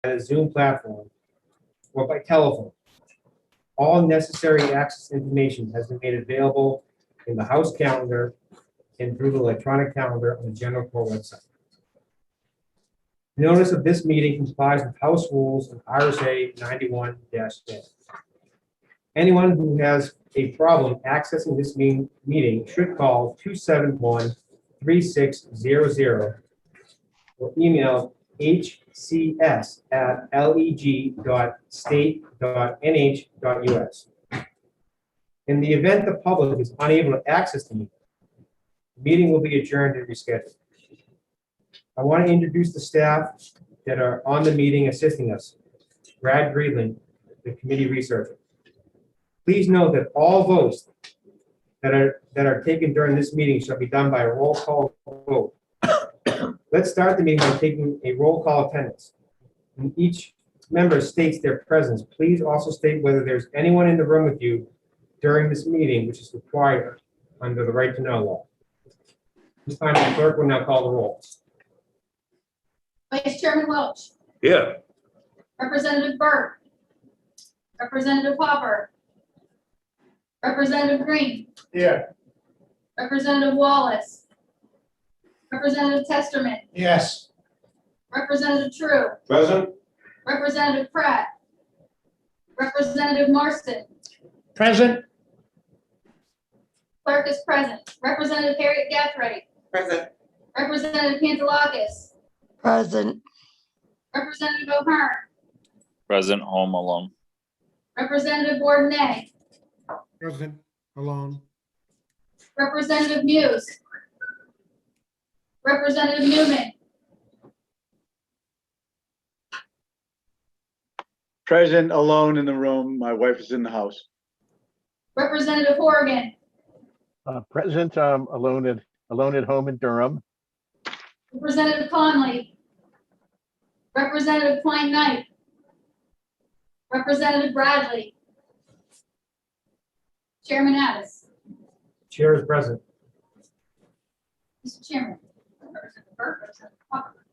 a Zoom platform or by telephone. All necessary access information has been made available in the House calendar and through the electronic calendar on the general court website. Notice of this meeting complies with House rules and RSA 91-10. Anyone who has a problem accessing this meeting should call 271-3600 or email hcs@leg.state.nh.us. In the event the public is unable to access the meeting will be adjourned and rescheduled. I want to introduce the staff that are on the meeting assisting us. Brad Greenland, the committee researcher. Please note that all votes that are taken during this meeting shall be done by a roll call vote. Let's start the meeting by taking a roll call attendance. When each member states their presence, please also state whether there's anyone in the room with you during this meeting, which is required under the right to know law. This time, the clerk will now call the roll. Vice Chairman Welch. Yeah. Representative Burke. Representative Hopper. Representative Green. Here. Representative Wallace. Representative Testerman. Yes. Representative True. Present. Representative Pratt. Representative Marston. Present. Clerk is present. Representative Harriet Gathright. Present. Representative Pantelakis. Present. Representative O'Hearn. Present, home alone. Representative Bordenay. Present, alone. Representative Muse. Representative Newman. Present, alone in the room. My wife is in the house. Representative Horrigan. Present, alone at home in Durham. Representative Conley. Representative Klein Knight. Representative Bradley. Chairman Addis. Chair is present. Mr. Chairman. Representative Burke. Representative Hopper.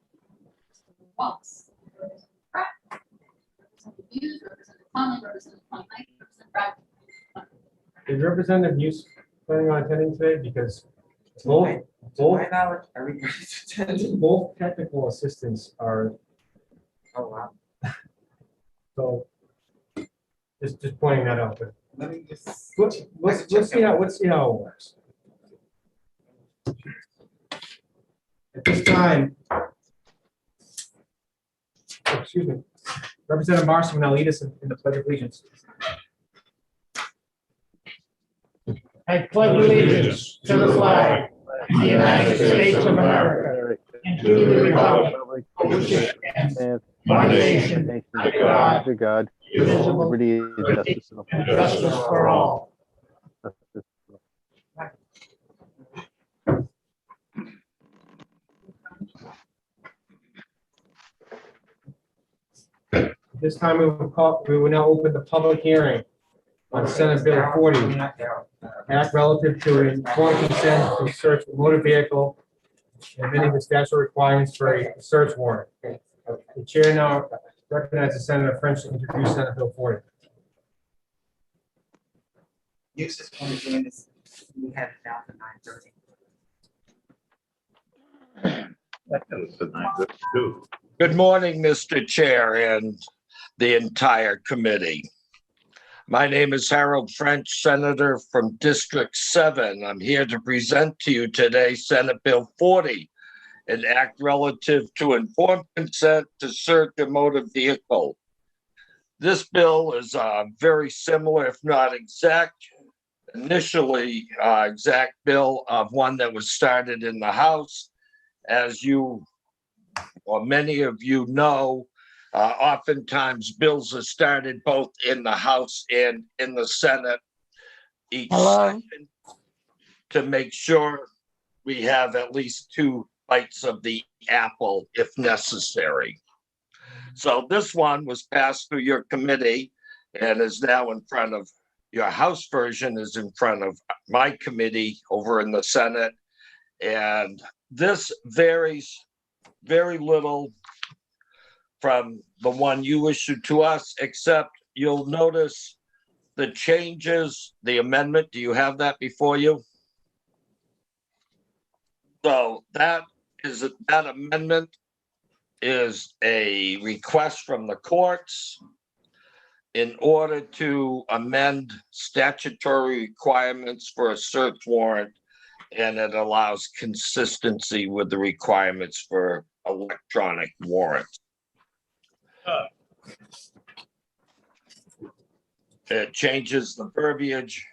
Representative Wallace. Representative Pratt. Representative Hughes. Representative Conley. Representative Klein Knight. Representative Bradley. Is Representative Hughes planning on attending today? Because To my knowledge, everybody's attending. both technical assistants are, Oh, wow. so just pointing that out. But Let me just. let's see how it works. At this time, excuse me, Representative Marston will now lead us in the Pledge of Allegiance. I pledge allegiance to the flag of the United States of America and to the republic for which it stands, one nation, under God, indivisible, Liberty and with justice and justice for all. At this time, we will now open the public hearing on Senate Bill 40, act relative to informed consent to search a motor vehicle and meeting the statute requirements for a search warrant. The chair now recognizes Senator French to introduce Senate Bill 40. Use this one doing this. We have it down to 9:30. Good morning, Mr. Chair and the entire committee. My name is Harold French, Senator from District 7. I'm here to present to you today Senate Bill 40, an act relative to informed consent to search a motor vehicle. This bill is very similar, if not exact, initially exact bill of one that was started in the House. As you or many of you know, oftentimes bills are started both in the House and in the Senate each session to make sure we have at least 2 bites of the apple if necessary. So this one was passed through your committee and is now in front of your House version is in front of my committee over in the Senate. And this varies very little from the one you issued to us, except you'll notice the changes, the amendment. Do you have that before you? So that amendment is a request from the courts in order to amend statutory requirements for a search warrant, and it allows consistency with the requirements for electronic warrants. It changes the verbiage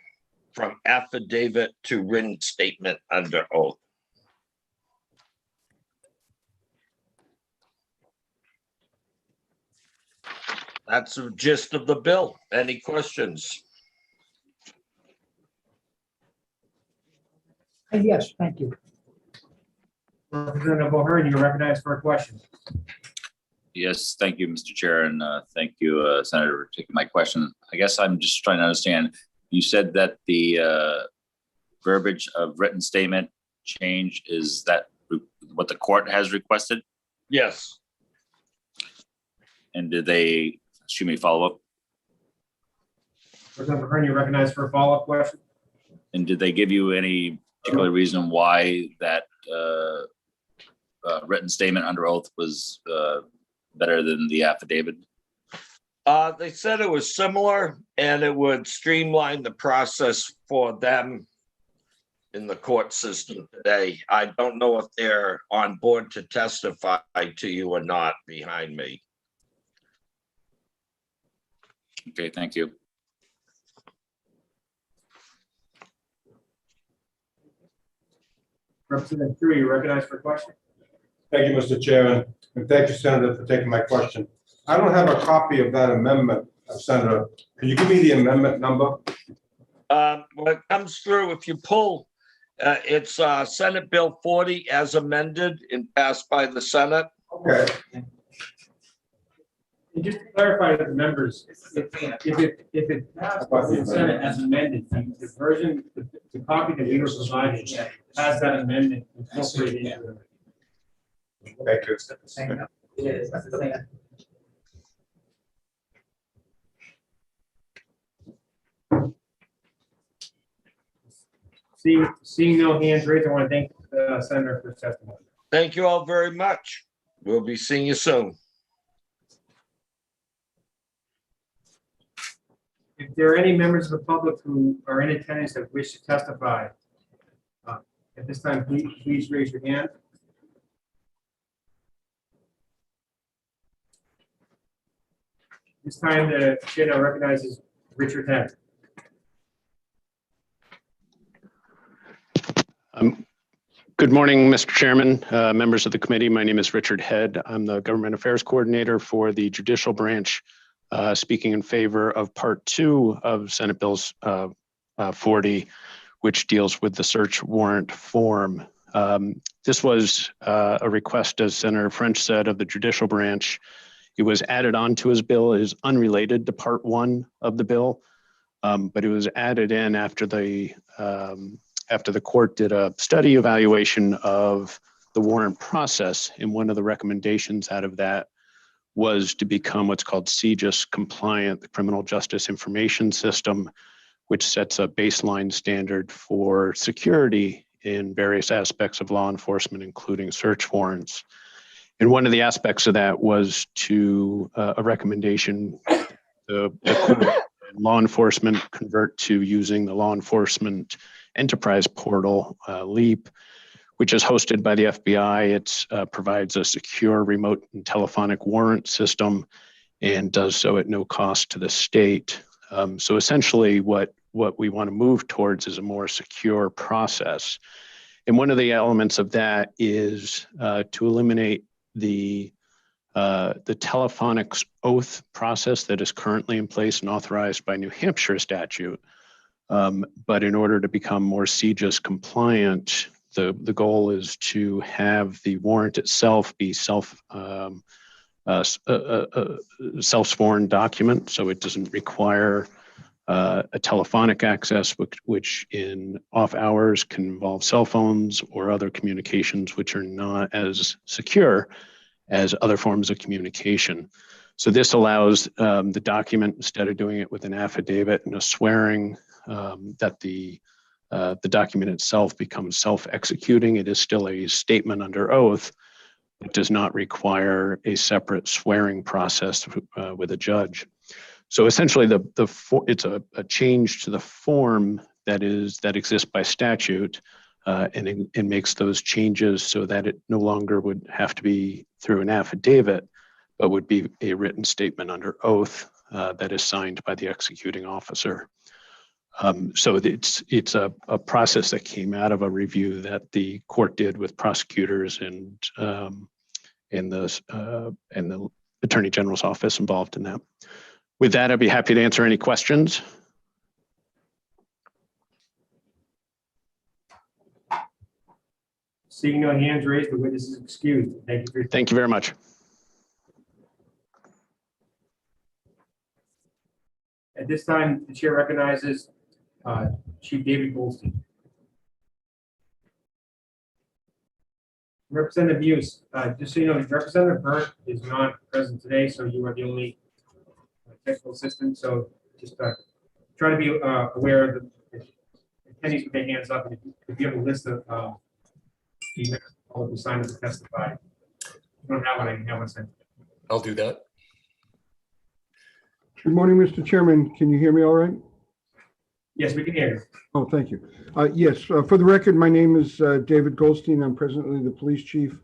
from affidavit to written statement under oath. That's the gist of the bill. Any questions? Yes, thank you. Representative O'Hearn, you're recognized for a question. Yes, thank you, Mr. Chair, and thank you, Senator, for taking my question. I guess I'm just trying to understand. You said that the verbiage of written statement change is that what the court has requested? Yes. And did they, excuse me, follow up? Representative O'Hearn, you're recognized for a follow-up question. And did they give you any particular reason why that written statement under oath was better than the affidavit? They said it was similar and it would streamline the process for them in the court system today. I don't know if they're on board to testify to you or not behind me. Okay, thank you. Representative True, you're recognized for a question. Thank you, Mr. Chairman, and thank you, Senator, for taking my question. I don't have a copy of that amendment, Senator. Can you give me the amendment number? When it comes through, if you pull, it's Senate Bill 40 as amended and passed by the Senate. Okay. And just to clarify to the members, if it passed by the Senate as amended, the version, the copy that we were provided has that amendment incorporated into it. Thank you. It is, that's the same. Seeing no hands raised, I want to thank the Senator for his testimony. Thank you all very much. We'll be seeing you soon. If there are any members of the public who are in attendance that wish to testify, at this time, please raise your hand. This time, the chair now recognizes Richard Head. Good morning, Mr. Chairman, members of the committee. My name is Richard Head. I'm the Government Affairs Coordinator for the Judicial Branch, speaking in favor of Part 2 of Senate Bills 40, which deals with the search warrant form. This was a request, as Senator French said, of the Judicial Branch. It was added onto his bill. It is unrelated to Part 1 of the bill, but it was added in after the court did a study evaluation of the warrant process, and one of the recommendations out of that was to become what's called CJIS compliant, the Criminal Justice Information System, which sets a baseline standard for security in various aspects of law enforcement, including search warrants. And one of the aspects of that was to a recommendation the law enforcement convert to using the law enforcement enterprise portal, LEAP, which is hosted by the FBI. It provides a secure remote and telephonic warrant system and does so at no cost to the state. So essentially what we want to move towards is a more secure process. And one of the elements of that is to eliminate the telephonic oath process that is currently in place and authorized by New Hampshire statute. But in order to become more CJIS compliant, the goal is to have the warrant itself be self-sworn document, so it doesn't require a telephonic access, which in off hours can involve cell phones or other communications which are not as secure as other forms of communication. So this allows the document, instead of doing it with an affidavit and a swearing, that the document itself becomes self-executing. It is still a statement under oath. It does not require a separate swearing process with a judge. So essentially, it's a change to the form that exists by statute, and it makes those changes so that it no longer would have to be through an affidavit, but would be a written statement under oath that is signed by the executing officer. So it's a process that came out of a review that the court did with prosecutors and the Attorney General's office involved in that. With that, I'd be happy to answer any questions. Seeing no hands raised, the witness is excused. Thank you for your. Thank you very much. At this time, the chair recognizes Chief David Goldstein. Representative Muse, just so you know, Representative Burnt is not present today, so you are the only technical assistant. So just try to be aware of the attendees with their hands up. And if you have a list of all who signed up to testify, if you don't have one, I can have one sent. I'll do that. Good morning, Mr. Chairman. Can you hear me all right? Yes, we can hear you. Oh, thank you. Yes, for the record, my name is David Goldstein. I'm presently the police chief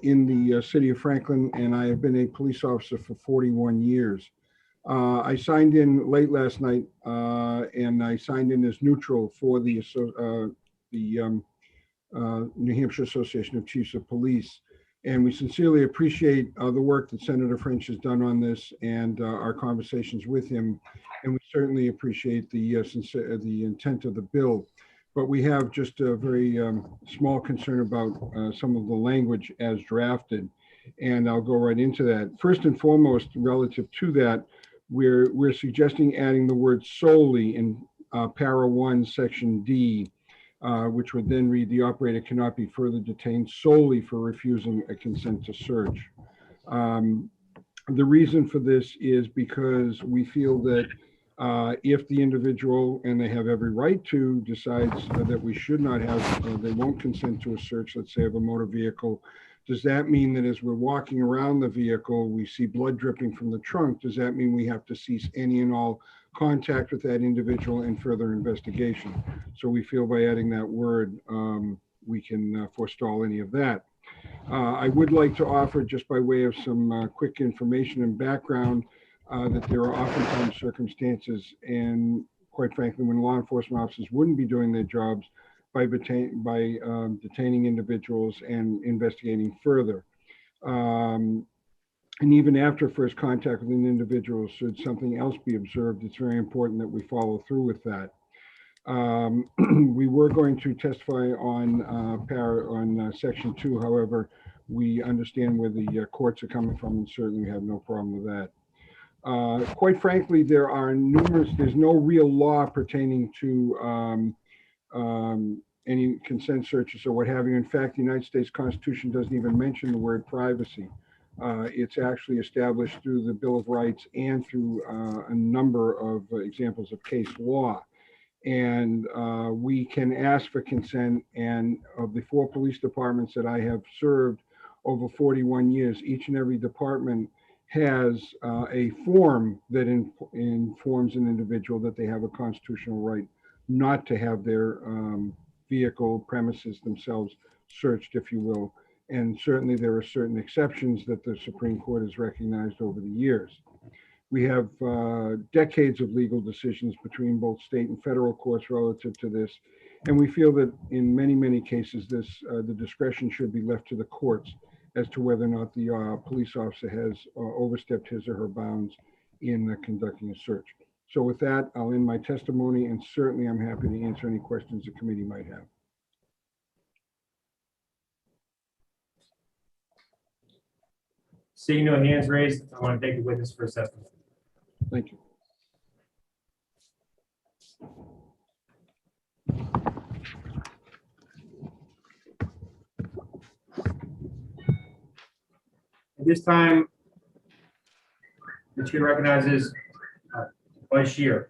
in the city of Franklin, and I have been a police officer for 41 years. I signed in late last night, and I signed in as neutral for the New Hampshire Association of Chiefs of Police. And we sincerely appreciate the work that Senator French has done on this and our conversations with him. And we certainly appreciate the intent of the bill. But we have just a very small concern about some of the language as drafted. And I'll go right into that. First and foremost, relative to that, we're suggesting adding the word solely in para 1, section D, which would then read, the operator cannot be further detained solely for refusing a consent to search. The reason for this is because we feel that if the individual, and they have every right to, decides that we should not have, they won't consent to a search, let's say of a motor vehicle, does that mean that as we're walking around the vehicle, we see blood dripping from the trunk? Does that mean we have to cease any and all contact with that individual and further investigation? So we feel by adding that word, we can forestall any of that. I would like to offer, just by way of some quick information and background, that there are oftentimes circumstances, and quite frankly, when law enforcement officers wouldn't be doing their jobs by detaining individuals and investigating further. And even after first contact with an individual, should something else be observed, it's very important that we follow through with that. We were going to testify on section 2. However, we understand where the courts are coming from, and certainly have no problem with that. Quite frankly, there's no real law pertaining to any consent searches or what have you. In fact, the United States Constitution doesn't even mention the word privacy. It's actually established through the Bill of Rights and through a number of examples of case law. And we can ask for consent, and of the 4 police departments that I have served over 41 years, each and every department has a form that informs an individual that they have a constitutional right not to have their vehicle premises themselves searched, if you will. And certainly there are certain exceptions that the Supreme Court has recognized over the years. We have decades of legal decisions between both state and federal courts relative to this. And we feel that in many, many cases, the discretion should be left to the courts as to whether or not the police officer has overstepped his or her bounds in conducting a search. So with that, I'll end my testimony, and certainly I'm happy to answer any questions the committee might have. Seeing no hands raised, I want to thank the witness for his testimony. Thank you. At this time, the chair recognizes Vice Chair.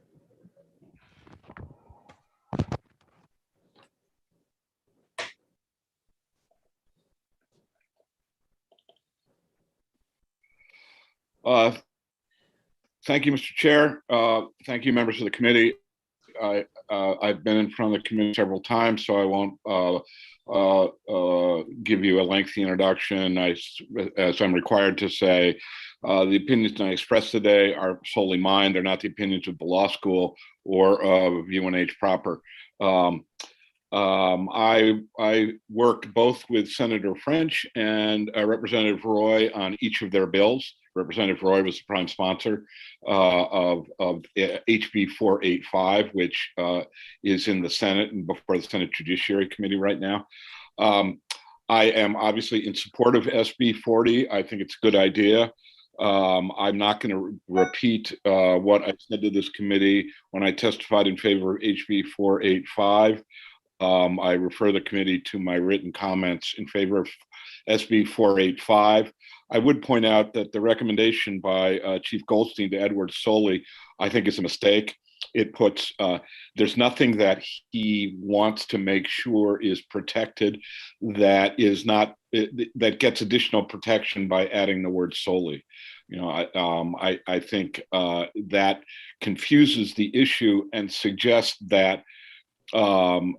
Thank you, Mr. Chair. Thank you, members of the committee. I've been in front of the committee several times, so I won't give you a lengthy introduction. As I'm required to say, the opinions I expressed today are solely mine. They're not the opinions of the law school or of UNH proper. I worked both with Senator French and Representative Roy on each of their bills. Representative Roy was the prime sponsor of HB 485, which is in the Senate and before the Senate Judiciary Committee right now. I am obviously in support of SB 40. I think it's a good idea. I'm not going to repeat what I said to this committee when I testified in favor of HB 485. I refer the committee to my written comments in favor of SB 485. I would point out that the recommendation by Chief Goldstein to Edward Soley, I think, is a mistake. It puts, there's nothing that he wants to make sure is protected that is not, that gets additional protection by adding the word solely. You know, I think that confuses the issue and suggests that the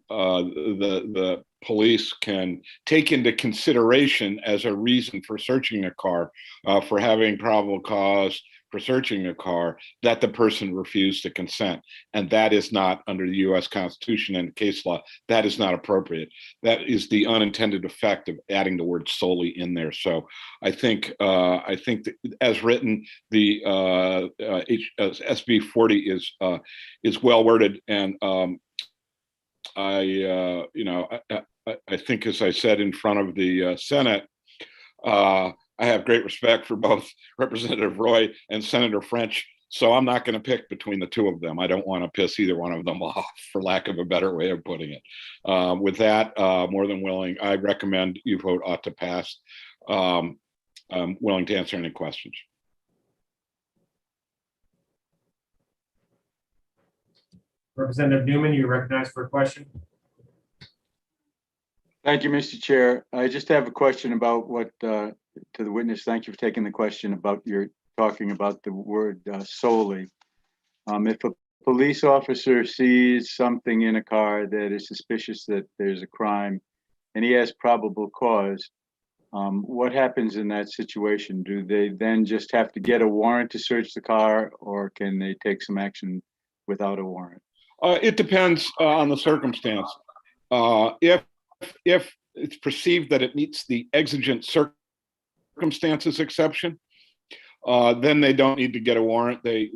police can take into consideration as a reason for searching a car, for having probable cause for searching a car, that the person refused to consent. And that is not, under the US Constitution and case law, that is not appropriate. That is the unintended effect of adding the word solely in there. So I think that as written, the SB 40 is well worded, and I think, as I said in front of the Senate, I have great respect for both Representative Roy and Senator French, so I'm not going to pick between the two of them. I don't want to piss either one of them off, for lack of a better way of putting it. With that, more than willing, I recommend you vote ought to pass. I'm willing to answer any questions. Representative Newman, you're recognized for a question. Thank you, Mr. Chair. I just have a question about what, to the witness, thank you for taking the question about your talking about the word solely. If a police officer sees something in a car that is suspicious that there's a crime and he has probable cause, what happens in that situation? Do they then just have to get a warrant to search the car, or can they take some action without a warrant? It depends on the circumstance. If it's perceived that it meets the exigent circumstances exception, then they don't need to get a warrant. They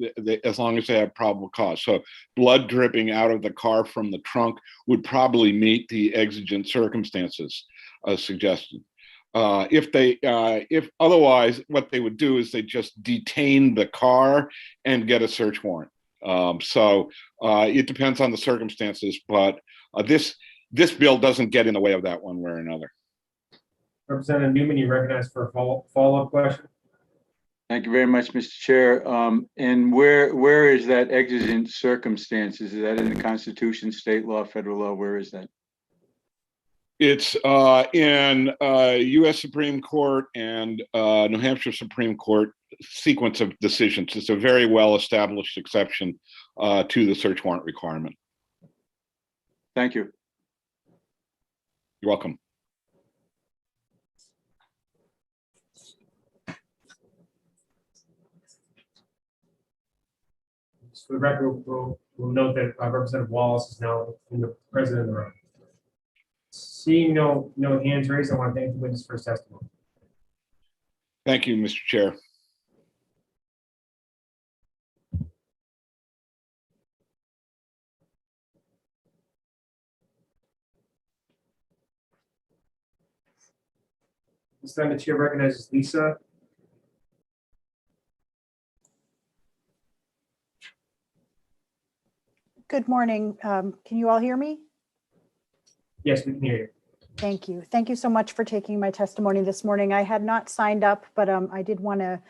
as long as they have probable cause. So blood dripping out of the car from the trunk would probably meet the exigent circumstances suggested. If otherwise, what they would do is they just detain the car and get a search warrant. So it depends on the circumstances, but this bill doesn't get in the way of that one way or another. Representative Newman, you recognized for a follow-up question. Thank you very much, Mr. Chair. And where is that exigent circumstances? Is that in the Constitution, state law, federal law? Where is that? It's in U.S. Supreme Court and New Hampshire Supreme Court sequence of decisions. It's a very well-established exception to the search warrant requirement. Thank you. You're welcome. For the record, we'll note that Representative Wallace is now in the president of the room. Seeing no hands raised, I want to thank the witness for his testimony. Thank you, Mr. Chair. This time the chair recognizes Lisa. Good morning. Can you all hear me? Yes, we can hear you. Thank you. Thank you so much for taking my testimony this morning. I had not signed up, but I did want to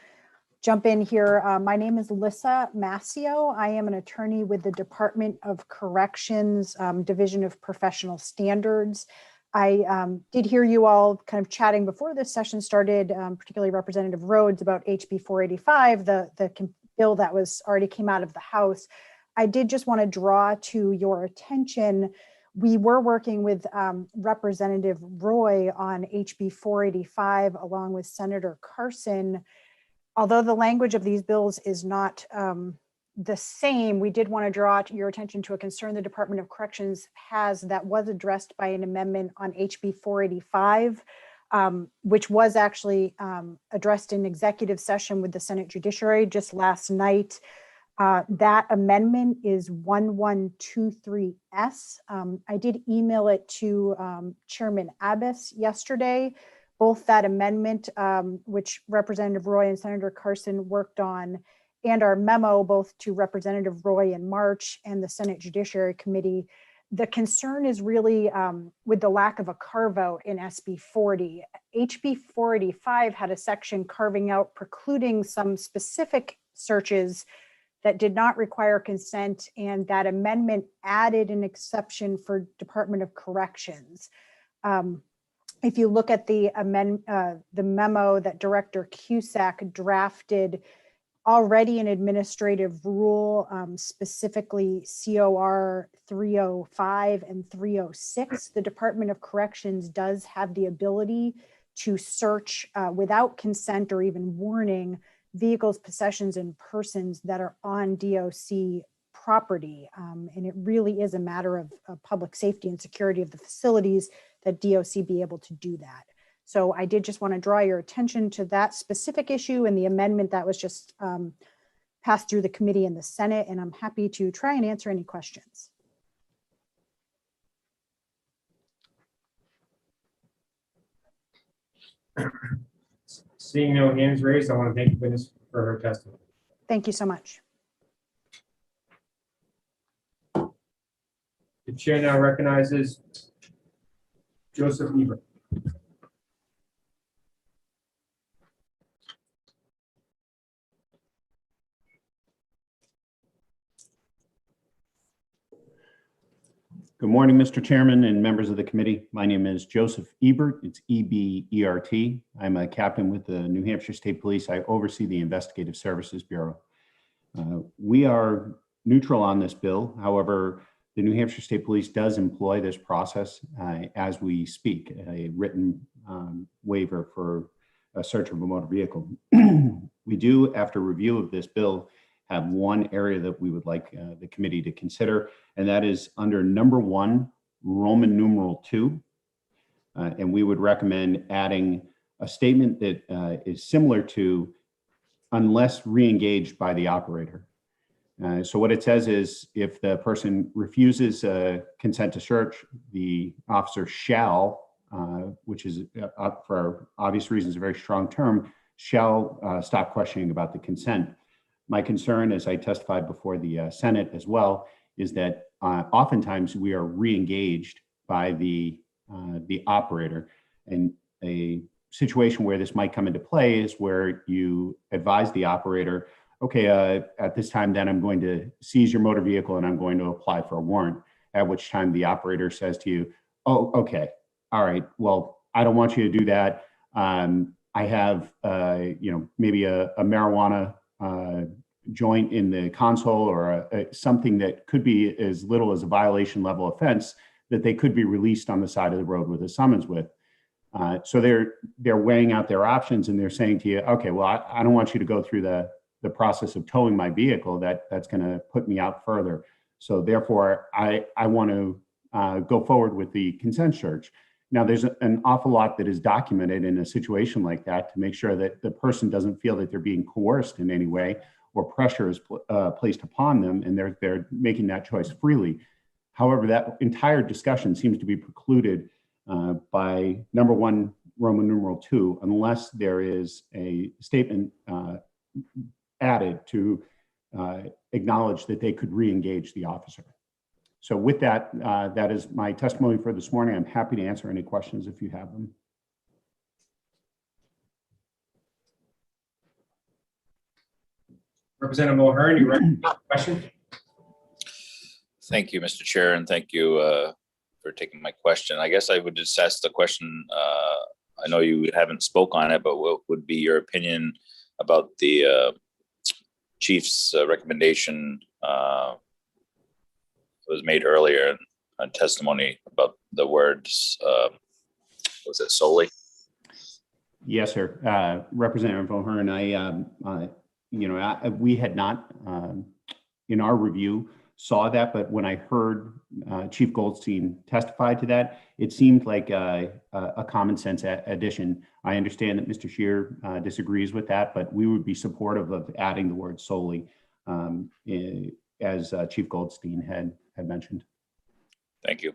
jump in here. My name is Lissa Massio. I am an attorney with the Department of Corrections, Division of Professional Standards. I did hear you all kind of chatting before this session started, particularly Representative Rhodes, about HB 485, the bill that was already came out of the House. I did just want to draw to your attention, we were working with Representative Roy on HB 485 along with Senator Carson. Although the language of these bills is not the same, we did want to draw your attention to a concern the Department of Corrections has that was addressed by an amendment on HB 485, which was actually addressed in executive session with the Senate Judiciary just last night. That amendment is 1123S. I did email it to Chairman Abbas yesterday. Both that amendment, which Representative Roy and Senator Carson worked on, and our memo, both to Representative Roy in March and the Senate Judiciary Committee. The concern is really with the lack of a carve out in SB 40. HB 485 had a section carving out precluding some specific searches that did not require consent, and that amendment added an exception for Department of Corrections. If you look at the memo that Director Cusack drafted, already an administrative rule, specifically COR 305 and 306, the Department of Corrections does have the ability to search without consent or even warning vehicles, possessions, and persons that are on DOC property. And it really is a matter of public safety and security of the facilities that DOC be able to do that. So I did just want to draw your attention to that specific issue and the amendment that was just passed through the committee in the Senate, and I'm happy to try and answer any questions. Seeing no hands raised, I want to thank the witness for her testimony. Thank you so much. The chair now recognizes Joseph Ebert. Good morning, Mr. Chairman and members of the committee. My name is Joseph Ebert. It's E-B-E-R-T. I'm a captain with the New Hampshire State Police. I oversee the Investigative Services Bureau. We are neutral on this bill. However, the New Hampshire State Police does employ this process as we speak, a written waiver for a search of a motor vehicle. We do, after review of this bill, have one area that we would like the committee to consider, and that is under number 1, Roman numeral 2. And we would recommend adding a statement that is similar to unless re-engaged by the operator. So what it says is if the person refuses consent to search, the officer shall, which is for obvious reasons a very strong term, shall stop questioning about the consent. My concern, as I testified before the Senate as well, is that oftentimes we are re-engaged by the operator. And a situation where this might come into play is where you advise the operator, okay, at this time, then I'm going to seize your motor vehicle and I'm going to apply for a warrant, at which time the operator says to you, oh, okay, all right, well, I don't want you to do that. I have, maybe a marijuana joint in the console or something that could be as little as a violation level offense that they could be released on the side of the road with a summons with. So they're weighing out their options and they're saying to you, okay, well, I don't want you to go through the process of towing my vehicle. That's going to put me out further. So therefore, I want to go forward with the consent search. Now, there's an awful lot that is documented in a situation like that to make sure that the person doesn't feel that they're being coerced in any way or pressure is placed upon them and they're making that choice freely. However, that entire discussion seems to be precluded by number 1, Roman numeral 2, unless there is a statement added to acknowledge that they could re-engage the officer. So with that, that is my testimony for this morning. I'm happy to answer any questions if you have them. Representative O'Hearn, you ready for the question? Thank you, Mr. Chair, and thank you for taking my question. I guess I would just ask the question, I know you haven't spoke on it, but what would be your opinion about the chief's recommendation was made earlier on testimony about the words, was it solely? Yes, sir. Representative O'Hearn, we had not, in our review, saw that, but when I heard Chief Goldstein testify to that, it seemed like a common sense addition. I understand that Mr. Scheer disagrees with that, but we would be supportive of adding the word solely, as Chief Goldstein had mentioned. Thank you.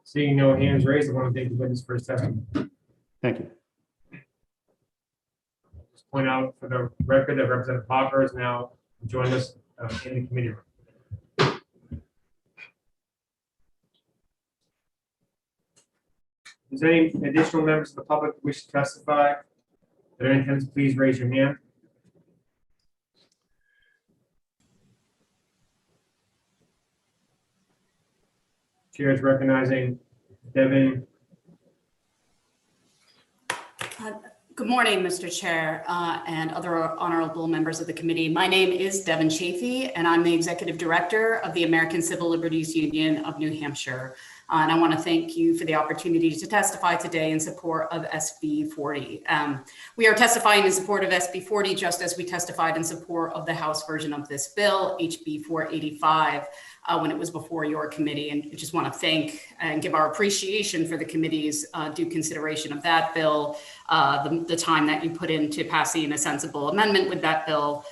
Seeing no hands raised, I want to thank the witness for his testimony. Thank you. Just point out for the record that Representative Hopper is now joined us in the committee room. Is there any additional members of the public who wish to testify? If there are any, please raise your hand. Chair is recognizing Devin. Good morning, Mr. Chair, and other honorable members of the committee. My name is Devin Chafee, and I'm the Executive Director of the American Civil Liberties Union of New Hampshire. And I want to thank you for the opportunity to testify today in support of SB 40. We are testifying in support of SB 40 just as we testified in support of the House version of this bill, HB 485, when it was before your committee. And I just want to thank and give our appreciation for the committee's due consideration of that bill, the time that you put into passing a sensible amendment with that bill,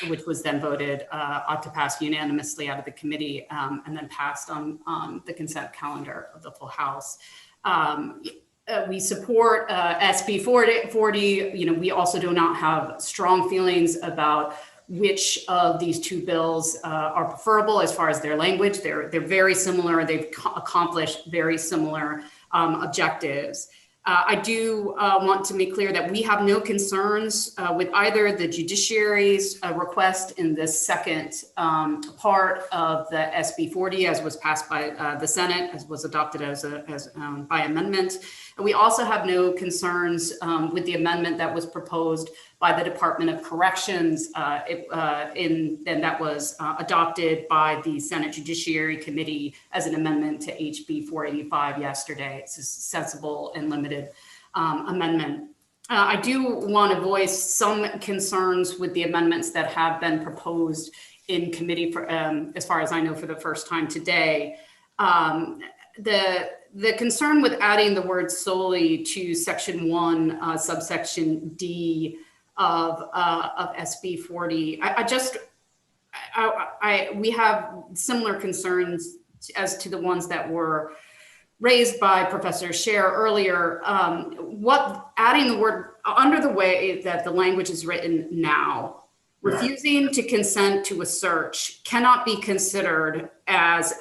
which was then voted to pass unanimously out of the committee and then passed on the consent calendar of the full House. We support SB 40. We also do not have strong feelings about which of these two bills are preferable as far as their language. They're very similar. They've accomplished very similar objectives. I do want to make clear that we have no concerns with either the judiciary's request in the second part of the SB 40 as was passed by the Senate, as was adopted by amendment. And we also have no concerns with the amendment that was proposed by the Department of Corrections and that was adopted by the Senate Judiciary Committee as an amendment to HB 485 yesterday. It's a sensible and limited amendment. I do want to voice some concerns with the amendments that have been proposed in committee, for, as far as I know, for the first time today. The concern with adding the word solely to section 1, subsection D of SB 40, we have similar concerns as to the ones that were raised by Professor Scheer earlier. Adding the word under the way that the language is written now, refusing to consent to a search cannot be considered as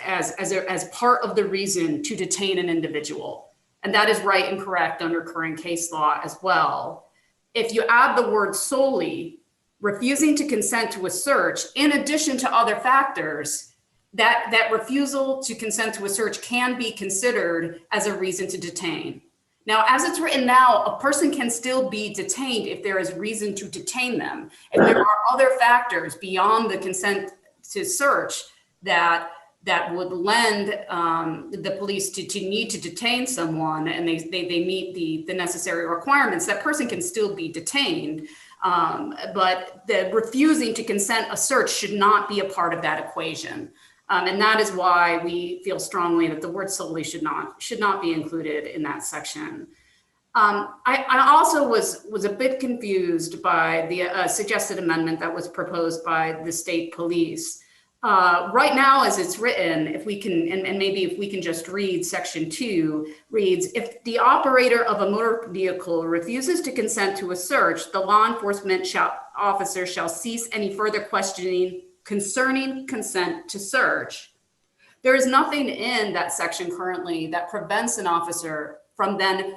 part of the reason to detain an individual. And that is right and correct under current case law as well. If you add the word solely, refusing to consent to a search, in addition to other factors, that refusal to consent to a search can be considered as a reason to detain. Now, as it's written now, a person can still be detained if there is reason to detain them. If there are other factors beyond the consent to search that would lend the police to need to detain someone and they meet the necessary requirements, that person can still be detained. But the refusing to consent a search should not be a part of that equation. And that is why we feel strongly that the word solely should not be included in that section. I also was a bit confused by the suggested amendment that was proposed by the state police. Right now, as it's written, if we can, and maybe if we can just read section 2, reads, if the operator of a motor vehicle refuses to consent to a search, the law enforcement officer shall cease any further questioning concerning consent to search. There is nothing in that section currently that prevents an officer from then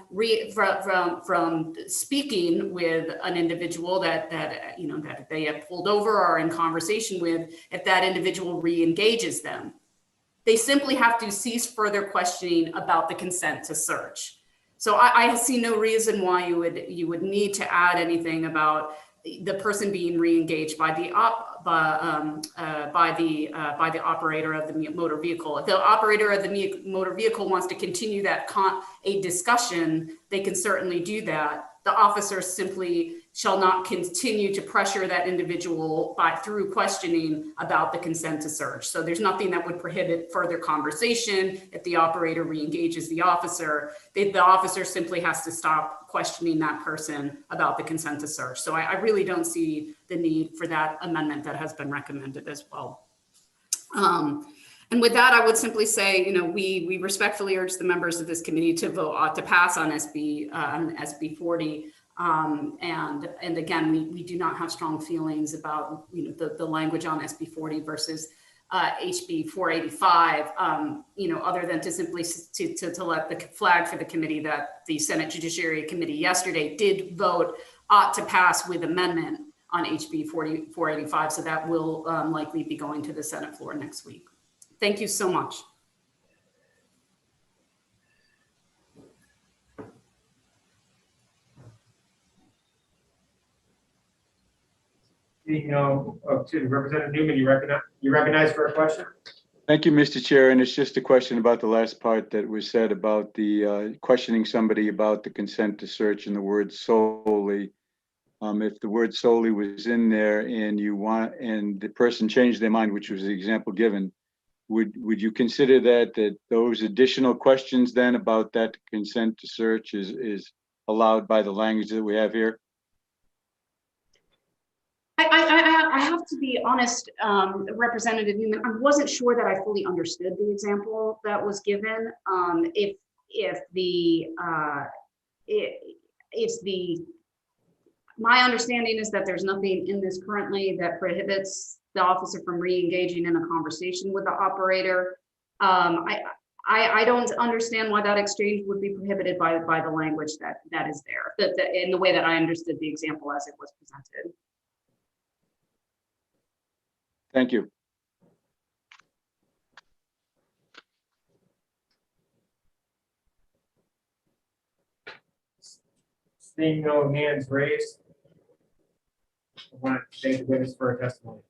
from speaking with an individual that they have pulled over or are in conversation with, if that individual re-engages them. They simply have to cease further questioning about the consent to search. So I see no reason why you would need to add anything about the person being re-engaged by the operator of the motor vehicle. If the operator of the motor vehicle wants to continue a discussion, they can certainly do that. The officer simply shall not continue to pressure that individual through questioning about the consent to search. So there's nothing that would prohibit further conversation. If the operator re-engages the officer simply has to stop questioning that person about the consent to search. So I really don't see the need for that amendment that has been recommended as well. And with that, I would simply say, we respectfully urge the members of this committee to vote to pass on SB 40. And again, we do not have strong feelings about the language on SB 40 versus HB 485. Other than to simply to let the flag for the committee that the Senate Judiciary Committee yesterday did vote ought to pass with amendment on HB 485. So that will likely be going to the Senate floor next week. Thank you so much. Representative Newman, you recognize for a question? Thank you, Mr. Chair. And it's just a question about the last part that was said about the questioning somebody about the consent to search and the word solely. If the word solely was in there and the person changed their mind, which was the example given, would you consider that those additional questions then about that consent to search is allowed by the language that we have here? I have to be honest, Representative Newman, I wasn't sure that I fully understood the example that was given. My understanding is that there's nothing in this currently that prohibits the officer from re-engaging in a conversation with the operator. I don't understand why that exchange would be prohibited by the language that is there, in the way that I understood the example as it was presented. Thank you. Seeing no hands raised, I want to thank the witness for her testimony.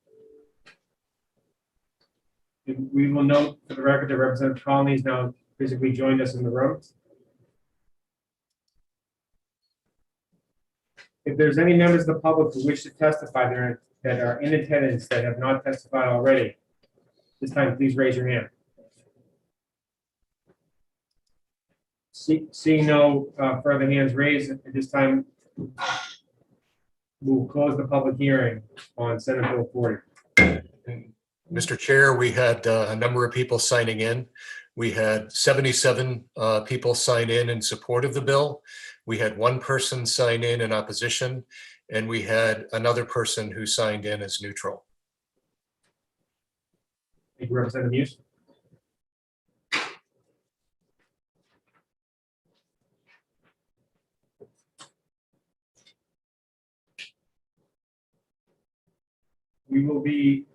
We will note for the record that Representative Conley is now physically joined us in the room. If there's any members of the public who wish to testify that are in attendance that have not testified already, this time please raise your hand. Seeing no further hands raised at this time, we'll close the public hearing on Senate Bill 40. Mr. Chair, we had a number of people signing in. We had 77 people sign in support of the bill. We had one person sign in opposition, and we had another person who signed in as neutral. Thank you, Representative Muse. We will be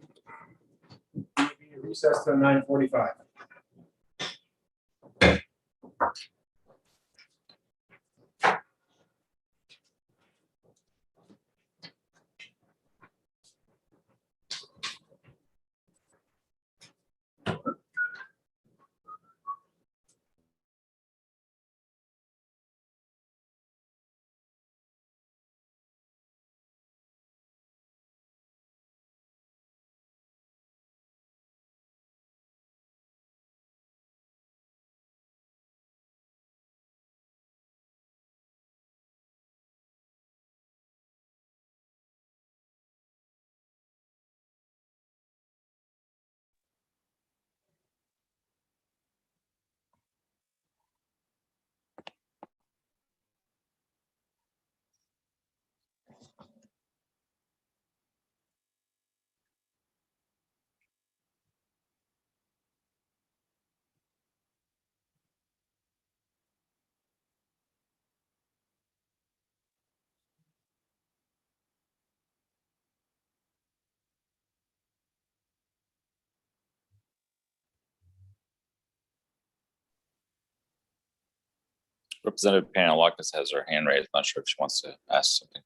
recessed till 9:45. Representative Panalakis has her hand raised. Not sure if she wants to ask something.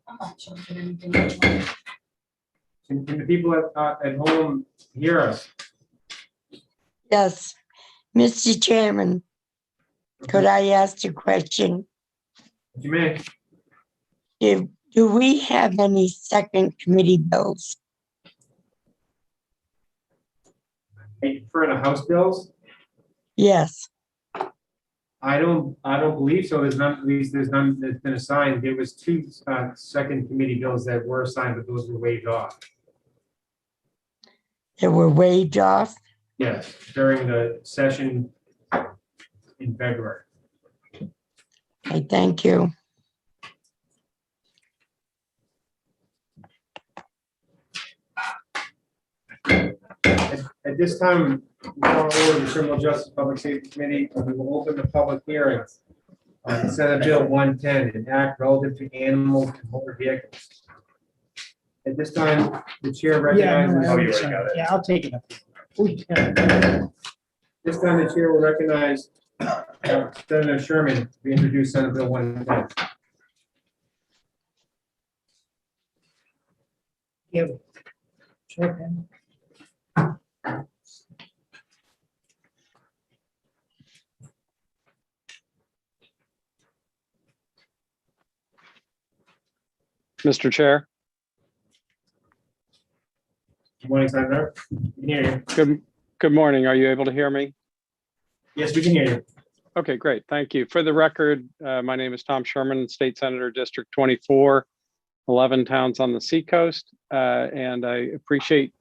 I'm not sure if anything. Can the people at home hear us? Yes, Mr. Chairman, could I ask a question? You may. Do we have any second committee bills? For the House bills? Yes, I don't believe so. There's none, at least there's none that's been assigned. There was two, second committee bills that were assigned, but those were waived off. they were waived off. Yes, during the session in February. I thank you. At this time, we call order the Criminal Justice Public Safety Committee, and we will open the public hearing on Senate Bill 110, an act relative to animals and motor vehicles. At this time, the chair recognizes. Yeah, I'll take it. This time, the chair will recognize Senator Sherman to introduce Senate Bill 110. Yeah. Sure, Ben. Mr. Chair. Good morning, Senator. We can hear you. Good morning. Are you able to hear me? Yes, we can hear you. Okay, great. Thank you. For the record, my name is Tom Sherman, State Senator, District 24, 11 towns on the Seacoast. And I appreciate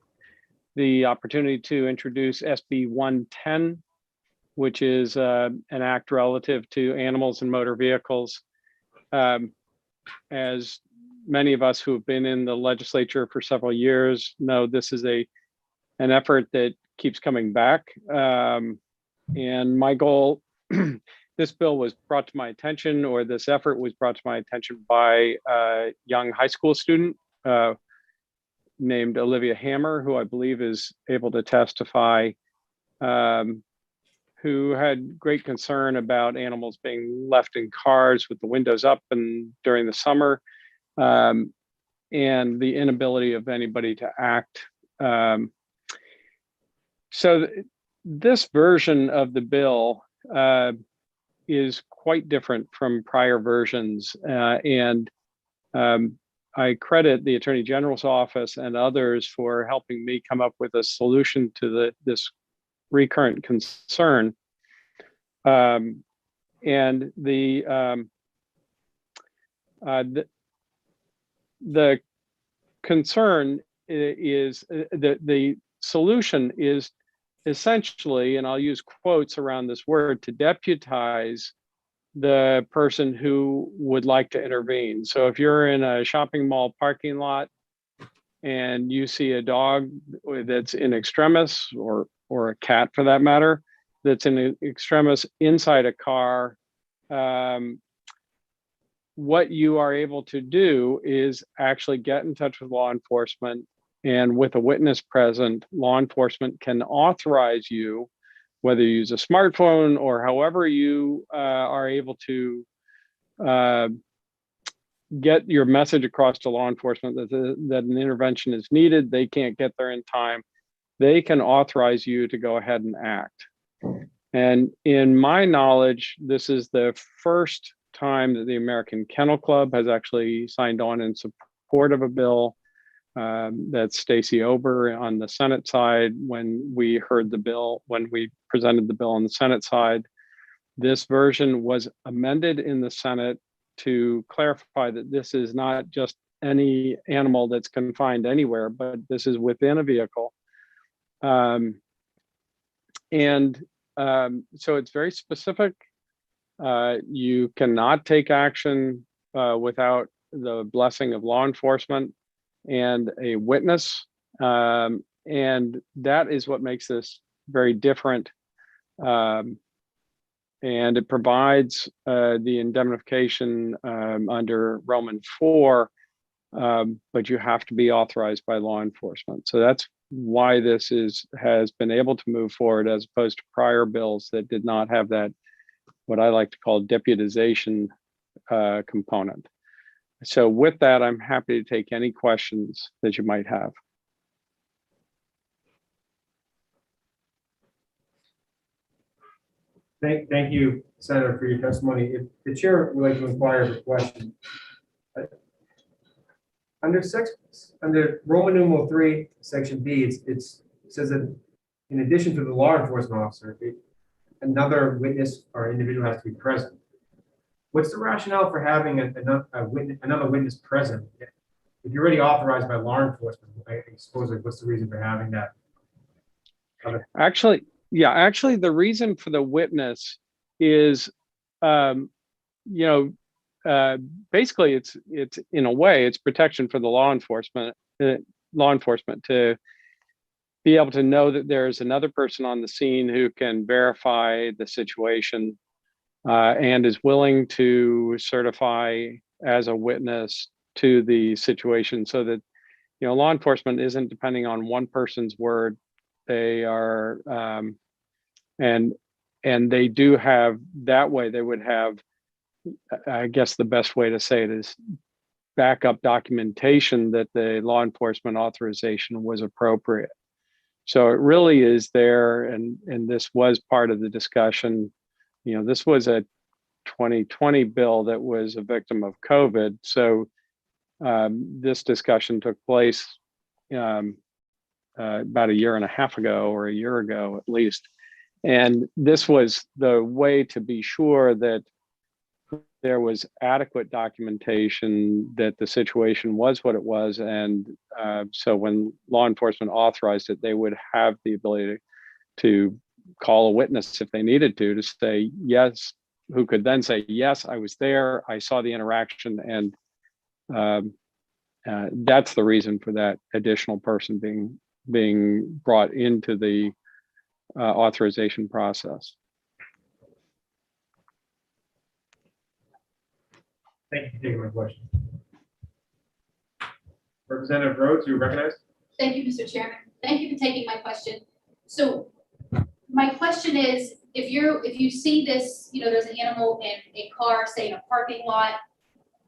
the opportunity to introduce SB 110, which is an act relative to animals and motor vehicles. As many of us who have been in the legislature for several years know, this is an effort that keeps coming back. And my goal, this bill was brought to my attention, or this effort was brought to my attention by a young high school student named Olivia Hammer, who I believe is able to testify, who had great concern about animals being left in cars with the windows up and during the summer, and the inability of anybody to act. So this version of the bill is quite different from prior versions, and I credit the Attorney General's office and others for helping me come up with a solution to this recurrent concern. And the concern is the solution is essentially, and I'll use quotes around this word, to deputize the person who would like to intervene. So if you're in a shopping mall parking lot and you see a dog that's in extremis, or a cat for that matter, that's in extremis inside a car, what you are able to do is actually get in touch with law enforcement, and with a witness present, law enforcement can authorize you, whether you use a smartphone or however you are able to get your message across to law enforcement that an intervention is needed. They can't get there in time. They can authorize you to go ahead and act. And in my knowledge, this is the first time that the American Kennel Club has actually signed on in support of a bill. That's Stacey Ober on the Senate side. When we heard the bill, when we presented the bill on the Senate side, this version was amended in the Senate to clarify that this is not just any animal that's confined anywhere, but this is within a vehicle. So it's very specific. You cannot take action without the blessing of law enforcement and a witness. And that is what makes this very different. And it provides the indemnification under Roman 4, but you have to be authorized by law enforcement. So that's why this has been able to move forward, as opposed to prior bills that did not have that, what I like to call deputization component. So with that, I'm happy to take any questions that you might have. Thank you, Senator, for your testimony. If the chair would like to inquire a question. Under Roman numeral 3, section B, it says that in addition to the law enforcement officer, another witness or individual has to be present. What's the rationale for having another witness present? If you're already authorized by law enforcement, I suppose, like, what's the reason for having that? Actually, the reason for the witness is, basically it's in a way, it's protection for the law enforcement to be able to know that there's another person on the scene who can verify the situation and is willing to certify as a witness to the situation, so that law enforcement isn't depending on one person's word. They are and they do have, that way they would have, I guess the best way to say it is, backup documentation that the law enforcement authorization was appropriate. So it really is there, and this was part of the discussion. This was a 2020 bill that was a victim of COVID. So this discussion took place about a year and a half ago, or a year ago at least. And this was the way to be sure that there was adequate documentation that the situation was what it was. And so when law enforcement authorized it, they would have the ability to call a witness if they needed to say yes, who could then say, yes, I was there, I saw the interaction. And that's the reason for that additional person being brought into the authorization process. Thank you for taking my question. Representative Rhodes, you recognize? Thank you, Mr. Chairman. Thank you for taking my question. So my question is, if you see this, there's an animal in a car, say in a parking lot,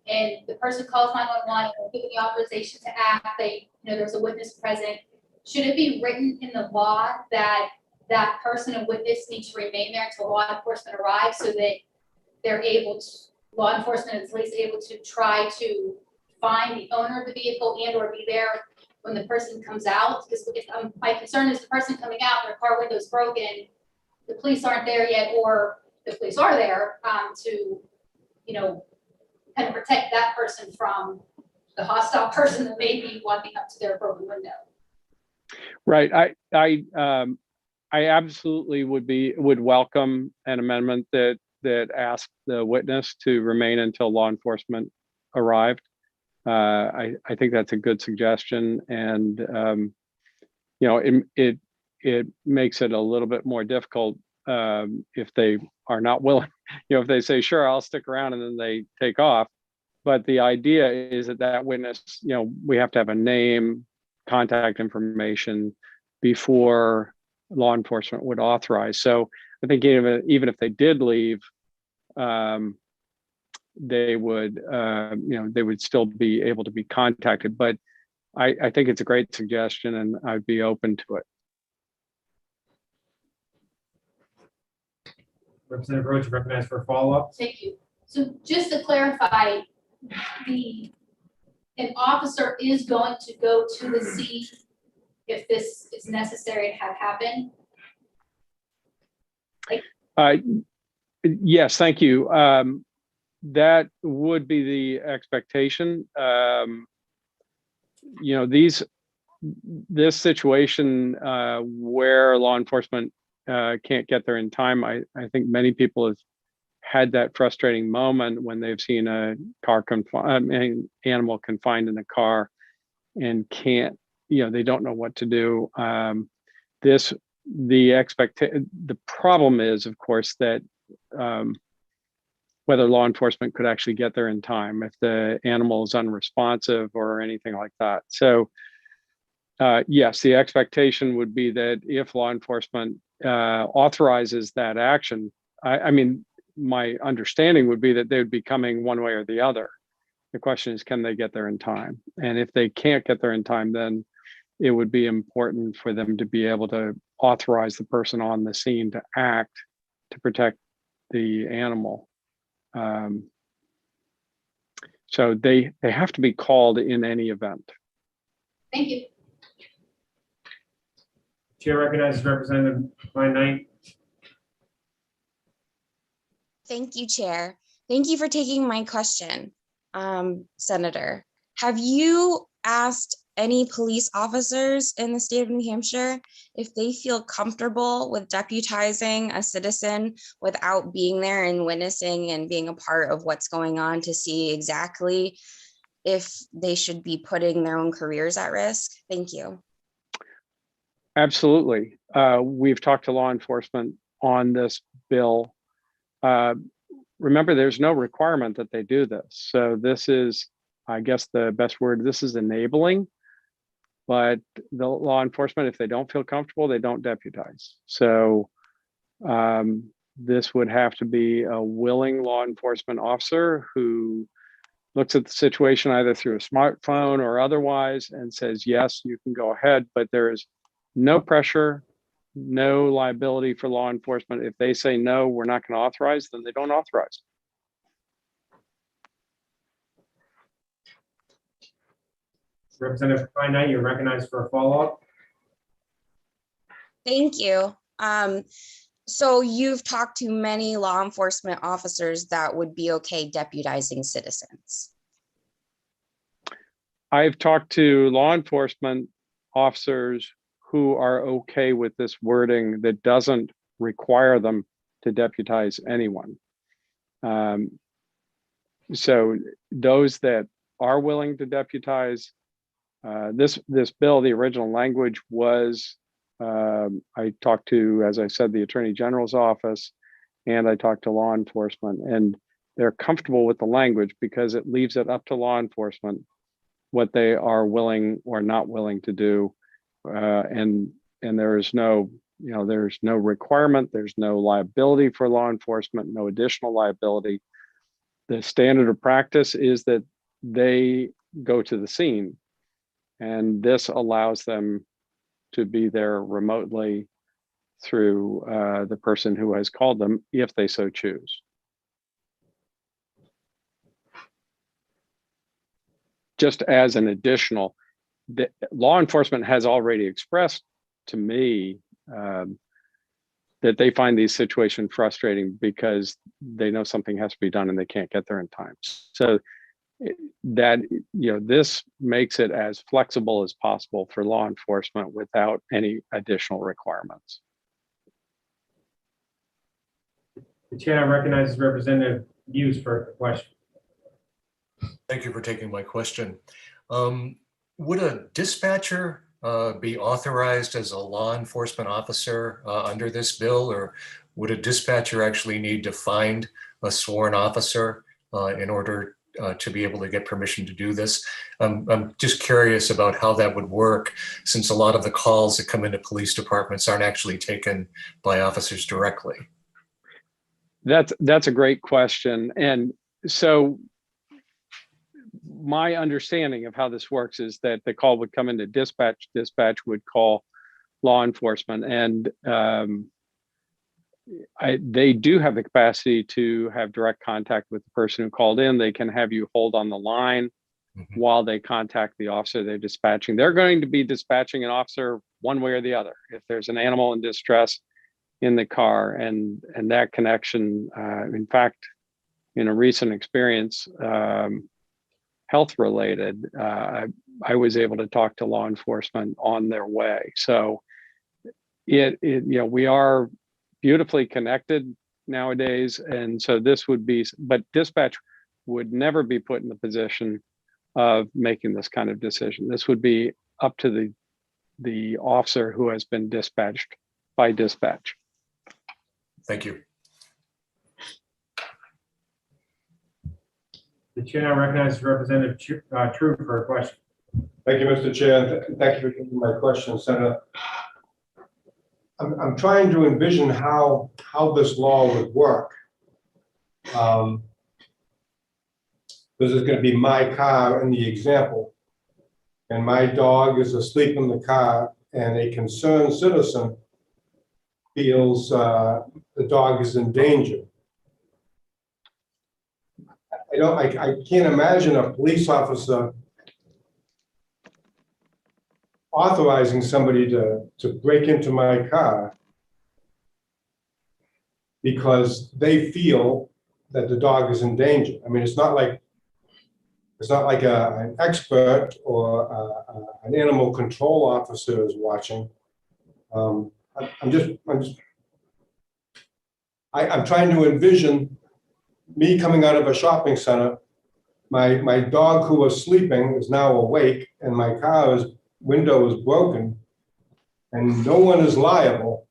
and the person calls 911, and given the authorization to act, there's a witness present, should it be written in the law that that person and witness need to remain there until law enforcement arrives, so that they're able to, law enforcement is at least able to try to find the owner of the vehicle and or be there when the person comes out? Because my concern is the person coming out, their car window's broken, the police aren't there yet, or the police are there to, kind of protect that person from the hostile person that may be walking up to their broken window. Right. I absolutely would welcome an amendment that asked the witness to remain until law enforcement arrived. I think that's a good suggestion, and it makes it a little bit more difficult if they are not willing. If they say, sure, I'll stick around, and then they take off. But the idea is that witness, we have to have a name, contact information before law enforcement would authorize. So I think even if they did leave, they would still be able to be contacted. But I think it's a great suggestion, and I'd be open to it. Representative Rhodes, you recognize for a follow-up? Thank you. So just to clarify, an officer is going to go to the scene if this is necessary to have happen? Yes, thank you. That would be the expectation. This situation where law enforcement can't get there in time, I think many people have had that frustrating moment when they've seen a animal confined in a car and can't, they don't know what to do. The problem is, of course, that whether law enforcement could actually get there in time if the animal is unresponsive or anything like that. So yes, the expectation would be that if law enforcement authorizes that action, I mean, my understanding would be that they would be coming one way or the other. The question is, can they get there in time? And if they can't get there in time, then it would be important for them to be able to authorize the person on the scene to act to protect the animal. So they have to be called in any event. Thank you. Chair recognizes Representative Klein Knight. Thank you, Chair. Thank you for taking my question, Senator. Have you asked any police officers in the state of New Hampshire if they feel comfortable with deputizing a citizen without being there and witnessing and being a part of what's going on to see exactly if they should be putting their own careers at risk? Thank you. Absolutely. We've talked to law enforcement on this bill. Remember, there's no requirement that they do this. So this is, I guess the best word, this is enabling. But the law enforcement, if they don't feel comfortable, they don't deputize. So this would have to be a willing law enforcement officer who looks at the situation either through a smartphone or otherwise and says, yes, you can go ahead, but there is no pressure, no liability for law enforcement. If they say, no, we're not going to authorize, then they don't authorize. Representative Klein Knight, you're recognized for a follow-up. Thank you. So you've talked to many law enforcement officers that would be okay deputizing citizens. I've talked to law enforcement officers who are okay with this wording that doesn't require them to deputize anyone. So those that are willing to deputize, this bill, the original language was, I talked to, as I said, the Attorney General's office, and I talked to law enforcement, and they're comfortable with the language because it leaves it up to law enforcement what they are willing or not willing to do. And there is no, there's no requirement, there's no liability for law enforcement, no additional liability. The standard of practice is that they go to the scene, and this allows them to be there remotely through the person who has called them, if they so choose. Just as an additional, the law enforcement has already expressed to me that they find these situations frustrating because they know something has to be done and they can't get there in time. So that, this makes it as flexible as possible for law enforcement without any additional requirements. The chair recognizes Representative Hughes for a question. Thank you for taking my question. Would a dispatcher be authorized as a law enforcement officer under this bill, or would a dispatcher actually need to find a sworn officer in order to be able to get permission to do this? I'm just curious about how that would work, since a lot of the calls that come into police departments aren't actually taken by officers directly. That's a great question. And so my understanding of how this works is that the call would come into dispatch, dispatch would call law enforcement, and they do have the capacity to have direct contact with the person who called in. They can have you hold on the line while they contact the officer they're dispatching. They're going to be dispatching an officer one way or the other. If there's an animal in distress in the car, and that connection, in fact, in a recent experience, health related, I was able to talk to law enforcement on their way. So we are beautifully connected nowadays. And so this would be, but dispatch would never be put in the position of making this kind of decision. This would be up to the officer who has been dispatched by dispatch. Thank you. The chair now recognizes Representative True for a question. Thank you, Mr. Chair. And thank you for taking my question, Senator. I'm trying to envision how this law would work. This is going to be my car in the example, and my dog is asleep in the car, and a concerned citizen feels the dog is in danger. I can't imagine a police officer authorizing somebody to break into my car because they feel that the dog is in danger. I mean, it's not like an expert or an animal control officer is watching. I'm trying to envision me coming out of a shopping center. My dog who was sleeping is now awake, and my car's window is broken, and no one is liable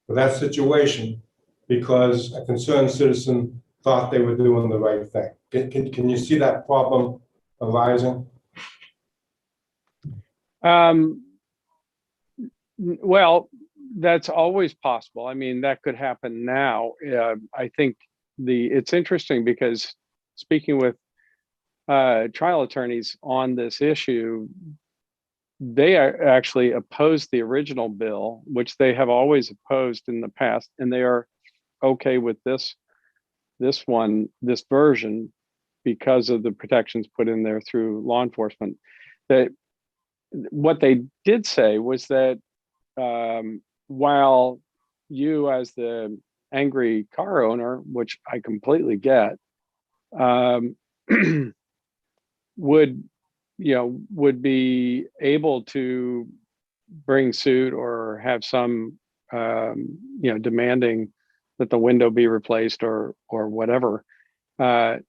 for that situation because a concerned citizen thought they were doing the right thing. Can you see that problem arising? Well, that's always possible. I mean, that could happen now. I think it's interesting because speaking with trial attorneys on this issue, they actually opposed the original bill, which they have always opposed in the past, and they are okay with this version because of the protections put in there through law enforcement. That what they did say was that while you as the angry car owner, which I completely get, would be able to bring suit or have some demanding that the window be replaced or whatever. Their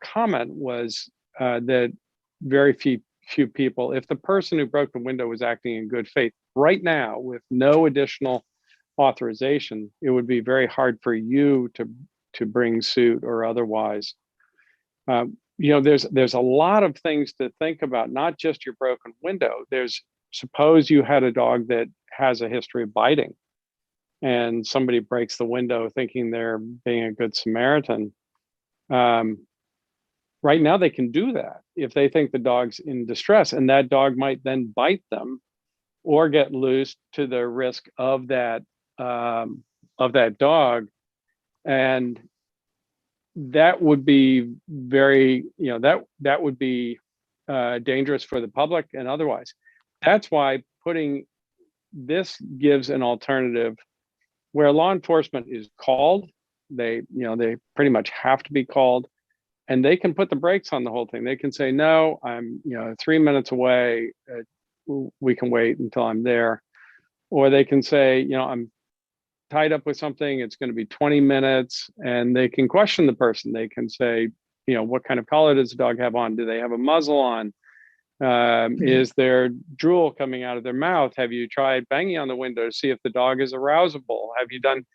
comment was that very few people, if the person who broke the window was acting in good faith right now with no additional authorization, it would be very hard for you to bring suit or otherwise. There's a lot of things to think about, not just your broken window. Suppose you had a dog that has a history of biting and somebody breaks the window thinking they're being a good Samaritan. Right now they can do that if they think the dog's in distress, and that dog might then bite them or get loose to the risk of that dog. And that would be very, that would be dangerous for the public and otherwise. That's why this gives an alternative where law enforcement is called. They pretty much have to be called, and they can put the brakes on the whole thing. They can say, no, I'm 3 minutes away. We can wait until I'm there. Or they can say, I'm tied up with something, it's going to be 20 minutes, and they can question the person. They can say, what kind of collar does the dog have on? Do they have a muzzle on? Is there drool coming out of their mouth? Have you tried banging on the window to see if the dog is arousable? Have you done?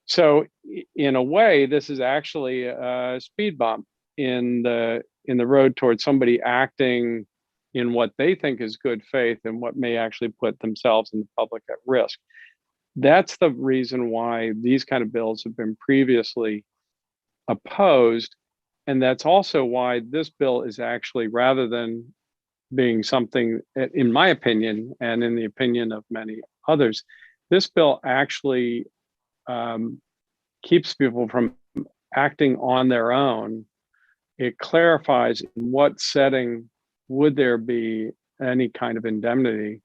So in a way, this is actually a speed bump in the road towards somebody acting in what they think is good faith and what may actually put themselves and the public at risk. That's the reason why these kind of bills have been previously opposed. And that's also why this bill is actually, rather than being something, in my opinion, and in the opinion of many others, this bill actually keeps people from acting on their own. It clarifies in what setting would there be any kind of indemnity.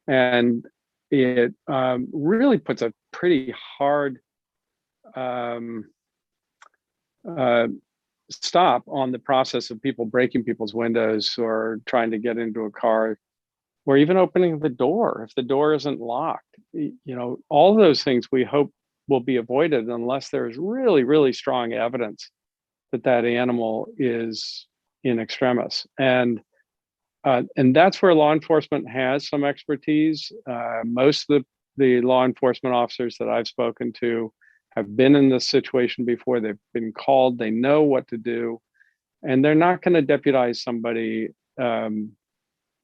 And it really puts a pretty hard stop on the process of people breaking people's windows or trying to get into a car, or even opening the door if the door isn't locked. All those things we hope will be avoided unless there's really, really strong evidence that that animal is in extremis. And that's where law enforcement has some expertise. Most of the law enforcement officers that I've spoken to have been in this situation before. They've been called, they know what to do, and they're not going to deputize somebody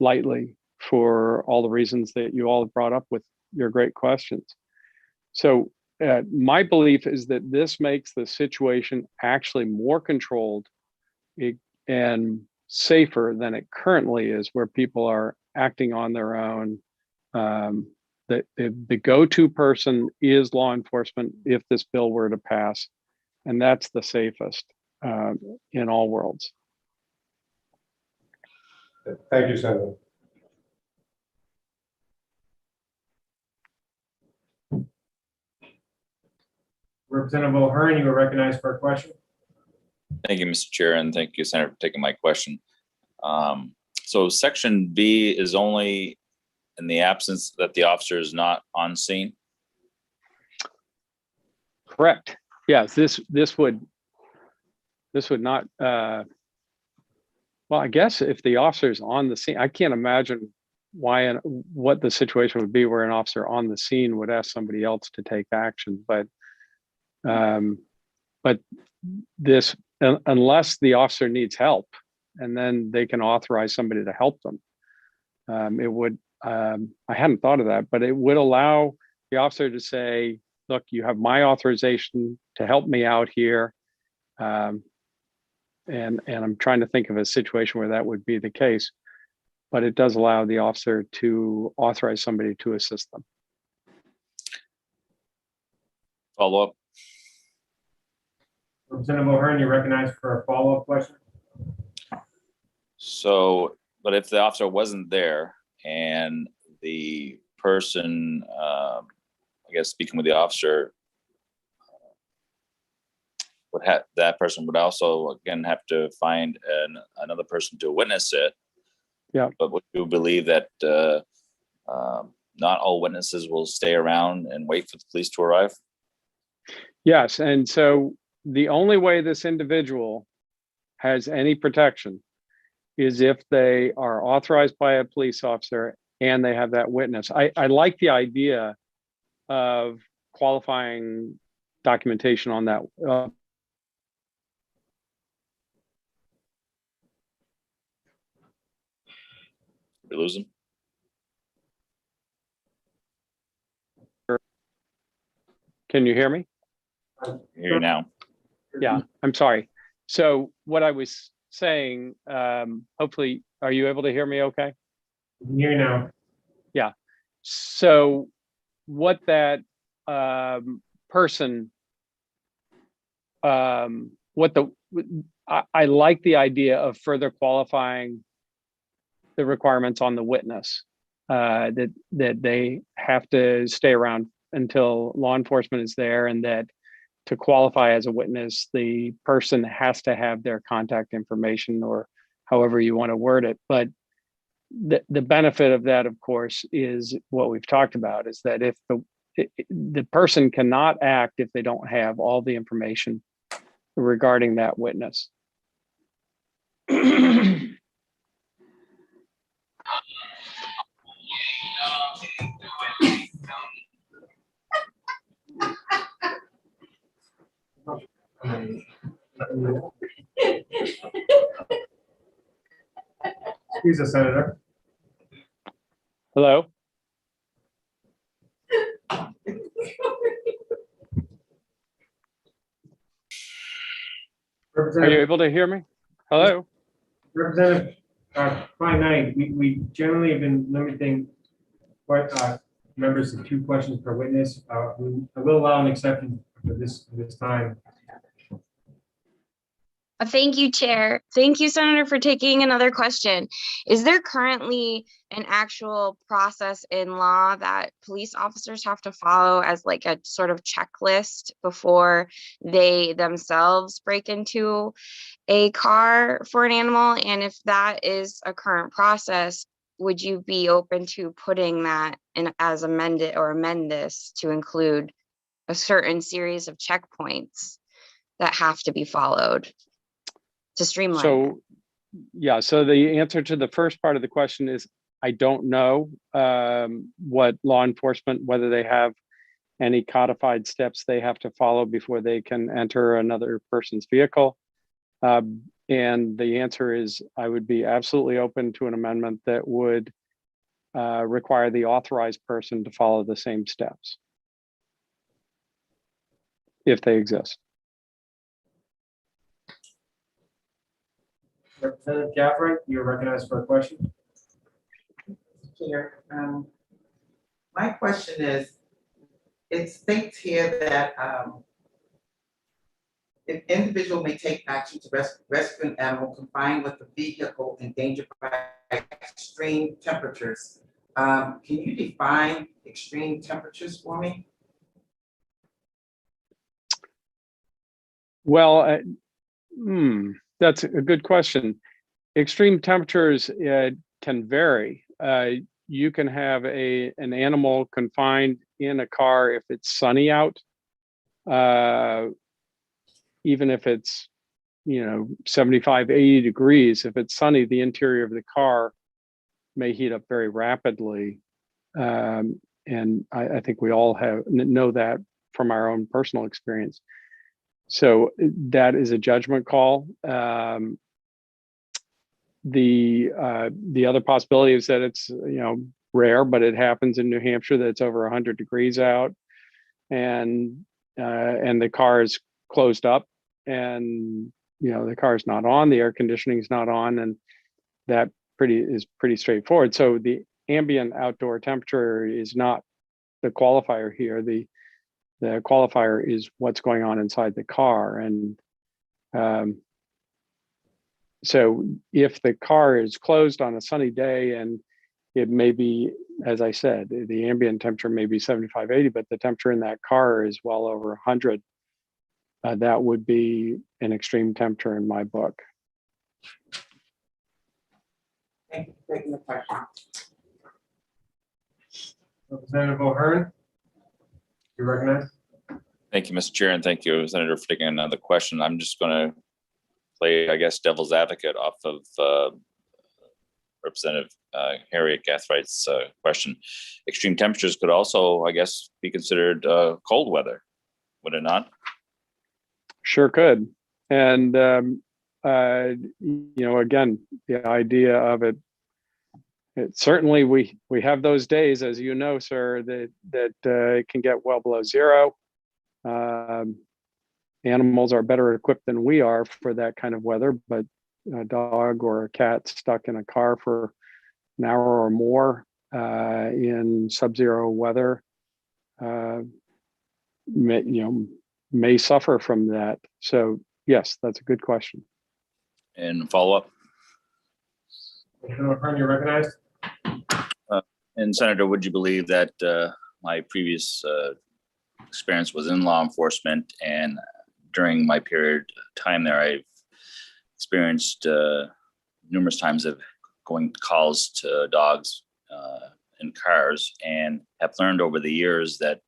lightly for all the reasons that you all have brought up with your great questions. So my belief is that this makes the situation actually more controlled and safer than it currently is, where people are acting on their own. The go-to person is law enforcement if this bill were to pass, and that's the safest in all worlds. Thank you, Senator. Representative O'Hearn, you are recognized for a question. Thank you, Mr. Chair, and thank you, Senator, for taking my question. So section B is only in the absence that the officer is not on scene. Correct. Yes, this would not, well, I guess if the officer's on the scene, I can't imagine why and what the situation would be where an officer on the scene would ask somebody else to take action, but this, unless the officer needs help, and then they can authorize somebody to help them. It would, I hadn't thought of that, but it would allow the officer to say, look, you have my authorization to help me out here. And I'm trying to think of a situation where that would be the case, but it does allow the officer to authorize somebody to assist them. Follow up. Representative O'Hearn, you're recognized for a follow-up question. So, but if the officer wasn't there and the person, I guess speaking with the officer, would have, that person would also again have to find another person to witness it. Yeah. But would you believe that not all witnesses will stay around and wait for the police to arrive? Yes, and so the only way this individual has any protection is if they are authorized by a police officer and they have that witness. I like the idea of qualifying documentation on that. We lose them? Can you hear me? Hear you now. Yeah, I'm sorry. So what I was saying, hopefully, are you able to hear me okay? I can hear you now. Yeah. So what that person, I like the idea of further qualifying the requirements on the witness, that they have to stay around until law enforcement is there, and that to qualify as a witness, the person has to have their contact information, or however you want to word it. But the benefit of that, of course, is what we've talked about, is that if the person cannot act if they don't have all the information regarding that witness. Excuse us, Senator. Hello? Are you able to hear me? Hello? Representative Klein Knight, we generally have been limiting members to 2 questions per witness. I will allow an exception for this time. Thank you, Chair. Thank you, Senator, for taking another question. Is there currently an actual process in law that police officers have to follow as like a sort of checklist before they themselves break into a car for an animal? And if that is a current process, would you be open to putting that in as amended or amend this to include a certain series of checkpoints that have to be followed to streamline? So, yeah, so the answer to the first part of the question is, I don't know what law enforcement, whether they have any codified steps they have to follow before they can enter another person's vehicle. And the answer is, I would be absolutely open to an amendment that would require the authorized person to follow the same steps, if they exist. Representative Catherine, you're recognized for a question. Chair, my question is, it states here that an individual may take action to rescue an animal confined with a vehicle endangered by extreme temperatures. Can you define extreme temperatures for me? Well, that's a good question. Extreme temperatures can vary. You can have an animal confined in a car if it's sunny out, even if it's 75, 80 degrees. If it's sunny, the interior of the car may heat up very rapidly, and I think we all know that from our own personal experience. So that is a judgment call. The other possibility is that it's rare, but it happens in New Hampshire that it's over 100 degrees out, and the car is closed up, and the car is not on, the air conditioning is not on, and that is pretty straightforward. So the ambient outdoor temperature is not the qualifier here. The qualifier is what's going on inside the car, and so if the car is closed on a sunny day and it may be, as I said, the ambient temperature may be 75, 80, but the temperature in that car is well over 100, that would be an extreme temperature in my book. Thank you for taking the question. Representative O'Hearn, you recognize? Thank you, Mr. Chair, and thank you, Senator, for taking another question. I'm just going to play, I guess, devil's advocate off of Representative Harriet Gathwright's question. Extreme temperatures could also, I guess, be considered cold weather, would it not? Sure could. And, again, the idea of it certainly we have those days, as you know, sir, that it can get well below zero. Animals are better equipped than we are for that kind of weather, but a dog or a cat stuck in a car for an hour or more in sub-zero weather may suffer from that. So yes, that's a good question. And follow up. Representative O'Hearn, you recognized? And Senator, would you believe that my previous experience was in law enforcement, and during my period of time there, I've experienced numerous times of going calls to dogs in cars, and have learned over the years that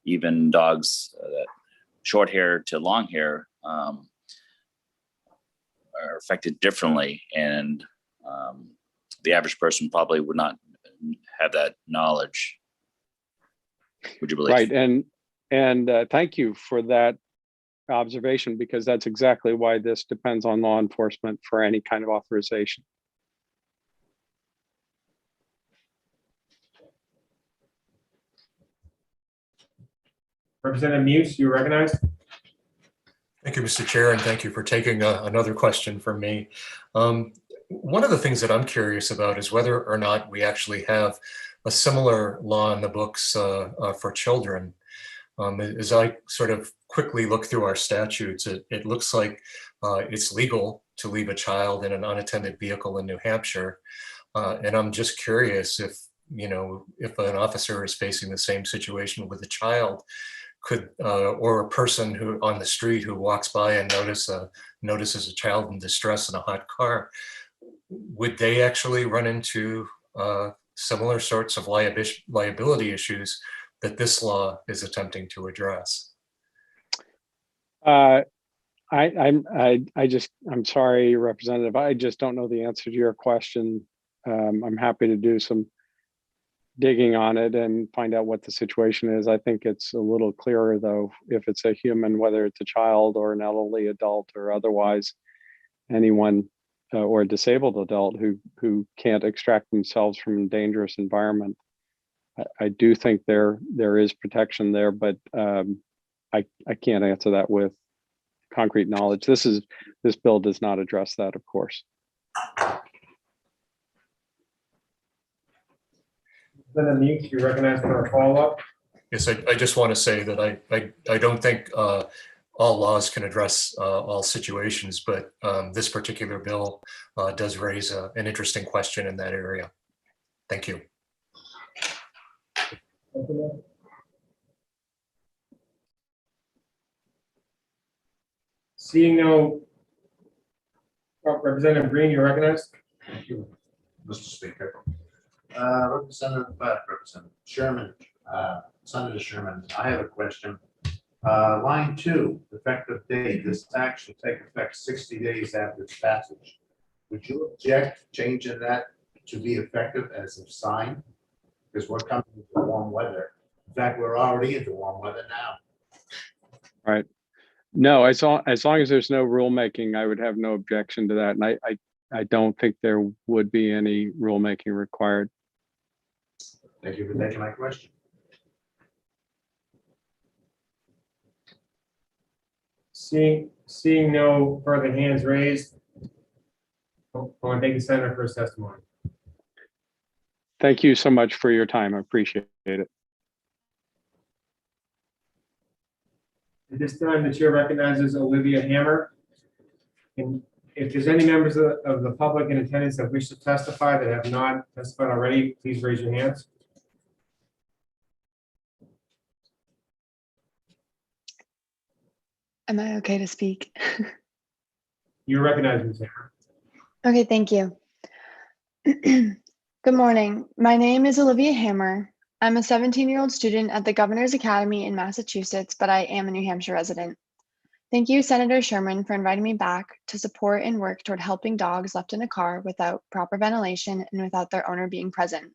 even dogs that short hair to long hair are affected differently, and the average person probably would not have that knowledge. Would you believe? Right, and thank you for that observation, because that's exactly why this depends on law enforcement for any kind of authorization. Representative Muse, you recognized? Thank you, Mr. Chair, and thank you for taking another question from me. One of the things that I'm curious about is whether or not we actually have a similar law in the books for children. As I sort of quickly look through our statutes, it looks like it's legal to leave a child in an unattended vehicle in New Hampshire. And I'm just curious if an officer is facing the same situation with a child, or a person who on the street who walks by and notices a child in distress in a hot car, would they actually run into similar sorts of liability issues that this law is attempting to address? I'm sorry, Representative, I just don't know the answer to your question. I'm happy to do some digging on it and find out what the situation is. I think it's a little clearer, though, if it's a human, whether it's a child or an elderly adult or otherwise, anyone or a disabled adult who can't extract themselves from a dangerous environment. I do think there is protection there, but I can't answer that with concrete knowledge. This bill does not address that, of course. Representative Muse, you recognized for a follow-up? Yes, I just want to say that I don't think all laws can address all situations, but this particular bill does raise an interesting question in that area. Thank you. Seeing no, Representative Green, you're recognized. Thank you, Mr. Speaker. Representative Sherman, Senator Sherman, I have a question. Line 2, effective date. This act should take effect 60 days after its passage. Would you object changing that to be effective as of signed? Because we're coming into warm weather. In fact, we're already into warm weather now. Right. No, as long as there's no rulemaking, I would have no objection to that. And I don't think there would be any rulemaking required. Thank you for taking my question. Seeing no further hands raised, I want to thank the senator for his testimony. Thank you so much for your time. I appreciate it. At this time, the chair recognizes Olivia Hammer. And if there's any members of the public in attendance that wish to testify that have not testified already, please raise your hands. Am I okay to speak? You're recognized, Ms. Hammer. Okay, thank you. Good morning. My name is Olivia Hammer. I'm a 17-year-old student at the Governor's Academy in Massachusetts, but I am a New Hampshire resident. Thank you, Senator Sherman, for inviting me back to support and work toward helping dogs left in a car without proper ventilation and without their owner being present.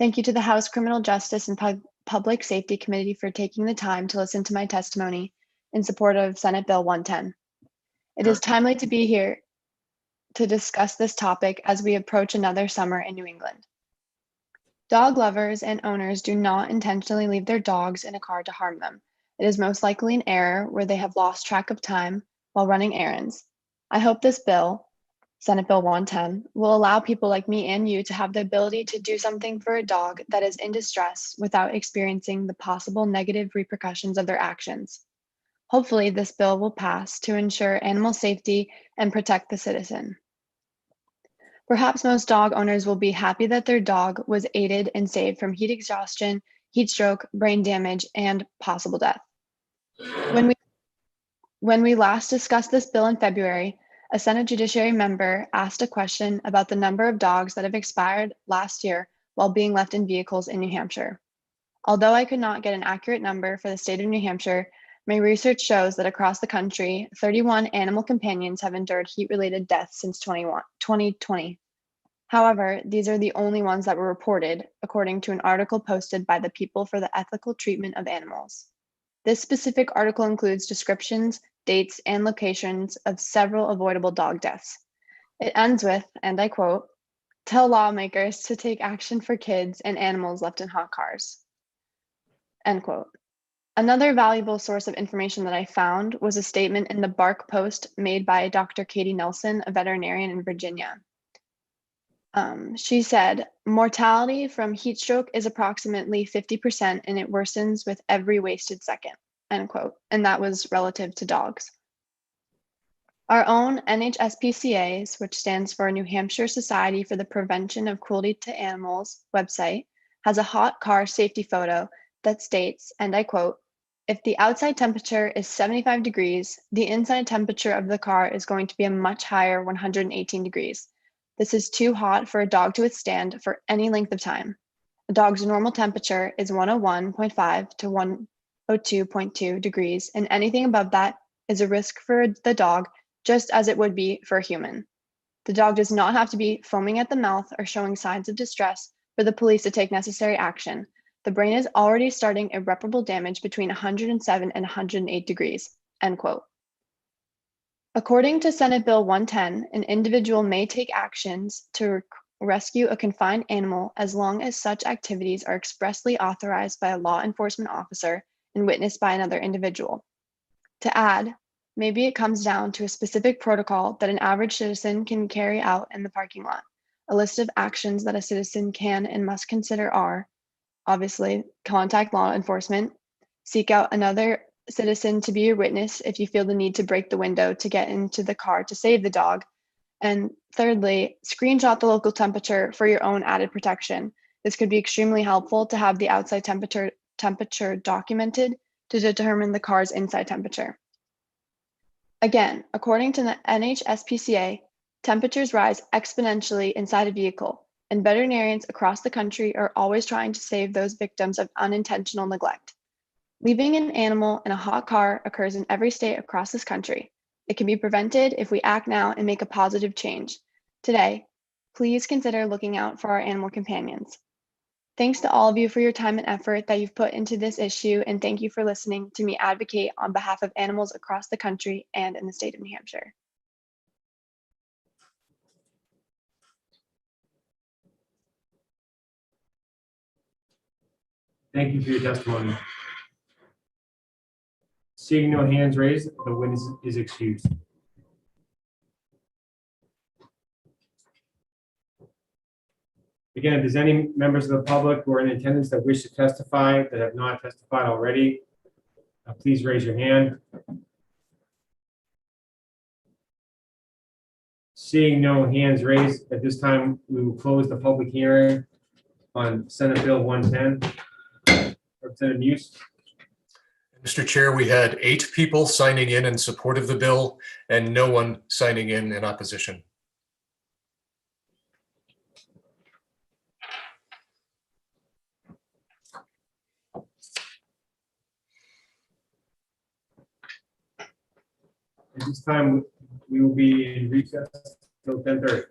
Thank you to the House Criminal Justice and Public Safety Committee for taking the time to listen to my testimony in support of Senate Bill 110. It is timely to be here to discuss this topic as we approach another summer in New England. Dog lovers and owners do not intentionally leave their dogs in a car to harm them. It is most likely an error where they have lost track of time while running errands. I hope this bill, Senate Bill 110, will allow people like me and you to have the ability to do something for a dog that is in distress without experiencing the possible negative repercussions of their actions. Hopefully, this bill will pass to ensure animal safety and protect the citizen. Perhaps most dog owners will be happy that their dog was aided and saved from heat exhaustion, heat stroke, brain damage, and possible death. When we last discussed this bill in February, a Senate Judiciary member asked a question about the number of dogs that have expired last year while being left in vehicles in New Hampshire. Although I could not get an accurate number for the state of New Hampshire, my research shows that across the country, 31 animal companions have endured heat-related deaths since 2020. However, these are the only ones that were reported, according to an article posted by the People for the Ethical Treatment of Animals. This specific article includes descriptions, dates, and locations of several avoidable dog deaths. It ends with, and I quote, "Tell lawmakers to take action for kids and animals left in hot cars." End quote. Another valuable source of information that I found was a statement in the Bark Post made by Dr. Katie Nelson, a veterinarian in Virginia. She said, "Mortality from heat stroke is approximately 50% and it worsens with every wasted second," end quote. And that was relative to dogs. Our own NHSPCA's, which stands for New Hampshire Society for the Prevention of Cruelty to Animals website, has a hot car safety photo that states, and I quote, "If the outside temperature is 75 degrees, the inside temperature of the car is going to be a much higher 118 degrees. This is too hot for a dog to withstand for any length of time. A dog's normal temperature is 101.5 to 102.2 degrees, and anything above that is a risk for the dog, just as it would be for a human. The dog does not have to be foaming at the mouth or showing signs of distress for the police to take necessary action. The brain is already starting irreparable damage between 107 and 108 degrees," end quote. According to Senate Bill 110, an individual may take actions to rescue a confined animal as long as such activities are expressly authorized by a law enforcement officer and witnessed by another individual. To add, maybe it comes down to a specific protocol that an average citizen can carry out in the parking lot. A list of actions that a citizen can and must consider are, obviously, contact law enforcement, seek out another citizen to be your witness if you feel the need to break the window to get into the car to save the dog. And thirdly, screenshot the local temperature for your own added protection. This could be extremely helpful to have the outside temperature documented to determine the car's inside temperature. Again, according to the NHSPCA, temperatures rise exponentially inside a vehicle, and veterinarians across the country are always trying to save those victims of unintentional neglect. Leaving an animal in a hot car occurs in every state across this country. It can be prevented if we act now and make a positive change. Today, please consider looking out for our animal companions. Thanks to all of you for your time and effort that you've put into this issue, and thank you for listening to me advocate on behalf of animals across the country and in the state of New Hampshire. Thank you for your testimony. Seeing no hands raised, the witness is excused. Again, if there's any members of the public who are in attendance that wish to testify that have not testified already, please raise your hand. Seeing no hands raised, at this time, we will close the public hearing on Senate Bill 110. Representative Muse. Mr. Chair, we had 8 people signing in support of the bill and no one signing in opposition. At this time, we will be in recess till 10:30.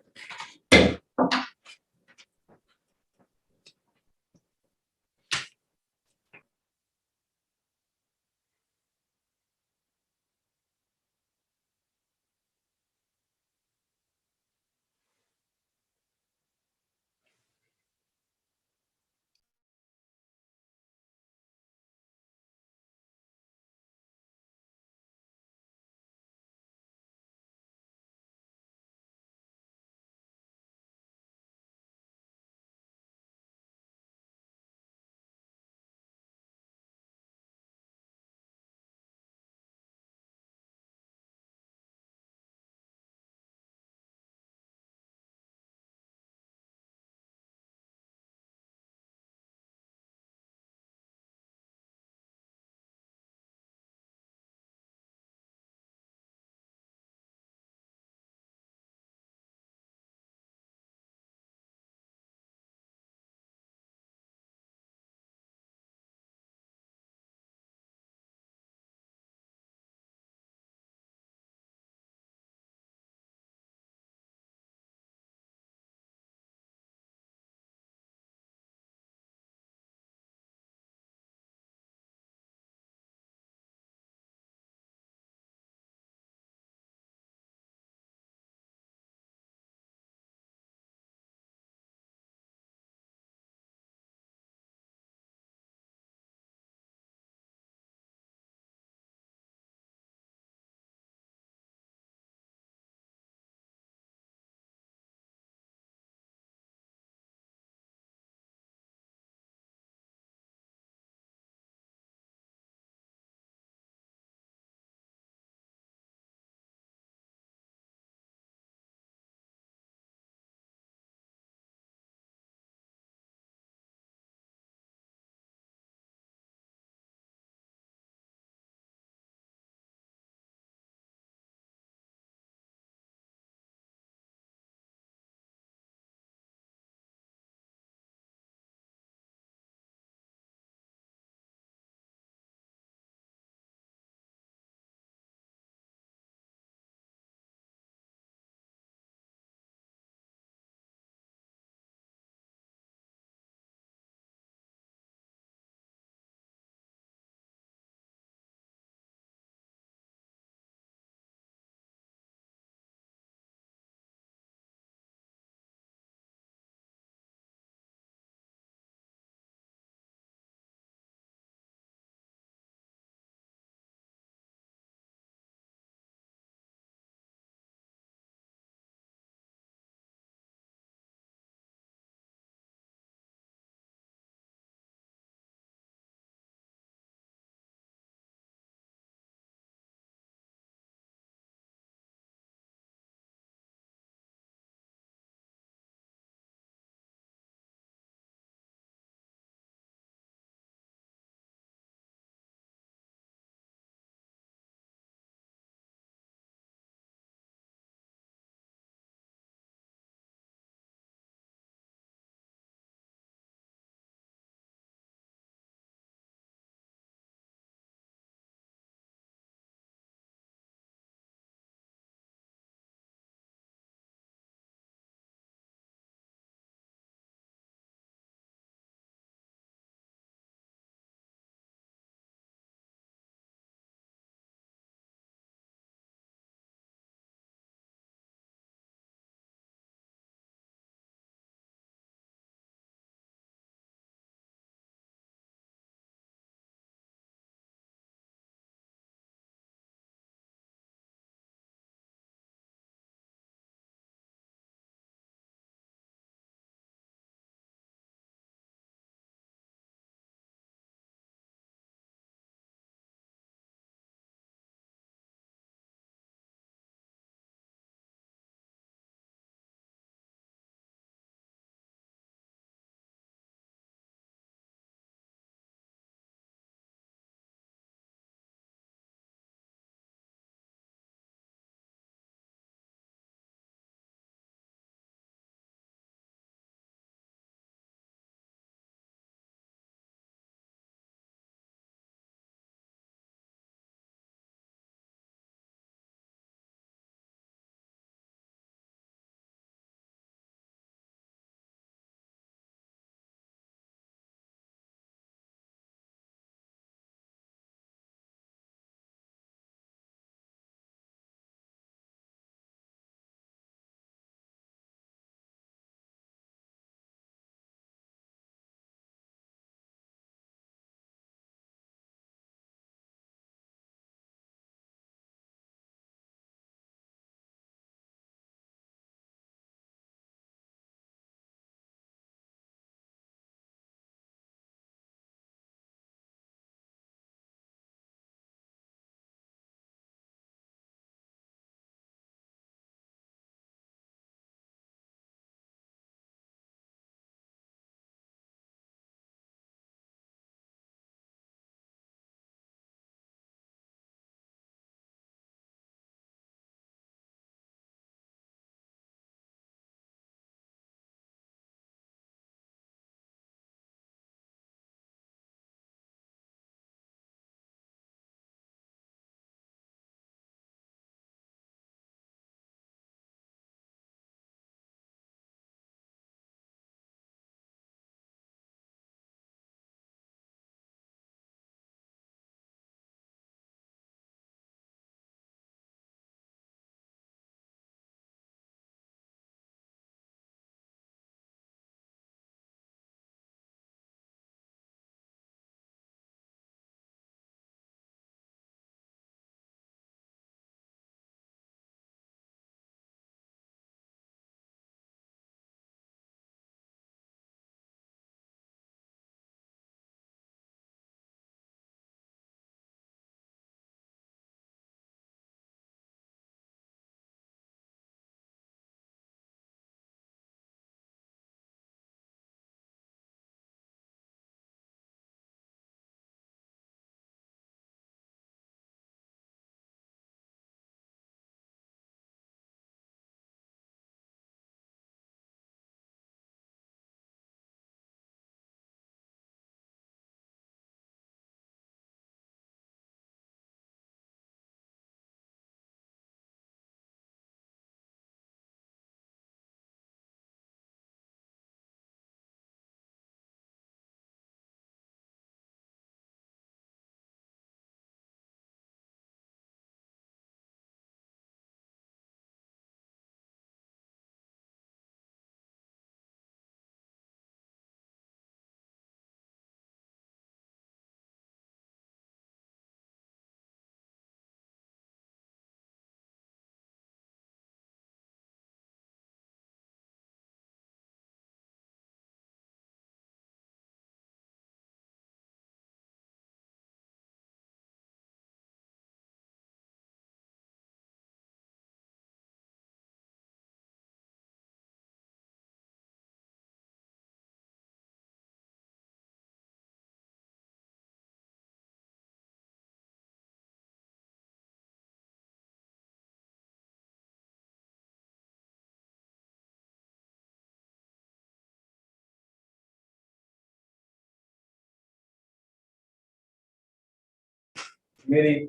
committee.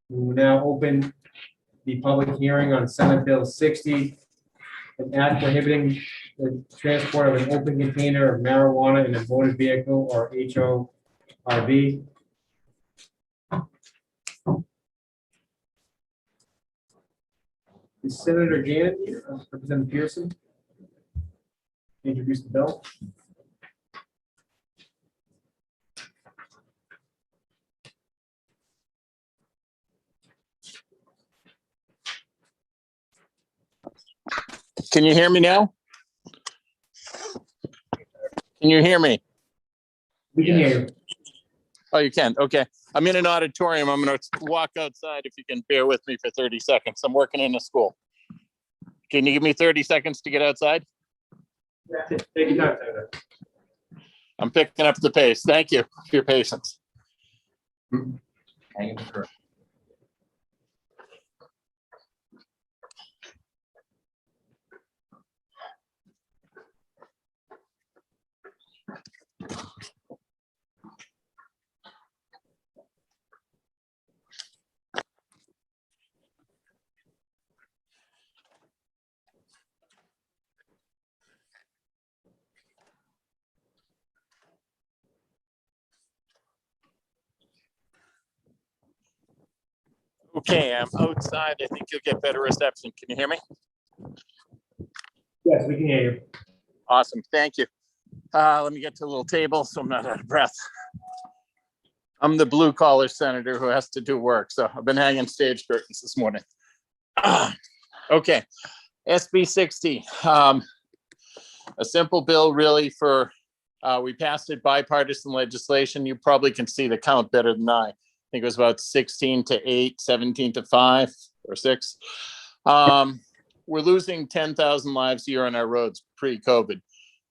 We will now open the public hearing on Senate Bill 60, an act prohibiting the transport of an open container of marijuana in a motor vehicle or HORV. Is Senator Janet here, Representative Pearson? Introduce the bill. Can you hear me now? Can you hear me? We can hear you. Oh, you can. Okay. I'm in an auditorium. I'm going to walk outside if you can bear with me for 30 seconds. I'm working in a school. Can you give me 30 seconds to get outside? Take your time, Senator. I'm picking up the pace. Thank you for your patience. Okay, I'm outside. I think you'll get better reception. Can you hear me? Yes, we can hear you. Awesome. Thank you. Let me get to a little table so I'm not out of breath. I'm the blue collar senator who has to do work. So I've been hanging stage curtains this morning. Okay. SB 60. A simple bill really for, we passed it bipartisan legislation. You probably can see the count better than I think it was about 16 to 8, 17 to 5 or 6. We're losing 10,000 lives a year on our roads pre-COVID.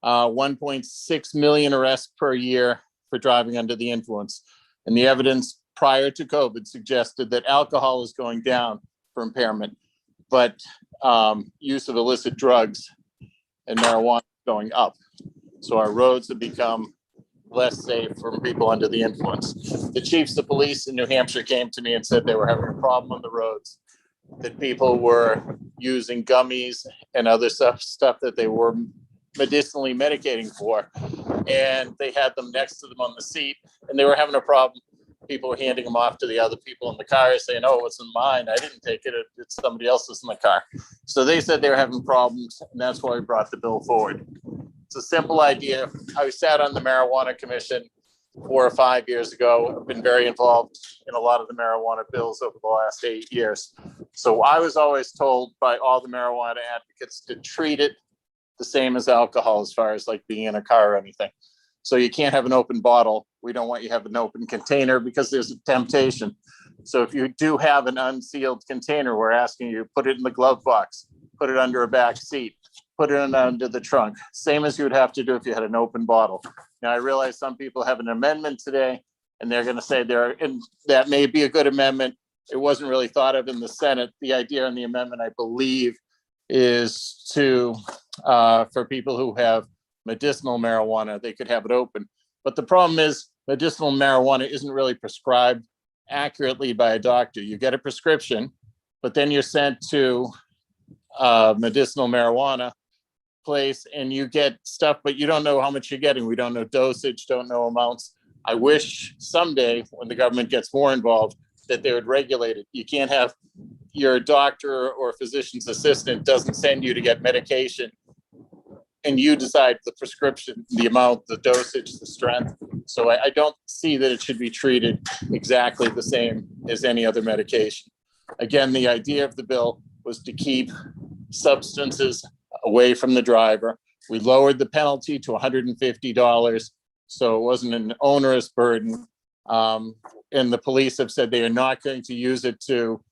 1.6 million arrests per year for driving under the influence. And the evidence prior to COVID suggested that alcohol is going down for impairment, but use of illicit drugs and marijuana is going up. So our roads have become less safe from people under the influence. The chiefs of police in New Hampshire came to me and said they were having a problem on the roads, that people were using gummies and other stuff that they were medicinally medicating for, and they had them next to them on the seat, and they were having a problem. People were handing them off to the other people in the car saying, oh, it's in mine. I didn't take it. It's somebody else's in the car. So they said they were having problems, and that's why we brought the bill forward. It's a simple idea. I sat on the marijuana commission 4 or 5 years ago. I've been very involved in a lot of the marijuana bills over the last 8 years. So I was always told by all the marijuana advocates to treat it the same as alcohol as far as like being in a car or anything. So you can't have an open bottle. We don't want you to have an open container because there's a temptation. So if you do have an unsealed container, we're asking you to put it in the glove box, put it under a back seat, put it under the trunk, same as you would have to do if you had an open bottle. Now I realize some people have an amendment today and they're going to say and that may be a good amendment. It wasn't really thought of in the Senate. The idea in the amendment, I believe, is to for people who have medicinal marijuana, they could have it open. But the problem is medicinal marijuana isn't really prescribed accurately by a doctor. You get a prescription, but then you're sent to medicinal marijuana place and you get stuff, but you don't know how much you're getting. We don't know dosage, don't know amounts. I wish someday when the government gets more involved that they would regulate it. You can't have your doctor or physician's assistant doesn't send you to get medication and you decide the prescription, the amount, the dosage, the strength. So I don't see that it should be treated exactly the same as any other medication. Again, the idea of the bill was to keep substances away from the driver. We lowered the penalty to $150, so it wasn't an onerous burden. And the police have said they are not going to use it to,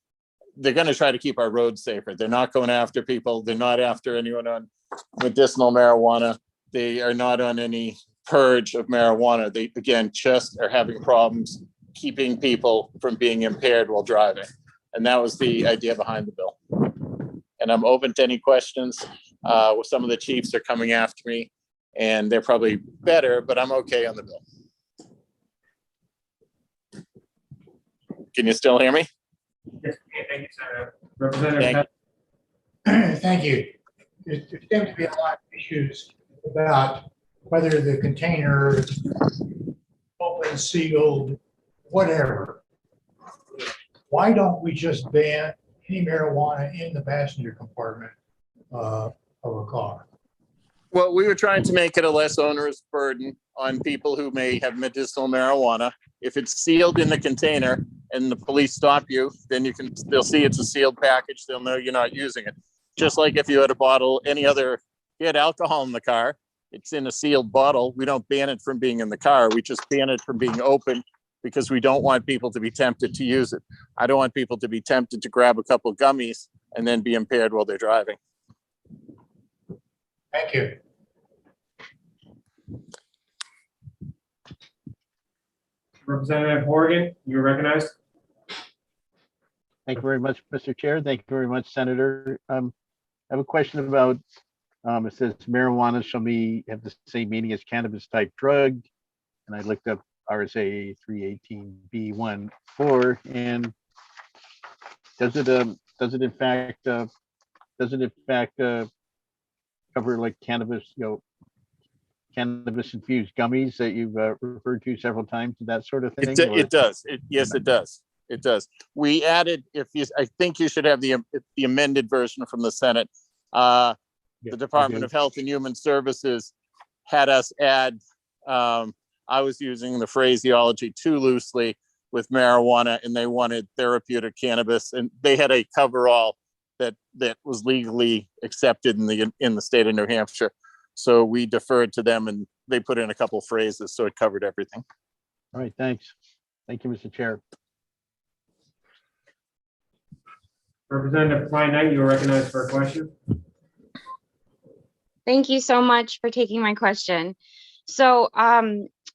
they're going to try to keep our roads safer. They're not going after people. They're not after anyone on medicinal marijuana. They are not on any purge of marijuana. They, again, just are having problems keeping people from being impaired while driving. And that was the idea behind the bill. And I'm open to any questions. Some of the chiefs are coming after me and they're probably better, but I'm okay on the bill. Can you still hear me? Yes, thank you, Senator. Representative. Thank Thank you. There seems to be a lot of issues about whether the container is open, sealed, whatever. Why don't we just ban any marijuana in the passenger compartment of a car? Well, we were trying to make it a less onerous burden on people who may have medicinal marijuana. If it's sealed in the container and the police stop you, then they'll see it's a sealed package. They'll know you're not using it. Just like if you had a bottle, you had alcohol in the car, it's in a sealed bottle. We don't ban it from being in the car. We just ban it from being open because we don't want people to be tempted to use it. I don't want people to be tempted to grab a couple of gummies and then be impaired while they're driving. Thank you. Representative Horgan, you're recognized. Thank you very much, Mr. Chair. Thank you very much, Senator. I have a question about, it says marijuana shall have the same meaning as cannabis type drug. And I looked up RSA 318B14, and does it in fact cover like cannabis, cannabis infused gummies that you've referred to several times, that sort of thing? It does. Yes, it does. It does. We added, I think you should have the amended version from the Senate. The Department of Health and Human Services had us add, I was using the phraseology too loosely with marijuana, and they wanted therapeutic cannabis, and they had a coverall that was legally accepted in the state of New Hampshire. So we deferred to them, and they put in a couple phrases, so it covered everything. All right, thanks. Thank you, Mr. Chair. Representative Klein Knight, you are recognized for a question. Thank you so much for taking my question. So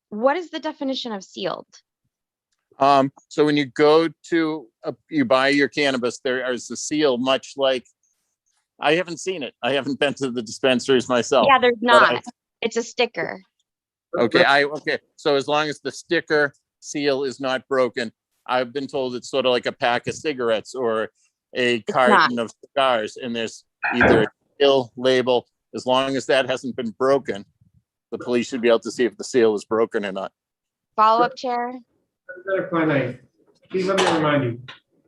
what is the definition of sealed? So when you go to, you buy your cannabis, there is a seal, much like, I haven't seen it. I haven't been to the dispensaries myself. Yeah, there's not. It's a sticker. Okay, so as long as the sticker seal is not broken, I've been told it's sort of like a pack of cigarettes or a carton of cigars, and there's either a seal label. As long as that hasn't been broken, the police should be able to see if the seal is broken or not. Follow-up, Chair. Representative Klein Knight, please let me remind you,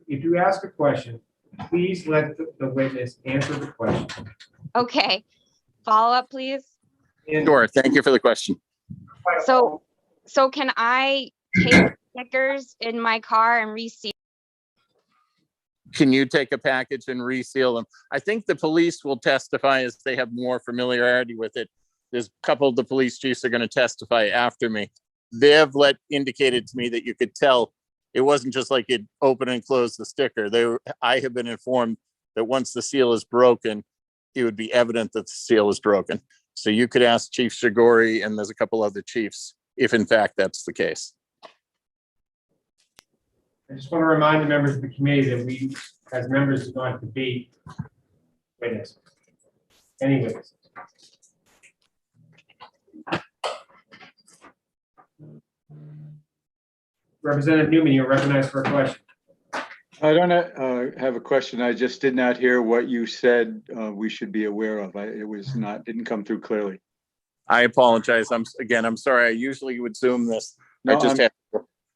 if you ask a question, please let the witness answer the question. Okay. Follow-up, please. Sure, thank you for the question. So can I take stickers in my car and reseal? Can you take a package and reseal them? I think the police will testify as they have more familiarity with it. There's a couple of the police chiefs are going to testify after me. They've indicated to me that you could tell it wasn't just like you'd open and close the sticker. I have been informed that once the seal is broken, it would be evident that the seal is broken. So you could ask Chief Shigori, and there's a couple other chiefs, if in fact that's the case. I just want to remind the members of the committee that we, as members, do not debate witnesses. Anyways. Representative Newman, you're recognized for a question. I don't have a question. I just did not hear what you said we should be aware of. Didn't come through clearly. I apologize. I'm sorry. I usually would Zoom this. No,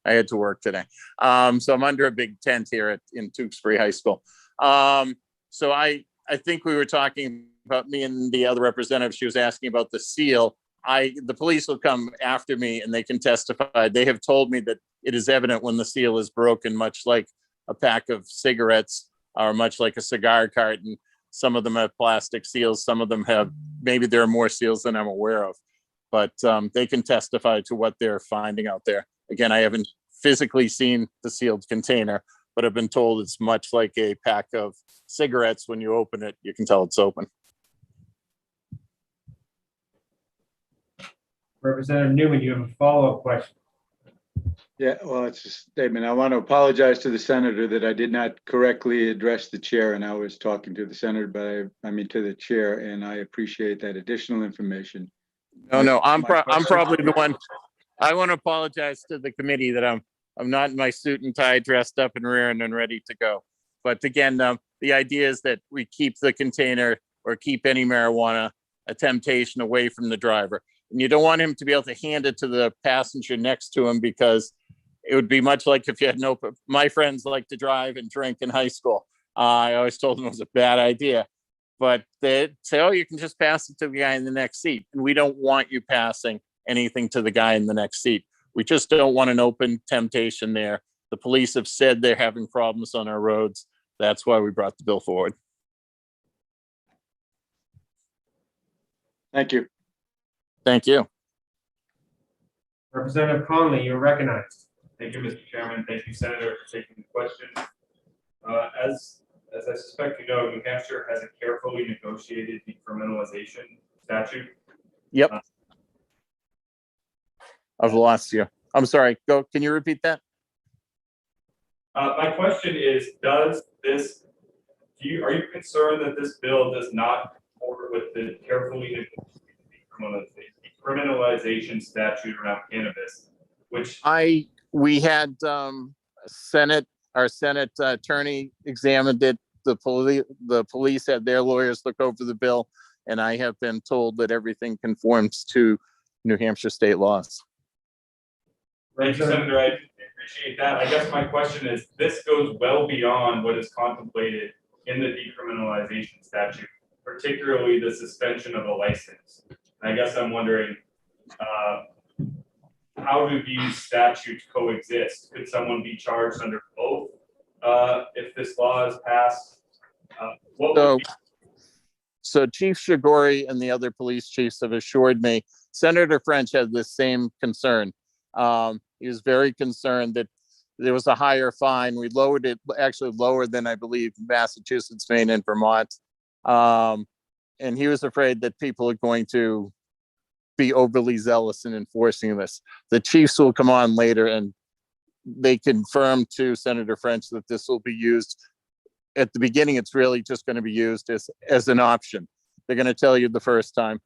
I had to work today. So I'm under a big tent here in Tewksbury High School. So I think we were talking about, me and the other representative, she was asking about the seal. The police will come after me and they can testify. They have told me that it is evident when the seal is broken, much like a pack of cigarettes or much like a cigar carton. Some of them have plastic seals. Some of them have, maybe there are more seals than I'm aware of, but they can testify to what they're finding out there. Again, I haven't physically seen the sealed container, but I've been told it's much like a pack of cigarettes. When you open it, you can tell it's open. Representative Newman, you have a follow-up question. Yeah, well, it's a statement. I want to apologize to the senator that I did not correctly address the chair, and I was talking to the senator, but I mean to the chair, and I appreciate that additional information. No, I'm probably the one. I want to apologize to the committee that I'm I'm not in my suit and tie, dressed up and rearing and ready to go. But again, the idea is that we keep the container or keep any marijuana, a temptation, away from the driver. And you don't want him to be able to hand it to the passenger next to him, because it would be much like if you had no, my friends like to drive and drink in high school. I always told them it was a bad idea, but they'd say, oh, you can just pass it to the guy in the next seat. And we don't want you passing anything to the guy in the next seat. We just don't want an open temptation there. The police have said they're having problems on our roads. That's why we brought the bill forward. Thank you. Thank you. Representative Conley, you're recognized. Thank you, Mr. Chairman. Thank you, Senator, for taking the question. As I suspect you know, New Hampshire has a carefully negotiated decriminalization statute. Yep. I've lost you. I'm sorry. Go. Can you repeat that? My question is, are you concerned that this bill does not comport with the carefully negotiated decriminalization statute around cannabis, which we had our Senate attorney examined it. The police had their lawyers look over the bill, and I have been told that everything conforms to New Hampshire state laws. Thank you, Senator. I appreciate that. I guess my question is, this goes well beyond what is contemplated in the decriminalization statute, particularly the suspension of a license. And I guess I'm wondering, how do these statutes coexist? Could someone be charged under both if this law is passed? So Chief Shigori and the other police chiefs have assured me, Senator French had the same concern. He was very concerned that there was a higher fine. We lowered it, actually lower than I believe Massachusetts, Maine, and Vermont. And he was afraid that people are going to be overly zealous in enforcing this. The chiefs will come on later and they confirmed to Senator French that this will be used. At the beginning, it's really just going to be used as an option. They're going to tell you the first time,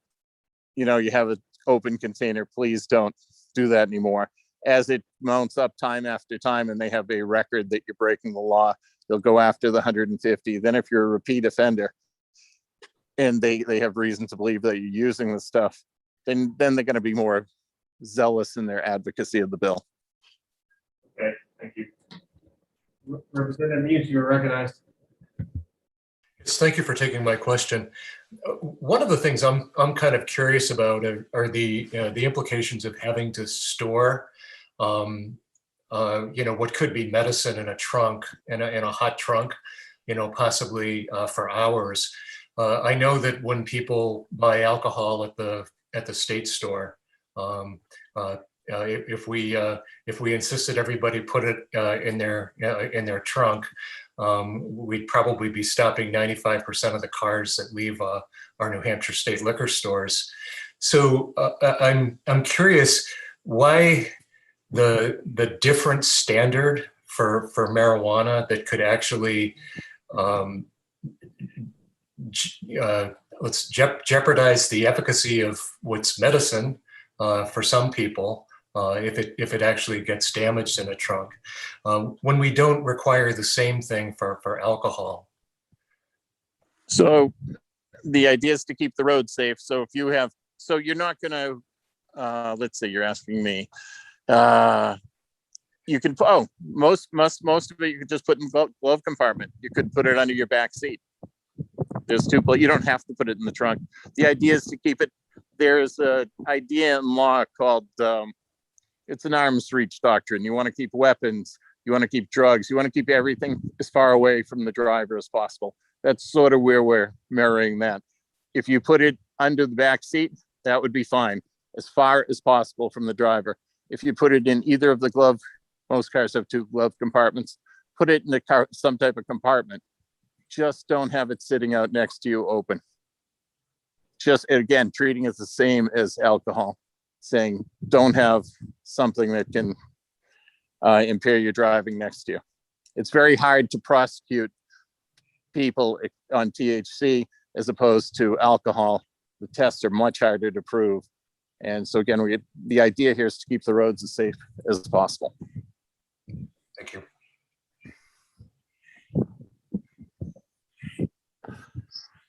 you have an open container, please don't do that anymore. As it mounts up time after time and they have a record that you're breaking the law, they'll go after the 150. Then if you're a repeat offender and they have reason to believe that you're using the stuff, then they're going to be more zealous in their advocacy of the bill. Okay, thank you. Representative Muse, you're recognized. Yes, thank you for taking my question. One of the things I'm kind of curious about are the implications of having to store, what could be medicine in a trunk, in a hot trunk, possibly for hours. I know that when people buy alcohol at the state store, if we insisted everybody put it in their trunk, we'd probably be stopping 95% of the cars that leave our New Hampshire state liquor stores. So I'm curious why the different standard for marijuana that could actually let's jeopardize the efficacy of what's medicine for some people if it actually gets damaged in a trunk, when we don't require the same thing for alcohol. So the idea is to keep the road safe. So if you have, so you're not going to, let's say you're asking me, you can, most of it you could just put in glove compartment. You could put it under your back seat. There's two, you don't have to put it in the trunk. The idea is to keep it. There's an idea in law called, it's an arm's reach doctrine. You want to keep weapons, you want to keep drugs, you want to keep everything as far away from the driver as possible. That's sort of where we're mirroring that. If you put it under the back seat, that would be fine, as far as possible from the driver. If you put it in either of the glove, most cars have two glove compartments, put it in the car, some type of compartment. Just don't have it sitting out next to you open. Just, again, treating it the same as alcohol, saying don't have something that can impair your driving next to you. It's very hard to prosecute people on THC as opposed to alcohol. The tests are much harder to prove. And so again, the idea here is to keep the roads as safe as possible.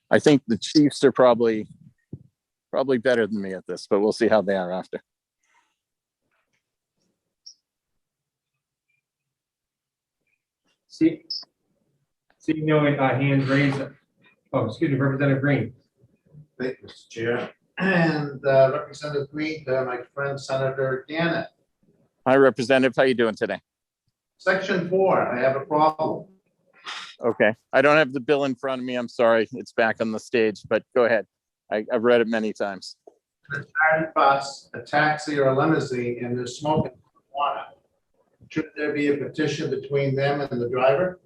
I think the Chiefs are probably better than me at this, but we'll see how they are after. Seeing no hands raised. Oh, excuse me, Representative Green. Thank you, Mr. Chair. And Representative Green, my friend Senator Gannett. Hi, Representative. How you doing today? Section 4, I have a problem. Okay. I don't have the bill in front of me. I'm sorry. It's back on the stage, but go ahead. I've read it many times. A retired bus, a taxi, or a limousine, and they're smoking marijuana. Should there be a petition between them and the driver?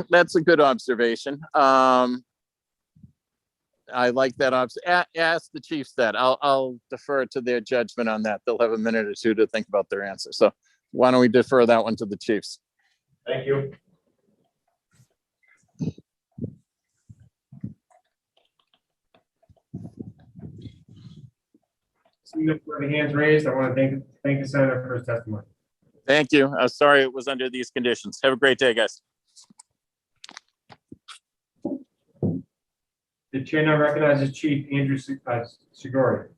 That's a good observation. I like that. Ask the Chiefs that. I'll defer to their judgment on that. They'll have a minute or two to think about their answer. So why don't we defer that one to the Chiefs? Thank you. Seeing no further hands raised, I want to thank the senator for his testimony. Thank you. Sorry it was under these conditions. Have a great day, guys. The chair now recognizes Chief Andrew Sigori.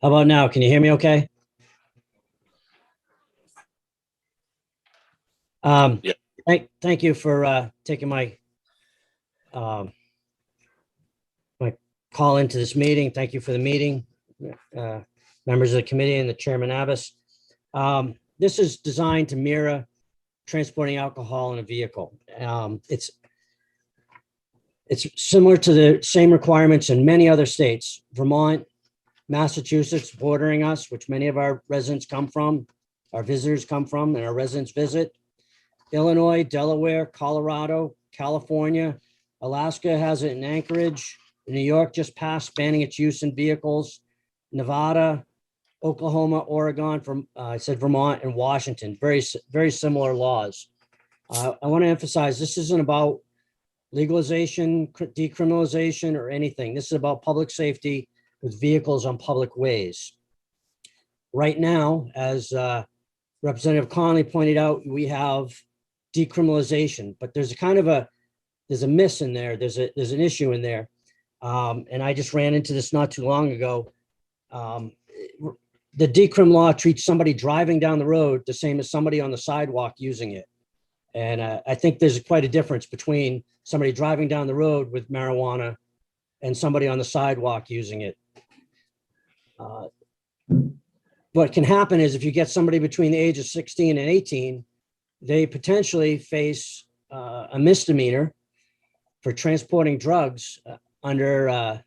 How about now? Can you hear me okay? Yeah. Thank you for taking my my call into this meeting. Thank you for the meeting, members of the committee and the Chairman Abbas. This is designed to mirror transporting alcohol in a vehicle. It's similar to the same requirements in many other states. Vermont, Massachusetts bordering us, which many of our residents come from, our visitors come from, and our residents visit. Illinois, Delaware, Colorado, California, Alaska has it in Anchorage. New York just passed banning its use in vehicles. Nevada, Oklahoma, Oregon, I said Vermont, and Washington, very similar laws. I want to emphasize this isn't about legalization, decriminalization, or anything. This is about public safety with vehicles on public ways. Right now, as Representative Conley pointed out, we have decriminalization, but there's a miss in there. There's an issue in there. And I just ran into this not too long ago. The decrim law treats somebody driving down the road the same as somebody on the sidewalk using it. And I think there's quite a difference between somebody driving down the road with marijuana and somebody on the sidewalk using it. What can happen is if you get somebody between the age of 16 and 18, they potentially face a misdemeanor for transporting drugs under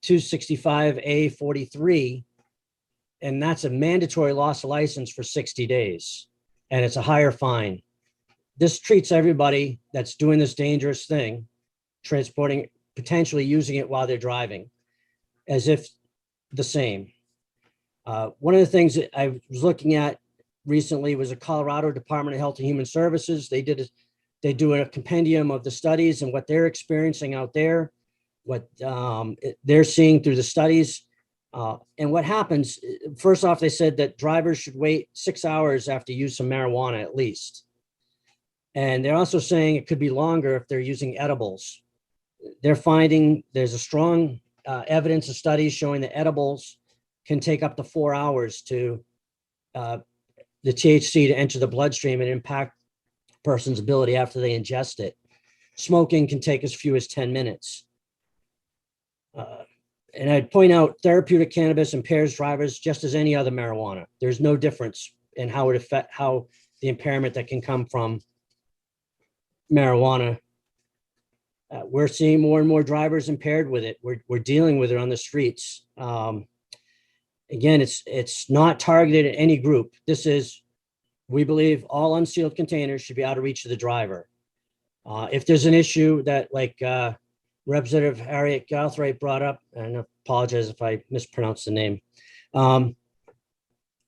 265A43, and that's a mandatory loss of license for 60 days, and it's a higher fine. This treats everybody that's doing this dangerous thing, transporting, potentially using it while they're driving, as if the same. One of the things that I was looking at recently was a Colorado Department of Health and Human Services. They do a compendium of the studies and what they're experiencing out there, what they're seeing through the studies. And what happens, first off, they said that drivers should wait 6 hours after use of marijuana at least. And they're also saying it could be longer if they're using edibles. They're finding there's a strong evidence of studies showing that edibles can take up to 4 hours to the THC to enter the bloodstream and impact a person's ability after they ingest it. Smoking can take as few as 10 minutes. And I'd point out therapeutic cannabis impairs drivers just as any other marijuana. There's no difference in how the impairment that can come from marijuana. We're seeing more and more drivers impaired with it. We're dealing with it on the streets. Again, it's not targeted at any group. This is, we believe all unsealed containers should be out of reach of the driver. If there's an issue that like Representative Harriet Galbraith brought up, and I apologize if I mispronounced the name.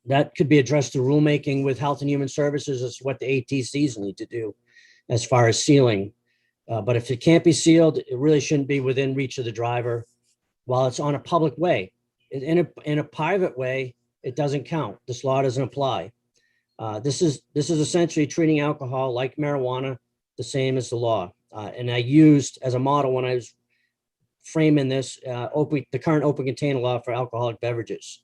That could be addressed through rulemaking with Health and Human Services as what the ATCs need to do as far as sealing. But if it can't be sealed, it really shouldn't be within reach of the driver while it's on a public way. In a private way, it doesn't count. This law doesn't apply. This is essentially treating alcohol like marijuana, the same as the law. And I used as a model when I was framing this, the current open container law for alcoholic beverages.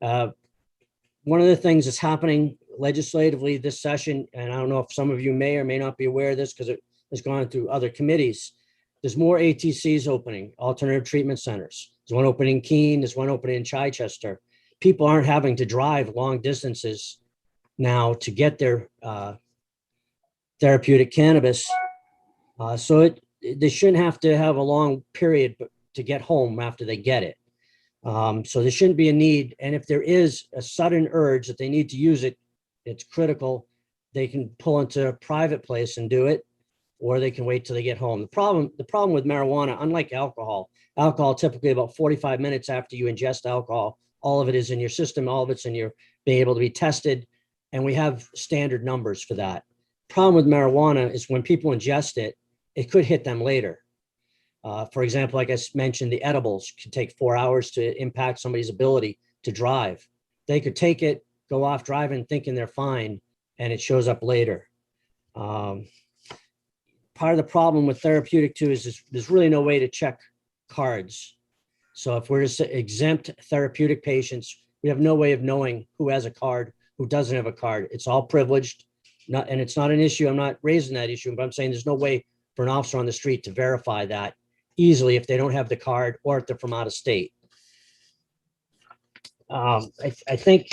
One of the things that's happening legislatively this session, and I don't know if some of you may or may not be aware of this because it has gone through other committees, there's more ATCs opening, alternative treatment centers. There's one opening in Keene, there's one opening in Chichester. People aren't having to drive long distances now to get their therapeutic cannabis. So they shouldn't have to have a long period to get home after they get it. So there shouldn't be a need. And if there is a sudden urge that they need to use it, it's critical. They can pull into a private place and do it, or they can wait till they get home. The problem with marijuana, unlike alcohol typically about 45 minutes after you ingest alcohol, all of it is in your system, all of it's in your being able to be tested. And we have standard numbers for that. Problem with marijuana is when people ingest it, it could hit them later. For example, like I mentioned, the edibles can take 4 hours to impact somebody's ability to drive. They could take it, go off driving, thinking they're fine, and it shows up later. Part of the problem with therapeutic too is there's really no way to check cards. So if we're to exempt therapeutic patients, we have no way of knowing who has a card, who doesn't have a card. It's all privileged, and it's not an issue. I'm not raising that issue, but I'm saying there's no way for an officer on the street to verify that easily if they don't have the card or if they're from out of state. I think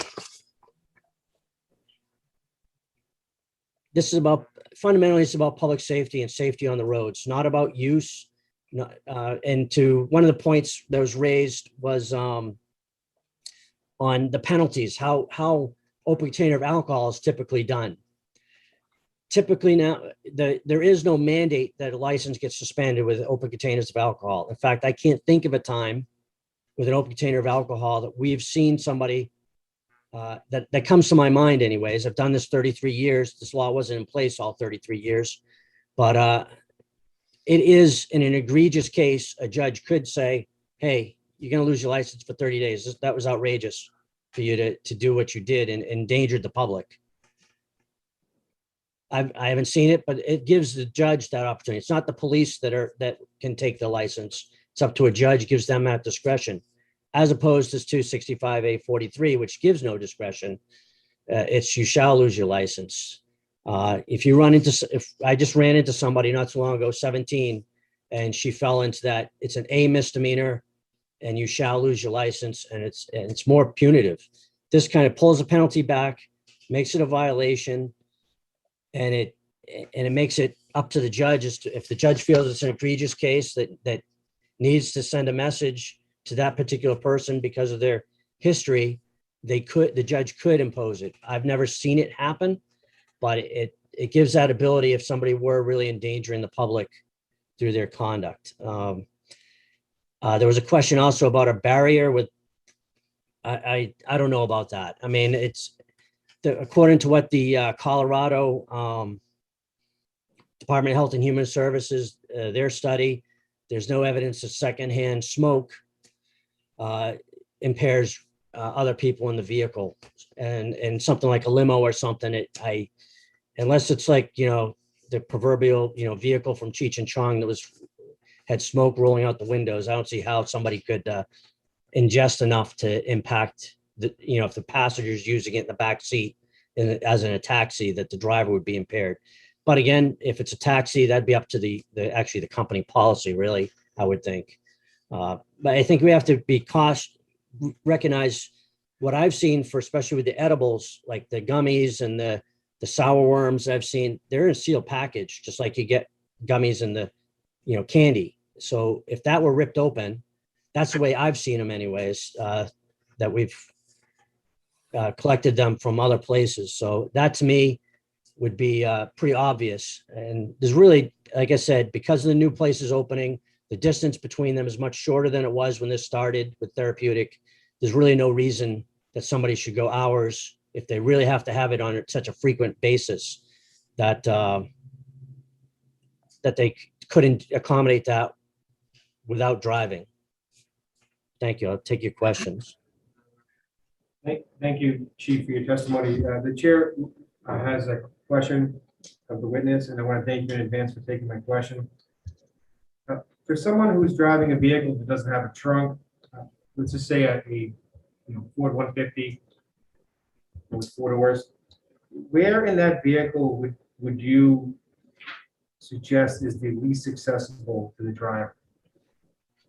this is fundamentally it's about public safety and safety on the roads, not about use. And to one of the points that was raised was on the penalties, how open container of alcohol is typically done. Typically now, there is no mandate that a license gets suspended with open containers of alcohol. In fact, I can't think of a time with an open container of alcohol that we've seen somebody, that comes to my mind anyways. I've done this 33 years. This law wasn't in place all 33 years. But it is in an egregious case, a judge could say, hey, you're going to lose your license for 30 days. That was outrageous for you to do what you did and endangered the public. I haven't seen it, but it gives the judge that opportunity. It's not the police that can take the license. It's up to a judge, gives them that discretion, as opposed to 265A43, which gives no discretion. It's you shall lose your license. If I just ran into somebody not so long ago, 17, and she fell into that, it's an A misdemeanor, and you shall lose your license, and it's more punitive. This kind of pulls the penalty back, makes it a violation. And it makes it up to the judge if the judge feels it's an egregious case that needs to send a message to that particular person because of their history, the judge could impose it. I've never seen it happen, but it gives that ability if somebody were really endangering the public through their conduct. There was a question also about a barrier with, I don't know about that. I mean, according to what the Colorado Department of Health and Human Services, their study, there's no evidence that secondhand smoke impairs other people in the vehicle. And something like a limo or something, unless it's like, the proverbial, vehicle from Cheech and Chong that had smoke rolling out the windows, I don't see how somebody could ingest enough to impact if the passenger's using it in the back seat as in a taxi, that the driver would be impaired. But again, if it's a taxi, that'd be up to the company policy, really, I would think. But I think we have to be recognize what I've seen especially with the edibles, like the gummies and the sour worms I've seen, they're in a sealed package, just like you get gummies in the, candy. So if that were ripped open, that's the way I've seen them anyways, that we've collected them from other places. So that to me would be pretty obvious. And there's really, like I said, because of the new places opening, The distance between them is much shorter than it was when this started with therapeutic. There's really no reason that somebody should go hours if they really have to have it on such a frequent basis that that they couldn't accommodate that without driving. Thank you. I'll take your questions. Thank you, Chief, for your testimony. The chair has a question of the witness, and I want to thank you in advance for taking my question. For someone who's driving a vehicle that doesn't have a trunk, let's just say a Ford 150 with 4 doors, where in that vehicle would you suggest is the least accessible to the driver?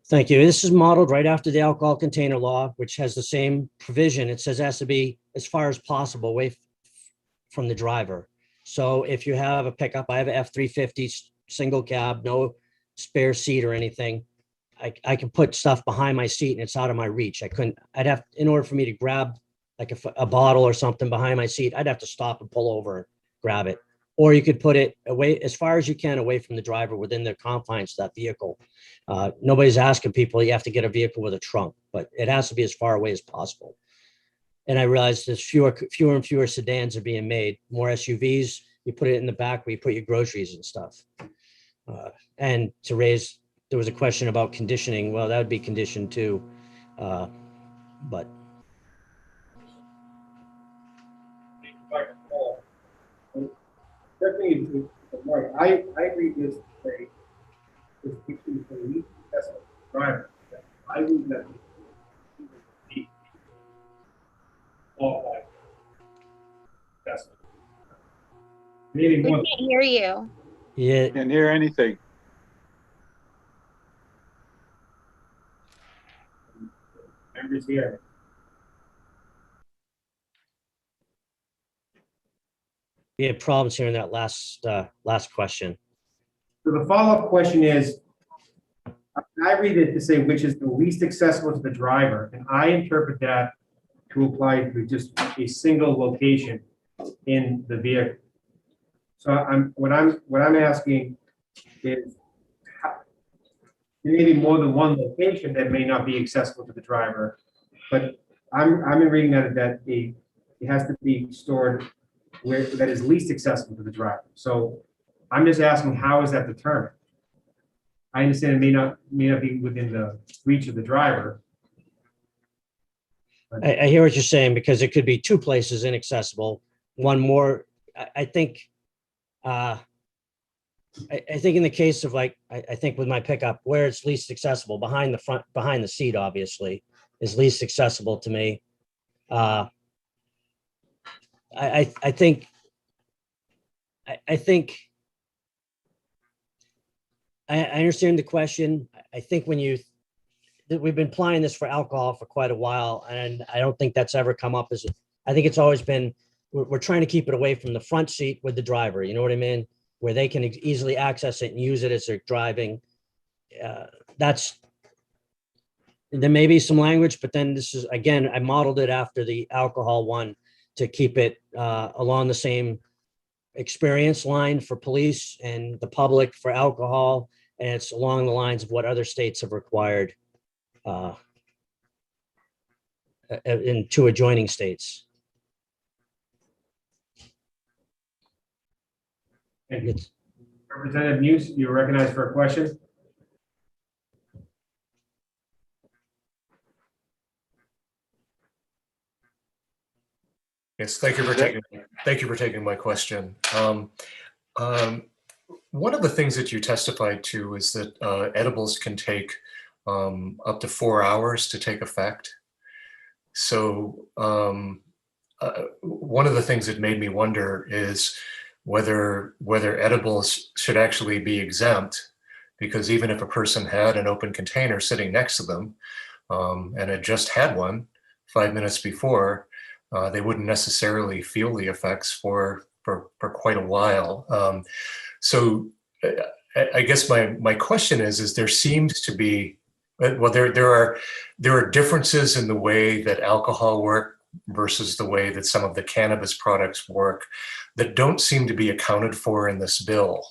Thank you. This is modeled right after the alcohol container law, which has the same provision. It says it has to be as far as possible away from the driver. So if you have a pickup, I have an F-350 single cab, no spare seat or anything. I can put stuff behind my seat and it's out of my reach. I'd have, in order for me to grab like a bottle or something behind my seat, I'd have to stop and pull over and grab it. Or you could put it away as far as you can away from the driver within the confines of that vehicle. Nobody's asking people, you have to get a vehicle with a trunk, but it has to be as far away as possible. And I realize there's fewer and fewer sedans are being made, more SUVs, you put it in the back where you put your groceries and stuff. And to raise, there was a question about conditioning. Well, that would be conditioned too. But Definitely, I read this say it's between the least accessible driver. I read that qualified. Maybe We more. can't hear you. yeah, Can't hear anything. Members here. we had problems hearing that last question. So the follow-up question is, I read it to say which is the least accessible to the driver, and I interpret that to apply to just a single location in the vehicle. So what I'm asking is, there may be more than one location that may not be accessible to the driver, but I'm reading that it has to be stored where that is least accessible to the driver. So I'm just asking, how is that determined? I understand it may not be within the reach of the driver. I hear what you're saying, because it could be two places inaccessible, one more. I think in the case of like, I think with my pickup, where it's least accessible, behind the seat, obviously, is least accessible to me. I think I understand the question. I think we've been applying this for alcohol for quite a while, and I don't think that's ever come up as, I think it's always been, we're trying to keep it away from the front seat with the driver, you know what I mean? Where they can easily access it and use it as they're driving. There may be some language, but then this is, again, I modeled it after the alcohol one to keep it along the same experience line for police and the public for alcohol. And it's along the lines of what other states have required in two adjoining states. Thank you. Representative Muse, you're recognized for a question. Yes, thank you for taking my question. One of the things that you testified to is that edibles can take up to 4 hours to take effect. So one of the things that made me wonder is whether edibles should actually be exempt, because even if a person had an open container sitting next to them and had just had one 5 minutes before, they wouldn't necessarily feel the effects for quite a while. So I guess my question is there seems to be, well, there are differences in the way that alcohol work versus the way that some of the cannabis products work that don't seem to be accounted for in this bill.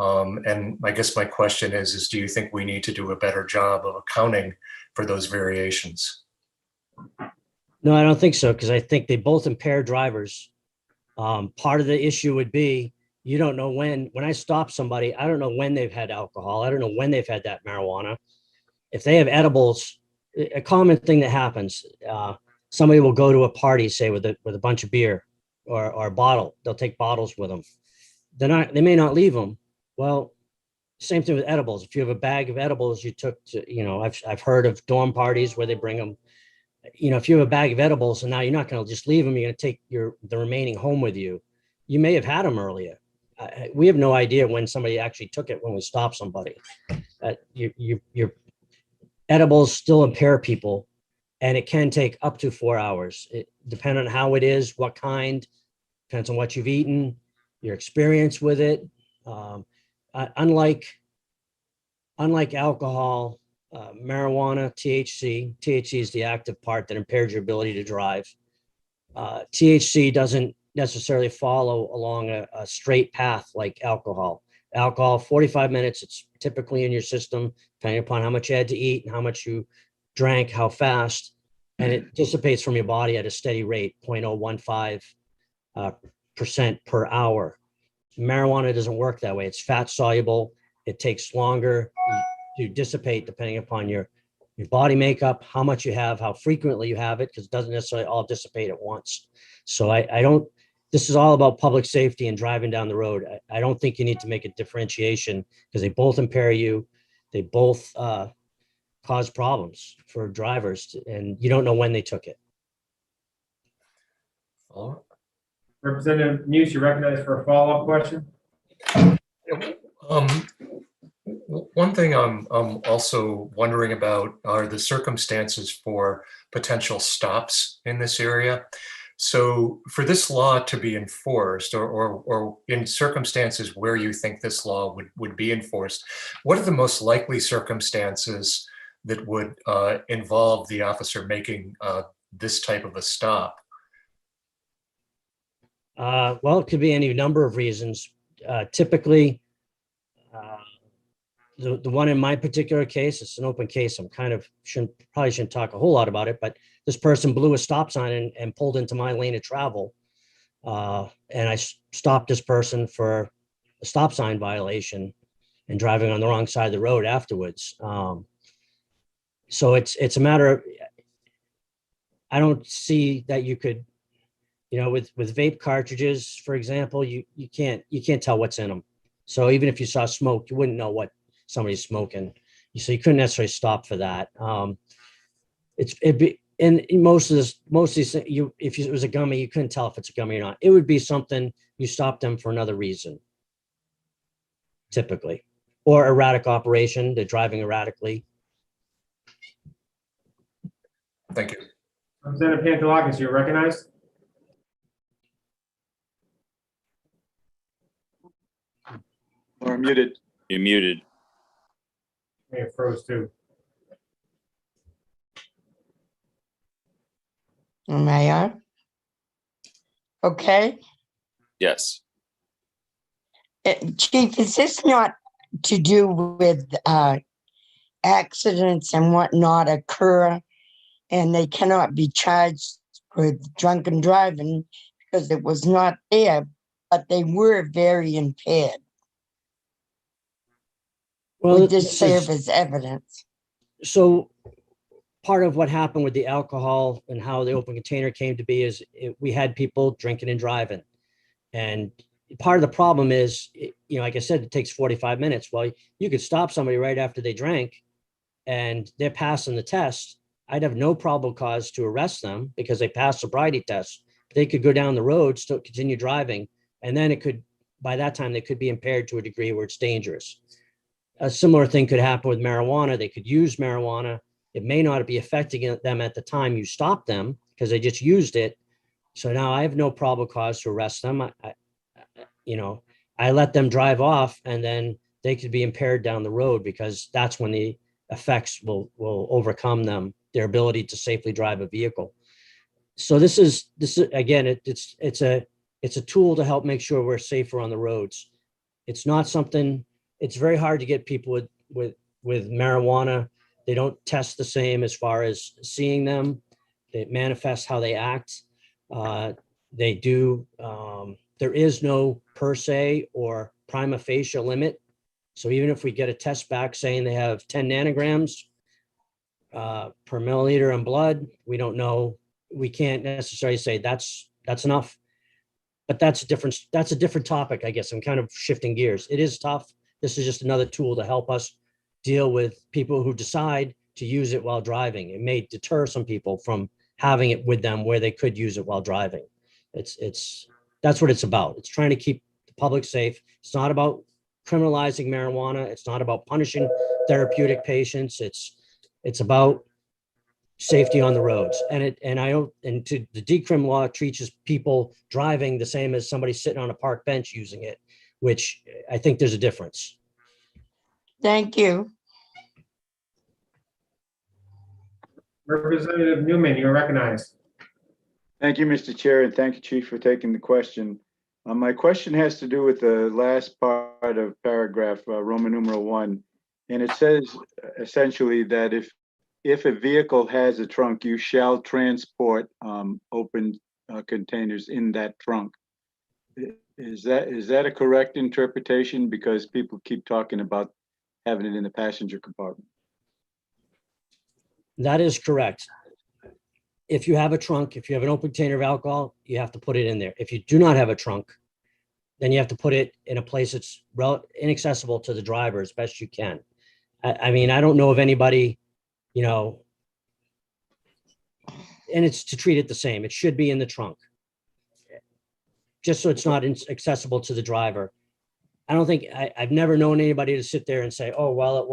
And I guess my question is do you think we need to do a better job of accounting for those variations? No, I don't think so, because I think they both impair drivers. Part of the issue would be, you don't know when I stop somebody, I don't know when they've had alcohol. I don't know when they've had that marijuana. If they have edibles, a common thing that happens, somebody will go to a party, say with a bunch of beer or a bottle. They'll take bottles with them. They may not leave them. Well, same thing with edibles. If you have a bag of edibles you took to, I've heard of dorm parties where they bring them. If you have a bag of edibles and now you're not going to just leave them, you're going to take the remaining home with you. You may have had them earlier. We have no idea when somebody actually took it when we stop somebody. Your edibles still impair people, and it can take up to 4 hours. It depends on how it is, what kind, depends on what you've eaten, your experience with it. Unlike alcohol, marijuana, THC is the active part that impairs your ability to drive. THC doesn't necessarily follow along a straight path like alcohol. Alcohol, 45 minutes, it's typically in your system, depending upon how much you had to eat and how much you drank, how fast, and it dissipates from your body at a steady rate, 0.015% per hour. Marijuana doesn't work that way. It's fat soluble. It takes longer to dissipate depending upon your body makeup, how much you have, how frequently you have it, because it doesn't necessarily all dissipate at once. So this is all about public safety and driving down the road. I don't think you need to make a differentiation because they both impair you. They both cause problems for drivers, and you don't know when they took it. Representative Muse, you recognized for a follow-up question? One thing I'm also wondering about are the circumstances for potential stops in this area. So for this law to be enforced, or in circumstances where you think this law would be enforced, what are the most likely circumstances that would involve the officer making this type of a stop? Well, it could be any number of reasons. Typically, the one in my particular case, it's an open case. I'm probably shouldn't talk a whole lot about it, but this person blew a stop sign and pulled into my lane of travel. And I stopped this person for a stop sign violation and driving on the wrong side of the road afterwards. So it's a matter of, I don't see that you could, with vape cartridges, for example, you can't tell what's in them. So even if you saw smoke, you wouldn't know what somebody's smoking. So you couldn't necessarily stop for that. And most of these, if it was a gummy, you couldn't tell if it's a gummy or not. It would be something you stopped them for another reason, typically, or erratic operation. They're driving erratically. Thank you. Representative Pantelakis, you're recognized. Or muted. You're muted. May have froze too. Am I on? Okay. Yes. Chief, is this not to do with accidents and whatnot occur and they cannot be charged with drunken driving because it was not there, but they were very impaired? Well, Would this serve as evidence? So part of what happened with the alcohol and how the open container came to be is we had people drinking and driving. And part of the problem is, like I said, it takes 45 minutes. Well, you could stop somebody right after they drank and they're passing the test. I'd have no probable cause to arrest them because they passed sobriety tests. They could go down the road, still continue driving. And then by that time, they could be impaired to a degree where it's dangerous. A similar thing could happen with marijuana. They could use marijuana. It may not be affecting them at the time you stop them because they just used it. So now I have no probable cause to arrest them. I let them drive off and then they could be impaired down the road because that's when the effects will overcome their ability to safely drive a vehicle. So this is again, it's a tool to help make sure we're safer on the roads. It's not something it's very hard to get people with marijuana. They don't test the same as far as seeing them. It manifests how they act. They do, there is no per se or prima facie limit. So even if we get a test back saying they have 10 nanograms per milliliter in blood, we don't know. We can't necessarily say that's enough. But that's a different topic, I guess. I'm kind of shifting gears. It is tough. This is just another tool to help us deal with people who decide to use it while driving. It may deter some people from having it with them where they could use it while driving. That's what it's about. It's trying to keep the public safe. It's not about criminalizing marijuana. It's not about punishing therapeutic patients. It's about safety on the roads. And the decrim law treats people driving the same as somebody sitting on a park bench using it, which I think there's a difference. Thank you. Representative Newman, you're recognized. Thank you, Mr. Chair, and thank you, Chief, for taking the question. My question has to do with the last part of paragraph Roman numeral 1. And it says essentially that if a vehicle has a trunk, you shall transport open containers in that trunk. Is that a correct interpretation? Because people keep talking about having it in the passenger compartment. That is correct. If you have a trunk, if you have an open container of alcohol, you have to put it in there. If you do not have a trunk, then you have to put it in a place that's inaccessible to the driver as best you can. I mean, I don't know of anybody, and it's to treat it the same. It should be in the trunk, just so it's not accessible to the driver. I don't think, I've never known anybody to sit there and say, oh, well,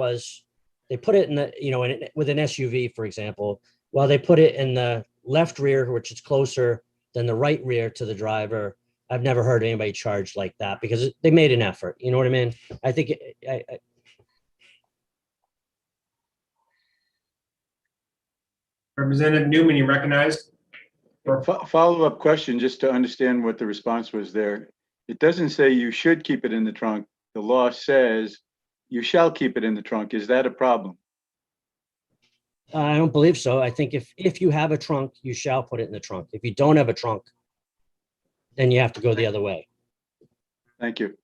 they put it in the, with an SUV, for example, well, they put it in the left rear, which is closer than the right rear to the driver. I've never heard anybody charged like that because they made an effort. You know what I mean? I think Representative Newman, you recognized. Follow-up question, just to understand what the response was there. It doesn't say you should keep it in the trunk. The law says you shall keep it in the trunk. Is that a problem? I don't believe so. I think if you have a trunk, you shall put it in the trunk. If you don't have a trunk, then you have to go the other way. Thank you.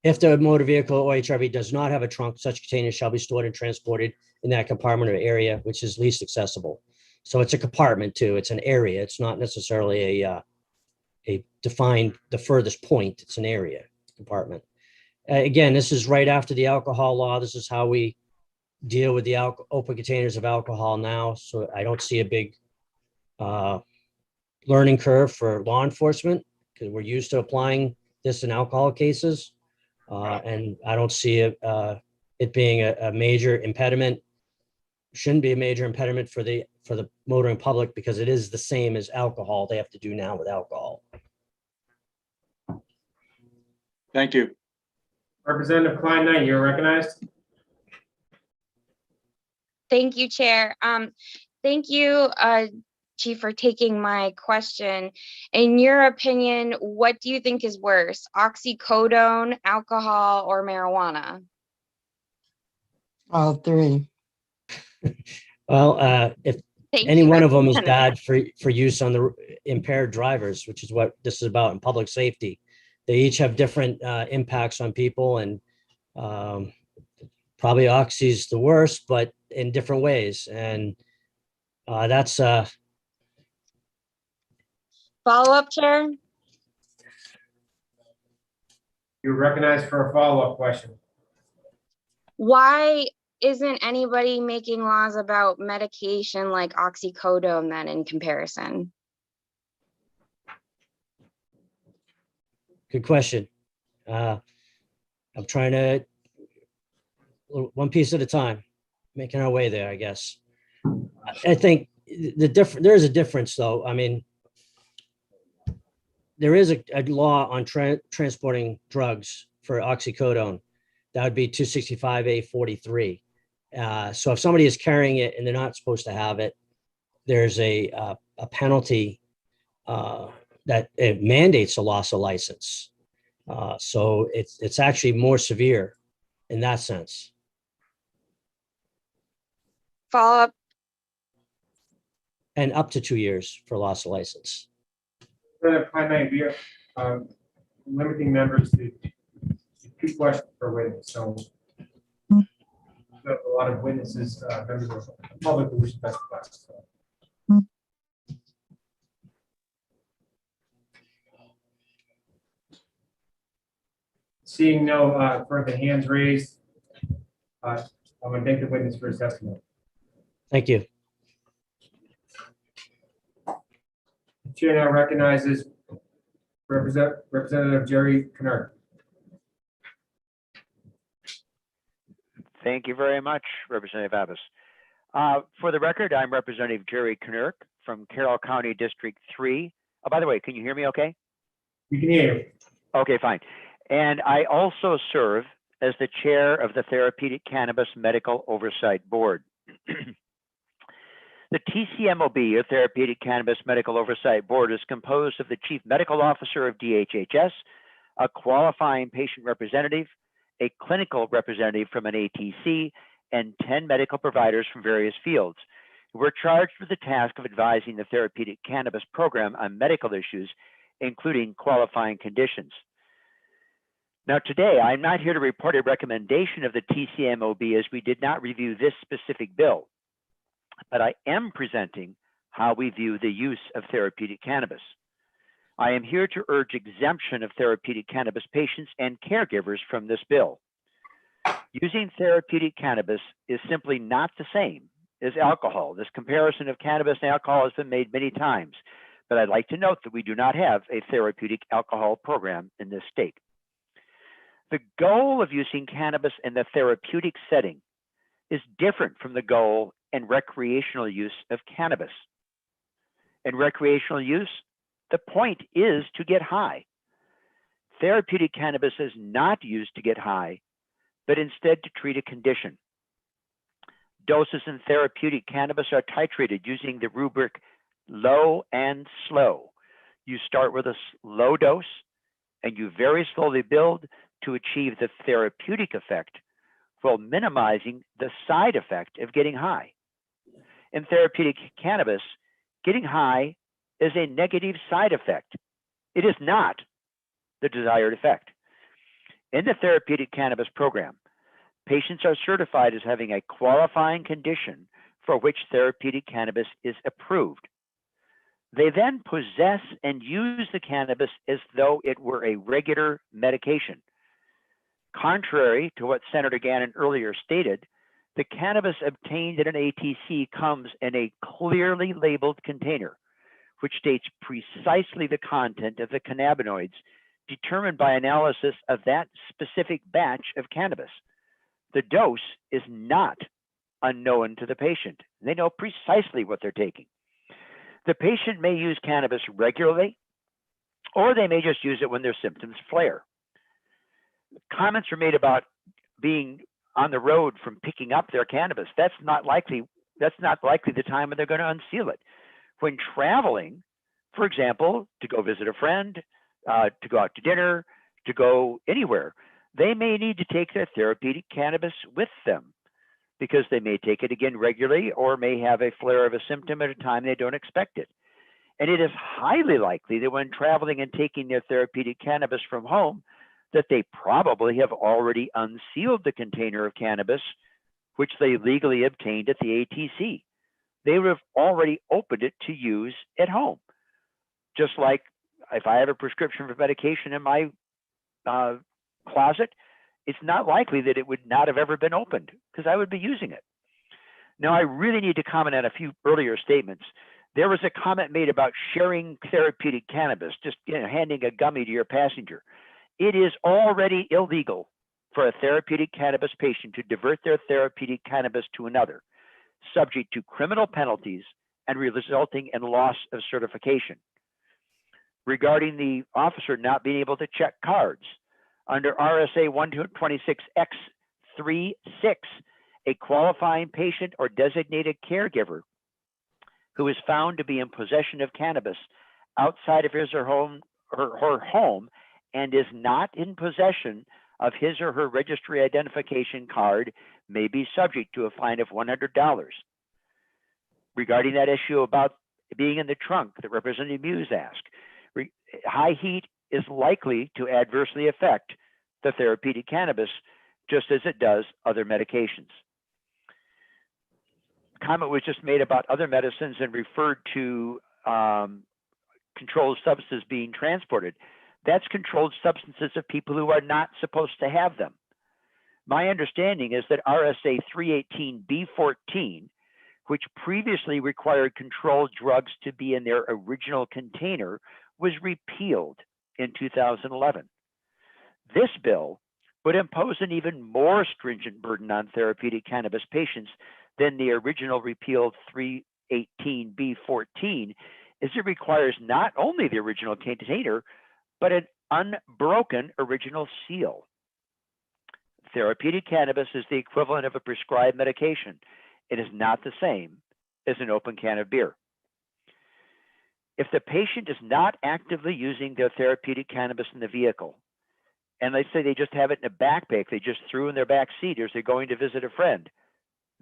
If the motor vehicle or HRV does not have a trunk, such containers shall be stored and transported in that compartment or area which is least accessible. So it's a compartment too. It's an area. It's not necessarily a defined the furthest point. It's an area compartment. Again, this is right after the alcohol law. This is how we deal with the open containers of alcohol now. So I don't see a big learning curve for law enforcement because we're used to applying this in alcohol cases. And I don't see it being a major impediment. Shouldn't be a major impediment for the motoring public because it is the same as alcohol. They have to do now with alcohol. Thank you. Representative Klein Knight, you're recognized. Thank you, Chair. Thank you, Chief, for taking my question. In your opinion, what do you think is worse, oxycodone, alcohol, or marijuana? All three. Well, if Thank any you, one of them is Representative. bad for use on the impaired drivers, which is what this is about in public safety. They each have different impacts on people, and probably oxy's the worst, but in different ways. And that's Follow-up, Chair? You're recognized for a follow-up question. Why isn't anybody making laws about medication like oxycodone then in comparison? good question. I'm trying to one piece at a time, making our way there, I guess. I think there is a difference though. I mean, there is a law on transporting drugs for oxycodone. That would be 265A43. So if somebody is carrying it and they're not supposed to have it, there's a penalty that it mandates a loss of license. So it's actually more severe in that sense. Follow up. And up to 2 years for loss of license. Finite, we are limiting members to 2 questions per witness, so we have a lot of witnesses, members of the public who wish to testify. So. Seeing no further hands raised, I'm going to thank the witness for his testimony. Thank you. The chair now recognizes Representative Jerry Knurk. Thank you very much, Representative Abbas. For the record, I'm Representative Jerry Knurk from Carroll County District 3. Oh, by the way, can you hear me okay? We can hear you. Okay, fine. And I also serve as the chair of the Therapeutic Cannabis Medical Oversight Board. The TCMOB, or Therapeutic Cannabis Medical Oversight Board, is composed of the Chief Medical Officer of DHHS, a qualifying patient representative, a clinical representative from an ATC, and 10 medical providers from various fields. We're charged with the task of advising the therapeutic cannabis program on medical issues, including qualifying conditions. Now today, I'm not here to report a recommendation of the TCMOB as we did not review this specific bill, but I am presenting how we view the use of therapeutic cannabis. I am here to urge exemption of therapeutic cannabis patients and caregivers from this bill. Using therapeutic cannabis is simply not the same as alcohol. This comparison of cannabis and alcohol has been made many times, but I'd like to note that we do not have a therapeutic alcohol program in this state. The goal of using cannabis in the therapeutic setting is different from the goal and recreational use of cannabis. In recreational use, the point is to get high. Therapeutic cannabis is not used to get high, but instead to treat a condition. Doses in therapeutic cannabis are titrated using the rubric low and slow. You start with a low dose and you very slowly build to achieve the therapeutic effect while minimizing the side effect of getting high. In therapeutic cannabis, getting high is a negative side effect. It is not the desired effect. In the therapeutic cannabis program, patients are certified as having a qualifying condition for which therapeutic cannabis is approved. They then possess and use the cannabis as though it were a regular medication. Contrary to what Senator Gannon earlier stated, the cannabis obtained at an ATC comes in a clearly labeled container, which states precisely the content of the cannabinoids determined by analysis of that specific batch of cannabis. The dose is not unknown to the patient. They know precisely what they're taking. The patient may use cannabis regularly, or they may just use it when their symptoms flare. Comments are made about being on the road from picking up their cannabis. That's not likely the time when they're going to unseal it. When traveling, for example, to go visit a friend, to go out to dinner, to go anywhere, they may need to take their therapeutic cannabis with them because they may take it again regularly or may have a flare of a symptom at a time they don't expect it. And it is highly likely that when traveling and taking their therapeutic cannabis from home, that they probably have already unsealed the container of cannabis, which they legally obtained at the ATC. They would have already opened it to use at home. Just like if I have a prescription for medication in my closet, it's not likely that it would not have ever been opened because I would be using it. Now, I really need to comment on a few earlier statements. There was a comment made about sharing therapeutic cannabis, just handing a gummy to your passenger. It is already illegal for a therapeutic cannabis patient to divert their therapeutic cannabis to another, subject to criminal penalties and resulting in loss of certification. Regarding the officer not being able to check cards, under RSA 126X36, a qualifying patient or designated caregiver who is found to be in possession of cannabis outside of his or her home and is not in possession of his or her registry identification card may be subject to a fine of $100. Regarding that issue about being in the trunk that Representative Muse asked, high heat is likely to adversely affect the therapeutic cannabis just as it does other medications. Comment was just made about other medicines and referred to controlled substances being transported. That's controlled substances of people who are not supposed to have them. My understanding is that RSA 318B14, which previously required controlled drugs to be in their original container, was repealed in 2011. This bill would impose an even more stringent burden on therapeutic cannabis patients than the original repealed 318B14, as it requires not only the original container, but an unbroken original seal. Therapeutic cannabis is the equivalent of a prescribed medication. It is not the same as an open can of beer. If the patient is not actively using their therapeutic cannabis in the vehicle, and let's say they just have it in a backpack, they just threw in their back seat as they're going to visit a friend,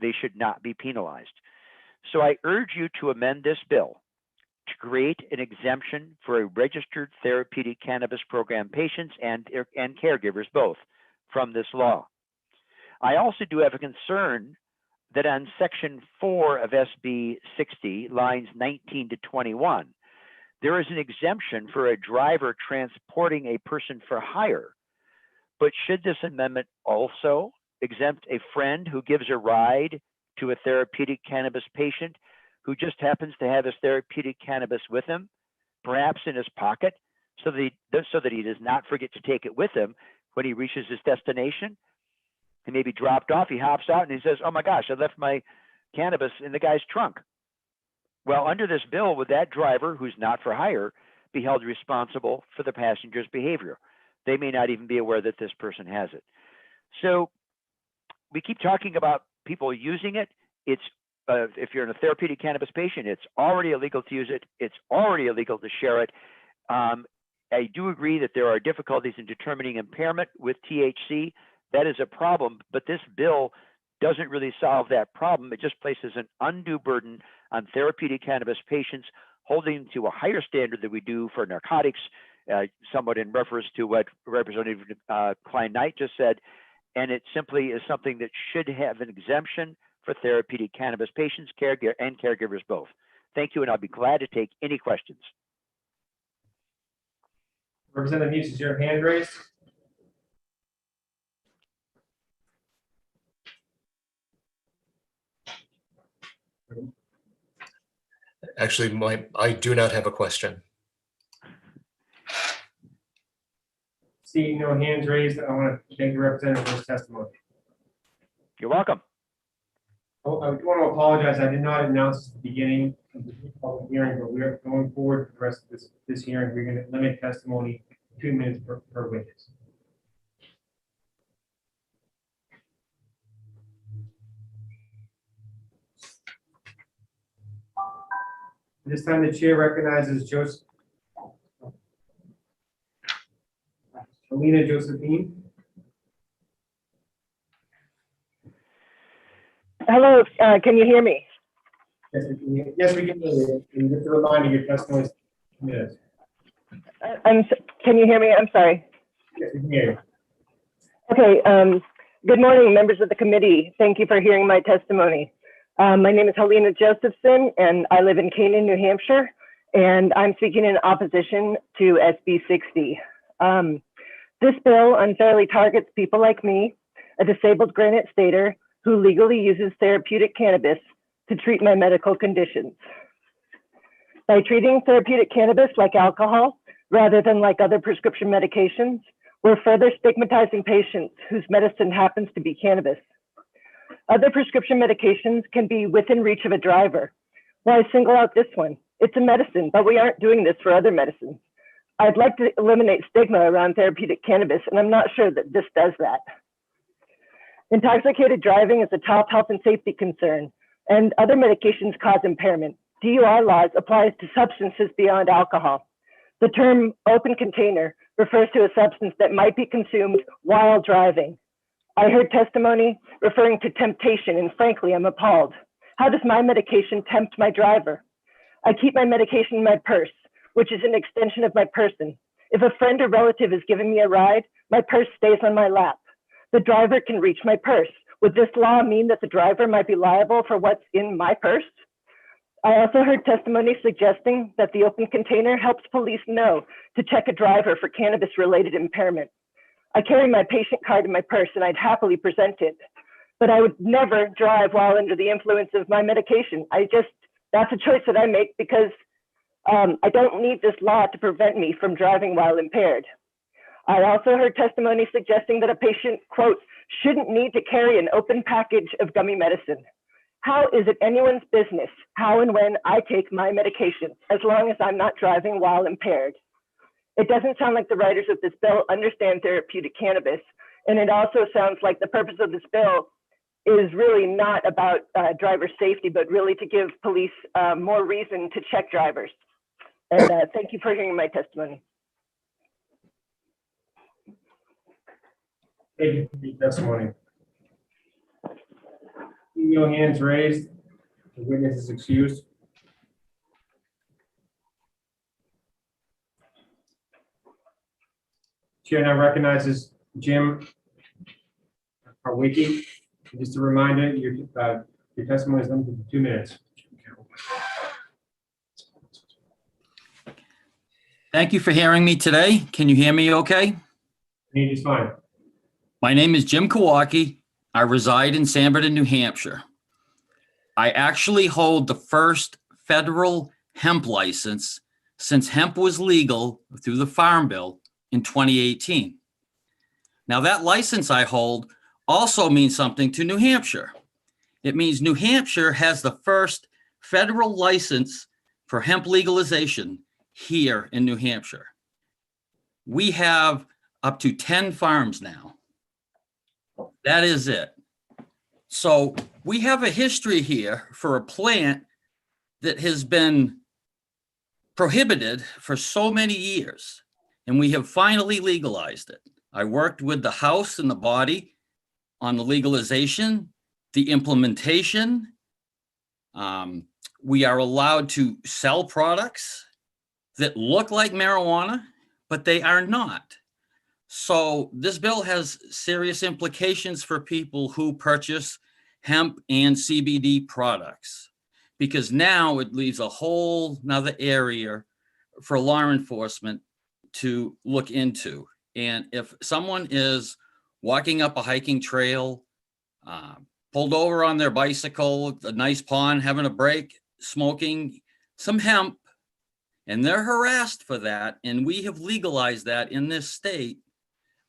they should not be penalized. So I urge you to amend this bill to create an exemption for a registered therapeutic cannabis program patients and caregivers both from this law. I also do have a concern that on section 4 of SB 60, lines 19 to 21, there is an exemption for a driver transporting a person for hire. But should this amendment also exempt a friend who gives a ride to a therapeutic cannabis patient who just happens to have his therapeutic cannabis with him, perhaps in his pocket, so that he does not forget to take it with him when he reaches his destination? He may be dropped off, he hops out and he says, oh my gosh, I left my cannabis in the guy's trunk. Well, under this bill, would that driver, who's not for hire, be held responsible for the passenger's behavior? They may not even be aware that this person has it. So we keep talking about people using it. It's if you're in a therapeutic cannabis patient, it's already illegal to use it. It's already illegal to share it. I do agree that there are difficulties in determining impairment with THC. That is a problem, but this bill doesn't really solve that problem. It just places an undue burden on therapeutic cannabis patients, holding to a higher standard than we do for narcotics, somewhat in reference to what Representative Klein-Knight just said. And it simply is something that should have an exemption for therapeutic cannabis patients, caregivers both. Thank you, and I'll be glad to take any questions. Representative Muse, is your hand raised? Actually, I do not have a question. Seeing no hands raised, I want to thank the representative for his testimony. You're welcome. Oh, I want to apologize. I did not announce at the beginning of the public hearing, but we are going forward for the rest of this hearing. We're going to limit testimony 2 minutes per witness. This time the chair recognizes Alina Josephine. Hello, can you hear me? Yes, we can hear you. And just a reminder, your testimony is 2 minutes. Can you hear me? I'm sorry. Yes, we can hear you. Okay, good morning, members of the committee. Thank you for hearing my testimony. My name is Helena Josephson, and I live in Canaan, New Hampshire, and I'm speaking in opposition to SB 60. This bill unfairly targets people like me, a disabled Granite Stater, who legally uses therapeutic cannabis to treat my medical conditions. By treating therapeutic cannabis like alcohol, rather than like other prescription medications, we're further stigmatizing patients whose medicine happens to be cannabis. Other prescription medications can be within reach of a driver. Why single out this one? It's a medicine, but we aren't doing this for other medicines. I'd like to eliminate stigma around therapeutic cannabis, and I'm not sure that this does that. Intoxicated driving is a top health and safety concern, and other medications cause impairment. DUI laws applies to substances beyond alcohol. The term open container refers to a substance that might be consumed while driving. I heard testimony referring to temptation, and frankly, I'm appalled. How does my medication tempt my driver? I keep my medication in my purse, which is an extension of my person. If a friend or relative is giving me a ride, my purse stays on my lap. The driver can reach my purse. Would this law mean that the driver might be liable for what's in my purse? I also heard testimony suggesting that the open container helps police know to check a driver for cannabis-related impairment. I carry my patient card in my purse and I'd happily present it, but I would never drive while under the influence of my medication. That's a choice that I make because I don't need this law to prevent me from driving while impaired. I also heard testimony suggesting that a patient, quote, shouldn't need to carry an open package of gummy medicine. How is it anyone's business how and when I take my medication, as long as I'm not driving while impaired? It doesn't sound like the writers of this bill understand therapeutic cannabis, and it also sounds like the purpose of this bill is really not about driver safety, but really to give police more reason to check drivers. And thank you for hearing my testimony. Thank you for your testimony. No hands raised. The witness is excused. Chair now recognizes Jim Harwicki. Just a reminder, your testimony is limited to 2 minutes. Thank you for hearing me today. Can you hear me okay? You just fine. My name is Jim Kawaki. I reside in Sanford, New Hampshire. I actually hold the first federal hemp license since hemp was legal through the Farm Bill in 2018. Now that license I hold also means something to New Hampshire. It means New Hampshire has the first federal license for hemp legalization here in New Hampshire. We have up to 10 farms now. That is it. So we have a history here for a plant that has been prohibited for so many years, and we have finally legalized it. I worked with the House and the body on the legalization, the implementation. We are allowed to sell products that look like marijuana, but they are not. So this bill has serious implications for people who purchase hemp and CBD products, because now it leaves a whole nother area for law enforcement to look into. And if someone is walking up a hiking trail, pulled over on their bicycle, a nice pond, having a break, smoking some hemp, and they're harassed for that, and we have legalized that in this state,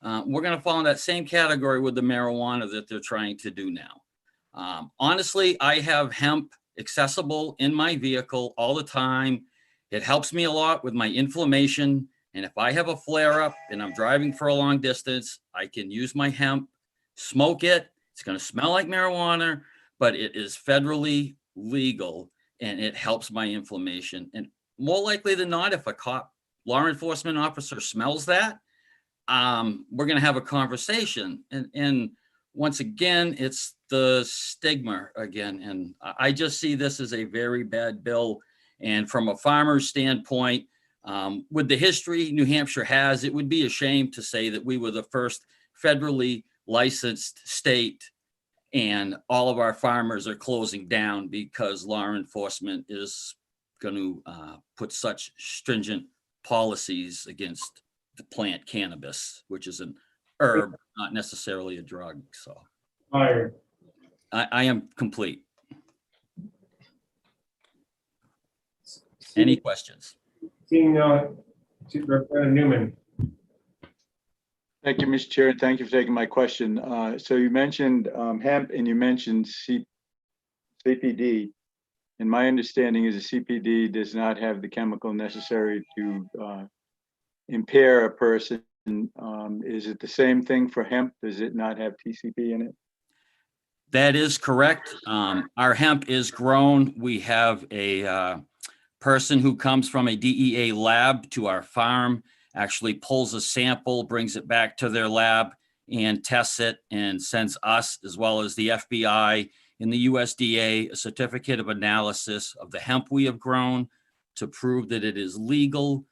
we're going to fall in that same category with the marijuana that they're trying to do now. Honestly, I have hemp accessible in my vehicle all the time. It helps me a lot with my inflammation. And if I have a flare up and I'm driving for a long distance, I can use my hemp, smoke it. It's going to smell like marijuana, but it is federally legal and it helps my inflammation. And more likely than not, if a law enforcement officer smells that, we're going to have a conversation. And once again, it's the stigma again. And I just see this as a very bad bill. And from a farmer's standpoint, with the history New Hampshire has, it would be a shame to say that we were the first federally licensed state and all of our farmers are closing down because law enforcement is going to put such stringent policies against the plant cannabis, which is an herb, not necessarily a drug. So I am complete. Any questions? Seeing Representative Newman. Thank you, Mr. Chair, and thank you for taking my question. So you mentioned hemp and you mentioned CPD. And my understanding is a CPD does not have the chemical necessary to impair a person. Is it the same thing for hemp? Does it not have TCP in it? That is correct. Our hemp is grown. We have a person who comes from a DEA lab to our farm actually pulls a sample, brings it back to their lab and tests it and sends us, as well as the FBI and the USDA, a certificate of analysis of the hemp we have grown to prove that it is legal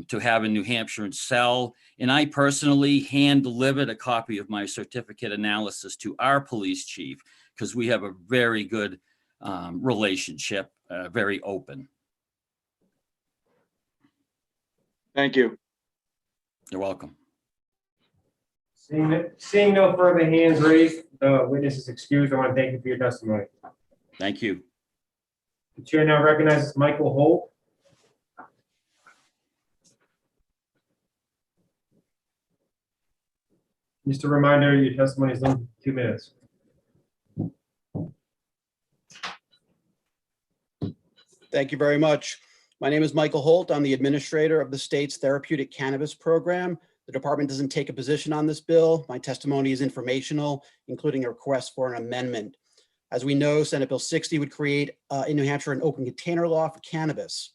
to have in New Hampshire and sell. And I personally hand delivered a copy of my certificate analysis to our police chief because we have a very good relationship, very open. Thank you. You're welcome. Seeing no further hands raised, the witness is excused. I want to thank you for your testimony. Thank you. The chair now recognizes Michael Holt. Just a reminder, your testimony is limited to 2 minutes. Thank you very much. My name is Michael Holt. I'm the administrator of the state's therapeutic cannabis program. The department doesn't take a position on this bill. My testimony is informational, including a request for an amendment. As we know, Senate Bill 60 would create in New Hampshire an open container law for cannabis.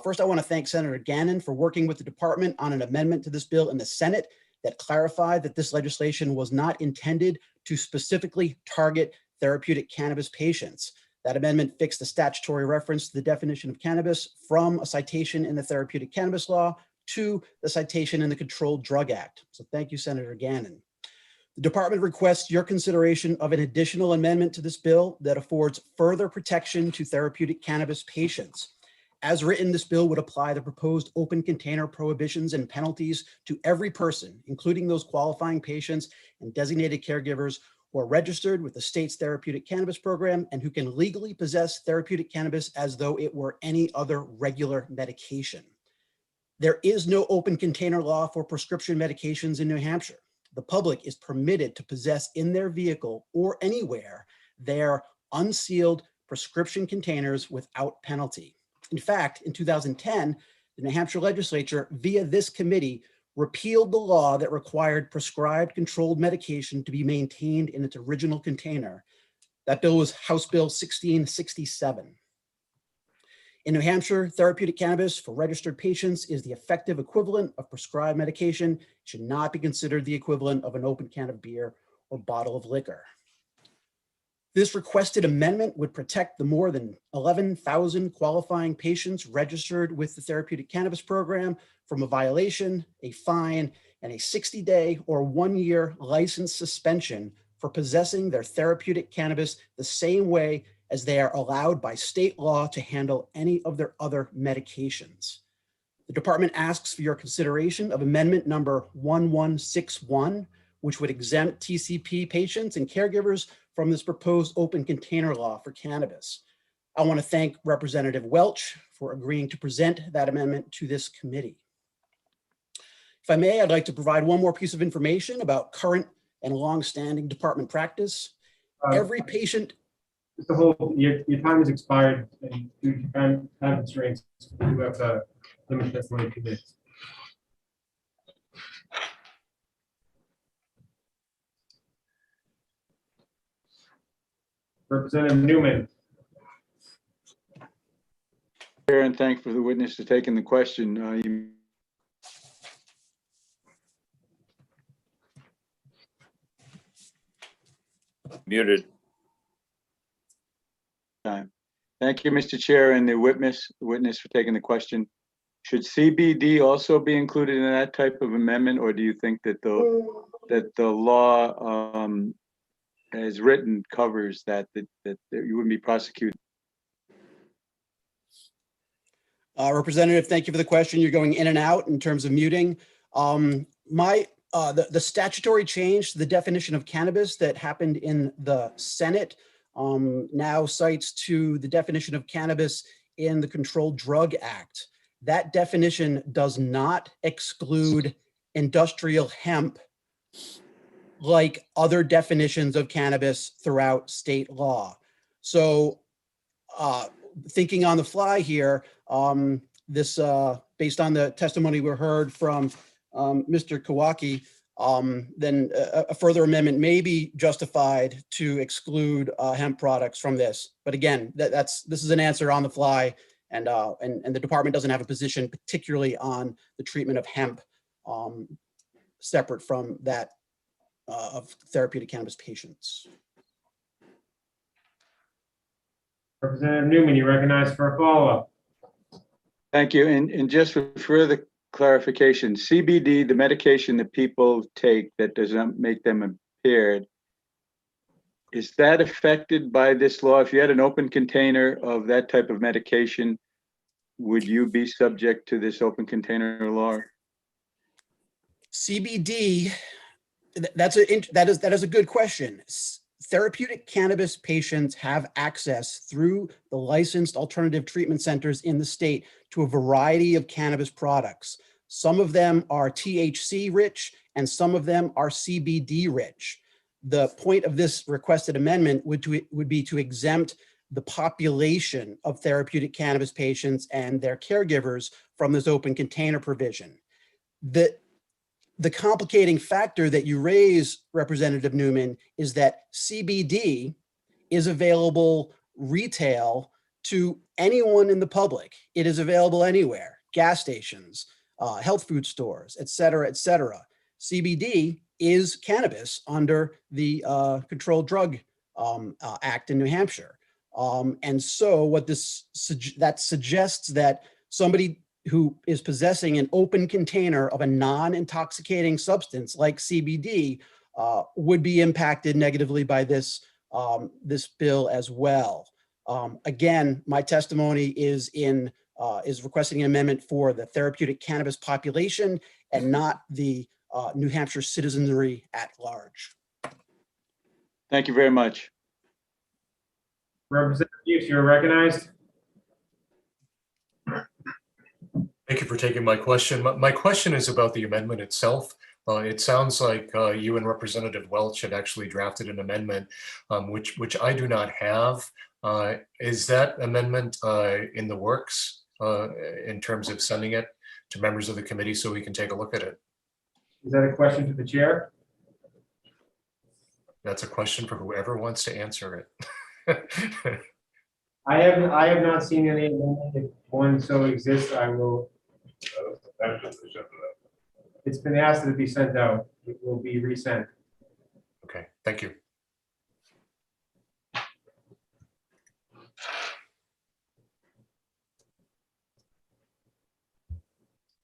First, I want to thank Senator Gannon for working with the department on an amendment to this bill in the Senate that clarified that this legislation was not intended to specifically target therapeutic cannabis patients. That amendment fixed the statutory reference to the definition of cannabis from a citation in the therapeutic cannabis law to the citation in the Controlled Drug Act. So thank you, Senator Gannon. The department requests your consideration of an additional amendment to this bill that affords further protection to therapeutic cannabis patients. As written, this bill would apply the proposed open container prohibitions and penalties to every person, including those qualifying patients and designated caregivers who are registered with the state's therapeutic cannabis program and who can legally possess therapeutic cannabis as though it were any other regular medication. There is no open container law for prescription medications in New Hampshire. The public is permitted to possess in their vehicle or anywhere their unsealed prescription containers without penalty. In fact, in 2010, the New Hampshire legislature, via this committee, repealed the law that required prescribed controlled medication to be maintained in its original container. That bill was House Bill 1667. In New Hampshire, therapeutic cannabis for registered patients is the effective equivalent of prescribed medication. It should not be considered the equivalent of an open can of beer or bottle of liquor. This requested amendment would protect the more than 11,000 qualifying patients registered with the therapeutic cannabis program from a violation, a fine, and a 60-day or 1-year license suspension for possessing their therapeutic cannabis the same way as they are allowed by state law to handle any of their other medications. The department asks for your consideration of amendment number 1161, which would exempt TCP patients and caregivers from this proposed open container law for cannabis. I want to thank Representative Welch for agreeing to present that amendment to this committee. If I may, I'd like to provide one more piece of information about current and longstanding department practice. Every patient. Mr. Holt, your time has expired, and due to time constraints, you have to limit testimony to 2 minutes. Representative Newman. Chair, and thank for the witness for taking the question. Muted. Thank you, Mr. Chair, and the witness for taking the question. Should CBD also be included in that type of amendment, or do you think that the law as written covers that you wouldn't be prosecuted? Representative, thank you for the question. You're going in and out in terms of muting. The statutory change to the definition of cannabis that happened in the Senate now cites to the definition of cannabis in the Controlled Drug Act. That definition does not exclude industrial hemp like other definitions of cannabis throughout state law. So thinking on the fly here, based on the testimony we heard from Mr. Kawaki, then a further amendment may be justified to exclude hemp products from this. But again, this is an answer on the fly, And the department doesn't have a position particularly on the treatment of hemp, separate from that of therapeutic cannabis patients. Representative Newman, you recognized for a follow-up. Thank you. And just for further clarification, CBD, the medication that people take that does not make them impaired, is that affected by this law? If you had an open container of that type of medication, would you be subject to this open container law? CBD, that is a good question. Therapeutic cannabis patients have access through the licensed alternative treatment centers in the state to a variety of cannabis products. Some of them are THC rich and some of them are CBD rich. The point of this requested amendment would be to exempt the population of therapeutic cannabis patients and their caregivers from this open container provision. The complicating factor that you raise, Representative Newman, is that CBD is available retail to anyone in the public. It is available anywhere, gas stations, health food stores, et cetera, et cetera. CBD is cannabis under the Controlled Drug Act in New Hampshire. And so what that suggests that somebody who is possessing an open container of a non-intoxicating substance like CBD would be impacted negatively by this bill as well. Again, my testimony is requesting an amendment for the therapeutic cannabis population and not the New Hampshire citizenry at large. Thank you very much. Representative Hughes, you're recognized. Thank you for taking my question. My question is about the amendment itself. It sounds like you and Representative Welch had actually drafted an amendment, which I do not have. Is that amendment in the works in terms of sending it to members of the committee so we can take a look at it? Is that a question to the chair? That's a question for whoever wants to answer it. I have not seen any amendment. If one so exists, I will. It's been asked that it be sent out. It will be resent. Okay, thank you.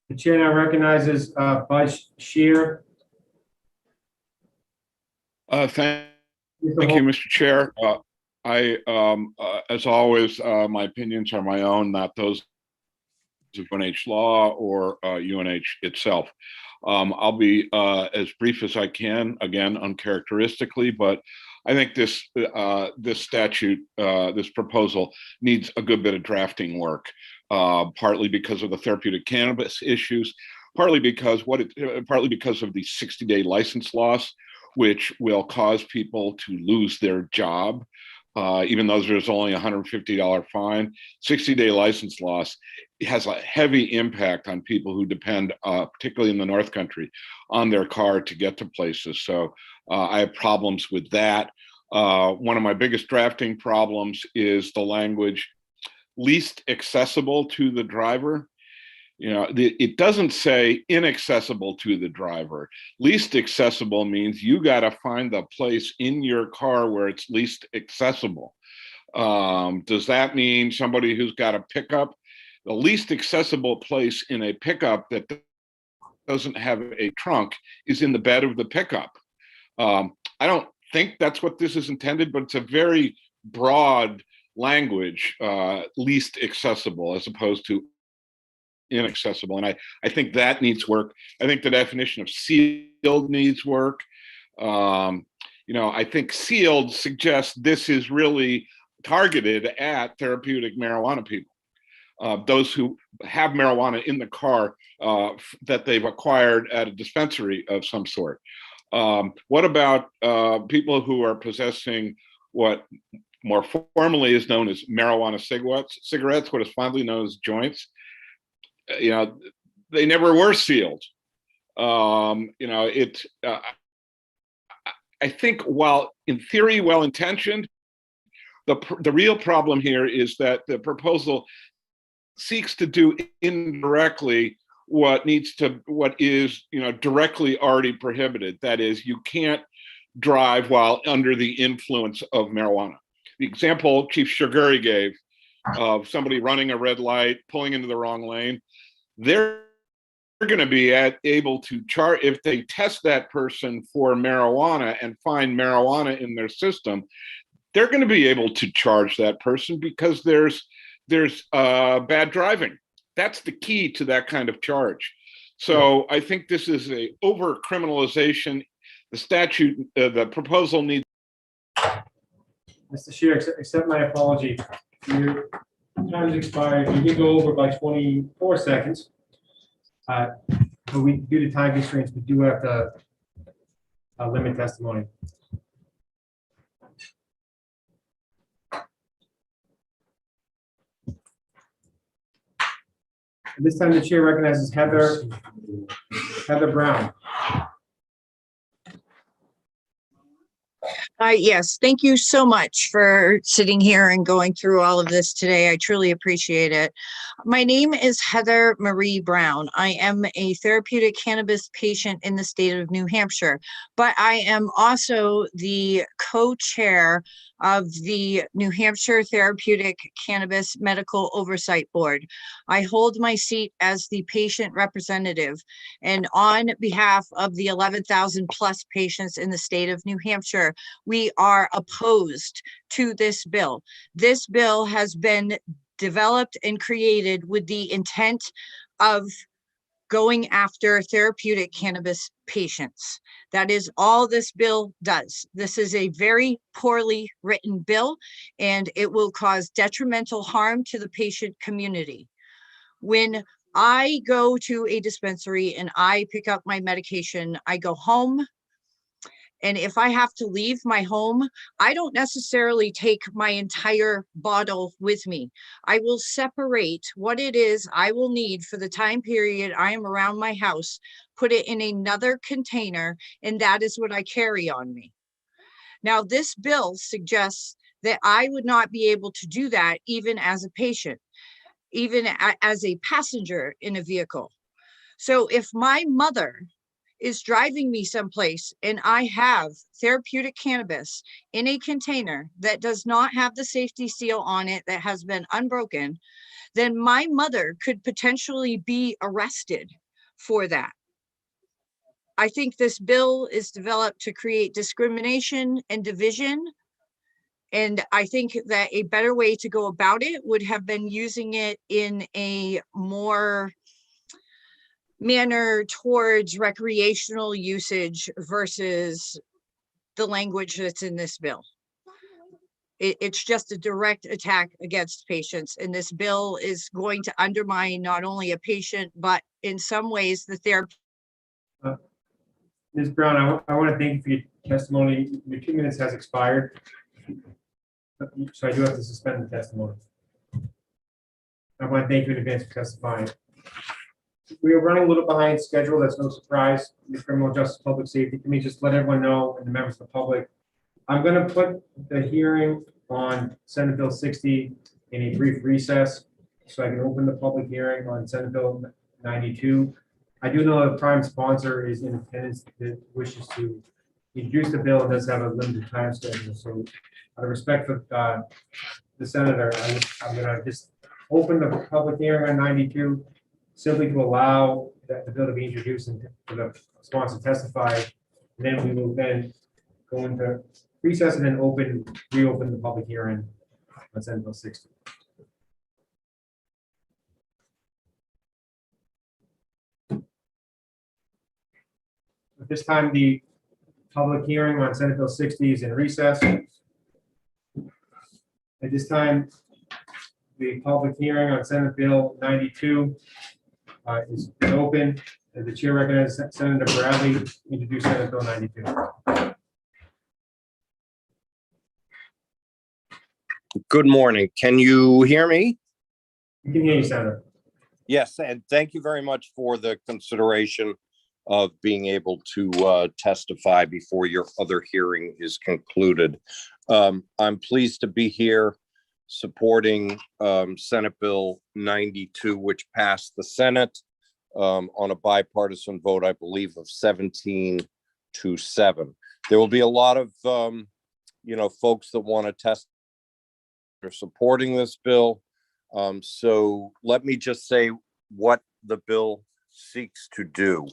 The chair now recognizes Buzz Shear. Thank you, Mr. Chair. As always, my opinions are my own, not those of UNH law or UNH itself. I'll be as brief as I can, again, uncharacteristically, but I think this statute, this proposal needs a good bit of drafting work, partly because of the therapeutic cannabis issues, partly because of the 60-day license loss, which will cause people to lose their job. Even though there's only a $150 fine, 60-day license loss has a heavy impact on people who depend, particularly in the North Country, on their car to get to places. So I have problems with that. One of my biggest drafting problems is the language least accessible to the driver. You know, it doesn't say inaccessible to the driver. Least accessible means you got to find the place in your car where it's least accessible. Does that mean somebody who's got a pickup? The least accessible place in a pickup that doesn't have a trunk is in the bed of the pickup. I don't think that's what this is intended, but it's a very broad language, least accessible as opposed to inaccessible. And I think that needs work. I think the definition of sealed needs work. You know, I think sealed suggests this is really targeted at therapeutic marijuana people. Those who have marijuana in the car that they've acquired at a dispensary of some sort. What about people who are possessing what more formally is known as marijuana cigarettes, what is fondly known as joints? You know, they never were sealed. You know, I think while in theory well-intentioned, the real problem here is that the proposal seeks to do indirectly what is, directly already prohibited. That is, you can't drive while under the influence of marijuana. The example Chief Shuguri gave of somebody running a red light, pulling into the wrong lane, they're going to be able to charge, if they test that person for marijuana and find marijuana in their system, they're going to be able to charge that person because there's bad driving. That's the key to that kind of charge. So I think this is a over criminalization. The statute, the proposal needs. Mr. Chair, accept my apology. Your time's expired. You did go over by 24 seconds. But due to time constraints, we do have to limit testimony. At this time, the chair recognizes Heather Brown. Yes, thank you so much for sitting here and going through all of this today. I truly appreciate it. My name is Heather Marie Brown. I am a therapeutic cannabis patient in the state of New Hampshire, but I am also the co-chair of the New Hampshire Therapeutic Cannabis Medical Oversight Board. I hold my seat as the patient representative, and on behalf of the 11,000 plus patients in the state of New Hampshire, we are opposed to this bill. This bill has been developed and created with the intent of going after therapeutic cannabis patients. That is all this bill does. This is a very poorly written bill, and it will cause detrimental harm to the patient community. When I go to a dispensary and I pick up my medication, I go home. And if I have to leave my home, I don't necessarily take my entire bottle with me. I will separate what it is I will need for the time period I am around my house, put it in another container, and that is what I carry on me. Now, this bill suggests that I would not be able to do that even as a patient, even as a passenger in a vehicle. So if my mother is driving me someplace and I have therapeutic cannabis in a container that does not have the safety seal on it, that has been unbroken, then my mother could potentially be arrested for that. I think this bill is developed to create discrimination and division. And I think that a better way to go about it would have been using it in a more manner towards recreational usage versus the language that's in this bill. It's just a direct attack against patients, and this bill is going to undermine not only a patient, but in some ways the therapy. Ms. Brown, I want to thank you for your testimony. Your 2 minutes has expired, so I do have to suspend the testimony. I want to thank you in advance for testifying. We are running a little behind schedule. That's no surprise. The Criminal Justice Public Safety Committee, just let everyone know, and the members of the public, I'm going to put the hearing on Senate Bill 60 in a brief recess so I can open the public hearing on Senate Bill 92. I do know the prime sponsor is Independence that wishes to introduce the bill and does have a limited time schedule. So out of respect for the senator, I'm going to just open the public hearing on 92 simply to allow the bill to be introduced and for the sponsor to testify. And then we will then go into recess and then reopen the public hearing on Senate Bill 60. At this time, the public hearing on Senate Bill 60 is in recess. At this time, the public hearing on Senate Bill 92 is open. And the chair recognizes Senator Bradley to introduce Senate Bill 92. Good morning. Can you hear me? You can hear you, Senator. Yes, and thank you very much for the consideration of being able to testify before your other hearing is concluded. I'm pleased to be here supporting Senate Bill 92, which passed the Senate on a bipartisan vote, I believe, of 17-7. There will be a lot of, folks that want to test or supporting this bill. So let me just say what the bill seeks to do.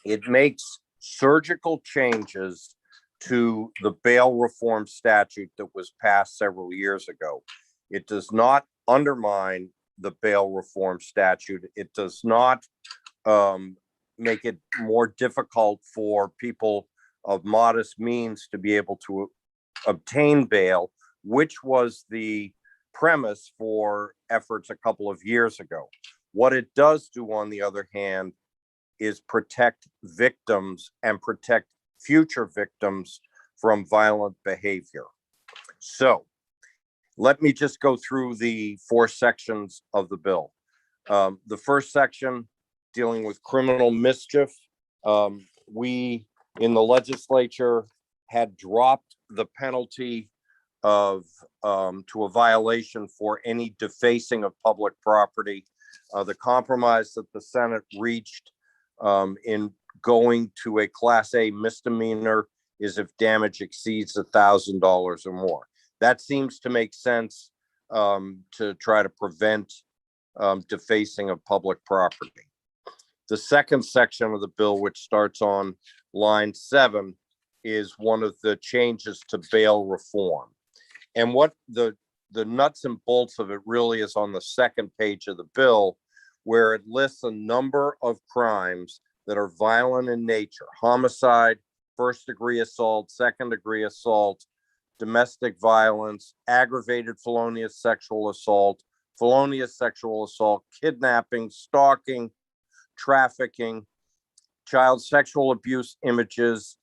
It makes surgical changes to the bail reform statute that was passed several years ago. It does not undermine the bail reform statute. It does not make it more difficult for people of modest means to be able to obtain bail, which was the premise for efforts a couple of years ago. What it does do, on the other hand, is protect victims and protect future victims from violent behavior. So let me just go through the 4 sections of the bill. The first section dealing with criminal mischief. We in the legislature had dropped the penalty of to a violation for any defacing of public property. The compromise that the Senate reached in going to a Class A misdemeanor is if damage exceeds $1,000 or more. That seems to make sense to try to prevent defacing of public property. The second section of the bill, which starts on line 7, is one of the changes to bail reform. And what the nuts and bolts of it really is on the second page of the bill, where it lists a number of crimes that are violent in nature: homicide, first-degree assault, second-degree assault, domestic violence, aggravated felonious sexual assault, kidnapping, stalking, trafficking, child sexual abuse images,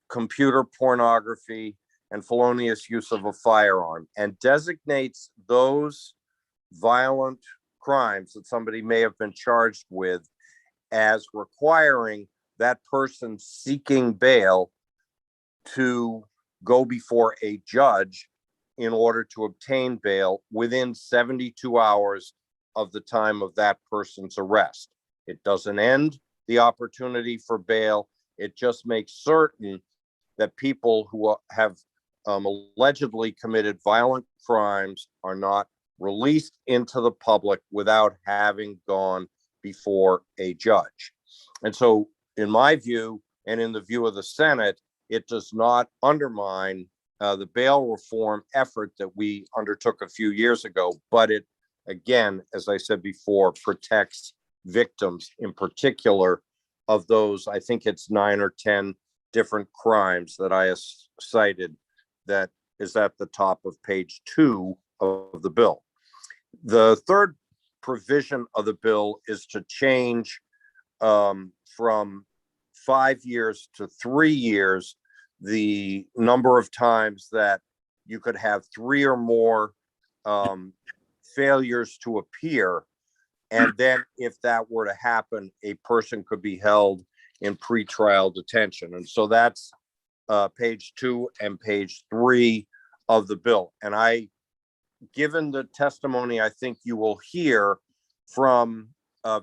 computer pornography, and felonious use of a firearm, and designates those violent crimes that somebody may have been charged with as requiring that person seeking bail to go before a judge in order to obtain bail within 72 hours of the time of that person's arrest. It doesn't end the opportunity for bail. It just makes certain that people who have allegedly committed violent crimes are not released into the public without having gone before a judge. And so, in my view, and in the view of the Senate, it does not undermine the bail reform effort that we undertook a few years ago, but it, again, as I said before, protects victims in particular of those, I think it's 9 or 10 different crimes that I cited that is at the top of page 2 of the bill. The third provision of the bill is to change from 5 years to 3 years the number of times that you could have 3 or more failures to appear. And then if that were to happen, a person could be held in pretrial detention. And so that's page 2 and page 3 of the bill. And given the testimony I think you will hear from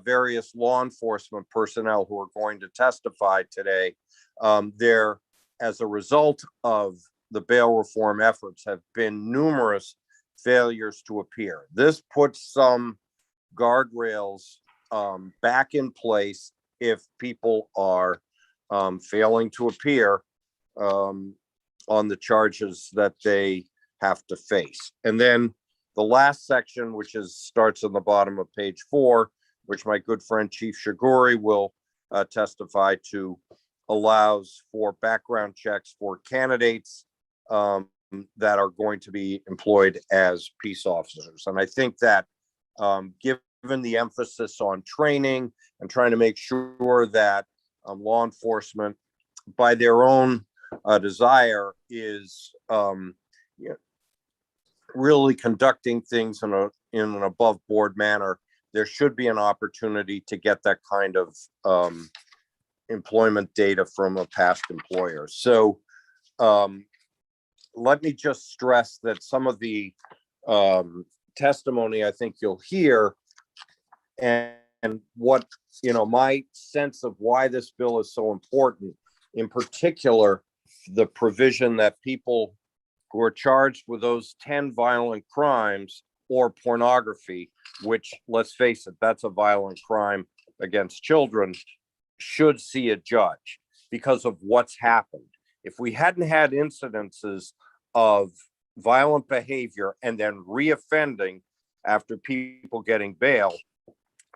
various law enforcement personnel who are going to testify today, there, as a result of the bail reform efforts, have been numerous failures to appear. This puts some guardrails back in place if people are failing to appear on the charges that they have to face. And then the last section, which starts on the bottom of page 4, which my good friend Chief Shiguri will testify to, allows for background checks for candidates that are going to be employed as peace officers. And I think that given the emphasis on training and trying to make sure that law enforcement, by their own desire, is really conducting things in an above board manner, there should be an opportunity to get that kind of employment data from a past employer. So let me just stress that some of the testimony I think you'll hear and what, my sense of why this bill is so important, in particular, the provision that people who are charged with those 10 violent crimes or pornography, which, let's face it, that's a violent crime against children, should see a judge because of what's happened. If we hadn't had incidences of violent behavior and then reoffending after people getting bail,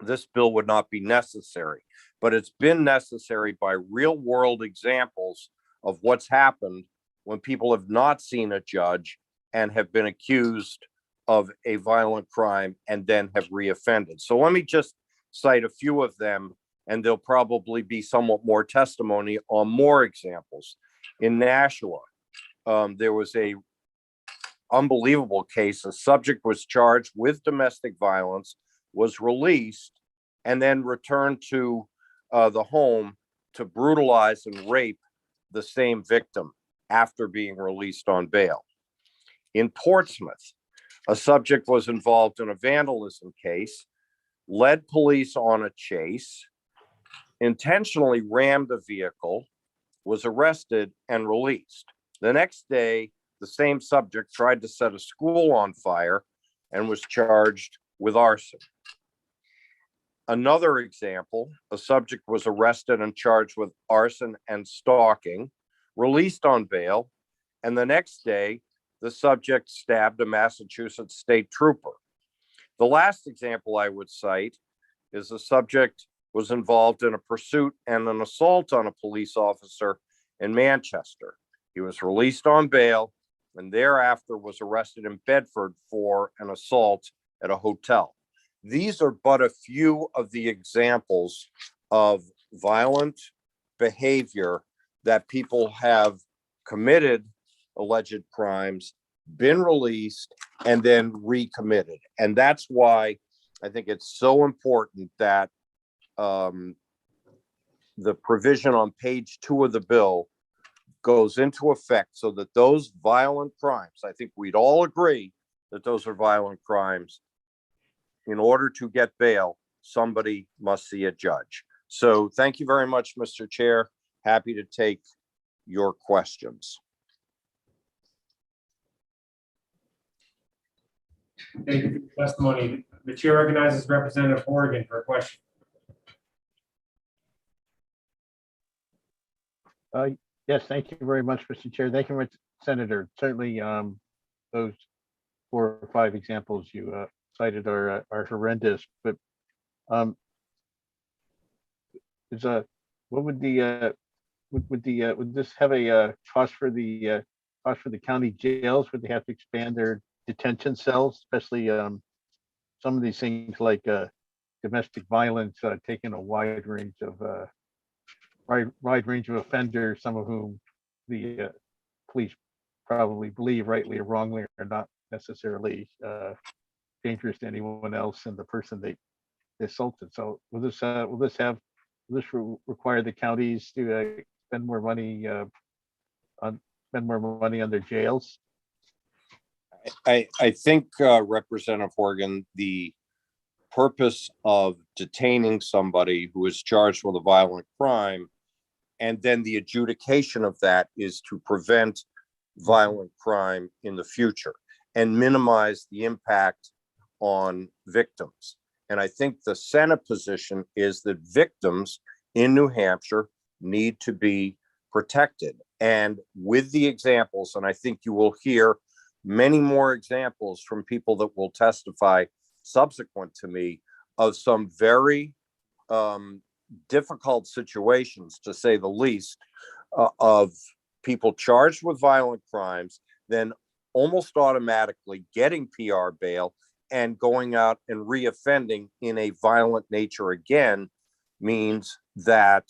this bill would not be necessary. But it's been necessary by real world examples of what's happened when people have not seen a judge and have been accused of a violent crime and then have reoffended. So let me just cite a few of them, and there'll probably be somewhat more testimony on more examples. In Nashua, there was a unbelievable case. A subject was charged with domestic violence, was released, and then returned to the home to brutalize and rape the same victim after being released on bail. In Portsmouth, a subject was involved in a vandalism case, led police on a chase, intentionally rammed a vehicle, was arrested and released. The next day, the same subject tried to set a school on fire and was charged with arson. Another example, a subject was arrested and charged with arson and stalking, released on bail, and the next day, the subject stabbed a Massachusetts state trooper. The last example I would cite is the subject was involved in a pursuit and an assault on a police officer in Manchester. He was released on bail and thereafter was arrested in Bedford for an assault at a hotel. These are but a few of the examples of violent behavior that people have committed alleged crimes, been released, and then recommitted. And that's why I think it's so important that the provision on page 2 of the bill goes into effect so that those violent crimes, I think we'd all agree that those are violent crimes. In order to get bail, somebody must see a judge. So thank you very much, Mr. Chair. Happy to take your questions. Thank you for your testimony. The chair recognizes Representative Horgan for a question. Yes, thank you very much, Mr. Chair. Thank you very much, Senator. Certainly, those 4 or 5 examples you cited are horrendous. But what would this have a cost for the county jails? Would they have to expand their detention cells, especially some of these things like domestic violence, taking a wide range of offenders, some of whom the police probably believe, rightly or wrongly, are not necessarily dangerous to anyone else and the person they assaulted. So will this require the counties to spend more money on their jails? I think, Representative Horgan, the purpose of detaining somebody who is charged with a violent crime and then the adjudication of that is to prevent violent crime in the future and minimize the impact on victims. And I think the Senate position is that victims in New Hampshire need to be protected. And with the examples, and I think you will hear many more examples from people that will testify subsequent to me of some very difficult situations, to say the least, of people charged with violent crimes, then almost automatically getting PR bail and going out and reoffending in a violent nature again means that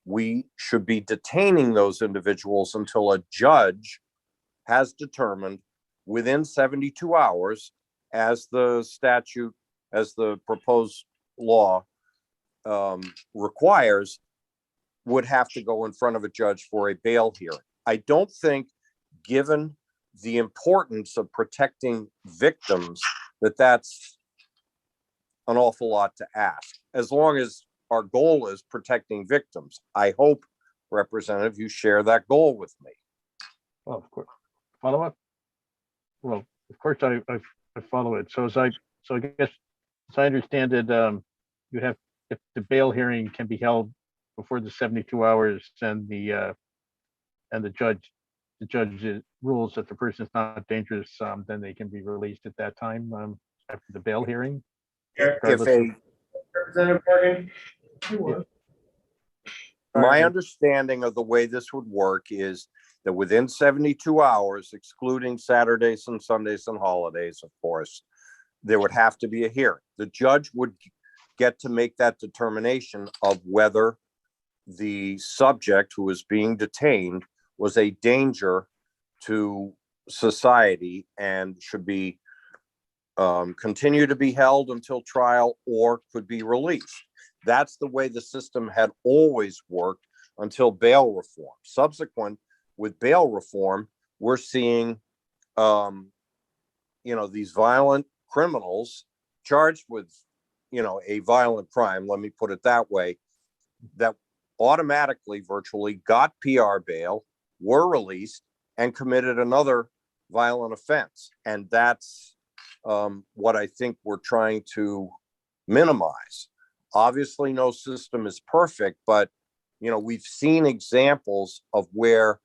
we should be detaining those individuals until a judge has determined within 72 hours, as the statute, as the proposed law requires, would have to go in front of a judge for a bail hearing. I don't think, given the importance of protecting victims, that's an awful lot to ask. As long as our goal is protecting victims, I hope, Representative, you share that goal with me. Well, of course. Follow up? Well, of course, I follow it. So I guess, as I understand it, you have, if the bail hearing can be held before the 72 hours and the judge rules that the person is not dangerous, then they can be released at that time, after the bail hearing. Representative Morgan? My understanding of the way this would work is that within 72 hours, excluding Saturdays and Sundays and holidays, of course, there would have to be a hearing. The judge would get to make that determination of whether the subject who is being detained was a danger to society and should be continue to be held until trial or could be released. That's the way the system had always worked until bail reform. Subsequent with bail reform, we're seeing, these violent criminals charged with, a violent crime, let me put it that way, that automatically virtually got PR bail, were released, and committed another violent offense. And that's what I think we're trying to minimize. Obviously, no system is perfect, but we've seen examples of where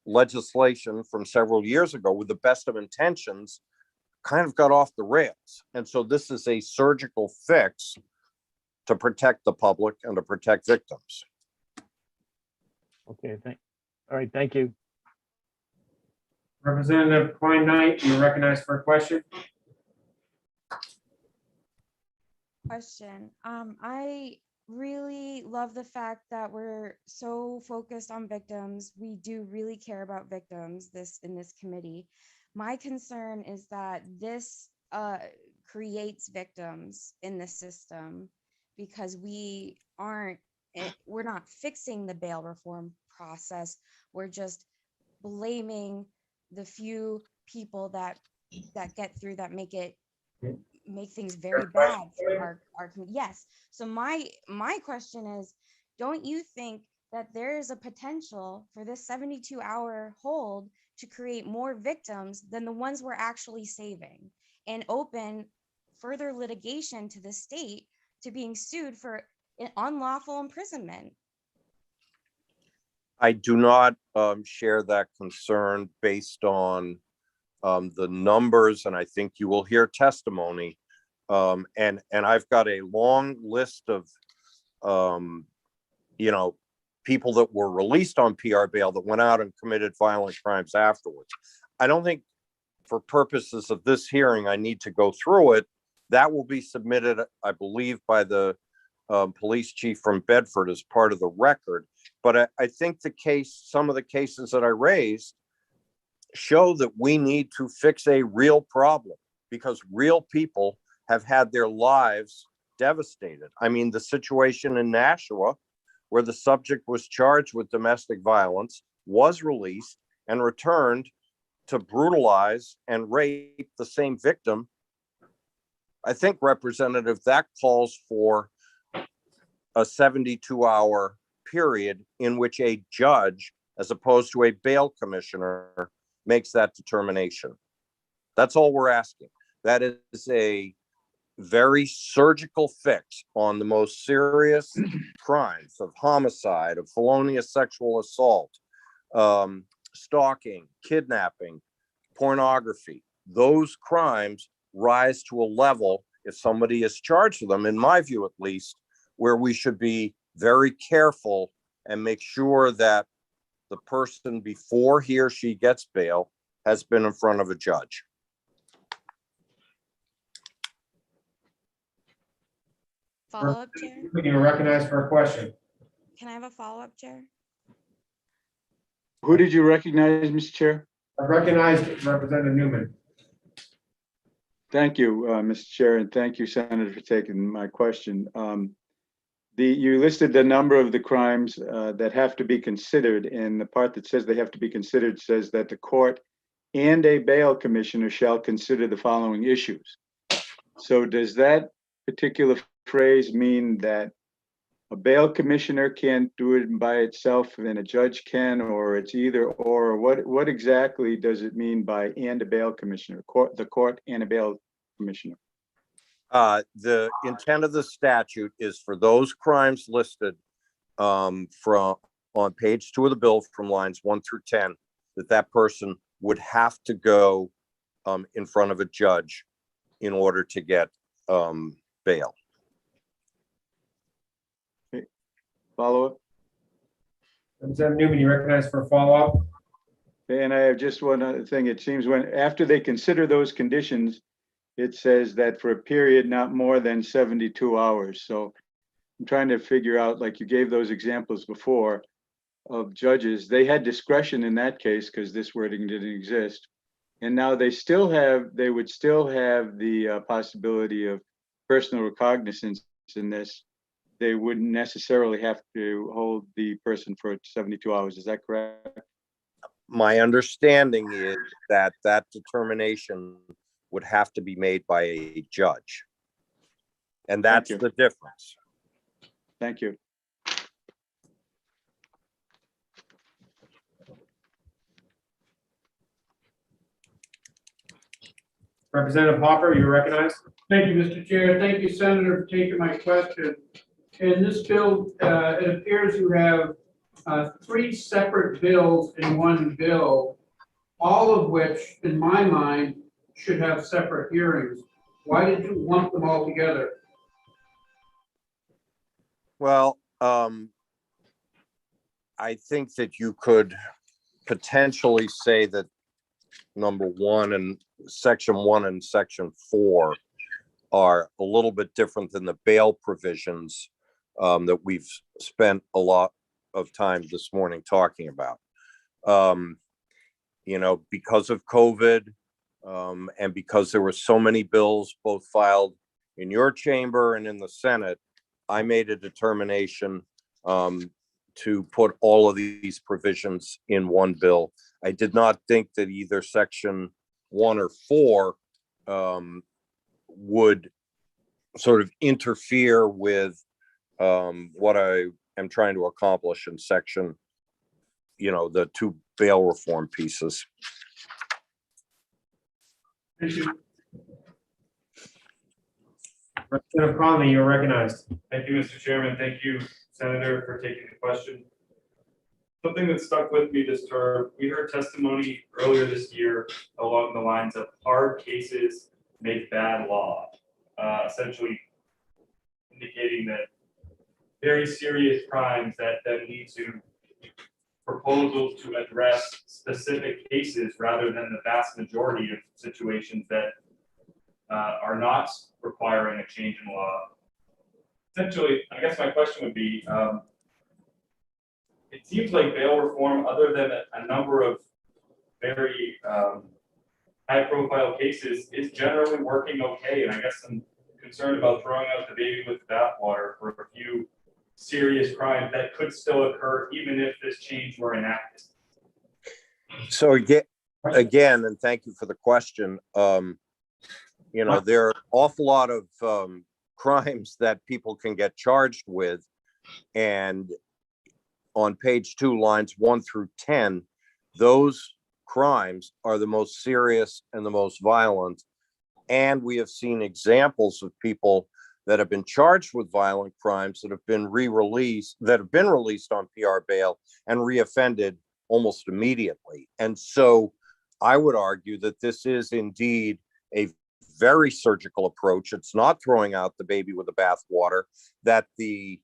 legislation from several years ago, with the best of intentions, kind of got off the rails. And so this is a surgical fix to protect the public and to protect victims. Okay, all right, thank you. Representative Klein Knight, you're recognized for a question. I really love the fact that we're so focused on victims. We do really care about victims in this committee. My concern is that this creates victims in the system because we're not fixing the bail reform process. We're just blaming the few people that get through, that make things very bad for our yes. So my question is, don't you think that there is a potential for this 72-hour hold to create more victims than the ones we're actually saving, and open further litigation to the state to being sued for unlawful imprisonment? I do not share that concern based on the numbers, and I think you will hear testimony. And I've got a long list of, people that were released on PR bail that went out and committed violent crimes afterwards. I don't think, for purposes of this hearing, I need to go through it. That will be submitted, I believe, by the police chief from Bedford as part of the record. But I think some of the cases that I raised show that we need to fix a real problem, because real people have had their lives devastated. I mean, the situation in Nashua, where the subject was charged with domestic violence, was released and returned to brutalize and rape the same victim. I think, Representative, that calls for a 72-hour period in which a judge, as opposed to a bail commissioner, makes that determination. That's all we're asking. That is a very surgical fix on the most serious crimes of homicide, of felonious sexual assault, stalking, kidnapping, pornography. Those crimes rise to a level, if somebody is charged with them, in my view at least, where we should be very careful and make sure that the person, before he or she gets bail, has been in front of a judge. Follow-up, Chair? You're recognized for a question. Can I have a follow-up, Chair? Who did you recognize, Mr. Chair? I recognize Representative Newman. Thank you, Mr. Chair, and thank you, Senator, for taking my question. you listed the number of the crimes that have to be considered, and the part that says they have to be considered says that the court and a bail commissioner shall consider the following issues. So does that particular phrase mean that a bail commissioner can't do it by itself and a judge can, or it's either or? What exactly does it mean by and a bail commissioner, the court and a bail commissioner? The intent of the statute is for those crimes listed from on page 2 of the bill from lines 1 through 10, that person would have to go in front of a judge in order to get bail. Follow-up? Representative Newman, you recognized for a follow-up? And I have just one other thing. It seems when, after they consider those conditions, it says that for a period not more than 72 hours. So I'm trying to figure out, like you gave those examples before of judges, they had discretion in that case because this wording didn't exist. And now they would still have the possibility of personal recognizance in this. They wouldn't necessarily have to hold the person for 72 hours. Is that correct? My understanding is that that determination would have to be made by a judge. And that's the difference. Thank you. Representative Hopper, you're recognized. Thank you, Mr. Chair. Thank you, Senator, for taking my question. In this bill, it appears you have 3 separate bills in one bill, all of which, in my mind, should have separate hearings. Why did you lump them all together? Well, I think that you could potentially say that number 1 and section 1 and section 4 are a little bit different than the bail provisions that we've spent a lot of time this morning talking about. You know, because of COVID and because there were so many bills both filed in your chamber and in the Senate, I made a determination to put all of these provisions in one bill. I did not think that either section 1 or 4 would sort of interfere with what I am trying to accomplish in section, you know, the 2 bail reform pieces. Thank you. Representative Conley, you're recognized. Thank you, Mr. Chairman. Thank you, Senator, for taking the question. Something that stuck with me this term, we heard testimony earlier this year along the lines of hard cases make bad law, essentially indicating that very serious crimes that lead to proposals to address specific cases rather than the vast majority of situations that are not requiring a change in law. Essentially, I guess my question would be, it seems like bail reform, other than a number of very high-profile cases, is generally working okay. And I guess I'm concerned about throwing out the baby with the bathwater for a few serious crimes that could still occur even if this change were enacted. So again, and thank you for the question. You know, there are an awful lot of crimes that people can get charged with, and on page 2, lines 1 through 10, those crimes are the most serious and the most violent. And we have seen examples of people that have been charged with violent crimes that have been released on PR bail and reoffended almost immediately. And so I would argue that this is indeed a very surgical approach. It's not throwing out the baby with the bathwater, that the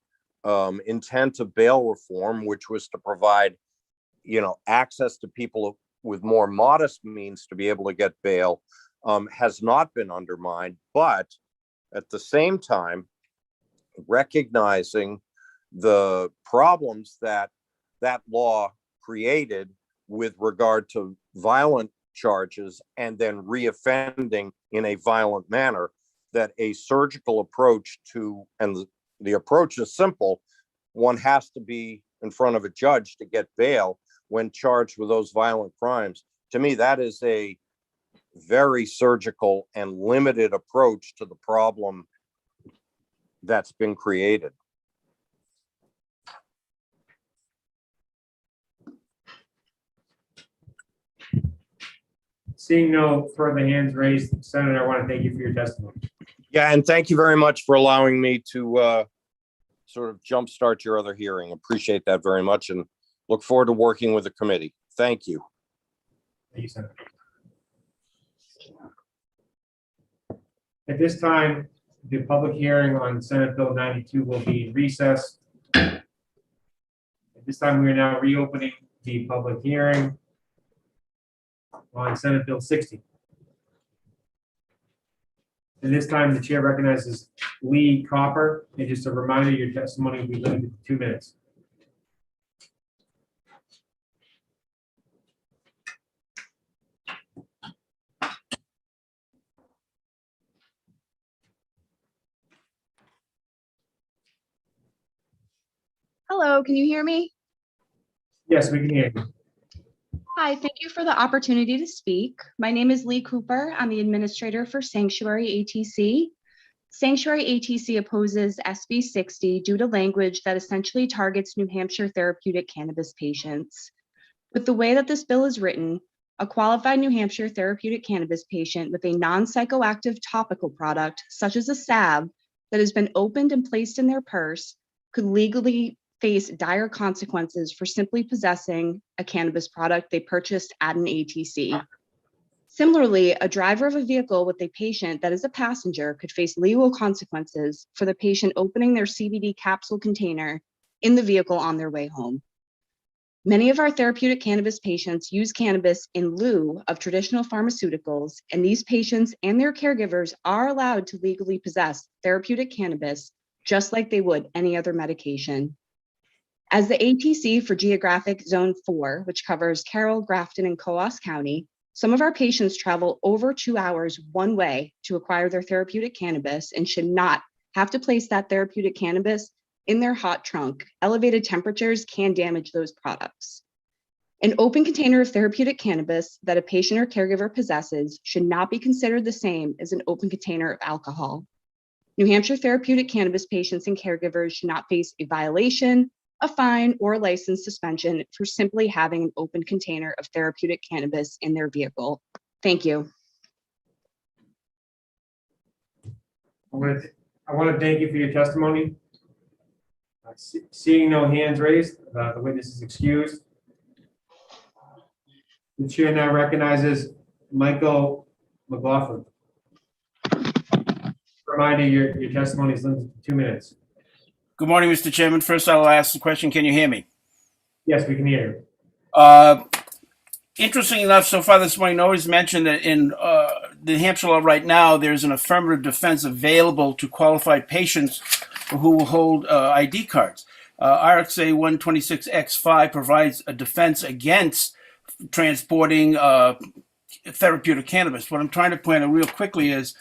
intent of bail reform, which was to provide, you know, access to people with more modest means to be able to get bail, has not been undermined, but at the same time, recognizing the problems that that law created with regard to violent charges and then reoffending in a violent manner, that a surgical approach to, and the approach is simple. One has to be in front of a judge to get bail when charged with those violent crimes. To me, that is a very surgical and limited approach to the problem that's been created. Seeing no further hands raised, Senator, I want to thank you for your testimony. Yeah, and thank you very much for allowing me to sort of jumpstart your other hearing. Appreciate that very much and look forward to working with the committee. Thank you. Thank you, Senator. At this time, the public hearing on Senate Bill 92 will be in recess. At this time, we are now reopening the public hearing on Senate Bill 60. At this time, the chair recognizes Lee Copper. And just a reminder, your testimony will be limited to 2 minutes. Hello, can you hear me? Yes, we can hear you. Hi, thank you for the opportunity to speak. My name is Lee Cooper. I'm the administrator for Sanctuary ATC. Sanctuary ATC opposes SB 60 due to language that essentially targets New Hampshire therapeutic cannabis patients. With the way that this bill is written, a qualified New Hampshire therapeutic cannabis patient with a non-psychoactive topical product, such as a salve, that has been opened and placed in their purse, could legally face dire consequences for simply possessing a cannabis product they purchased at an ATC. Similarly, a driver of a vehicle with a patient that is a passenger could face legal consequences for the patient opening their CBD capsule container in the vehicle on their way home. Many of our therapeutic cannabis patients use cannabis in lieu of traditional pharmaceuticals, and these patients and their caregivers are allowed to legally possess therapeutic cannabis just like they would any other medication. As the ATC for Geographic Zone 4, which covers Carroll, Grafton, and Coos County, some of our patients travel over 2 hours one way to acquire their therapeutic cannabis and should not have to place that therapeutic cannabis in their hot trunk. Elevated temperatures can damage those products. An open container of therapeutic cannabis that a patient or caregiver possesses should not be considered the same as an open container of alcohol. New Hampshire therapeutic cannabis patients and caregivers should not face a violation, a fine, or a license suspension for simply having an open container of therapeutic cannabis in their vehicle. Thank you. I want to thank you for your testimony. Seeing no hands raised, the witness is excused. The chair now recognizes Michael McLaughlin. Reminder, your testimony is limited to 2 minutes. Good morning, Mr. Chairman. First, I will ask the question. Can you hear me? Yes, we can hear you. Interesting enough, so far this morning, nobody's mentioned that in New Hampshire law right now, there's an affirmative defense available to qualified patients who will hold ID cards. RXA 126X5 provides a defense against transporting therapeutic cannabis. What I'm trying to point out real quickly is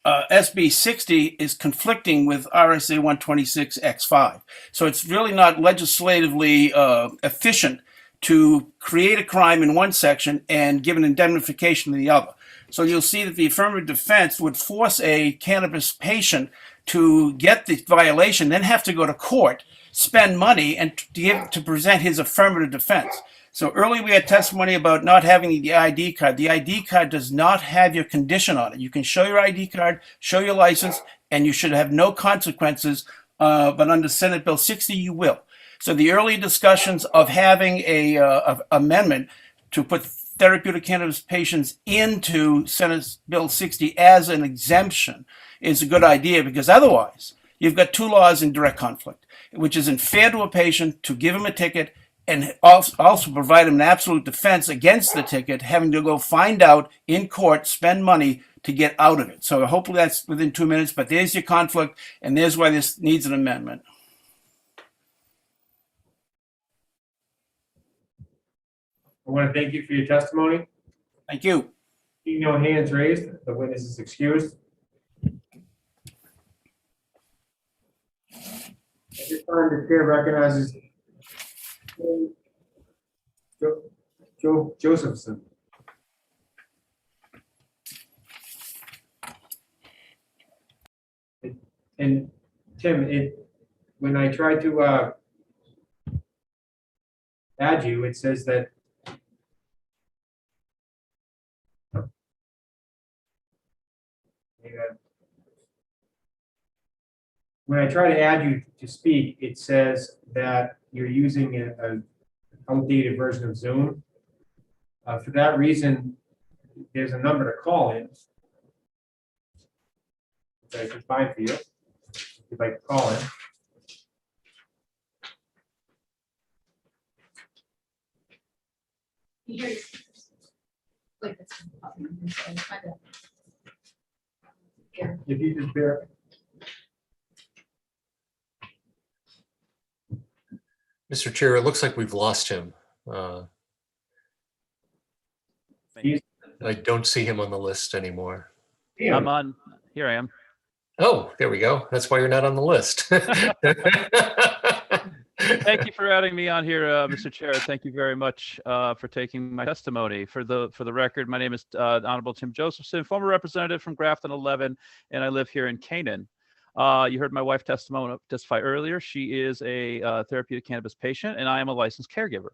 SB 60 is conflicting with RSA 126X5. So it's really not legislatively efficient to create a crime in one section and give an indemnification in the other. So you'll see that the affirmative defense would force a cannabis patient to get the violation, then have to go to court, spend money, and to present his affirmative defense. So earlier we had testimony about not having the ID card. The ID card does not have your condition on it. You can show your ID card, show your license, and you should have no consequences, but under Senate Bill 60, you will. So the early discussions of having a amendment to put therapeutic cannabis patients into Senate Bill 60 as an exemption is a good idea, because otherwise you've got two laws in direct conflict, which is unfair to a patient to give him a ticket and also provide him an absolute defense against the ticket, having to go find out in court, spend money to get out of it. So hopefully that's within 2 minutes, but there's your conflict, and there's why this needs an amendment. I want to thank you for your testimony. Thank you. Seeing no hands raised, the witness is excused. this time the chair recognizes Joe Josephson. And Tim, when I tried to add you, it says that when I try to add you to speak, it says that you're using an outdated version of Zoom. For that reason, there's a number to call in that I can find for you, if you'd like to call in. If you just bear. Mr. Chair, it looks like we've lost him. I don't see him on the list anymore. I'm on, here I am. Oh, there we go. That's why you're not on the list. Thank you for adding me on here, Mr. Chair. Thank you very much for taking my testimony. For the record, my name is Honorable Tim Josephson, former representative from Grafton 11, and I live here in Canaan. You heard my wife testify earlier. She is a therapeutic cannabis patient, and I am a licensed caregiver.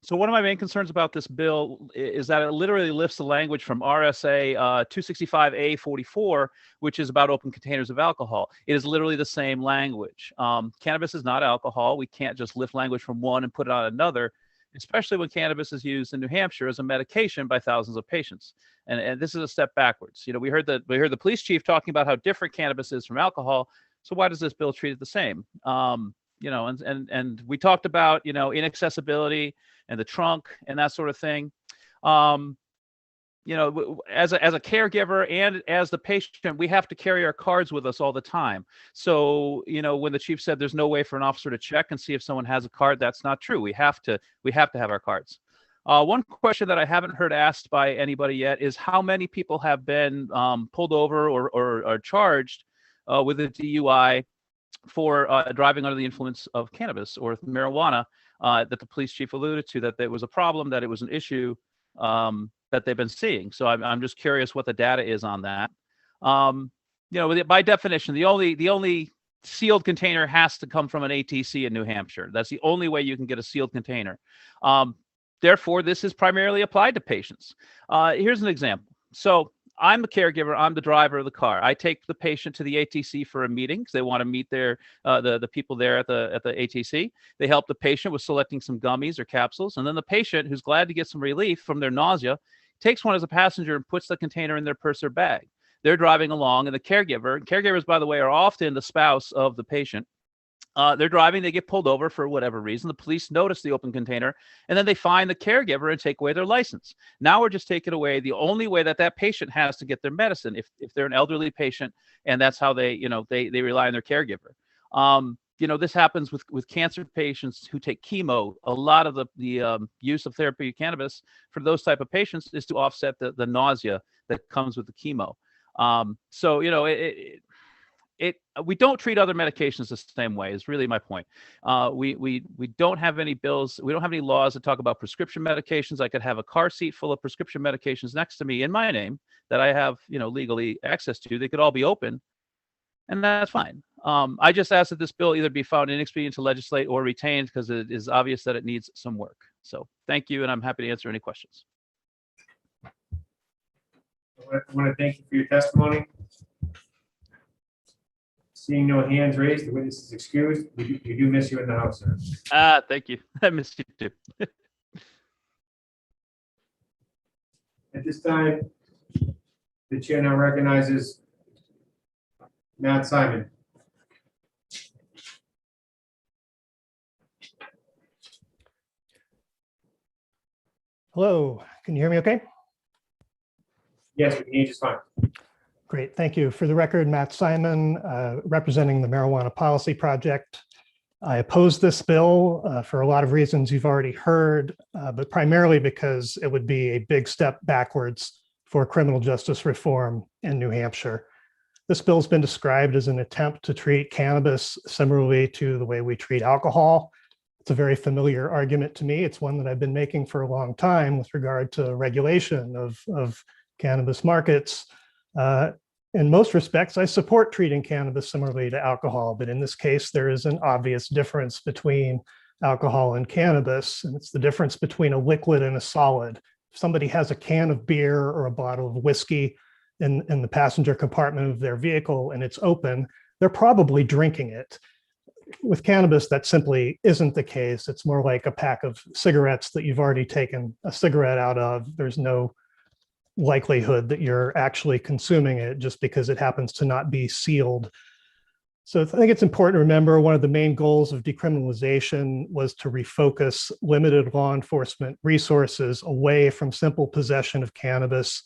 So one of my main concerns about this bill is that it literally lifts the language from RSA 265A44, which is about open containers of alcohol. It is literally the same language. Cannabis is not alcohol. We can't just lift language from one and put it on another, especially when cannabis is used in New Hampshire as a medication by thousands of patients. And this is a step backwards. You know, we heard the police chief talking about how different cannabis is from alcohol. So why does this bill treat it the same? You know, and we talked about, you know, inaccessibility and the trunk and that sort of thing. You know, as a caregiver and as the patient, we have to carry our cards with us all the time. So, you know, when the chief said there's no way for an officer to check and see if someone has a card, that's not true. We have to have our cards. One question that I haven't heard asked by anybody yet is how many people have been pulled over or charged with a DUI for driving under the influence of cannabis or marijuana, that the police chief alluded to, that there was a problem, that it was an issue that they've been seeing. So I'm just curious what the data is on that. You know, by definition, the only sealed container has to come from an ATC in New Hampshire. That's the only way you can get a sealed container. Therefore, this is primarily applied to patients. Here's an example. So I'm the caregiver. I'm the driver of the car. I take the patient to the ATC for a meeting because they want to meet their the people there at the ATC. They help the patient with selecting some gummies or capsules, and then the patient, who's glad to get some relief from their nausea, takes one as a passenger and puts the container in their purse or bag. They're driving along, and the caregivers, by the way, are often the spouse of the patient. They're driving, they get pulled over for whatever reason. The police notice the open container, and then they find the caregiver and take away their license. Now we're just taking away the only way that patient has to get their medicine if they're an elderly patient, and that's how they rely on their caregiver. You know, this happens with cancer patients who take chemo. A lot of the use of therapeutic cannabis for those type of patients is to offset the nausea that comes with the chemo. So, you know, we don't treat other medications the same way is really my point. We don't have any bills. We don't have any laws that talk about prescription medications. I could have a car seat full of prescription medications next to me in my name that I have, you know, legally access to. They could all be open, and that's fine. I just ask that this bill either be found inexpedient to legislate or retained because it is obvious that it needs some work. So thank you, and I'm happy to answer any questions. I want to thank you for your testimony. Seeing no hands raised, the witness is excused. We do miss you in the house, sir. Thank you. I miss you too. At this time, the chair now recognizes Matt Simon. Hello, can you hear me okay? Yes, we can hear you just fine. Great, thank you. For the record, Matt Simon, representing the Marijuana Policy Project. I oppose this bill for a lot of reasons you've already heard, but primarily because it would be a big step backwards for criminal justice reform in New Hampshire. This bill's been described as an attempt to treat cannabis similarly to the way we treat alcohol. It's a very familiar argument to me. It's one that I've been making for a long time with regard to regulation of cannabis markets. In most respects, I support treating cannabis similarly to alcohol, but in this case, there is an obvious difference between alcohol and cannabis, and it's the difference between a liquid and a solid. If somebody has a can of beer or a bottle of whiskey in the passenger compartment of their vehicle and it's open, they're probably drinking it. With cannabis, that simply isn't the case. It's more like a pack of cigarettes that you've already taken a cigarette out of. There's no likelihood that you're actually consuming it just because it happens to not be sealed. So I think it's important to remember one of the main goals of decriminalization was to refocus limited law enforcement resources away from simple possession of cannabis,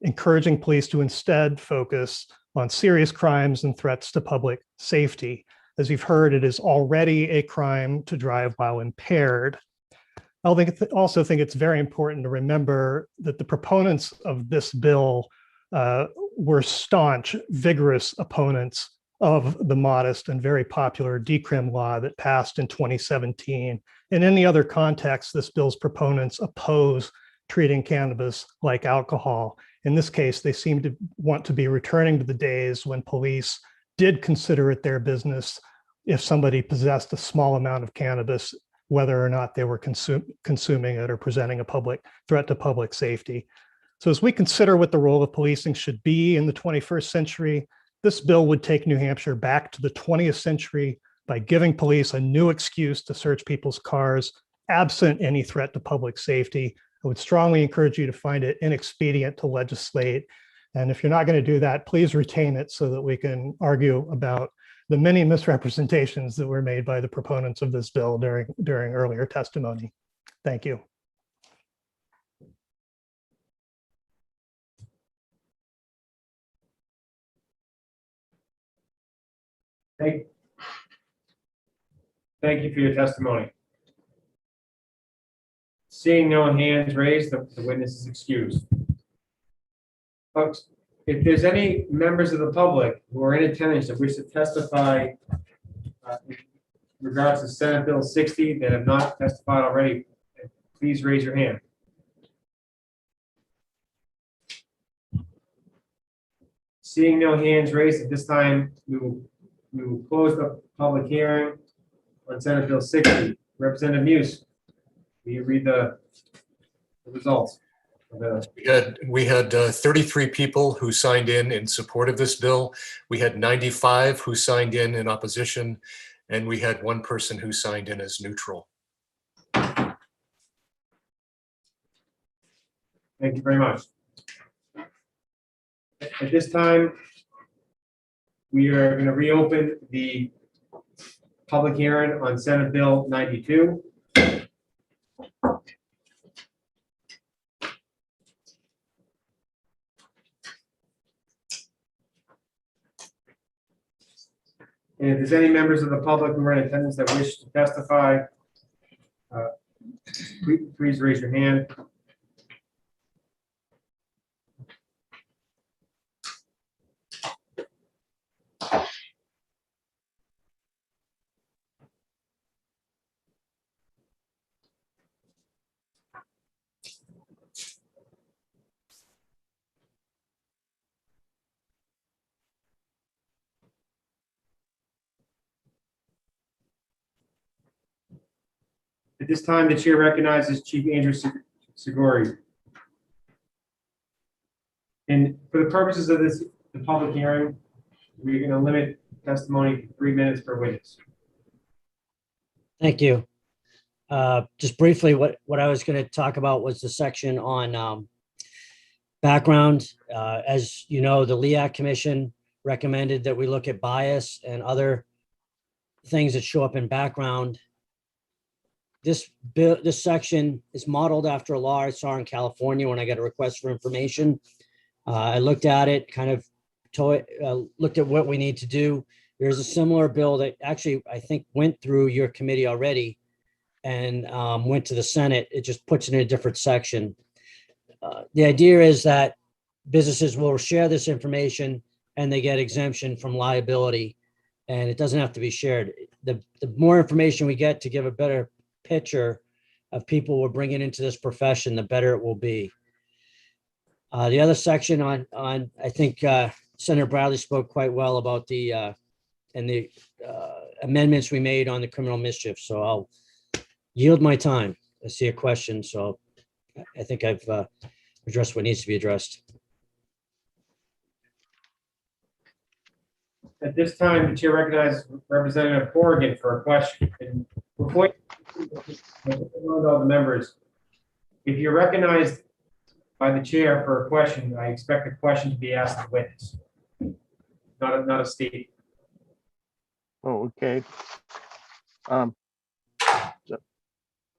encouraging police to instead focus on serious crimes and threats to public safety. As you've heard, it is already a crime to drive while impaired. I also think it's very important to remember that the proponents of this bill were staunch, vigorous opponents of the modest and very popular decrim law that passed in 2017. In any other context, this bill's proponents oppose treating cannabis like alcohol. In this case, they seem to want to be returning to the days when police did consider it their business if somebody possessed a small amount of cannabis, whether or not they were consuming it or presenting a public threat to public safety. So as we consider what the role of policing should be in the 21st century, this bill would take New Hampshire back to the 20th century by giving police a new excuse to search people's cars absent any threat to public safety. I would strongly encourage you to find it inexpedient to legislate. And if you're not going to do that, please retain it so that we can argue about the many misrepresentations that were made by the proponents of this bill during earlier testimony. Thank you. Thank you for your testimony. Seeing no hands raised, the witness is excused. Folks, if there's any members of the public who are in attendance that wish to testify in regards to Senate Bill 60 that have not testified already, please raise your hand. Seeing no hands raised at this time, we will close the public hearing on Senate Bill 60. Representative Muse, will you read the results? We had 33 people who signed in support of this bill. We had 95 who signed in opposition, and we had one person who signed in as neutral. Thank you very much. At this time, we are going to reopen the public hearing on Senate Bill 92. And if there's any members of the public who are in attendance that wish to testify, please raise your hand. At this time, the chair recognizes Chief Andrew Sigori. And for the purposes of the public hearing, we're going to limit testimony to 3 minutes per witness. Thank you. Just briefly, what I was going to talk about was the section on background. As you know, the LEAC Commission recommended that we look at bias and other things that show up in background. This section is modeled after a law I saw in California when I got a request for information. I looked at it, kind of looked at what we need to do. There's a similar bill that actually I think went through your committee already and went to the Senate. It just puts it in a different section. The idea is that businesses will share this information and they get exemption from liability. And it doesn't have to be shared. The more information we get to give a better picture of people we're bringing into this profession, the better it will be. The other section on I think Senator Bradley spoke quite well about the amendments we made on the criminal mischief. So I'll yield my time. I see a question, so I think I've addressed what needs to be addressed. At this time, the chair recognizes Representative Corrigan for a question. And before all the members, if you're recognized by the chair for a question, I expect a question to be asked of the witness, not a statement. Oh, okay.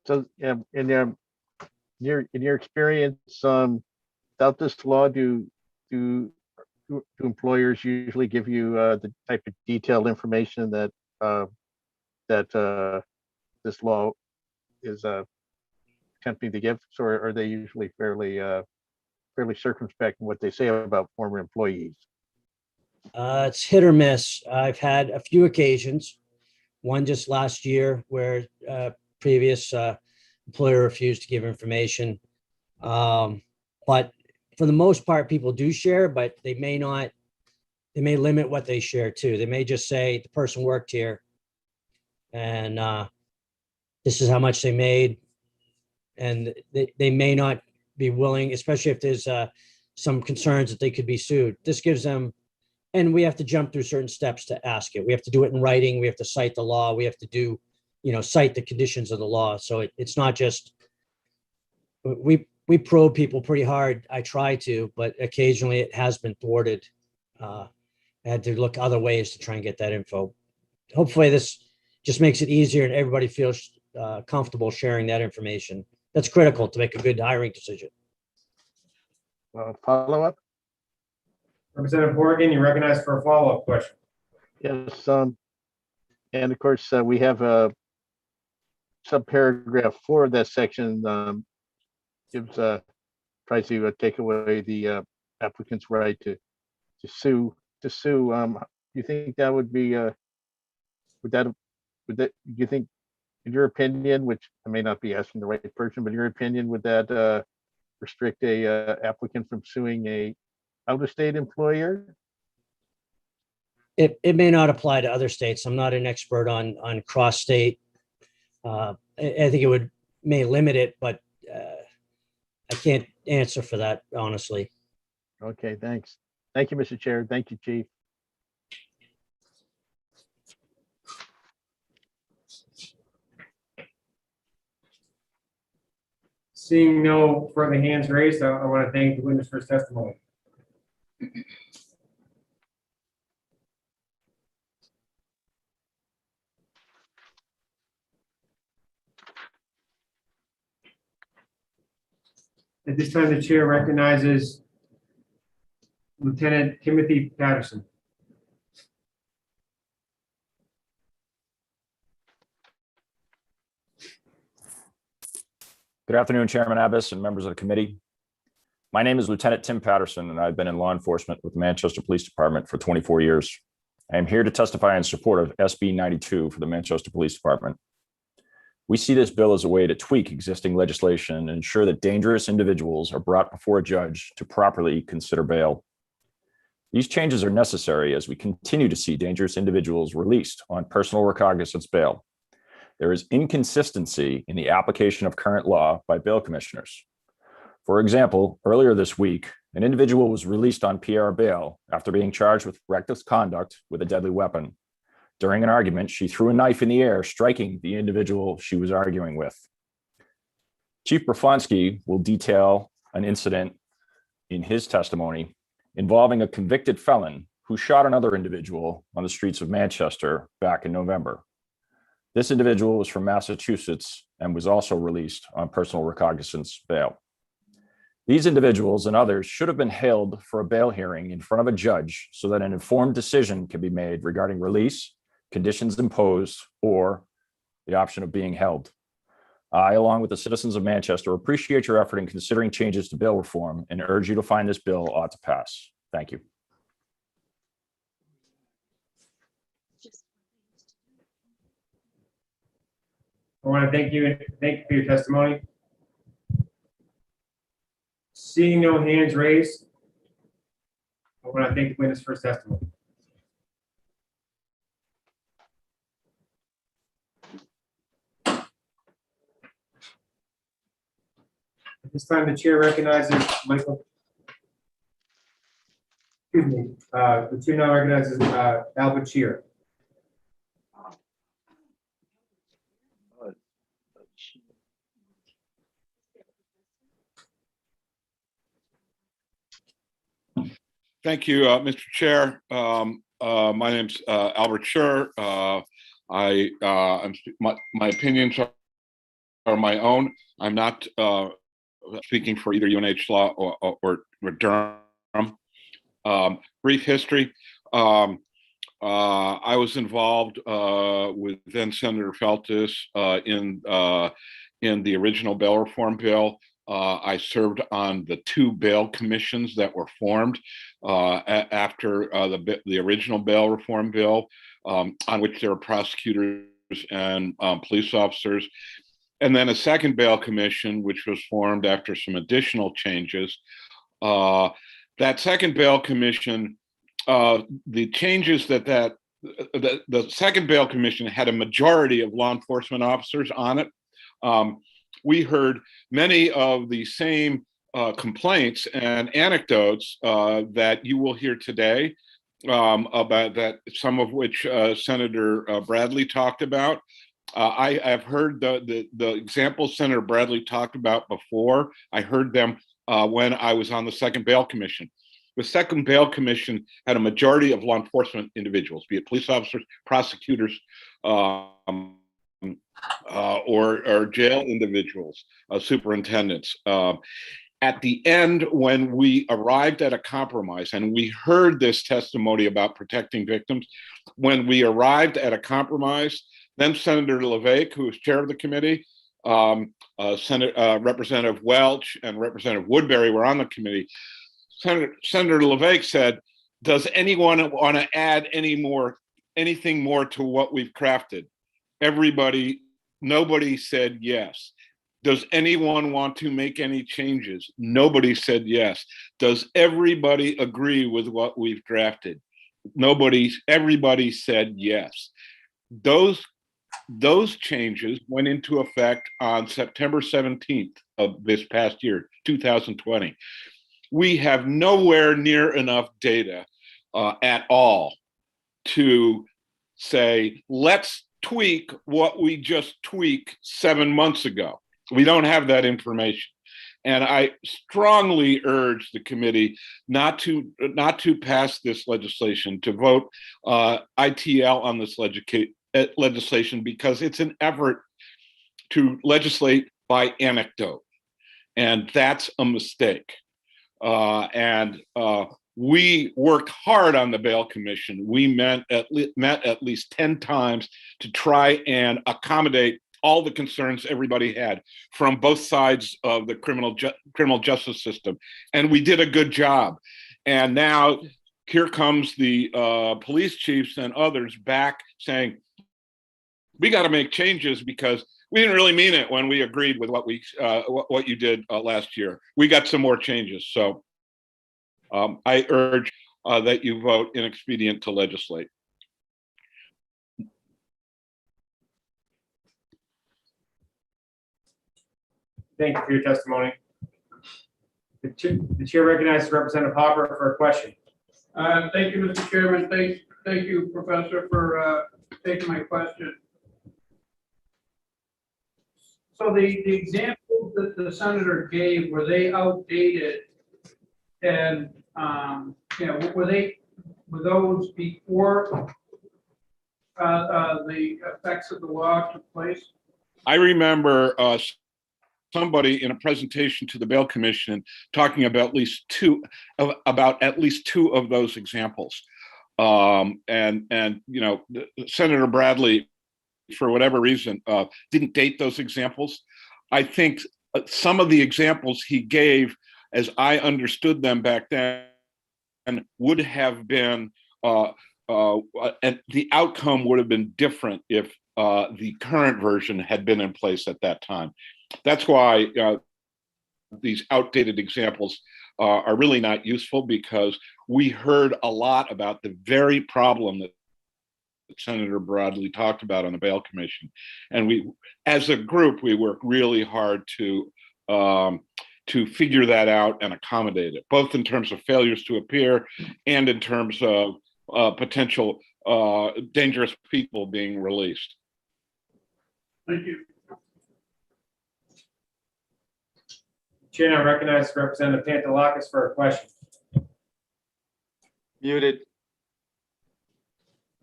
So in your experience, without this law, do employers usually give you the type of detailed information that this law is attempting to give, or are they usually fairly circumspect in what they say about former employees? It's hit or miss. I've had a few occasions, one just last year where previous employer refused to give information. But for the most part, people do share, but they may limit what they share too. They may just say the person worked here and this is how much they made. And they may not be willing, especially if there's some concerns that they could be sued. This gives them, and we have to jump through certain steps to ask it. We have to do it in writing. We have to cite the law. We have to do, cite the conditions of the law. So it's not just, we probe people pretty hard. I try to, but occasionally it has been thwarted. I had to look other ways to try and get that info. Hopefully this just makes it easier and everybody feels comfortable sharing that information. That's critical to make a good hiring decision. Follow up? Representative Corrigan, you're recognized for a follow-up question. Yes, and of course, we have a subparagraph 4 of that section gives tries to take away the applicant's right to sue. You think that would be do you think, in your opinion, which I may not be asking the right person, but in your opinion, would that restrict a applicant from suing a out-of-state employer? It may not apply to other states. I'm not an expert on cross-state. I think it may limit it, but I can't answer for that, honestly. Okay, thanks. Thank you, Mr. Chair. Thank you, Chief. Seeing no further hands raised, I want to thank the witness for his testimony. At this time, the chair recognizes Lieutenant Timothy Patterson. Good afternoon, Chairman Abbas and members of the committee. My name is Lieutenant Tim Patterson, and I've been in law enforcement with the Manchester Police Department for 24 years. I am here to testify in support of SB 92 for the Manchester Police Department. We see this bill as a way to tweak existing legislation and ensure that dangerous individuals are brought before a judge to properly consider bail. These changes are necessary as we continue to see dangerous individuals released on personal recognizance bail. There is inconsistency in the application of current law by bail commissioners. For example, earlier this week, an individual was released on PR bail after being charged with reckless conduct with a deadly weapon. During an argument, she threw a knife in the air, striking the individual she was arguing with. Chief Brofonsky will detail an incident in his testimony involving a convicted felon who shot another individual on the streets of Manchester back in November. This individual was from Massachusetts and was also released on personal recognizance bail. These individuals and others should have been hailed for a bail hearing in front of a judge so that an informed decision can be made regarding release, conditions imposed, or the option of being held. I, along with the citizens of Manchester, appreciate your effort in considering changes to bail reform and urge you to find this bill ought to pass. Thank you. I want to thank you for your testimony. Seeing no hands raised, I want to thank the witness for his testimony. At this time, the chair recognizes Michael. Excuse me, the chair now recognizes Albert Shear. Thank you, Mr. Chair. My name's Albert Scher. My opinions are my own. I'm not speaking for either UNH Law or Durham. Brief history. I was involved with then Senator Feltus in the original bail reform bill. I served on the 2 bail commissions that were formed after the original bail reform bill, on which there were prosecutors and police officers. And then a second bail commission, which was formed after some additional changes. That second bail commission, the changes the second bail commission had a majority of law enforcement officers on it. We heard many of the same complaints and anecdotes that you will hear today about that, some of which Senator Bradley talked about. I have heard the examples Senator Bradley talked about before. I heard them when I was on the second bail commission. The second bail commission had a majority of law enforcement individuals, be it police officers, prosecutors, or jail individuals, superintendents. At the end, when we arrived at a compromise, and we heard this testimony about protecting victims, when we arrived at a compromise, then Senator LeVake, who was chair of the committee, Representative Welch and Representative Woodbury were on the committee. Senator LeVake said, does anyone want to add anything more to what we've crafted? Nobody said yes. Does anyone want to make any changes? Nobody said yes. Does everybody agree with what we've drafted? Everybody said yes. Those changes went into effect on September 17th of this past year, 2020. We have nowhere near enough data at all to say, let's tweak what we just tweaked 7 months ago. We don't have that information. And I strongly urge the committee not to pass this legislation, to vote ITL on this legislation, because it's an effort to legislate by anecdote. And that's a mistake. We worked hard on the bail commission. We met at least 10 times to try and accommodate all the concerns everybody had from both sides of the criminal justice system. And we did a good job. And now here comes the police chiefs and others back saying, we got to make changes because we didn't really mean it when we agreed with what you did last year. We got some more changes. So I urge that you vote inexpedient to legislate. Thank you for your testimony. The chair recognizes Representative Hopper for a question. Thank you, Mr. Chairman. Thank you, Professor, for taking my question. So the examples that the senator gave, were they outdated? And were those before the effects of the law took place? I remember somebody in a presentation to the Bail Commission talking about at least two of those examples. Senator Bradley, for whatever reason, didn't date those examples. I think some of the examples he gave, as I understood them back then, would have been, and the outcome would have been different if the current version had been in place at that time. That's why these outdated examples are really not useful, because we heard a lot about the very problem that Senator Broadley talked about on the Bail Commission. And we, as a group, we worked really hard to figure that out and accommodate it, both in terms of failures to appear and in terms of potential dangerous people being released. Thank you. Chair now recognizes Representative Pantelakis for a question. Muted.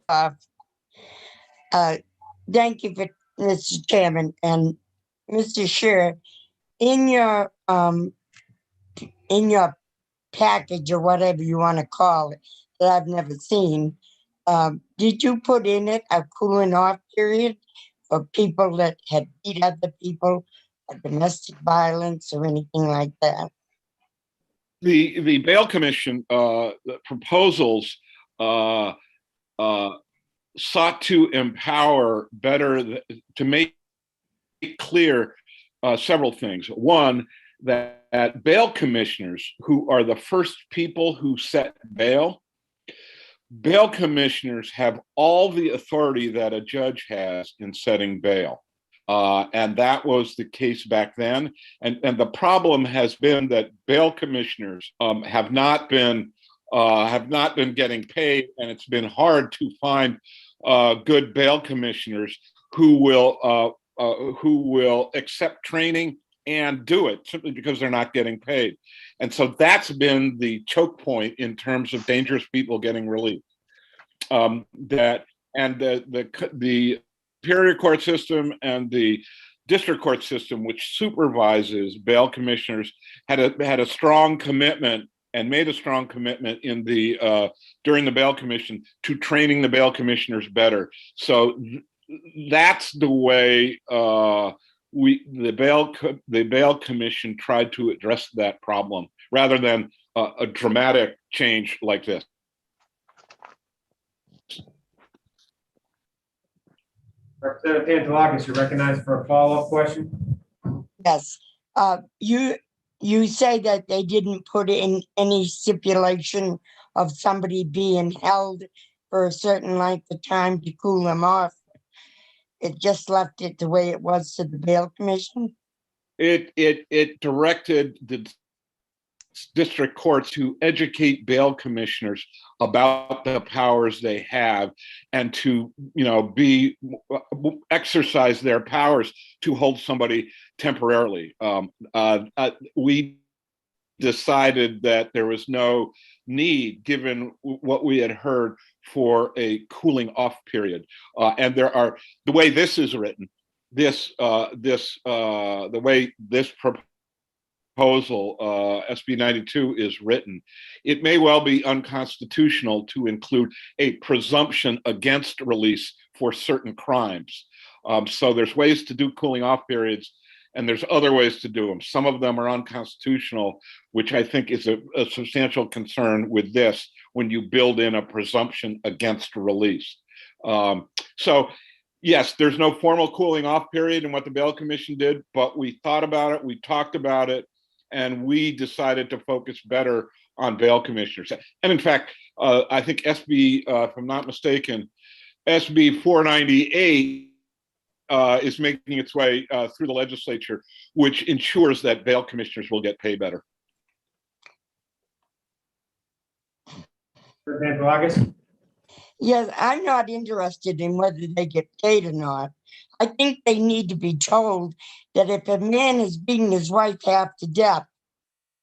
Thank you, Mr. Chairman, and Mr. Scheer, in your package or whatever you want to call it that I've never seen, did you put in it a cooling off period for people that had beat other people, or domestic violence or anything like that? The Bail Commission the proposals sought to empower better, to make clear several things. One, that bail commissioners, who are the first people who set bail commissioners have all the authority that a judge has in setting bail. And that was the case back then. And the problem has been that bail commissioners have not been getting paid, and it's been hard to find good bail commissioners who will accept training and do it, simply because they're not getting paid. And so that's been the choke point in terms of dangerous people getting released. The Superior Court system and the district court system, which supervises bail commissioners, had a strong commitment and made a strong commitment in the during the Bail Commission to training the bail commissioners better. So that's the way the Bail Commission tried to address that problem, rather than a dramatic change like this. Representative Pantelakis, you're recognized for a follow-up question. Yes. You say that they didn't put in any stipulation of somebody being held for a certain length of time to cool them off. It just left it the way it was to the Bail Commission? It directed the district courts to educate bail commissioners about the powers they have, and to exercise their powers to hold somebody temporarily. We decided that there was no need, given what we had heard, for a cooling off period. And the way this is written, the way this proposal, SB 92, is written, it may well be unconstitutional to include a presumption against release for certain crimes. So there's ways to do cooling off periods, and there's other ways to do them. Some of them are unconstitutional, which I think is a substantial concern with this, when you build in a presumption against release. So yes, there's no formal cooling off period in what the Bail Commission did, but we thought about it, we talked about it, and we decided to focus better on bail commissioners. And in fact, I think SB, if I'm not mistaken, SB 498 is making its way through the legislature, which ensures that bail commissioners will get paid better. Yes, I'm not interested in whether they get paid or not. I think they need to be told that if a man is beating his wife half to death,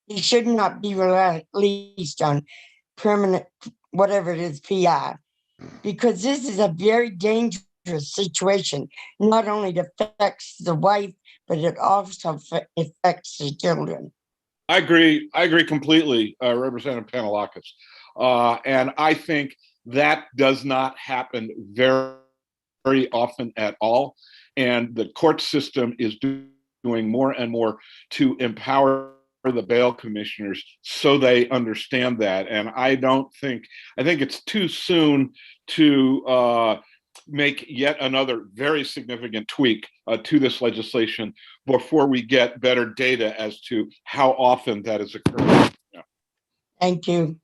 he should not be released on permanent, whatever it is, PR. Because this is a very dangerous situation. Not only it affects the wife, but it also affects the children. I agree completely, Representative Pantelakis. And I think that does not happen very, very often at all. And the court system is doing more and more to empower the bail commissioners so they understand that. And I think it's too soon to make yet another very significant tweak to this legislation before we get better data as to how often that is occurring. Yeah. Thank you.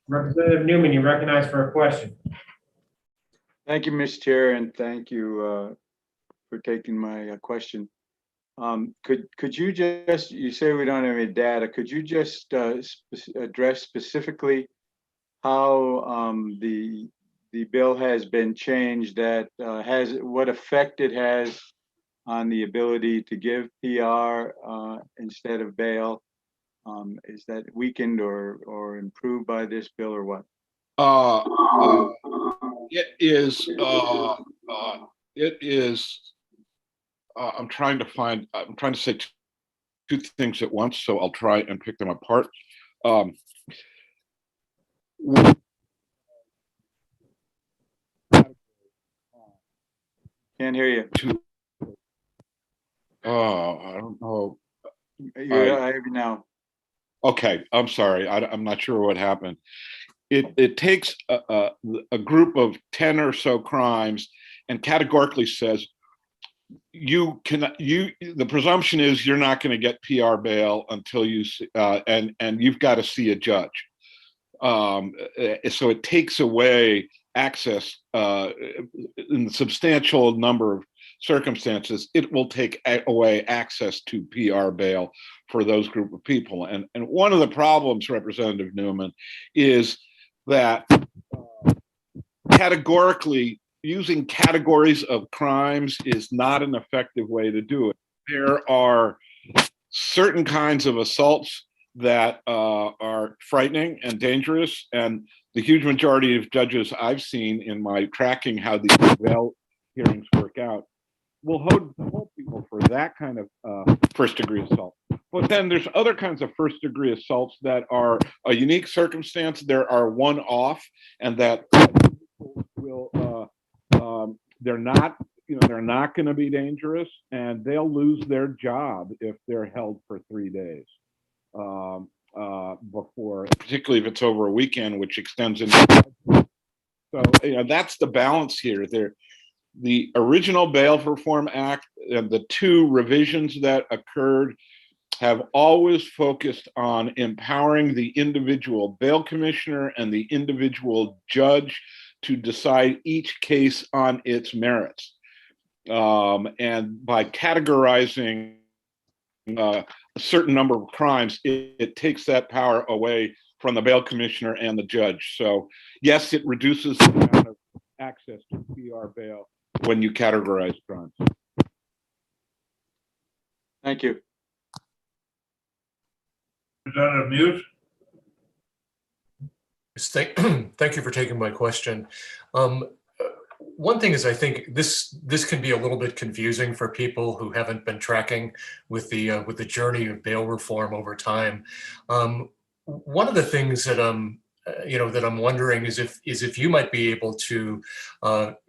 Representative Newman, you recognized for a question. Thank you, Mr. Chair, and thank you for taking my question. Could you just, you say we don't have any data, could you just address specifically how the bill has been changed, that what effect it has on the ability to give PR instead of bail? Is that weakened or improved by this bill, or what? It is. I'm trying to say two things at once, so I'll try and pick them apart. Can't hear you. I don't know. I have you now. Okay, I'm sorry. I'm not sure what happened. It takes a group of 10 or so crimes and categorically says the presumption is you're not going to get PR bail until you and you've got to see a judge. So it takes away access in a substantial number of circumstances. It will take away access to PR bail for those group of people. And one of the problems, Representative Newman, is that categorically using categories of crimes is not an effective way to do it. There are certain kinds of assaults that are frightening and dangerous, and the huge majority of judges I've seen in my tracking how these bail hearings work out will hold people for that kind of first-degree assault. But then there's other kinds of first-degree assaults that are a unique circumstance. There are one-off, and that will they're not going to be dangerous, and they'll lose their job if they're held for 3 days before, particularly if it's over a weekend, which extends into. So that's the balance here. The original Bail Reform Act and the two revisions that occurred have always focused on empowering the individual bail commissioner and the individual judge to decide each case on its merits. And by categorizing a certain number of crimes, it takes that power away from the bail commissioner and the judge. So yes, it reduces the amount of access to PR bail when you categorize crimes. Thank you. Representative Muse? Thank you for taking my question. One thing is, I think this can be a little bit confusing for people who haven't been tracking with the journey of bail reform over time. One of the things that I'm wondering is if you might be able to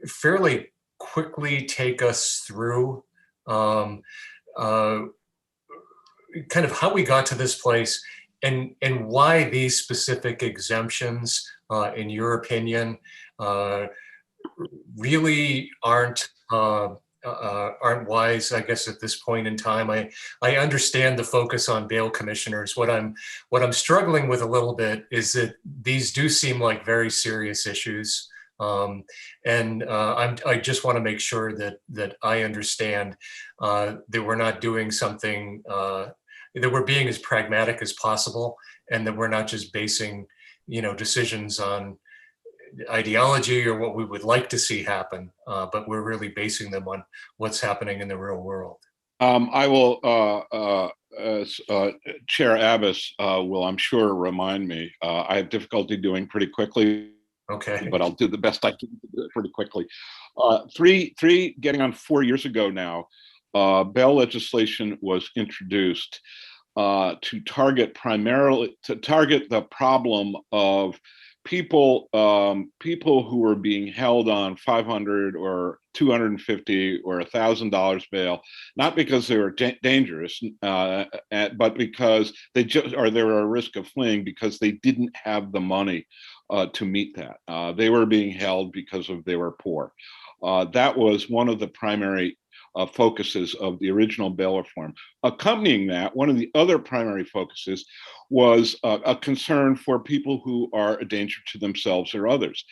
fairly quickly take us through kind of how we got to this place and why these specific exemptions, in your opinion, really aren't wise, I guess, at this point in time. I understand the focus on bail commissioners. What I'm struggling with a little bit is that these do seem like very serious issues. I just want to make sure that I understand that we're not doing something, that we're being as pragmatic as possible, and that we're not just basing, decisions on ideology or what we would like to see happen, but we're really basing them on what's happening in the real world. I will, Chair Abbas will, I'm sure, remind me. I have difficulty doing pretty quickly. Okay. But I'll do the best I can to do it pretty quickly. Getting on 4 years ago now, bail legislation was introduced to target the problem of people who were being held on $500 or $250 or $1,000 bail, not because they were dangerous, but because they just, or they were a risk of fleeing because they didn't have the money to meet that. They were being held because they were poor. That was one of the primary focuses of the original bail reform. Accompanying that, one of the other primary focuses was a concern for people who are a danger to themselves or others.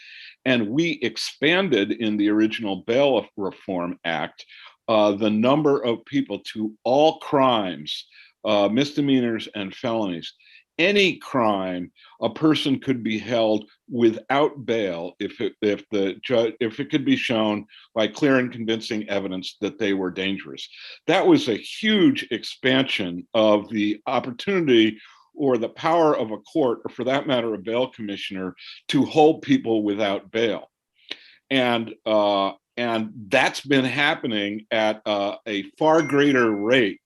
And we expanded in the original Bail Reform Act the number of people to all crimes, misdemeanors and felonies. Any crime, a person could be held without bail if it could be shown by clear and convincing evidence that they were dangerous. That was a huge expansion of the opportunity or the power of a court, or for that matter, a bail commissioner, to hold people without bail. And that's been happening at a far greater rate,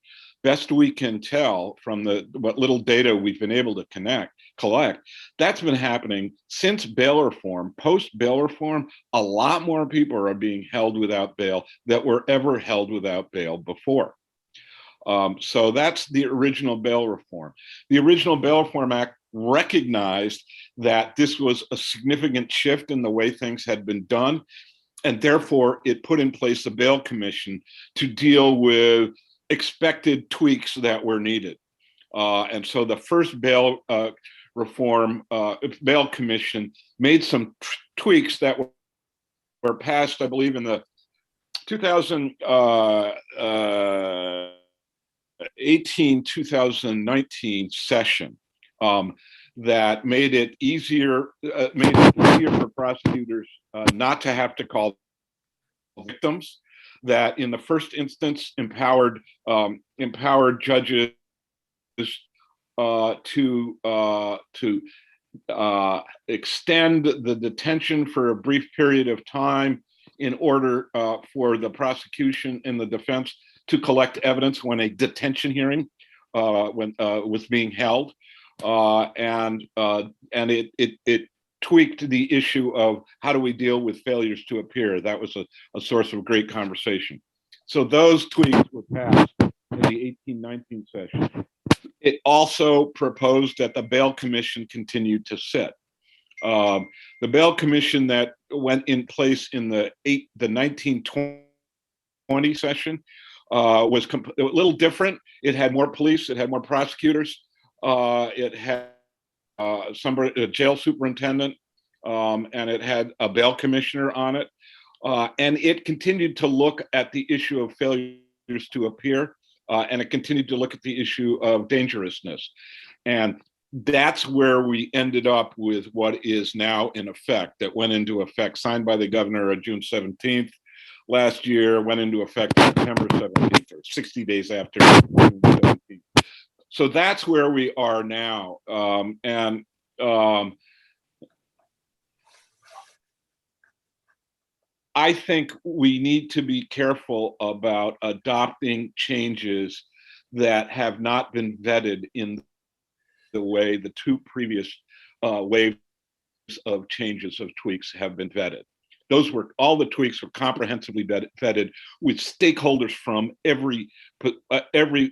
best we can tell from what little data we've been able to collect. That's been happening since bail reform. Post bail reform, a lot more people are being held without bail that were ever held without bail before. So that's the original bail reform. The original Bail Reform Act recognized that this was a significant shift in the way things had been done, and therefore it put in place a bail commission to deal with expected tweaks that were needed. And so the first bail reform bail commission made some tweaks that were passed, I believe, in the 2018-2019 session, that made it easier for prosecutors not to have to call victims, that in the first instance empowered judges to extend the detention for a brief period of time in order for the prosecution and the defense to collect evidence when a detention hearing was being held, and it tweaked the issue of how do we deal with failures to appear. That was a source of great conversation. So those tweaks were passed in the 18-19 session. It also proposed that the bail commission continue to sit. The bail commission that went in place in the 1920 session was a little different. It had more police, it had more prosecutors, it had a jail superintendent, and it had a bail commissioner on it. And it continued to look at the issue of failures to appear, and it continued to look at the issue of dangerousness. And that's where we ended up with what is now in effect, that went into effect, signed by the governor on June 17th last year, went into effect September 17th, or 60 days after June 17th. So that's where we are now. I think we need to be careful about adopting changes that have not been vetted in the way the two previous waves of changes of tweaks have been vetted. All the tweaks were comprehensively vetted with stakeholders from every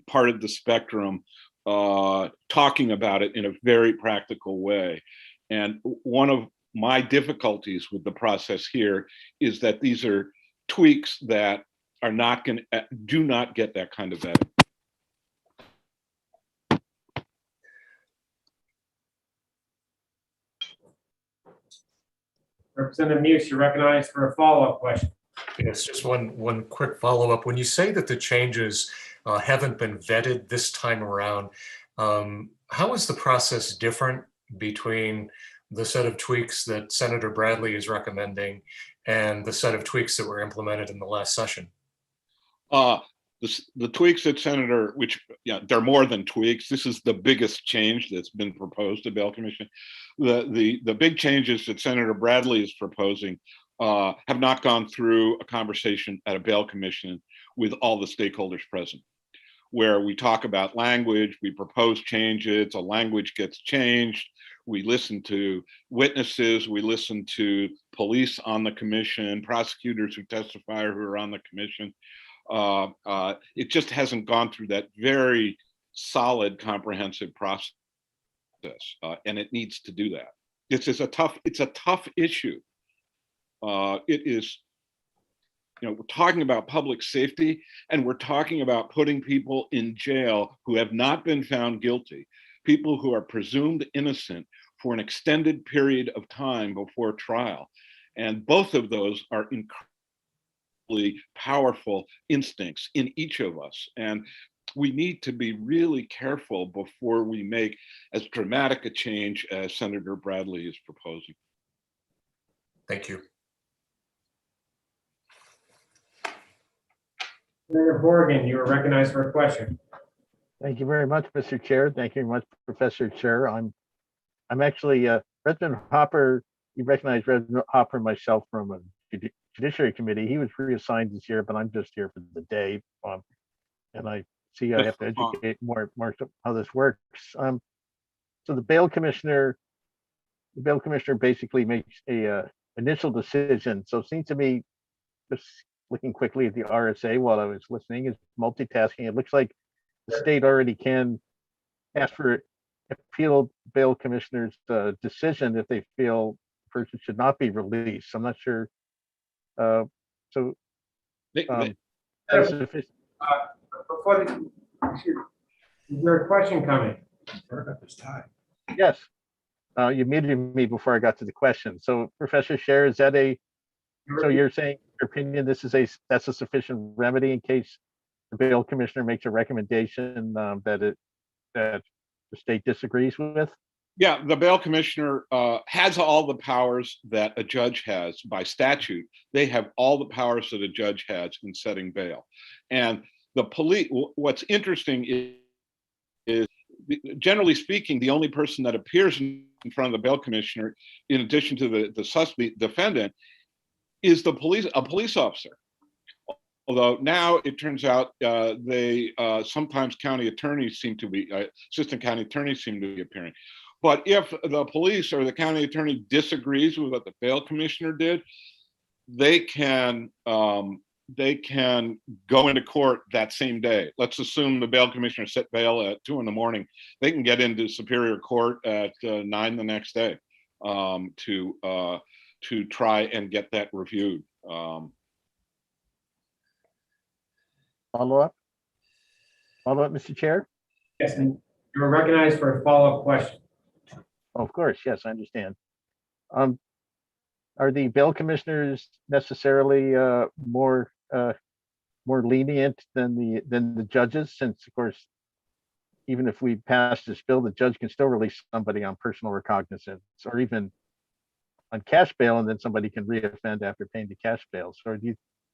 part of the spectrum talking about it in a very practical way. And one of my difficulties with the process here is that these are tweaks that are do not get that kind of vetting. Representative Muse, you're recognized for a follow-up question. Yes, just one quick follow-up. When you say that the changes haven't been vetted this time around, how is the process different between the set of tweaks that Senator Bradley is recommending and the set of tweaks that were implemented in the last session? The tweaks that Senator, they're more than tweaks. This is the biggest change that's been proposed to Bail Commission. The big changes that Senator Bradley is proposing have not gone through a conversation at a Bail Commission with all the stakeholders present, where we talk about language, we propose changes, a language gets changed, We listen to witnesses, we listen to police on the commission, prosecutors who testify or who are on the commission. It just hasn't gone through that very solid, comprehensive process, and it needs to do that. It's a tough issue. It is, we're talking about public safety, and we're talking about putting people in jail who have not been found guilty, people who are presumed innocent for an extended period of time before trial. And both of those are incredibly powerful instincts in each of us. And we need to be really careful before we make as dramatic a change as Senator Bradley is proposing. Thank you. Senator Horgan, you are recognized for a question. Thank you very much, Mr. Chair. Thank you very much, Professor Chair. I'm actually Resident Hopper. You recognize Resident Hopper and myself from a Judiciary Committee. He was reassigned this year, but I'm just here for the day. And I see I have to educate more how this works. So the bail commissioner basically makes a initial decision. So it seems to me, just looking quickly at the RSA while I was listening, is multitasking. It looks like the state already can ask for appeal bail commissioner's decision if they feel the person should not be released. I'm not sure. Is there a question coming? Yes. You muted me before I got to the question. So Professor Scher, is that so you're saying your opinion, that's a sufficient remedy in case the bail commissioner makes a recommendation that the state disagrees with? Yeah, the bail commissioner has all the powers that a judge has by statute. They have all the powers that a judge has in setting bail. And the police, what's interesting is generally speaking, the only person that appears in front of the bail commissioner, in addition to the suspect defendant, is a police officer. Although now it turns out sometimes county attorneys seem to be, assistant county attorneys seem to be appearing. But if the police or the county attorney disagrees with what the bail commissioner did, they can go into court that same day. Let's assume the bail commissioner set bail at 2 a.m. They can get into Superior Court at 9 the next day to try and get that reviewed. Follow up, Mr. Chair? Yes, and you're recognized for a follow-up question. Of course, yes, I understand. Are the bail commissioners necessarily more lenient than the judges? Since, of course, even if we pass this bill, the judge can still release somebody on personal recognizance or even on cash bail, and then somebody can reoffend after paying the cash bail. So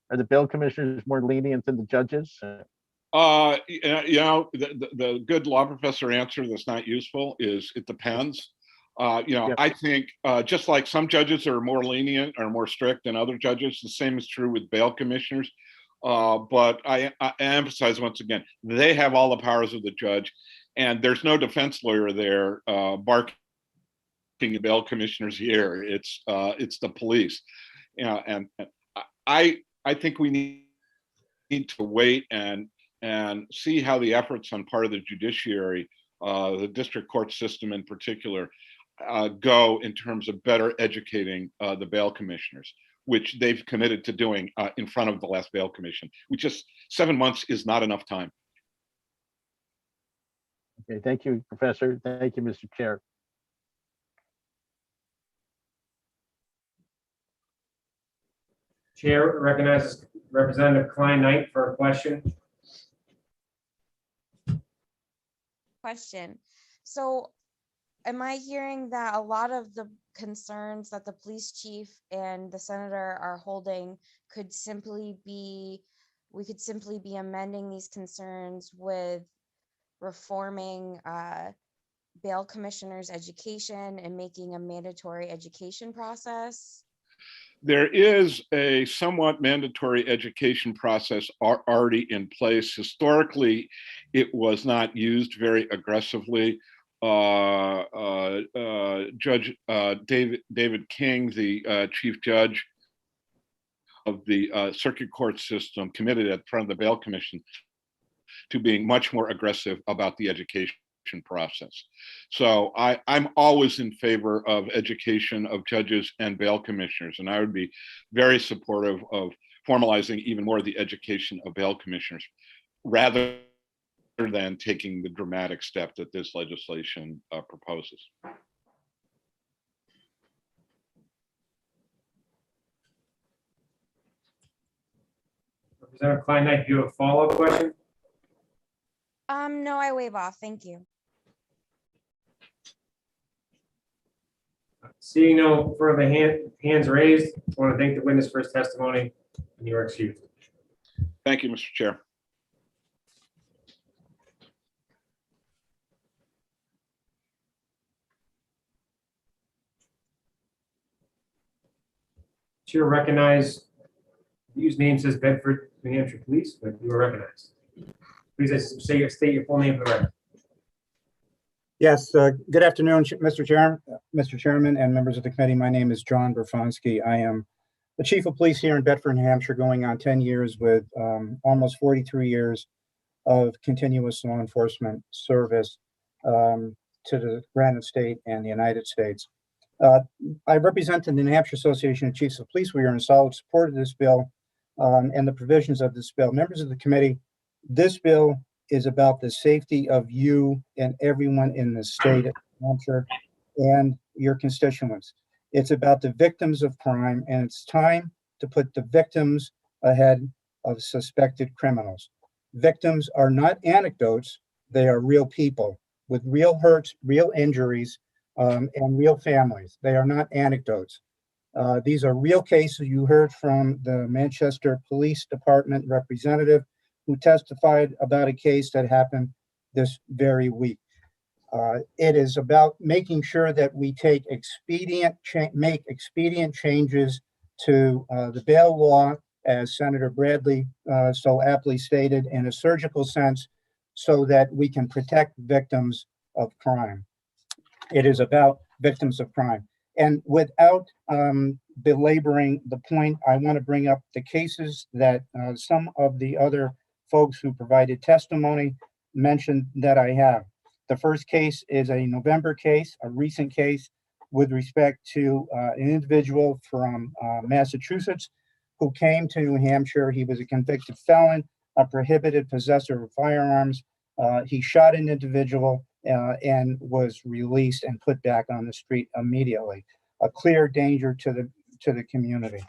are the bail commissioners more lenient than the judges? The good law professor answer that's not useful is it depends. I think just like some judges are more lenient or more strict than other judges, the same is true with bail commissioners. But I emphasize once again, they have all the powers of the judge, and there's no defense lawyer there barking the bail commissioner's ear. It's the police. And I think we need to wait and see how the efforts on part of the judiciary, the district court system in particular, go in terms of better educating the bail commissioners, which they've committed to doing in front of the last bail commission. 7 months is not enough time. Okay, thank you, Professor. Thank you, Mr. Chair. Chair recognizes Representative Klein Knight for a question. So am I hearing that a lot of the concerns that the police chief and the senator are holding we could simply be amending these concerns with reforming bail commissioners' education and making a mandatory education process? There is a somewhat mandatory education process already in place. Historically, it was not used very aggressively. Judge David King, the Chief Judge of the Circuit Court system, committed at front of the Bail Commission to being much more aggressive about the education process. So I'm always in favor of education of judges and bail commissioners, and I would be very supportive of formalizing even more of the education of bail commissioners rather than taking the dramatic step that this legislation proposes. Representative Klein Knight, do you have a follow-up question? No, I waive off. Thank you. Seeing no further hands raised, I want to thank the witness for his testimony, and you are excused. Thank you, Mr. Chair. Chair recognize, use name says Bedford, New Hampshire Police, but you are recognized. Please state your full name for the record. Yes, good afternoon, Mr. Chairman and members of the committee. My name is John Berfonski. I am the Chief of Police here in Bedford, New Hampshire, going on 10 years with almost 43 years of continuous law enforcement service to the Granite State and the United States. I represent the New Hampshire Association of Chiefs of Police. We are in solid support of this bill and the provisions of this bill. Members of the committee, this bill is about the safety of you and everyone in the state of New Hampshire and your constituents. It's about the victims of crime, and it's time to put the victims ahead of suspected criminals. Victims are not anecdotes, they are real people with real hurts, real injuries, and real families. They are not anecdotes. These are real cases. You heard from the Manchester Police Department representative who testified about a case that happened this very week. It is about making sure that we take make expedient changes to the bail law, as Senator Bradley so aptly stated, in a surgical sense, so that we can protect victims of crime. It is about victims of crime. And without belaboring the point, I want to bring up the cases that some of the other folks who provided testimony mentioned that I have. The first case is a November case, a recent case with respect to an individual from Massachusetts who came to New Hampshire. He was a convicted felon, a prohibited possessor of firearms. He shot an individual and was released and put back on the street immediately. A clear danger to the community.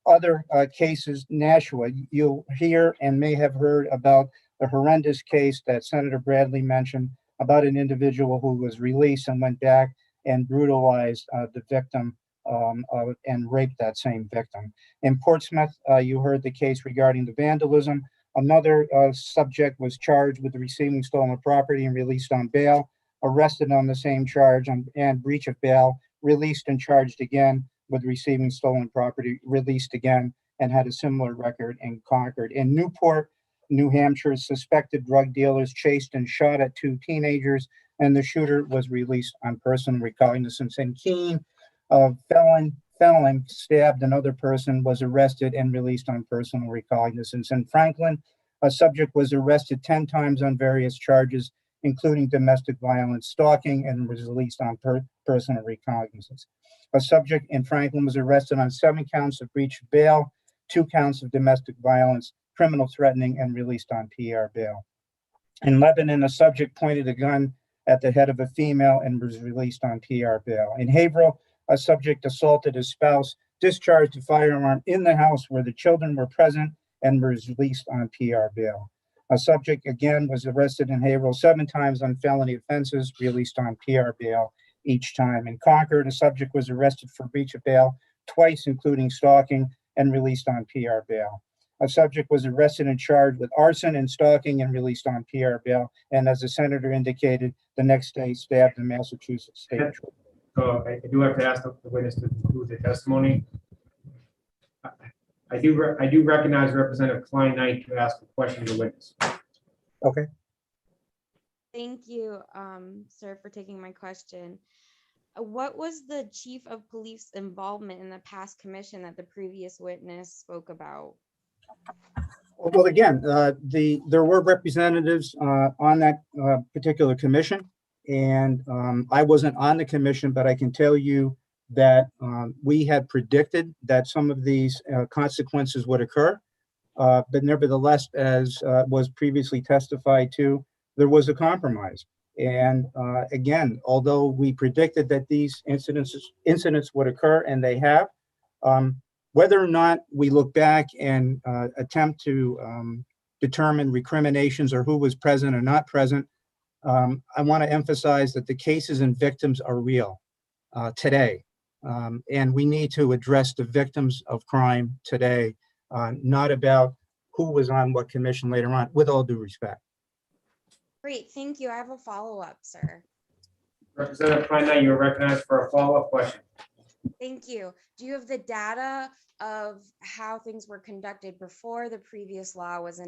Other cases, Nashua, you'll hear and may have heard about the horrendous case that Senator Bradley mentioned about an individual who was released and went back and brutalized the victim and raped that same victim. In Portsmouth, you heard the case regarding the vandalism. Another subject was charged with receiving stolen property and released on bail, arrested on the same charge and breach of bail, released and charged again with receiving stolen property, released again, and had a similar record in Concord. In Newport, New Hampshire, suspected drug dealers chased and shot at 2 teenagers, and the shooter was released on personal recognizance. In Keene, a felon stabbed another person, was arrested and released on personal recognizance. In Franklin, a subject was arrested 10 times on various charges, including domestic violence, stalking, and was released on personal recognizance. A subject in Franklin was arrested on 7 counts of breach of bail, 2 counts of domestic violence, criminal threatening, and released on PR bail. In Lebanon, a subject pointed a gun at the head of a female and was released on PR bail. In Haverhill, a subject assaulted his spouse, discharged a firearm in the house where the children were present, and was released on PR bail. A subject again was arrested in Haverhill 7 times on felony offenses, released on PR bail each time. In Concord, a subject was arrested for breach of bail twice, including stalking, and released on PR bail. A subject was arrested and charged with arson and stalking and released on PR bail. And as the senator indicated, the next day stabbed in Massachusetts State. So I do have to ask the witness to conclude the testimony. I do recognize Representative Klein Knight to ask a question to the witness. Okay. Thank you, sir, for taking my question. What was the chief of police involvement in the past commission that the previous witness spoke about? Well, again, there were representatives on that particular commission, and I wasn't on the commission, but I can tell you that we had predicted that some of these consequences would occur. But nevertheless, as was previously testified to, there was a compromise. And again, although we predicted that these incidents would occur, and they have, whether or not we look back and attempt to determine recriminations or who was present or not present, I want to emphasize that the cases and victims are real today. And we need to address the victims of crime today, not about who was on what commission later on, with all due respect. Great, thank you. I have a follow-up, sir. Representative Pine Knight, you're recognized for a follow-up question. Thank you. Do you have the data of how things were conducted before the previous law was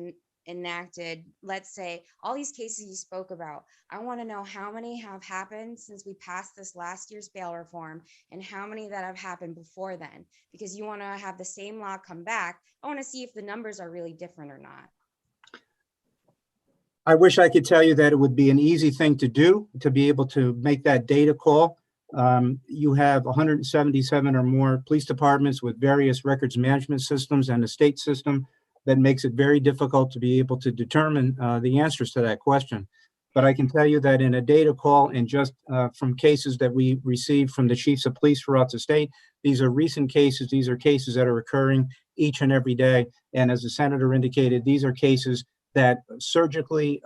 enacted? Let's say all these cases you spoke about. I want to know how many have happened since we passed this last year's bail reform and how many that have happened before then, because you want to have the same law come back. I want to see if the numbers are really different or not. I wish I could tell you that it would be an easy thing to do, to be able to make that data call. You have 177 or more police departments with various records management systems and a state system that makes it very difficult to be able to determine the answers to that question. But I can tell you that in a data call, and just from cases that we received from the chiefs of police throughout the state, these are recent cases. These are cases that are occurring each and every day. And as the senator indicated, these are cases that surgically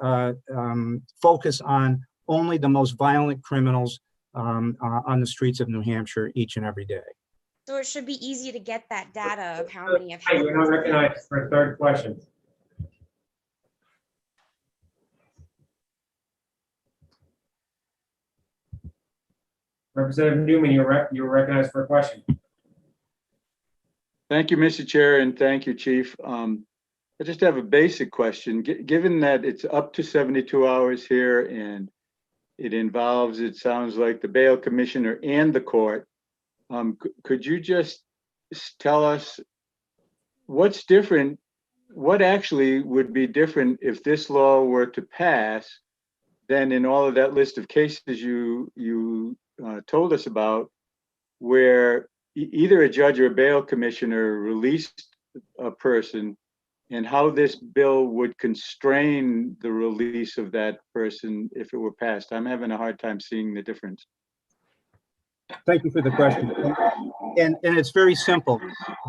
focus on only the most violent criminals on the streets of New Hampshire each and every day. So it should be easy to get that data of how many have You're not happened. recognized for a third question. Representative Newman, you're recognized for a question. Thank you, Mr. Chair, and thank you, Chief. I just have a basic question. Given that it's up to 72 hours here and it involves, it sounds like, the bail commissioner and the court, could you just tell us what's different, what actually would be different if this law were to pass than in all of that list of cases you told us about, where either a judge or a bail commissioner released a person, and how this bill would constrain the release of that person if it were passed? I'm having a hard time seeing the difference. Thank you for the question. And it's very simple.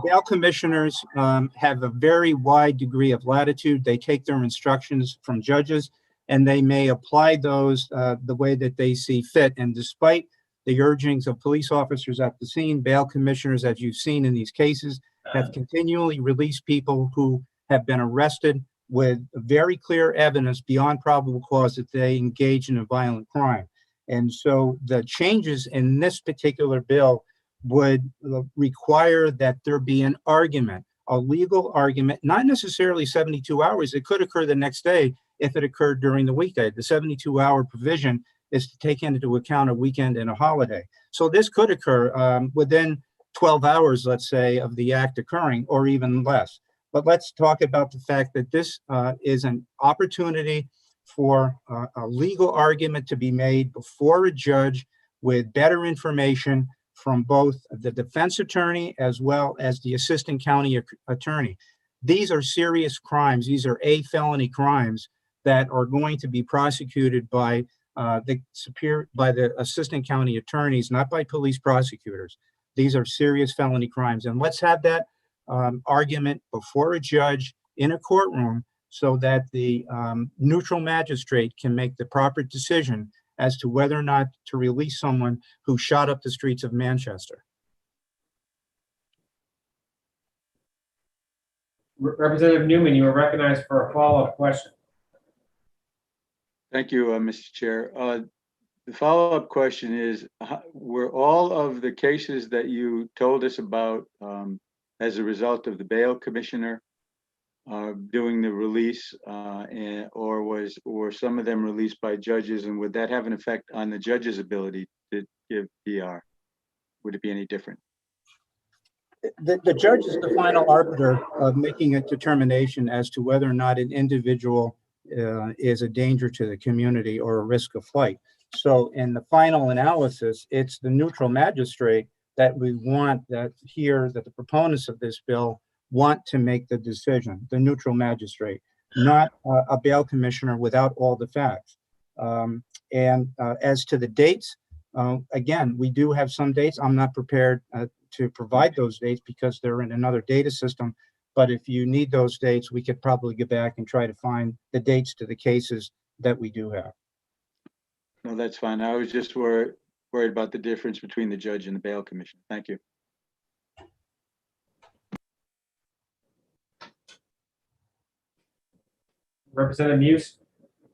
Bail commissioners have a very wide degree of latitude. They take their instructions from judges, and they may apply those the way that they see fit. And despite the urgings of police officers at the scene, bail commissioners, as you've seen in these cases, have continually released people who have been arrested with very clear evidence beyond probable cause that they engage in a violent crime. And so the changes in this particular bill would require that there be an argument, a legal argument, not necessarily 72 hours. It could occur the next day if it occurred during the weekday. The 72-hour provision is to take into account a weekend and a holiday. So this could occur within 12 hours, let's say, of the act occurring, or even less. But let's talk about the fact that this is an opportunity for a legal argument to be made before a judge with better information from both the defense attorney as well as the assistant county attorney. These are serious crimes. These are felony crimes that are going to be prosecuted by the assistant county attorneys, not by police prosecutors. These are serious felony crimes. And let's have that argument before a judge in a courtroom so that the neutral magistrate can make the proper decision as to whether or not to release someone who shot up the streets of Manchester. Representative Newman, you are recognized for a follow-up question. Thank you, Mr. Chair. The follow-up question is, were all of the cases that you told us about as a result of the bail commissioner doing the release, or some of them released by judges, and would that have an effect on the judge's ability to give PR? Would it be any different? The judge is the final arbiter of making a determination as to whether or not an individual is a danger to the community or a risk of flight. So in the final analysis, it's the neutral magistrate that we want that the proponents of this bill want to make the decision, the neutral magistrate, not a bail commissioner without all the facts. As to the dates, again, we do have some dates. I'm not prepared to provide those dates because they're in another data system. But if you need those dates, we could probably get back and try to find the dates to the cases that we do have. No, that's fine. I was just worried about the difference between the judge and the bail commission. Thank you. Representative Muse,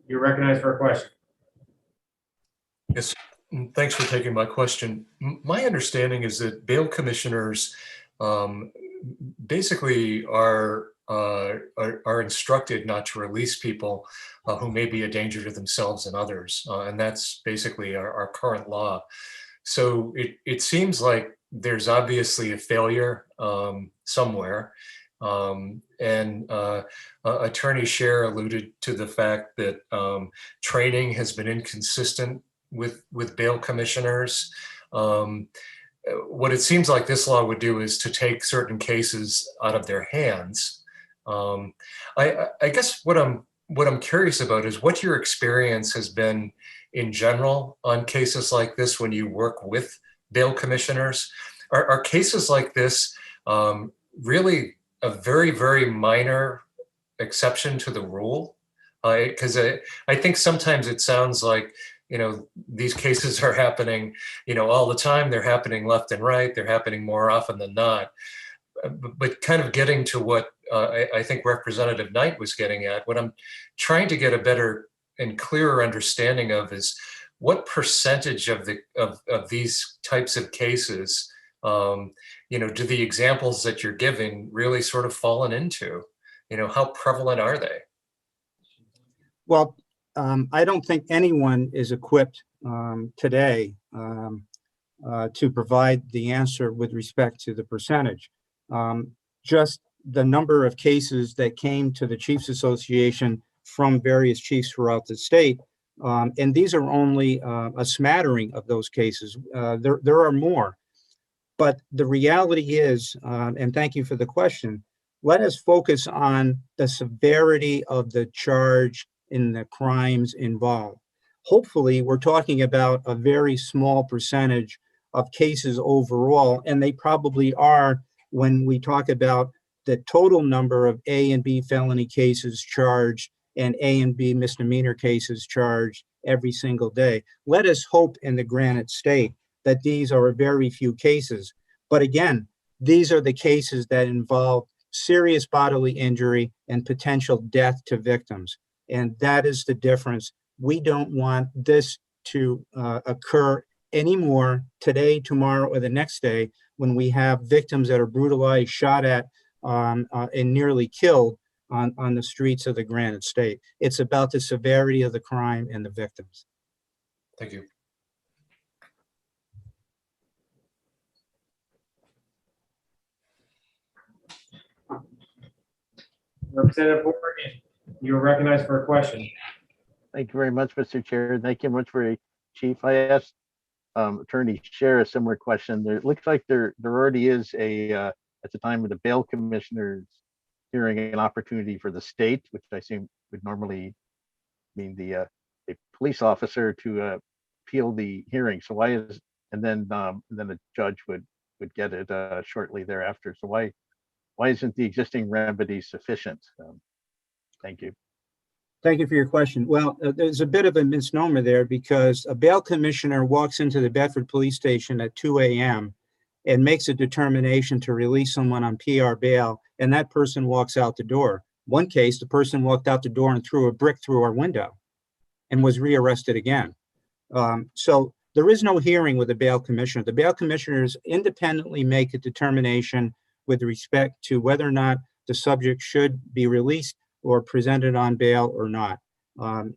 you're recognized for a question. Yes, thanks for taking my question. My understanding is that bail commissioners basically are instructed not to release people who may be a danger to themselves and others, and that's basically our current law. So it seems like there's obviously a failure somewhere. Attorney Scher alluded to the fact that training has been inconsistent with bail commissioners. What it seems like this law would do is to take certain cases out of their hands. I guess what I'm curious about is what your experience has been in general on cases like this when you work with bail commissioners. Are cases like this really a very, very minor exception to the rule? Because I think sometimes it sounds like, these cases are happening, all the time. They're happening left and right. They're happening more often than not. But kind of getting to what I think Representative Knight was getting at, what I'm trying to get a better and clearer understanding of is what percentage of these types of cases, do the examples that you're giving really sort of fallen into? How prevalent are they? Well, I don't think anyone is equipped today to provide the answer with respect to the percentage. Just the number of cases that came to the Chiefs Association from various chiefs throughout the state, and these are only a smattering of those cases. There are more. But the reality is, and thank you for the question, let us focus on the severity of the charge in the crimes involved. Hopefully, we're talking about a very small percentage of cases overall, and they probably are when we talk about the total number of A and B felony cases charged and A and B misdemeanor cases charged every single day. Let us hope in the Granite State that these are very few cases. But again, these are the cases that involve serious bodily injury and potential death to victims. And that is the difference. We don't want this to occur anymore today, tomorrow, or the next day when we have victims that are brutalized, shot at, and nearly killed on the streets of the Granite State. It's about the severity of the crime and the victims. Thank you. Representative Morgan, you're recognized for a question. Thank you very much, Mr. Chair. Thank you much for Chief. I asked Attorney Scher a similar question. It looks like there already is at the time of the bail commissioners hearing, an opportunity for the state, which I assume would normally mean a police officer to appeal the hearing. So why is, and then a judge would get it shortly thereafter. So why isn't the existing remedy sufficient? Thank you. Thank you for your question. Well, there's a bit of a misnomer there because a bail commissioner walks into the Bedford Police Station at 2 a.m. and makes a determination to release someone on PR bail, and that person walks out the door. One case, the person walked out the door and threw a brick through our window and was rearrested again. So there is no hearing with the bail commissioner. The bail commissioners independently make a determination with respect to whether or not the subject should be released or presented on bail or not.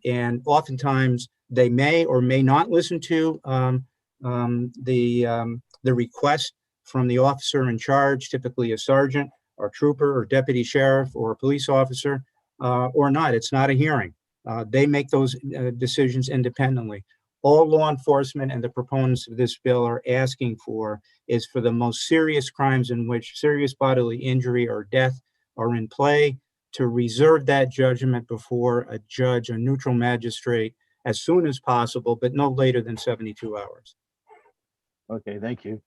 And oftentimes they may or may not listen to the request from the officer in charge, typically a sergeant or trooper or deputy sheriff or a police officer, or not. It's not a hearing. They make those decisions independently. All law enforcement and the proponents of this bill are asking for is for the most serious crimes in which serious bodily injury or death are in play, to reserve that judgment before a judge, a neutral magistrate, as soon as possible, but no later than 72 hours. Okay, thank you.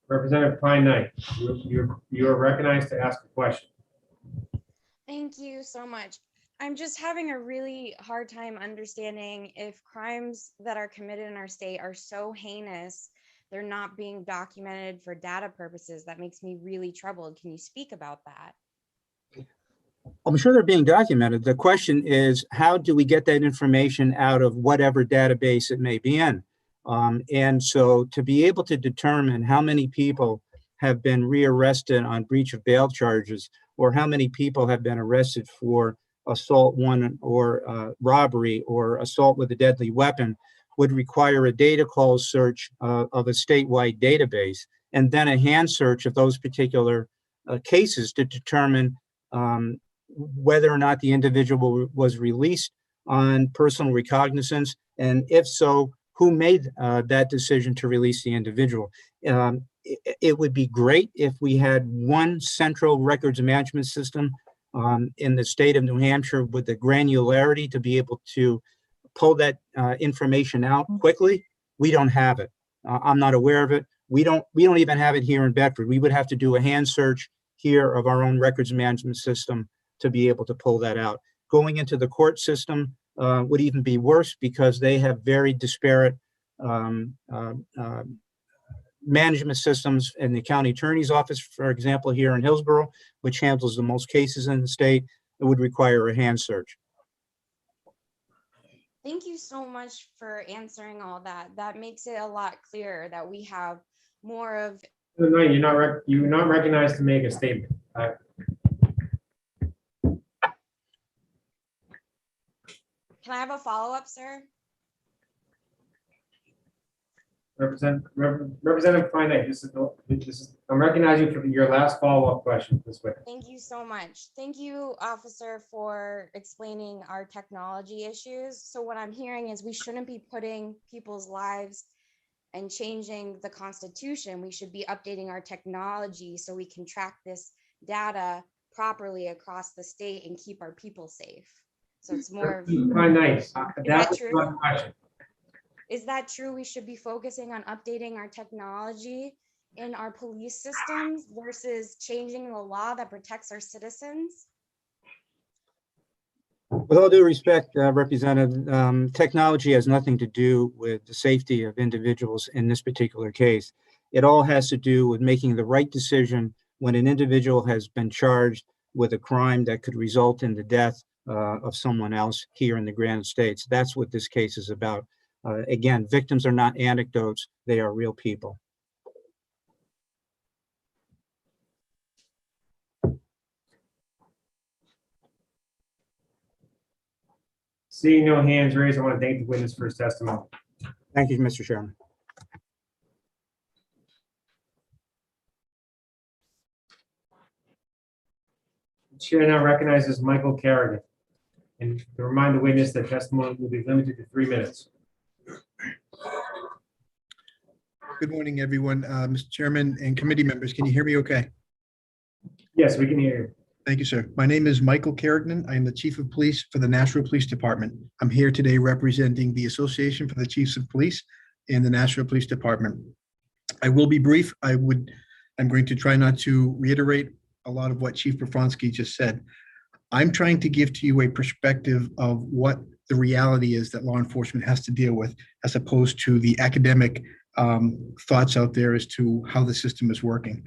Representative Pine Knight, you are recognized to ask a question. Thank you so much. I'm just having a really hard time understanding if crimes that are committed in our state are so heinous, they're not being documented for data purposes. That makes me really troubled. Can you speak about that? I'm sure they're being documented. The question is, how do we get that information out of whatever database it may be in? And so to be able to determine how many people have been rearrested on breach of bail charges, or how many people have been arrested for assault one or robbery or assault with a deadly weapon, would require a data call search of a statewide database, and then a hand search of those particular cases to determine whether or not the individual was released on personal recognizance, and if so, who made that decision to release the individual. It would be great if we had one central records management system in the state of New Hampshire with the granularity to be able to pull that information out quickly. We don't have it. I'm not aware of it. We don't even have it here in Bedford. We would have to do a hand search here of our own records management system to be able to pull that out. Going into the court system would even be worse, because they have very disparate management systems. In the county attorney's office, for example, here in Hillsborough, which handles the most cases in the state, it would require a hand search. Thank you so much for answering all that. That makes it a lot clearer that we have more of. No, you're not recognized to make a statement. Can I have a follow-up, sir? Representative Pine Knight, I'm recognizing you for your last follow-up question this way. Thank you so much. Thank you, officer, for explaining our technology issues. So what I'm hearing is we shouldn't be putting people's lives and changing the Constitution. We should be updating our technology so we can track this data properly across the state and keep our people safe. So it's more of. Pine Knight, that's not a question. Is that true? We should be focusing on updating our technology in our police systems versus changing the law that protects our citizens? With all due respect, Representative, technology has nothing to do with the safety of individuals in this particular case. It all has to do with making the right decision when an individual has been charged with a crime that could result in the death of someone else here in the Granite States. That's what this case is about. Again, victims are not anecdotes, they are real people. Seeing no hands raised, I want to thank the witness for his testimony. Thank you, Mr. Chairman. The chair now recognizes Michael Carrigan. And to remind the witness that testimony will be limited to 3 minutes. Good morning, everyone. Mr. Chairman and committee members, can you hear me okay? Yes, we can hear you. Thank you, sir. My name is Michael Carrigan. I am the Chief of Police for the Nashville Police Department. I'm here today representing the Association for the Chiefs of Police and the Nashville Police Department. I will be brief. I'm going to try not to reiterate a lot of what Chief Brofonsky just said. I'm trying to give to you a perspective of what the reality is that law enforcement has to deal with, as opposed to the academic thoughts out there as to how the system is working.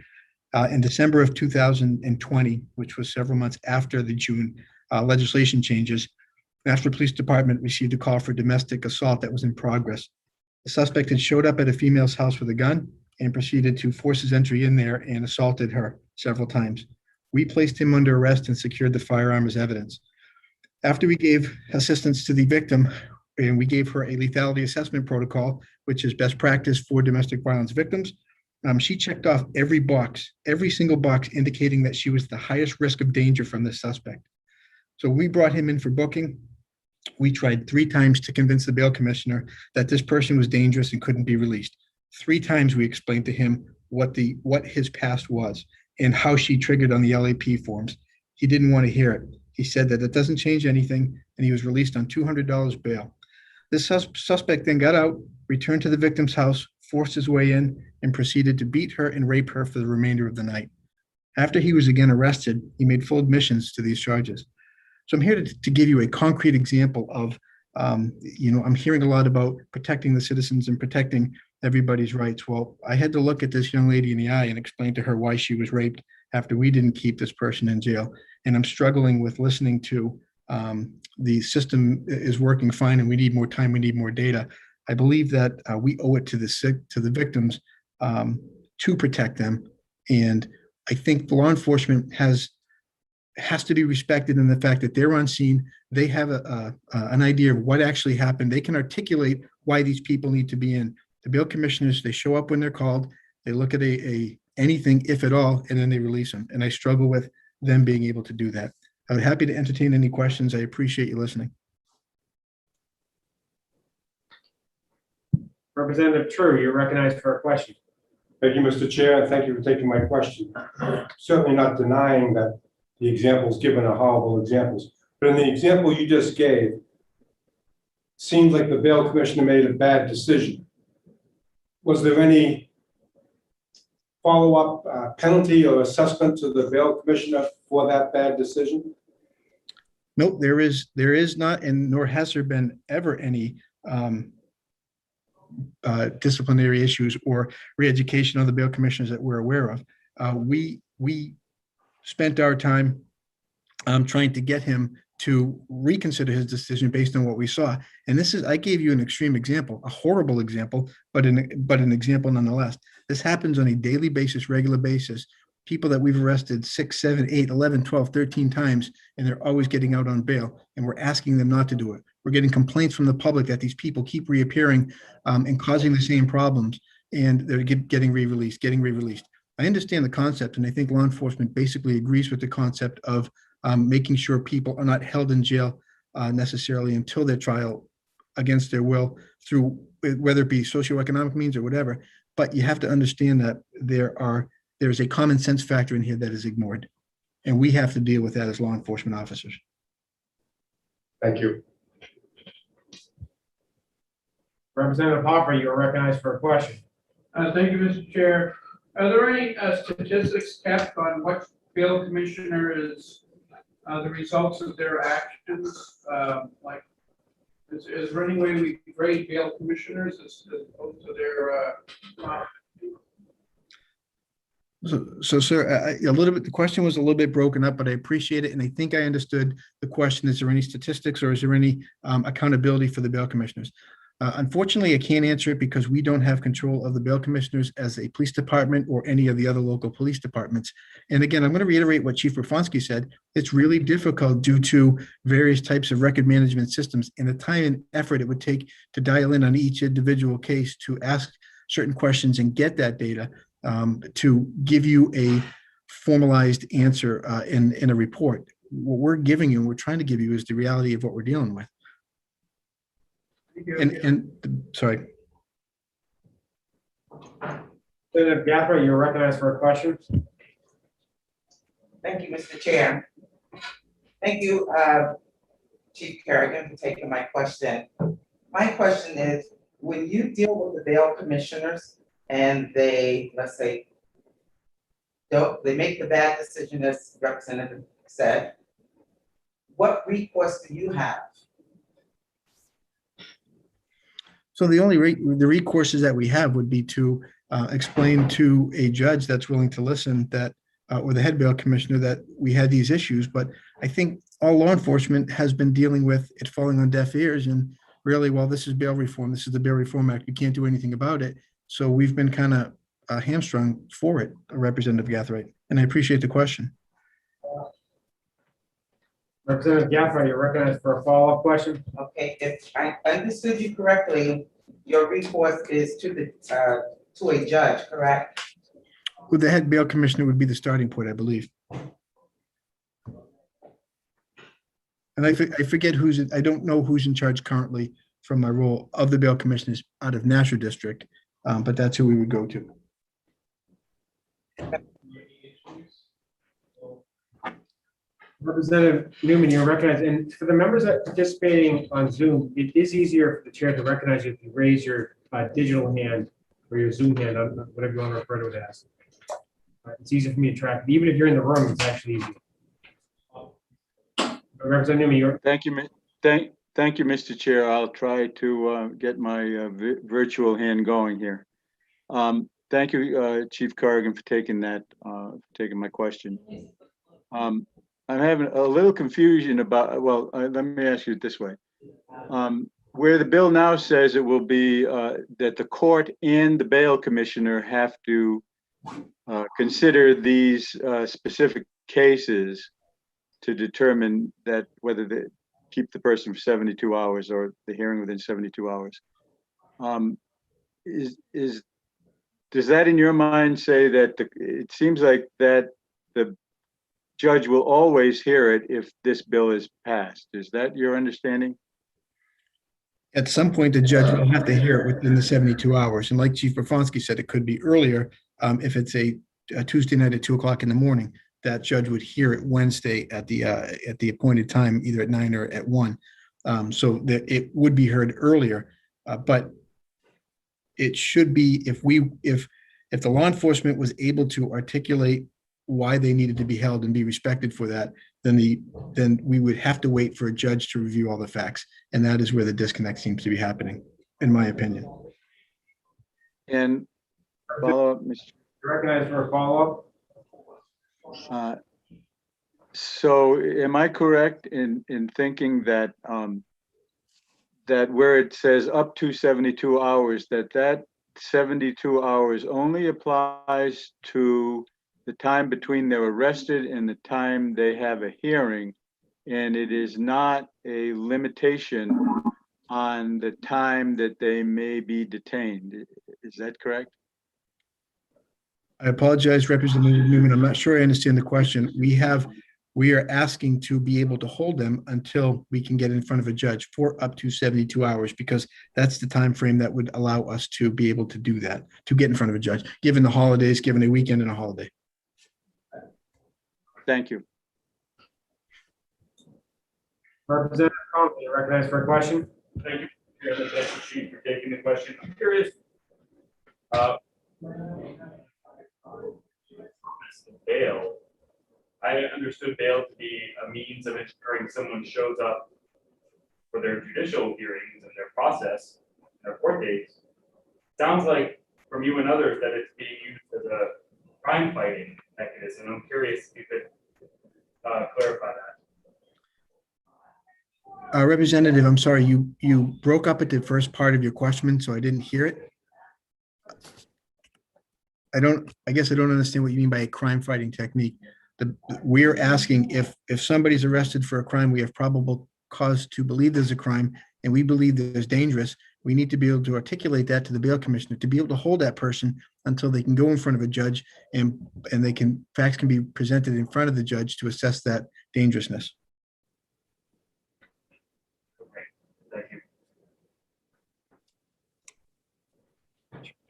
In December of 2020, which was several months after the June legislation changes, Nashville Police Department received a call for domestic assault that was in progress. The suspect had showed up at a female's house with a gun and proceeded to force his entry in there and assaulted her several times. We placed him under arrest and secured the firearm as evidence. After we gave assistance to the victim, and we gave her a lethality assessment protocol, which is best practice for domestic violence victims, she checked off every box, every single box indicating that she was the highest risk of danger from this suspect. So we brought him in for booking. We tried 3 times to convince the bail commissioner that this person was dangerous and couldn't be released. 3 times we explained to him what his past was and how she triggered on the LAP forms. He didn't want to hear it. He said that it doesn't change anything, and he was released on $200 bail. This suspect then got out, returned to the victim's house, forced his way in, and proceeded to beat her and rape her for the remainder of the night. After he was again arrested, he made full admissions to these charges. So I'm here to give you a concrete example of, I'm hearing a lot about protecting the citizens and protecting everybody's rights. Well, I had to look at this young lady in the eye and explain to her why she was raped after we didn't keep this person in jail. And I'm struggling with listening to the system is working fine and we need more time, we need more data. I believe that we owe it to the victims to protect them. And I think law enforcement has to be respected in the fact that they're on scene. They have an idea of what actually happened. They can articulate why these people need to be in. The bail commissioners, they show up when they're called. They look at anything, if at all, and then they release them. And I struggle with them being able to do that. I'm happy to entertain any questions. I appreciate you listening. Representative True, you're recognized for a question. Thank you, Mr. Chair, and thank you for taking my question. Certainly not denying that the examples given are horrible examples, but in the example you just gave, seems like the bail commissioner made a bad decision. Was there any follow-up penalty or assessment to the bail commissioner for that bad decision? Nope, there is not, and nor has there been ever any disciplinary issues or re-education of the bail commissioners that we're aware of. We spent our time trying to get him to reconsider his decision based on what we saw. And I gave you an extreme example, a horrible example, but an example nonetheless. This happens on a daily basis, regular basis. People that we've arrested 6, 7, 8, 11, 12, 13 times, and they're always getting out on bail. And we're asking them not to do it. We're getting complaints from the public that these people keep reappearing and causing the same problems, and they're getting re-released. I understand the concept, and I think law enforcement basically agrees with the concept of making sure people are not held in jail necessarily until their trial against their will through whether it be socioeconomic means or whatever. But you have to understand that there's a common sense factor in here that is ignored, and we have to deal with that as law enforcement officers. Thank you. Representative Hopper, you are recognized for a question. Thank you, Mr. Chair. Are there any statistics kept on what bail commissioner is the results of their actions? Like, is there any way we grade bail commissioners as opposed to their? So, sir, a little bit. The question was a little bit broken up, but I appreciate it, and I think I understood the question. Is there any statistics, or is there any accountability for the bail commissioners? Unfortunately, I can't answer it because we don't have control of the bail commissioners as a police department or any of the other local police departments. And again, I'm going to reiterate what Chief Rafonski said. It's really difficult due to various types of record management systems and the time and effort it would take to dial in on each individual case to ask certain questions and get that data to give you a formalized answer in a report. What we're giving you and we're trying to give you is the reality of what we're dealing with. Sorry. Senator Gaffney, you're recognized for a question. Thank you, Mr. Chair. Thank you, Chief Kerrigan, for taking my question. My question is, when you deal with the bail commissioners and they, let's say, they make the bad decision as Representative said, what recourse do you have? So the only the recourses that we have would be to explain to a judge that's willing to listen that or the head bail commissioner that we had these issues, but I think all law enforcement has been dealing with it falling on deaf ears. And really, well, this is bail reform. This is the Bail Reform Act. We can't do anything about it. So we've been kind of hamstrung for it, Representative Gathright. And I appreciate the question. Representative Gaffney, you're recognized for a follow-up question. Okay, if I understood you correctly, your recourse is to a judge, correct? Well, the head bail commissioner would be the starting point, I believe. And I forget I don't know who's in charge currently from my role of the bail commissioners out of Nashua District, but that's who we would go to. Representative Newman, you're recognized. And for the members that are participating on Zoom, it is easier for the chair to recognize you if you raise your digital hand or your Zoom hand, whatever you want to refer to it as. It's easier for me to track. Even if you're in the room, it's actually easier. Representative Newman, Thank you, thank you, Mr. Chair. I'll try to get my virtual hand going here. Thank you, Chief Corrigan, for taking my question. I'm having a little confusion about, well, let me ask you it this way. Where the bill now says it will be that the court and the bail commissioner have to consider these specific cases to determine that whether they keep the person for 72 hours or the hearing within 72 hours. Does that in your mind say that it seems like that the judge will always hear it if this bill is passed? Is that your understanding? At some point, the judge will have to hear it within the 72 hours. And like Chief Brafonsky said, it could be earlier. If it's a Tuesday night at 2 o'clock in the morning, that judge would hear it Wednesday at the appointed time, either at 9 or at 1. So that it would be heard earlier, but it should be if the law enforcement was able to articulate why they needed to be held and be respected for that, then we would have to wait for a judge to review all the facts, and that is where the disconnect seems to be happening, in my opinion. And follow up, Mr. recognized for a follow-up. So am I correct in thinking that that where it says up to 72 hours, that 72 hours only applies to the time between they're arrested and the time they have a hearing, and it is not a limitation on the time that they may be detained? Is that correct? I apologize, Representative Newman. I'm not sure I understand the question. We are asking to be able to hold them until we can get in front of a judge for up to 72 hours, because that's the time frame that would allow us to be able to do that, to get in front of a judge, given the holidays, given a weekend and a holiday. Thank you. Representative Conklin, you're recognized for a question. Thank you, Chairman. Thank you, Chief, for taking the question. I'm curious. Bail. I understood bail to be a means of ensuring someone shows up for their judicial hearings and their process, their court dates. Sounds like from you and others that it's being used as a crime fighting mechanism. I'm curious if you could clarify that. Representative, I'm sorry, you broke up at the first part of your question, so I didn't hear it. I guess I don't understand what you mean by a crime fighting technique. We're asking if somebody's arrested for a crime, we have probable cause to believe there's a crime, and we believe that it's dangerous. We need to be able to articulate that to the bail commissioner to be able to hold that person until they can go in front of a judge and facts can be presented in front of the judge to assess that dangerousness. Okay, thank you.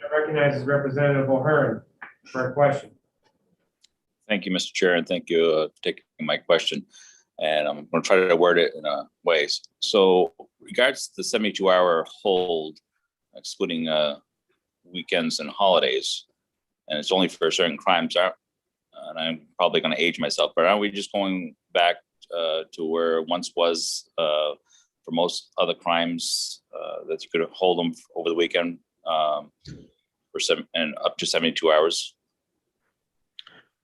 I recognize Representative O'Hearn for a question. Thank you, Mr. Chair, and thank you for taking my question. And I'm going to try to word it in a way. So, regards to the 72-hour hold, excluding weekends and holidays, and it's only for certain crimes, and I'm probably going to age myself, but aren't we just going back to where it once was for most other crimes that you could hold them over the weekend for up to 72 hours?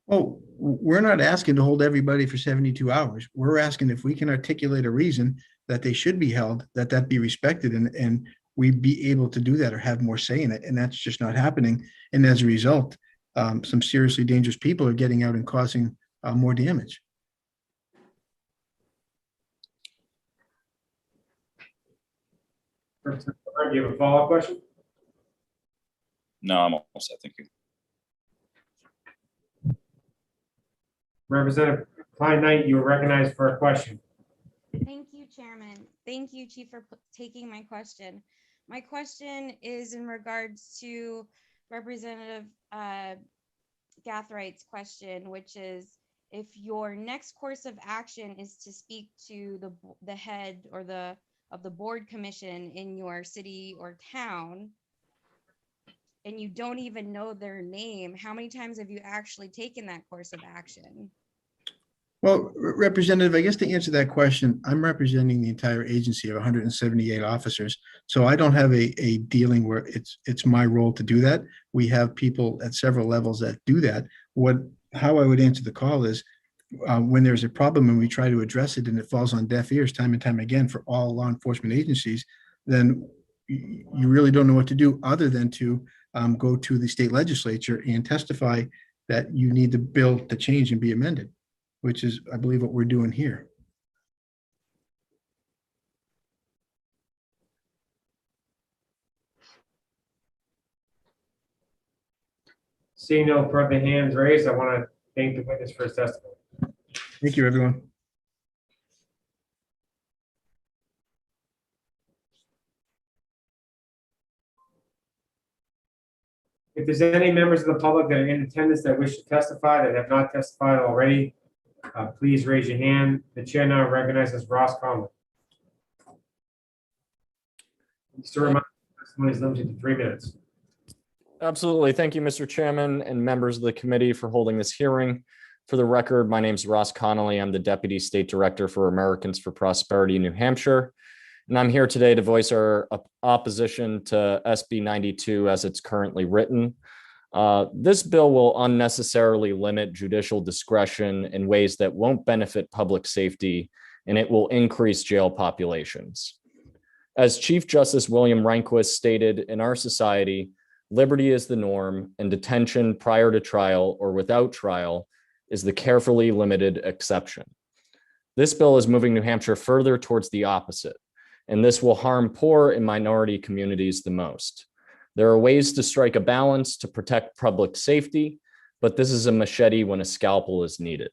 Oh, we're not asking to hold everybody for 72 hours. We're asking if we can articulate a reason that they should be held, that be respected, and we be able to do that or have more say in it. And that's just not happening. And as a result, some seriously dangerous people are getting out and causing more damage. Do you have a follow-up question? No, I'm all set. Thank you. Representative Klein Knight, you are recognized for a question. Thank you, Chairman. Thank you, Chief, for taking my question. My question is in regards to Representative Gathrights' question, which is if your next course of action is to speak to the head or of the board commission in your city or town, and you don't even know their name, how many times have you actually taken that course of action? Well, Representative, I guess to answer that question, I'm representing the entire agency of 178 officers. So I don't have a dealing where it's my role to do that. We have people at several levels that do that. How I would answer the call is when there's a problem and we try to address it and it falls on deaf ears time and time again for all law enforcement agencies, then you really don't know what to do other than to go to the state legislature and testify that you need the bill to change and be amended, which is, I believe, what we're doing here. Seeing no further hands raised, I want to thank the witness for his testimony. Thank you, everyone. If there's any members of the public that are in attendance that wish to testify that have not testified already, please raise your hand. The chair now recognizes Ross Conley. Just a reminder, testimony is limited to 3 minutes. Absolutely. Thank you, Mr. Chairman and members of the committee for holding this hearing. For the record, my name is Ross Connolly. I'm the Deputy State Director for Americans for Prosperity in New Hampshire. And I'm here today to voice our opposition to SB 92 as it's currently written. This bill will unnecessarily limit judicial discretion in ways that won't benefit public safety, and it will increase jail populations. As Chief Justice William Rehnquist stated, in our society, liberty is the norm, and detention prior to trial or without trial is the carefully limited exception. This bill is moving New Hampshire further towards the opposite, and this will harm poor and minority communities the most. There are ways to strike a balance to protect public safety, but this is a machete when a scalpel is needed.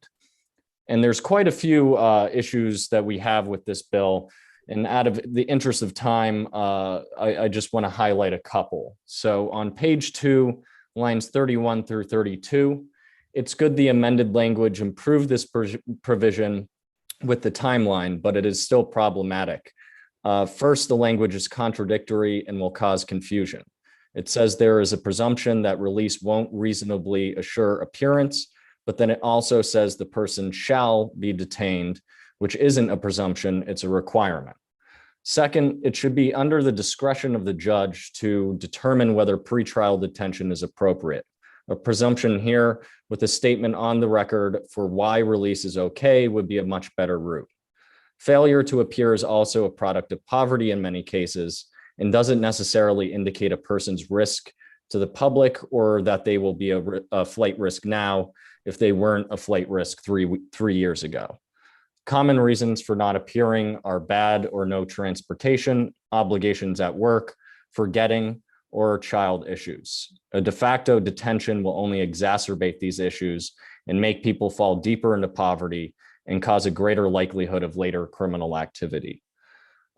And there's quite a few issues that we have with this bill. And out of the interest of time, I just want to highlight a couple. So on page 2, lines 31 through 32, it's good the amended language improved this provision with the timeline, but it is still problematic. First, the language is contradictory and will cause confusion. It says there is a presumption that release won't reasonably assure appearance, but then it also says the person shall be detained, which isn't a presumption, it's a requirement. Second, it should be under the discretion of the judge to determine whether pretrial detention is appropriate. A presumption here with a statement on the record for why release is okay would be a much better route. Failure to appear is also a product of poverty in many cases and doesn't necessarily indicate a person's risk to the public or that they will be a flight risk now if they weren't a flight risk three years ago. Common reasons for not appearing are bad or no transportation, obligations at work, forgetting, or child issues. A de facto detention will only exacerbate these issues and make people fall deeper into poverty and cause a greater likelihood of later criminal activity.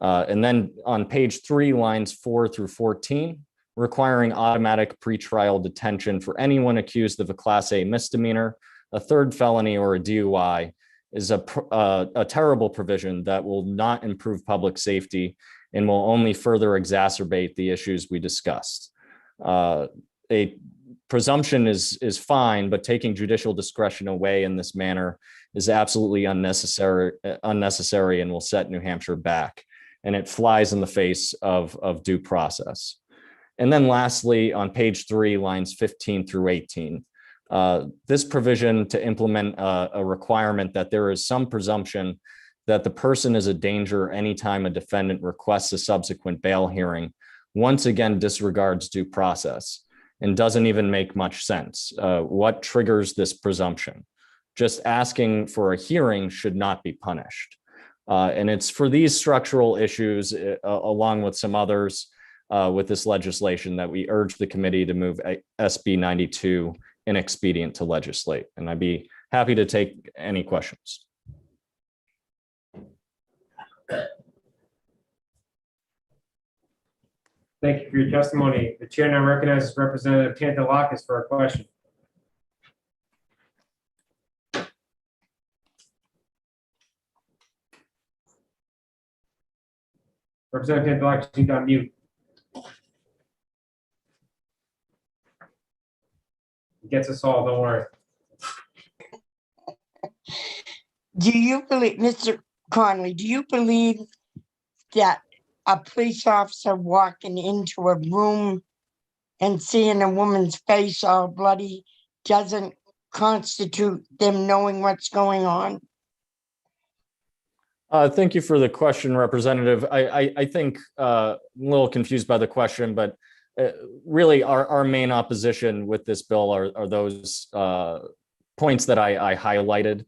And then on page 3, lines 4 through 14, requiring automatic pretrial detention for anyone accused of a Class A misdemeanor, a third felony, or a DUI is a terrible provision that will not improve public safety and will only further exacerbate the issues we discussed. A presumption is fine, but taking judicial discretion away in this manner is absolutely unnecessary and will set New Hampshire back. And it flies in the face of due process. And then lastly, on page 3, lines 15 through 18, This provision to implement a requirement that there is some presumption that the person is a danger anytime a defendant requests a subsequent bail hearing, once again disregards due process and doesn't even make much sense. What triggers this presumption? Just asking for a hearing should not be punished. And it's for these structural issues, along with some others with this legislation, that we urge the committee to move SB 92 inexpedient to legislate. And I'd be happy to take any questions. Thank you for your testimony. The chair now recognizes Representative Pantelakis for a question. Representative Pantelakis, you got mute. He gets us all, don't worry. Do you believe, Mr. Conley, do you believe that a police officer walking into a room and seeing a woman's face all bloody doesn't constitute them knowing what's going on? Thank you for the question, Representative. I think a little confused by the question, but really our main opposition with this bill are those points that I highlighted.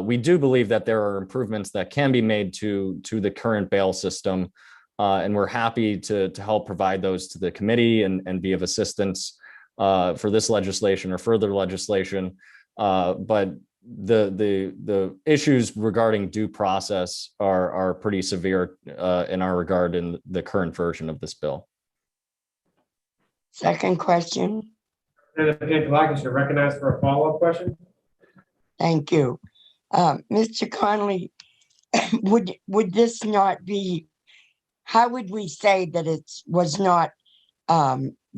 We do believe that there are improvements that can be made to the current bail system, and we're happy to help provide those to the committee and be of assistance for this legislation or further legislation. But the issues regarding due process are pretty severe in our regard in the current version of this bill. Second question. Representative Pantelakis, you're recognized for a follow-up question. Thank you. Mr. Conley, would this not be, how would we say that it was not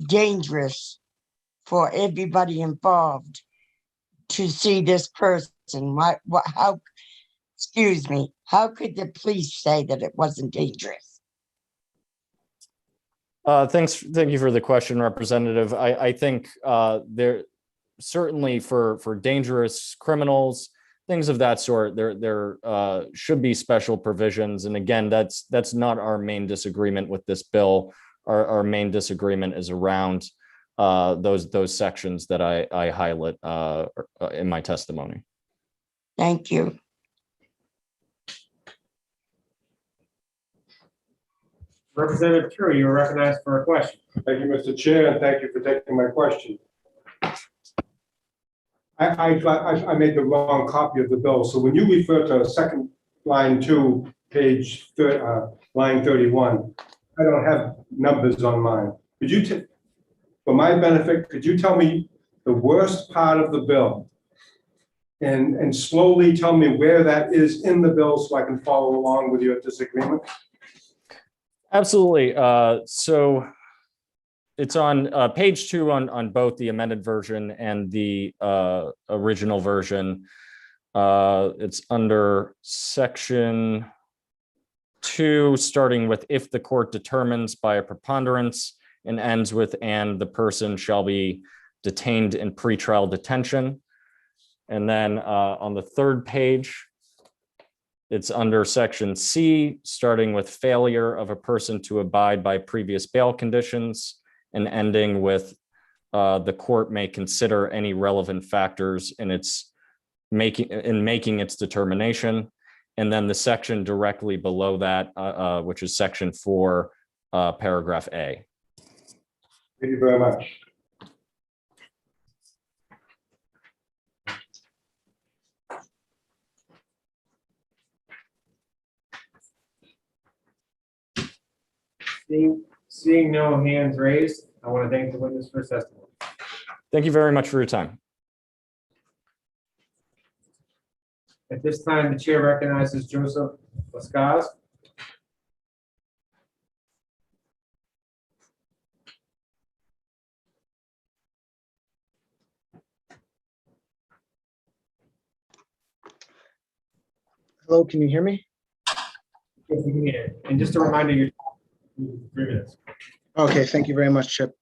dangerous for everybody involved to see this person? How, excuse me, how could the police say that it wasn't dangerous? Thank you for the question, Representative. I think there certainly for dangerous criminals, things of that sort, there should be special provisions. And again, that's not our main disagreement with this bill. Our main disagreement is around those sections that I highlight in my testimony. Thank you. Representative True, you are recognized for a question. Thank you, Mr. Chair, and thank you for taking my question. I made the wrong copy of the bill. So when you refer to second line 2, page line 31, I don't have numbers on mine. Could you, for my benefit, could you tell me the worst part of the bill and slowly tell me where that is in the bill so I can follow along with your disagreement? Absolutely. So it's on page 2 on both the amended version and the original version. It's under section 2, starting with if the court determines by a preponderance, and ends with and the person shall be detained in pretrial detention. And then on the 3rd page, it's under section C, starting with failure of a person to abide by previous bail conditions and ending with the court may consider any relevant factors in making its determination. And then the section directly below that, which is section 4, paragraph A. Thank you very much. Seeing no hands raised, I want to thank the witness for his testimony. Thank you very much for your time. At this time, the chair recognizes Joseph Lascaz. Hello, can you hear me? Yes, you can hear. And just a reminder, you're 3 minutes. Okay, thank you very much, Chip.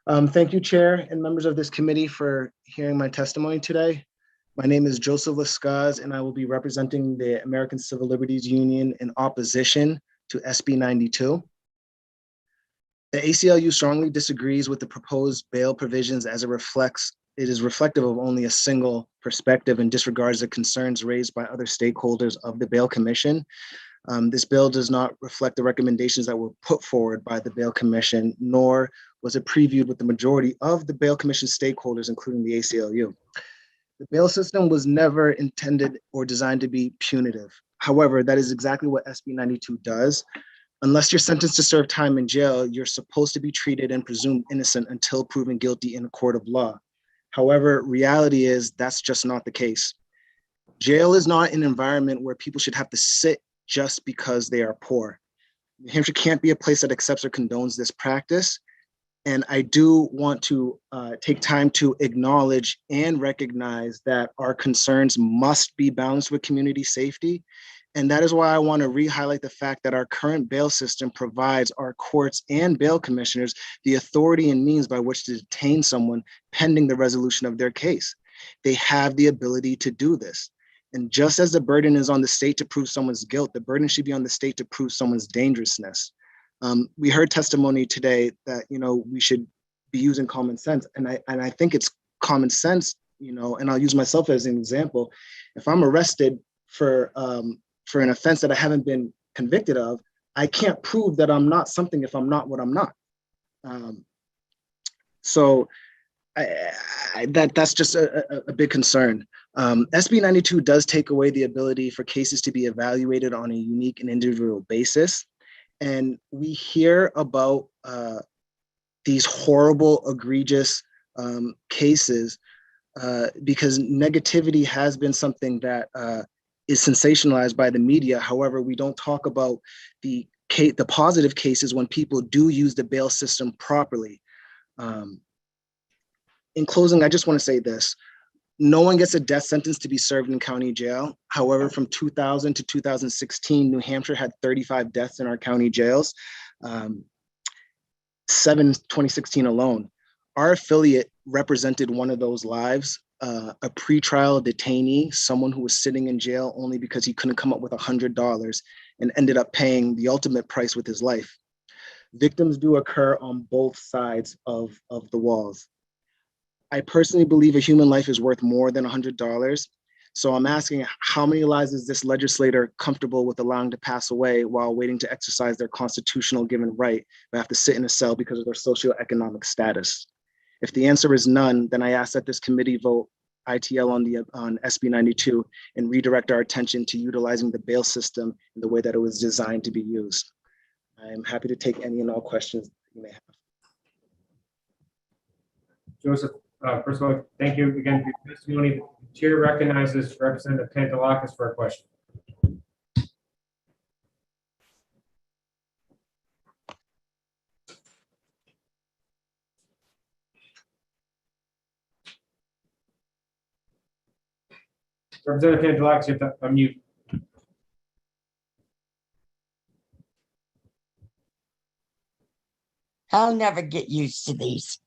Thank you, Chair and members of this committee for hearing my testimony today. My name is Joseph Lascaz, and I will be representing the American Civil Liberties Union in opposition to SB 92. The ACLU strongly disagrees with the proposed bail provisions as it is reflective of only a single perspective and disregards the concerns raised by other stakeholders of the Bail Commission. This bill does not reflect the recommendations that were put forward by the Bail Commission, nor was it previewed with the majority of the Bail Commission stakeholders, including the ACLU. The bail system was never intended or designed to be punitive. However, that is exactly what SB 92 does. Unless you're sentenced to serve time in jail, you're supposed to be treated and presumed innocent until proven guilty in a court of law. However, reality is that's just not the case. Jail is not an environment where people should have to sit just because they are poor. New Hampshire can't be a place that accepts or condones this practice. And I do want to take time to acknowledge and recognize that our concerns must be balanced with community safety. And that is why I want to re-highlight the fact that our current bail system provides our courts and bail commissioners the authority and means by which to detain someone pending the resolution of their case. They have the ability to do this. And just as the burden is on the state to prove someone's guilt, the burden should be on the state to prove someone's dangerousness. We heard testimony today that, we should be using common sense. And I think it's common sense, and I'll use myself as an example. If I'm arrested for an offense that I haven't been convicted of, I can't prove that I'm not something if I'm not what I'm not. So that's just a big concern. SB 92 does take away the ability for cases to be evaluated on a unique and individual basis. And we hear about these horrible, egregious cases because negativity has been something that is sensationalized by the media. However, we don't talk about the positive cases when people do use the bail system properly. In closing, I just want to say this. No one gets a death sentence to be served in county jail. However, from 2000 to 2016, New Hampshire had 35 deaths in our county jails, 7 in 2016 alone. Our affiliate represented one of those lives, a pretrial detainee, someone who was sitting in jail only because he couldn't come up with $100 and ended up paying the ultimate price with his life. Victims do occur on both sides of the walls. I personally believe a human life is worth more than $100. So I'm asking, how many lives is this legislator comfortable with allowing to pass away while waiting to exercise their constitutional given right, but have to sit in a cell because of their socioeconomic status? If the answer is none, then I ask that this committee vote ITL on SB 92 and redirect our attention to utilizing the bail system in the way that it was designed to be used. I'm happy to take any and all questions you may have. Joseph, first of all, thank you again for your testimony. The chair recognizes Representative Pantelakis for a question. Representative Pantelakis, you have to unmute. I'll never get used to these.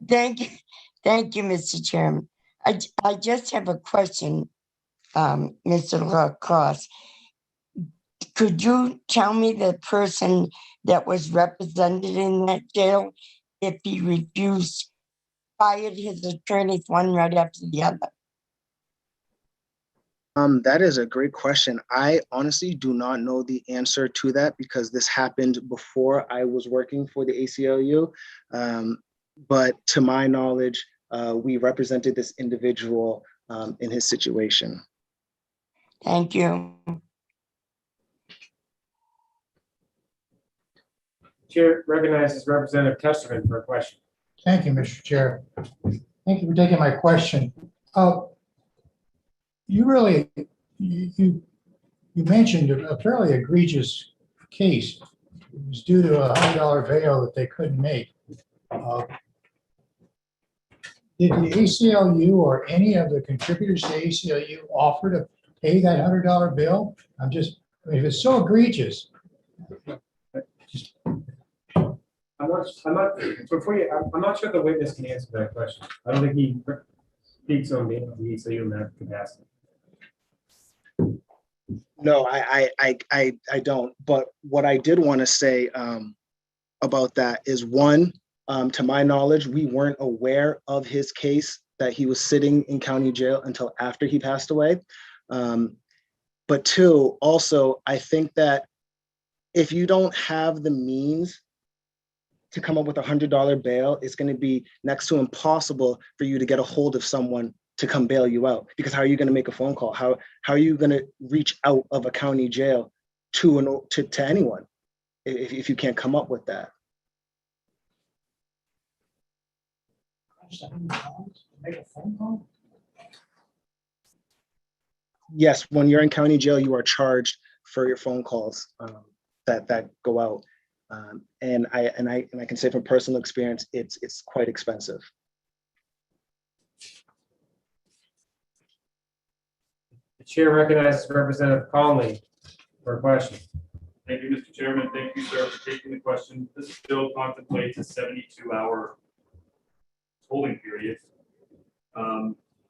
Thank you, Mr. Chairman. I just have a question, Mr. Lacrosse. Could you tell me the person that was represented in that jail, if he refused, fired his attorneys one right after the other? That is a great question. I honestly do not know the answer to that because this happened before I was working for the ACLU. But to my knowledge, we represented this individual in his situation. Thank you. Chair recognizes Representative Testerman for a question. Thank you, Mr. Chair. Thank you for taking my question. You mentioned a fairly egregious case. It was due to a $100 bail that they couldn't make. Did the ACLU or any of the contributors to ACLU offer to pay that $100 bill? If it's so egregious. I'm not sure the witness can answer that question. I don't think he speaks on the ACLU in that capacity. No, I don't. But what I did want to say about that is one, to my knowledge, we weren't aware of his case that he was sitting in county jail until after he passed away. But two, also, I think that if you don't have the means to come up with $100 bail, it's going to be next to impossible for you to get a hold of someone to come bail you out. Because how are you going to make a phone call? How are you going to reach out of a county jail to anyone if you can't come up with that? Make a phone call? Yes, when you're in county jail, you are charged for your phone calls that go out. And I can say from personal experience, it's quite expensive. The chair recognizes Representative Conley for a question. Thank you, Mr. Chairman. Thank you, sir, for taking the question. This bill contemplates a 72-hour holding period.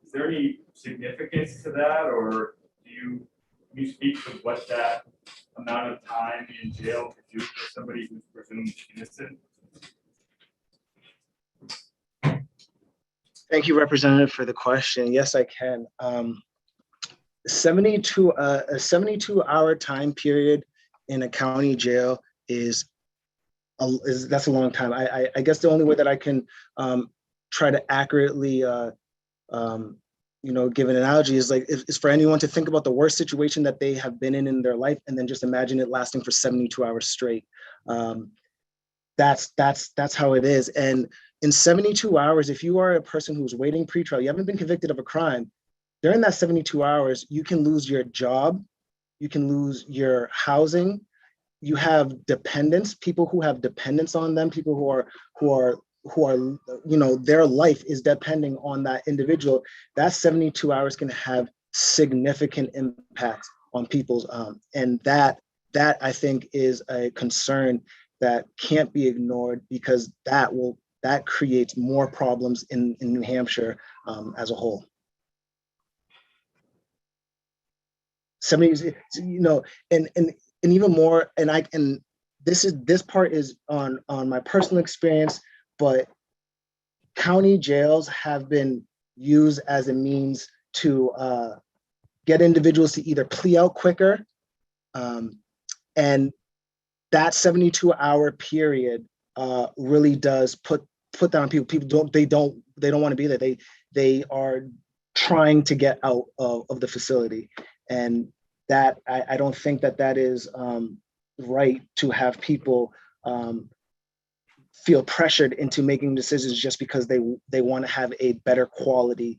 Is there any significance to that, or can you speak to what that amount of time in jail could do for somebody who's presumed innocent? Thank you, Representative, for the question. Yes, I can. A 72-hour time period in a county jail is that's a long time. I guess the only way that I can try to accurately give an analogy is like is for anyone to think about the worst situation that they have been in their life, and then just imagine it lasting for 72 hours straight. That's how it is. And in 72 hours, if you are a person who's waiting pretrial, you haven't been convicted of a crime, during that 72 hours, you can lose your job, you can lose your housing, you have dependents, people who have dependents on them, people who are their life is depending on that individual. That 72 hours can have significant impact on people's and that I think is a concern that can't be ignored, because that creates more problems in New Hampshire as a whole. 70, and even more, and this part is on my personal experience, but county jails have been used as a means to get individuals to either plea out quicker, and that 72-hour period really does put down people. People don't want to be there. They are trying to get out of the facility, and that I don't think that is right to have people feel pressured into making decisions just because they want to have a better quality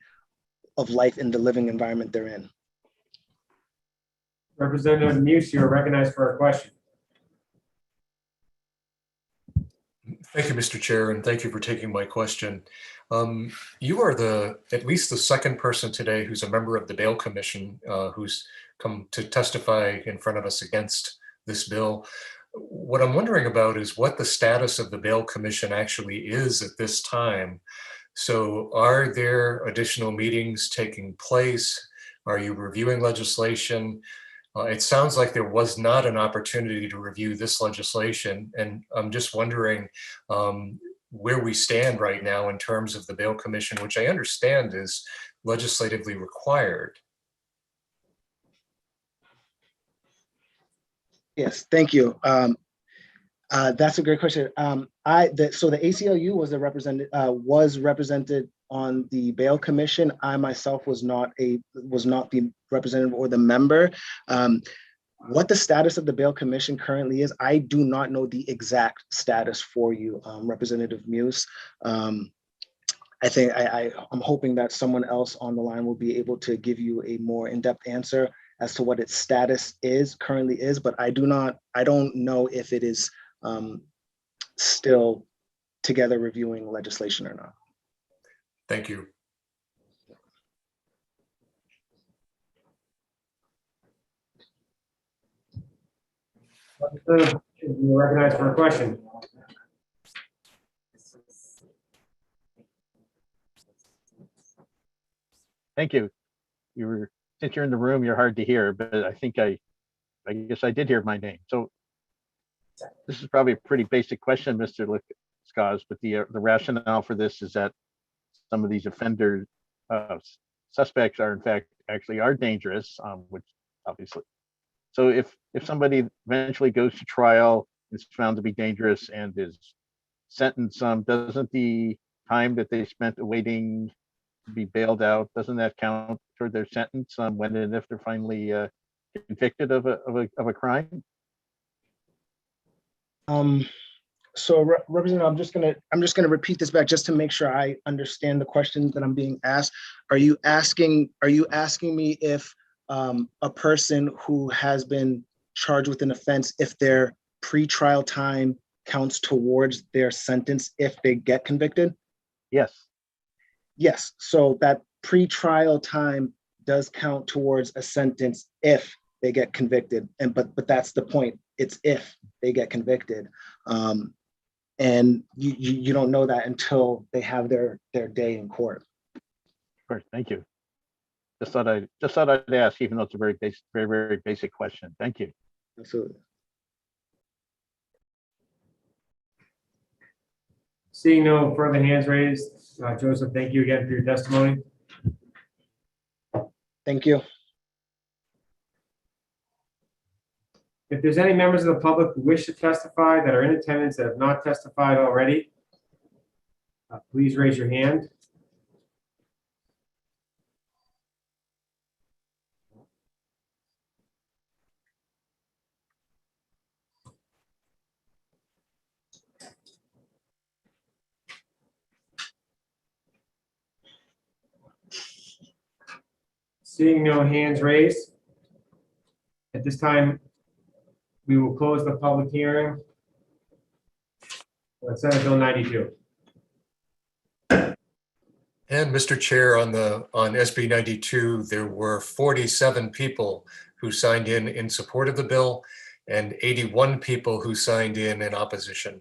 of life in the living environment they're in. Representative Muse, you are recognized for a question. Thank you, Mr. Chair, and thank you for taking my question. You are at least the second person today who's a member of the Bail Commission who's come to testify in front of us against this bill. What I'm wondering about is what the status of the Bail Commission actually is at this time. So are there additional meetings taking place? Are you reviewing legislation? It sounds like there was not an opportunity to review this legislation, and I'm just wondering where we stand right now in terms of the Bail Commission, which I understand is legislatively required. Yes, thank you. That's a great question. So the ACLU was represented on the Bail Commission. I myself was not the representative or the member. What the status of the Bail Commission currently is, I do not know the exact status for you, Representative Muse. I think I'm hoping that someone else on the line will be able to give you a more in-depth answer as to what its status currently is, but I don't know if it is still together reviewing legislation or not. Thank you. You're recognized for a question. Thank you. Since you're in the room, you're hard to hear, but I think I guess I did hear my name. So this is probably a pretty basic question, Mr. Skaz, but the rationale for this is that some of these offenders, suspects are in fact actually are dangerous, which obviously. So if somebody eventually goes to trial, is found to be dangerous and is sentenced, doesn't the time that they spent awaiting to be bailed out, doesn't that count toward their sentence when and if they're finally convicted of a crime? So Representative, I'm just gonna repeat this back just to make sure I understand the question that I'm being asked. Are you asking me if a person who has been charged with an offense, if their pretrial time counts towards their sentence if they get convicted? Yes. Yes, so that pretrial time does count towards a sentence if they get convicted, but that's the point. It's if they get convicted, and you don't know that until they have their day in court. Of course, thank you. Just thought I'd ask, even though it's a very basic, very basic question. Thank you. Absolutely. Seeing no further hands raised, Joseph, thank you again for your testimony. Thank you. If there's any members of the public who wish to testify that are in attendance that have not testified already, please raise your hand. Seeing no hands raised, at this time, we will close the public hearing on Senate Bill 92. And Mr. Chair, on SB 92, there were 47 people who signed in support of the bill and 81 people who signed in opposition.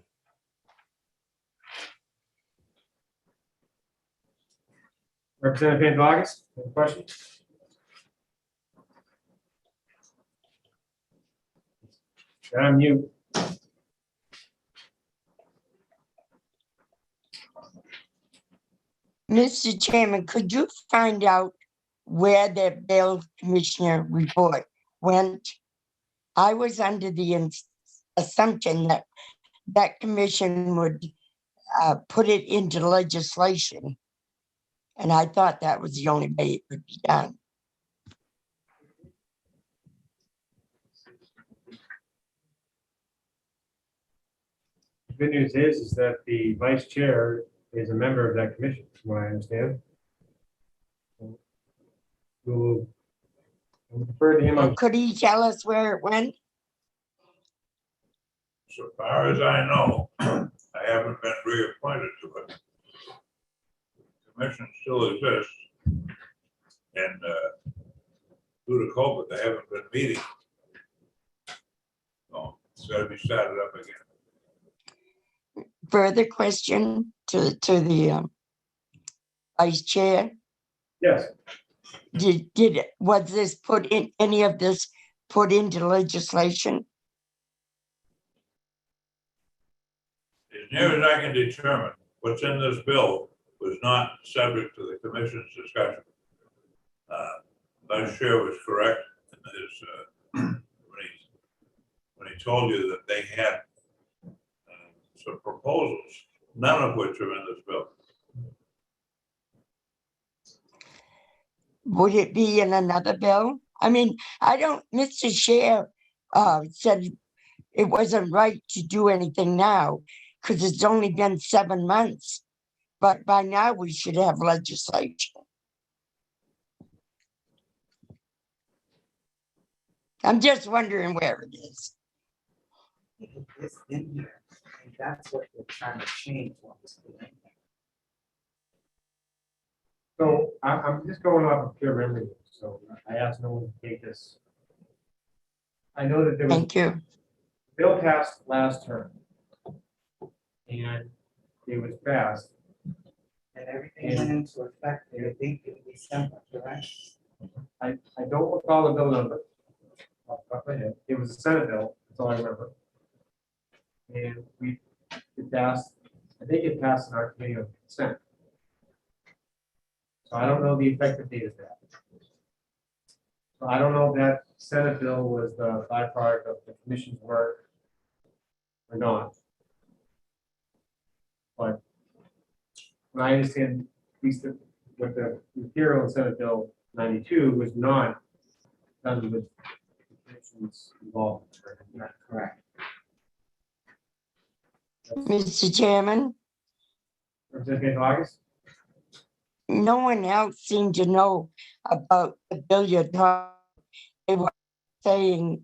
Representative Pantelakis, any questions? You're on mute. Mr. Chairman, could you find out where the bail commissioner report went? I was under the assumption that that commission would put it into legislation. And I thought that was the only way it could be done. The good news is that the vice chair is a member of that commission, from what I understand. We'll refer to him on. Could he tell us where it went? So far as I know, I haven't been reappointed to it. The commission still exists. And due to COVID, they haven't been meeting. So it's got to be started up again. Further question to the vice chair. Yes. Was this put in, any of this put into legislation? As near as I can determine, what's in this bill was not subject to the commission's discussion. Vice Chair was correct in his, when he told you that they had some proposals, none of which are in this bill. Would it be in another bill? I mean, Mr. Chair said it wasn't right to do anything now because it's only been 7 months. But by now we should have legislation. I'm just wondering where it is. It's in here, and that's what we're trying to change. So I'm just going off of pure memory. So I asked no one to take this. I know that there was. Thank you. Bill passed last term. And it was passed. And everything went into effect, I think in December, correct? I don't recall the bill number. Off the top of my head. It was a Senate bill, that's all I remember. And it passed, I think it passed in our committee on consent. So I don't know the effective date of that. So I don't know if that Senate bill was the byproduct of the commission's work or not. But when I understand, at least with the material in Senate Bill 92 was not done with the commission's involvement. Not correct. Mr. Chairman, Representative August? no one else seemed to know about the bill you're talking. They were saying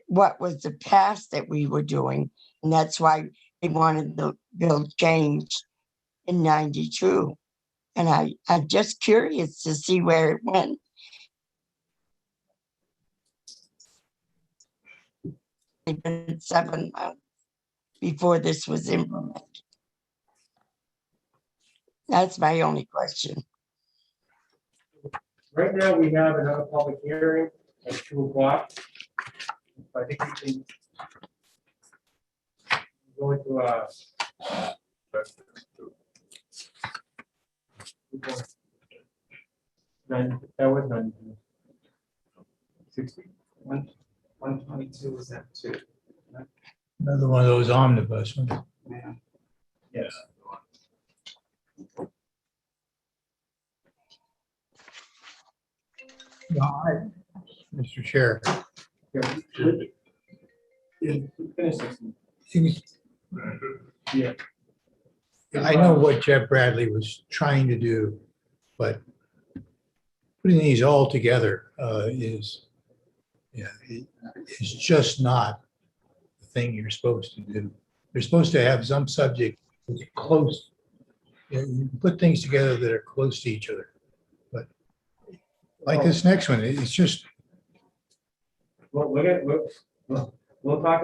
what was the past that we were doing, and that's why they wanted the bill changed in 92. And I'm just curious to see where it went. It's been 7 months before this was implemented. That's my only question. Right now, we have another public hearing at 2 o'clock. I think we can go into that was 90. 60. 122 is that too? Another one of those omnibus ones. Yeah. Yes. Mr. Chair. Yeah. I know what Jeff Bradley was trying to do, but putting these all together is just not the thing you're supposed to do. You're supposed to have some subject that's close. You put things together that are close to each other. But like this next one, it's just. Well, we'll talk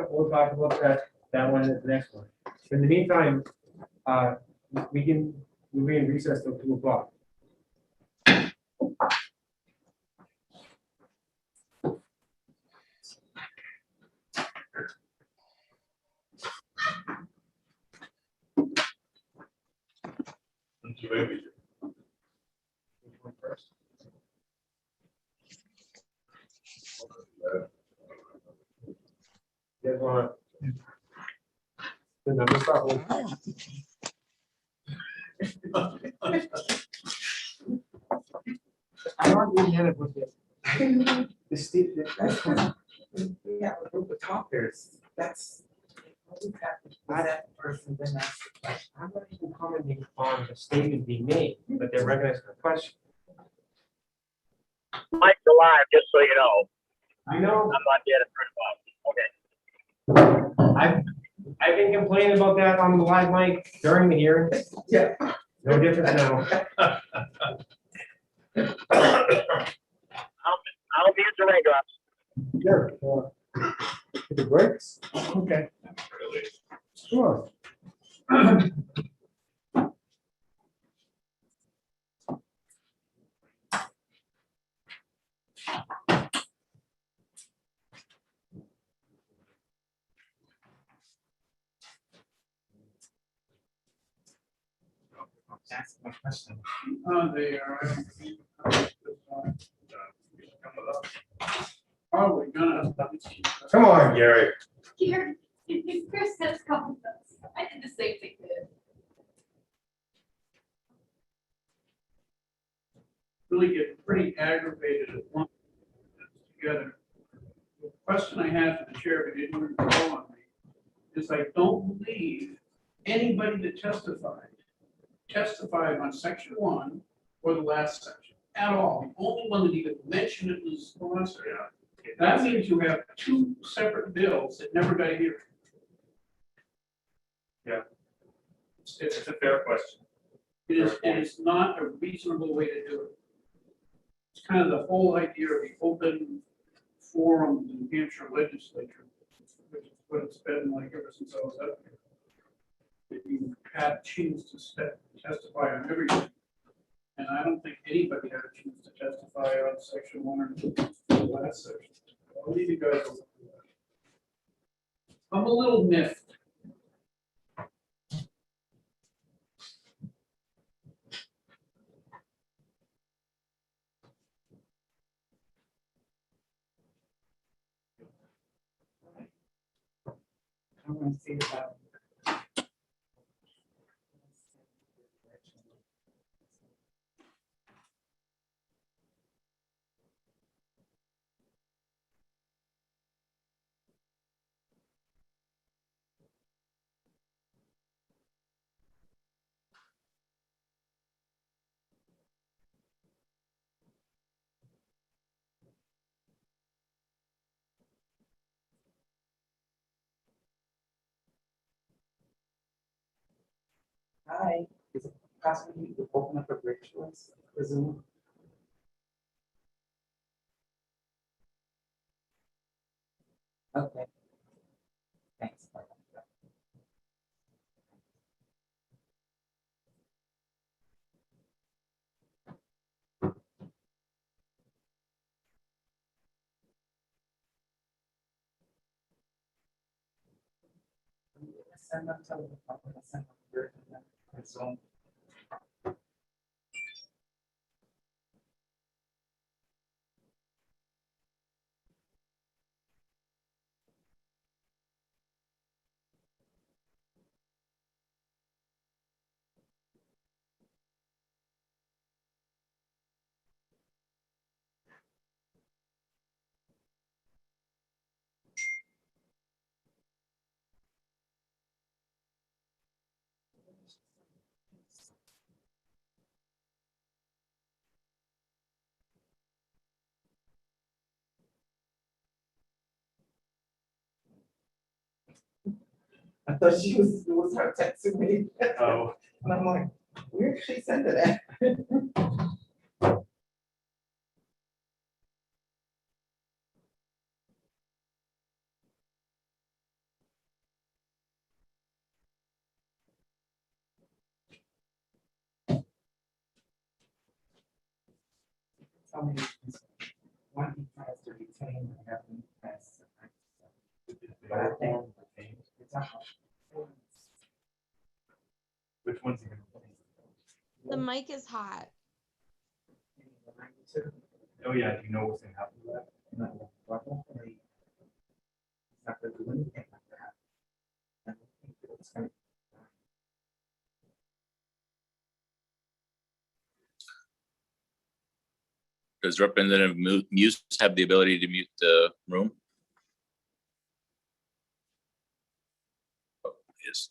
about that one at the next one. In the meantime, we'll be in recess till 2 o'clock. You guys want the number start with? I want to end it with the Steve. We have a group of talkers, that's. That person then ask the question. I'm not even commenting on the statement being made, but they're recognizing the question. Mike's alive, just so you know. I know. I'm not yet in front of I've been complaining about that on the live mic during the hearing. Yeah. No different now. I'll be at the raindrops. Sure. The breaks? Okay. Sure. Ask my question. They are we gonna? Come on, Gary. Here, Chris has come with us. I did the same thing to him. Really get pretty aggravated at one together. The question I have for the chair, but didn't even call on me, is I don't believe anybody that testified on section 1 or the last section at all. The only one that even mentioned it was the sponsor. That means you have 2 separate bills that never got a hearing. Yeah. It's a fair question. It is not a reasonable way to do it. It's kind of the whole idea of the open forum in the New Hampshire legislature, which is what it's been like ever since I was up here. that you had a chance to testify on everything. And I don't think anybody had a chance to testify on section 1 or 2, the last section. I'll leave you guys alone. I'm a little miffed. I want to see about. Hi, is it possible you could open up a bridge for us, for Zoom? Okay. Thanks. Send them to the public, send them to the Zoom. I thought she was, it was her texting me. Oh. And I'm like, where did she send it at? Tell me, one he tries to retain, and have him pass. But I think it's a. Which one's he gonna play? The mic is hot. Oh, yeah, do you know what's gonna happen to that? No, I don't think it's not gonna do anything like that. I don't think it's gonna. Does Representative Muse have the ability to mute the room? Oh, yes.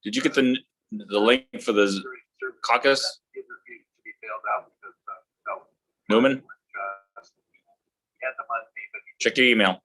Did you get the link for the caucus? Newman? Check your email.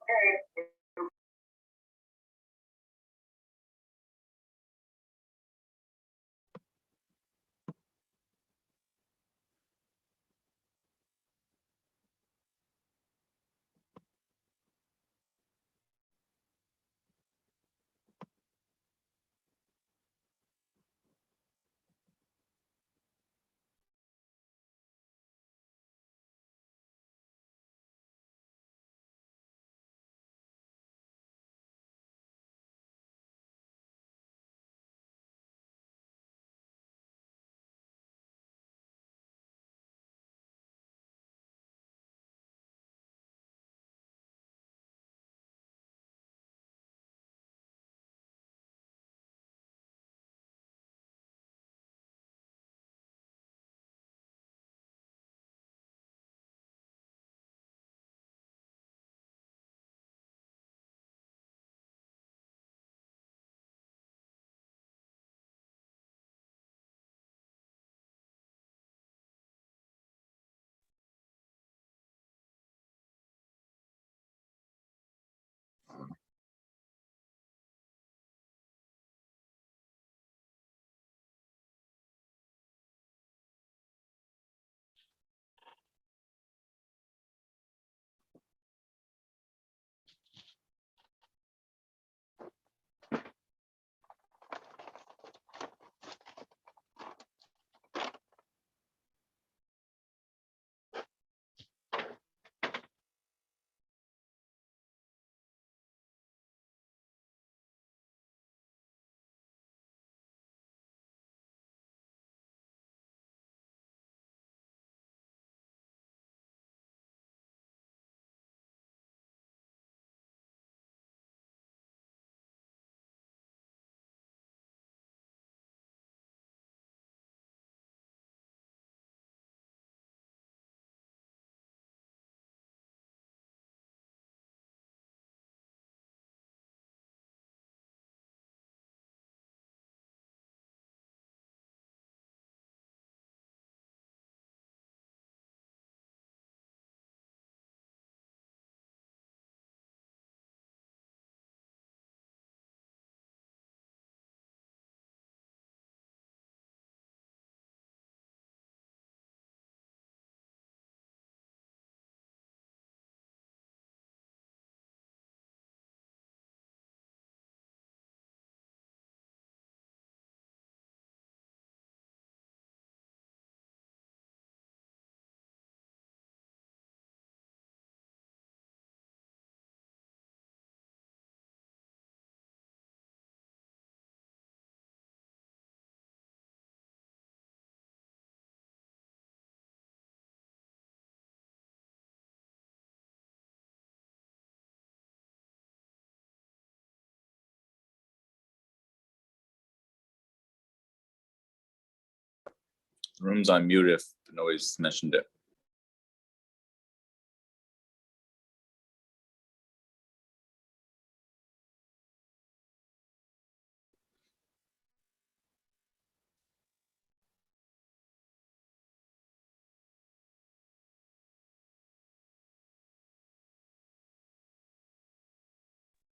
The room's on mute if nobody's mentioned it.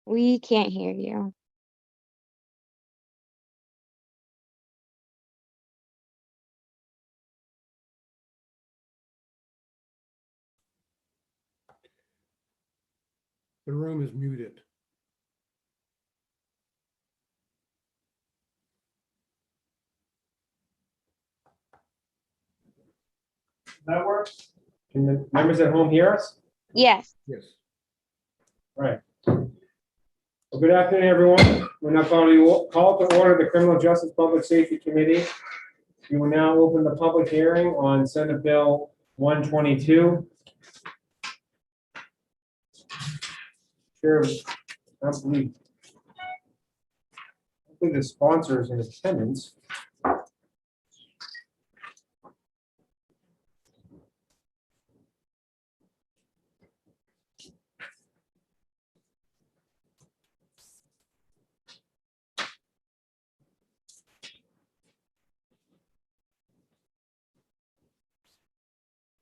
We can't hear you. The room is muted. That works? Can the members at home hear us? Yes. Yes. Right. Well, good afternoon, everyone. We're now calling to order the Criminal Justice Public Safety Committee. We will now open the public hearing on Senate Bill 122. Sure, I believe the sponsor is in attendance.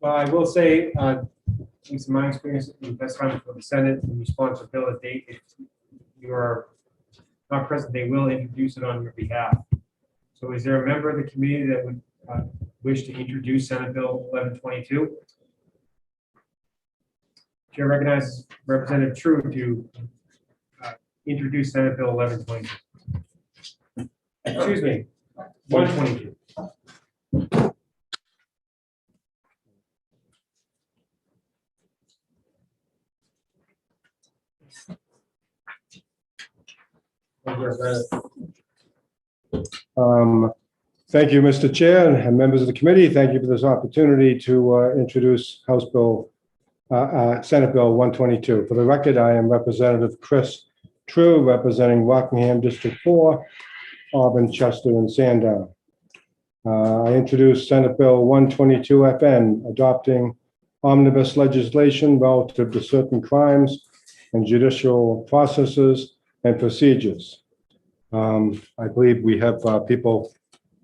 Well, I will say, at least in my experience, the best time for the Senate, when you sponsor a bill, if you are not present, they will introduce it on your behalf. So is there a member of the committee that would wish to introduce Senate Bill 1122? Chair recognizes Representative True to introduce Senate Bill 1122. Excuse me, 122. Thank you, Mr. Chair and members of the committee. Thank you for this opportunity to introduce House Bill, Senate Bill 122. For the record, I am Representative Chris True, representing Rockingham District 4, Auburn, Chester, and Sandown. I introduced Senate Bill 122 FN, adopting omnibus legislation relative to certain crimes and judicial processes and procedures. I believe we have people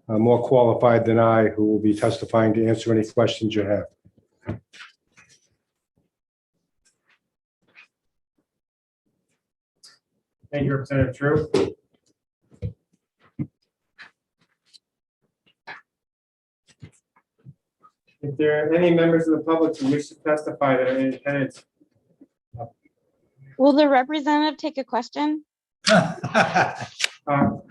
more qualified than I who will be testifying to answer any questions you have. Thank you, Representative True. If there are any members of the public who wish to testify that are in attendance. Will the representative take a question?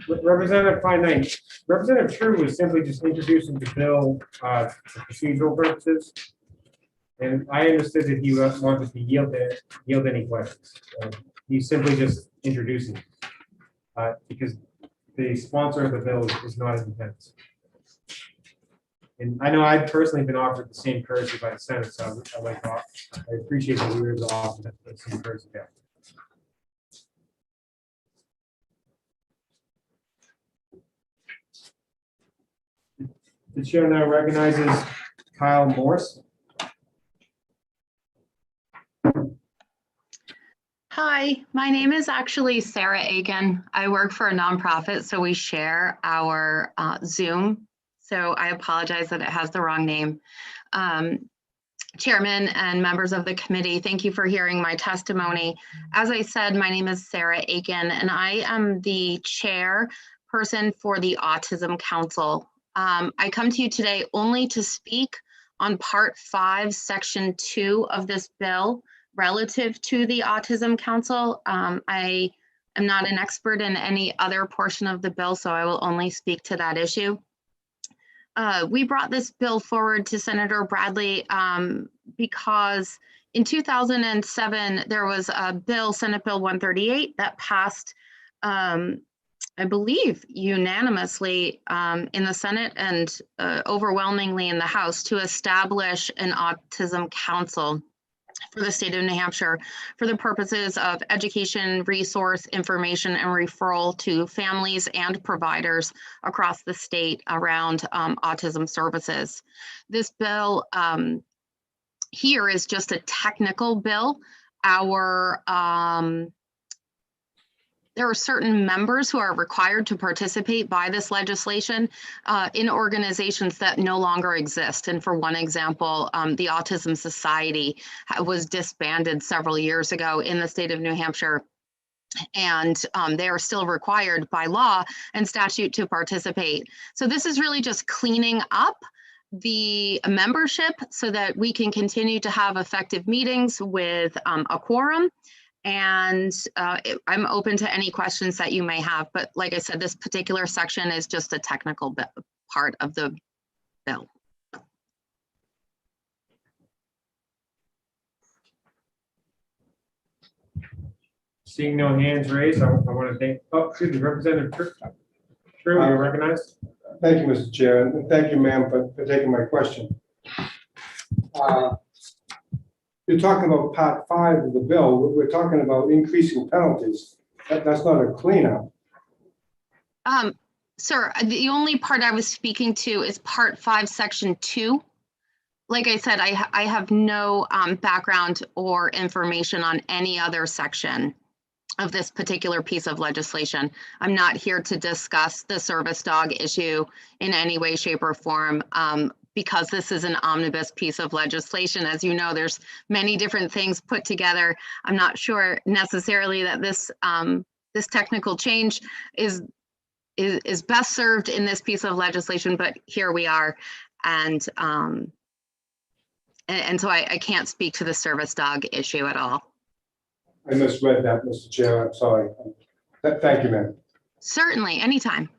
Representative Klein Knight, Representative True was simply just introducing the bill for procedural purposes. And I understood that he wanted to yield any questions. He's simply just introducing because the sponsor of the bill is not in attendance. And I know I've personally been offered the same courtesy by the Senate, so I appreciate that we were able to offer the same courtesy there. The chair now recognizes Kyle Morse. Hi, my name is actually Sarah Aiken. I work for a nonprofit, so we share our Zoom. So I apologize that it has the wrong name. Chairman and members of the committee, thank you for hearing my testimony. As I said, my name is Sarah Aiken, and I am the chairperson for the Autism Council. I come to you today only to speak on Part 5, Section 2 of this bill relative to the Autism Council. I am not an expert in any other portion of the bill, so I will only speak to that issue. We brought this bill forward to Senator Bradley because in 2007, there was a bill, Senate Bill 138, that passed, I believe, unanimously in the Senate and overwhelmingly in the House to establish an Autism Council for the state of New Hampshire for the purposes of education, resource, information, and referral to families and providers across the state around autism services. This bill here is just a technical bill. There are certain members who are required to participate by this legislation in organizations that no longer exist. And for one example, the Autism Society was disbanded several years ago in the state of New Hampshire. And they are still required by law and statute to participate. So this is really just cleaning up the membership so that we can continue to have effective meetings with a quorum. And I'm open to any questions that you may have. But like I said, this particular section is just a technical part of the bill. Seeing no hands raised, I want to thank, excuse me, Representative True, you're recognized. Thank you, Mr. Chair, and thank you, ma'am, for taking my question. You're talking about Part 5 of the bill. We're talking about increasing penalties. That's not a cleanup. Sir, the only part I was speaking to is Part 5, Section 2. Like I said, I have no background or information on any other section of this particular piece of legislation. I'm not here to discuss the service dog issue in any way, shape, or form. because this is an omnibus piece of legislation. As you know, there's many different things put together. I'm not sure necessarily that this this technical change is best served in this piece of legislation, but here we are. And so I can't speak to the service dog issue at all. I misread that, Mr. Chair, I'm sorry. Thank you, ma'am. Certainly, anytime.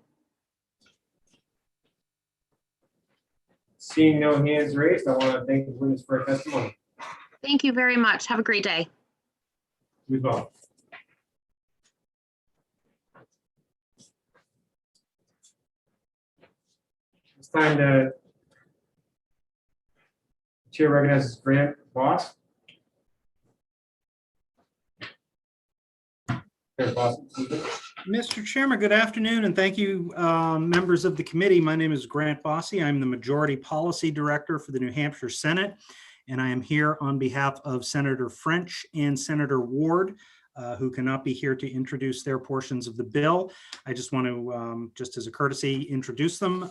Seeing no hands raised, I want to thank the witness for her testimony. Thank you very much. Have a great day. We vote. It's time to Chair recognizes Grant Boss. Chair Boss. Mr. Chairman, good afternoon, and thank you, members of the committee. My name is Grant Bossy. I'm the Majority Policy Director for the New Hampshire Senate, and I am here on behalf of Senator French and Senator Ward, who cannot be here to introduce their portions of the bill. I just want to, just as a courtesy, introduce them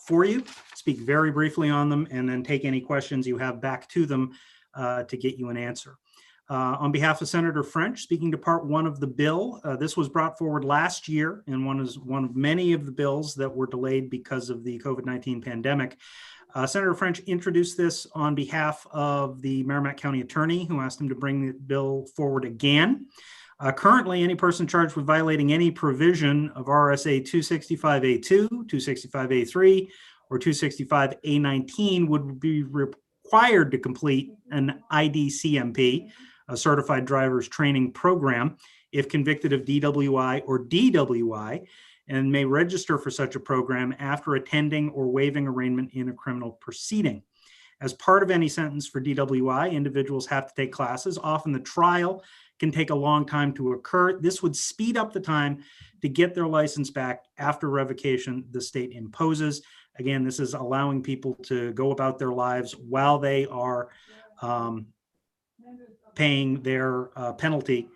for you, speak very briefly on them, and then take any questions you have back to them to get you an answer. On behalf of Senator French, speaking to part one of the bill, this was brought forward last year and one of many of the bills that were delayed because of the COVID-19 pandemic. Senator French introduced this on behalf of the Merrimack County Attorney, who asked him to bring the bill forward again. Currently, any person charged with violating any provision of RSA 265A2, 265A3, or 265A19 would be required to complete an IDCMP, a Certified Drivers Training Program, if convicted of DWI or DWI, and may register for such a program after attending or waiving arraignment in a criminal proceeding. As part of any sentence for DWI, individuals have to take classes. Often the trial can take a long time to occur. This would speed up the time to get their license back after revocation the state imposes. Again, this is allowing people to go about their lives while they are paying their penalty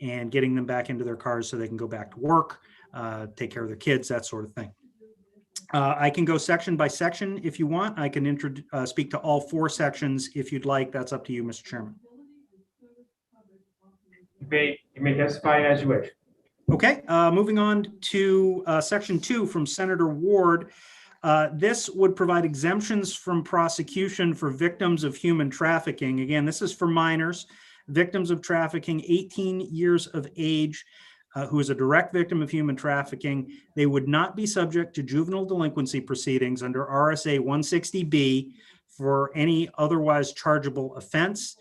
and getting them back into their cars so they can go back to work, take care of their kids, that sort of thing. I can go section by section if you want. I can speak to all four sections if you'd like. That's up to you, Mr. Chairman. You may testify as you wish. Okay, moving on to section 2 from Senator Ward. This would provide exemptions from prosecution for victims of human trafficking. Again, this is for minors, victims of trafficking, 18 years of age, who is a direct victim of human trafficking. They would not be subject to juvenile delinquency proceedings under RSA 160B for any otherwise chargeable offense,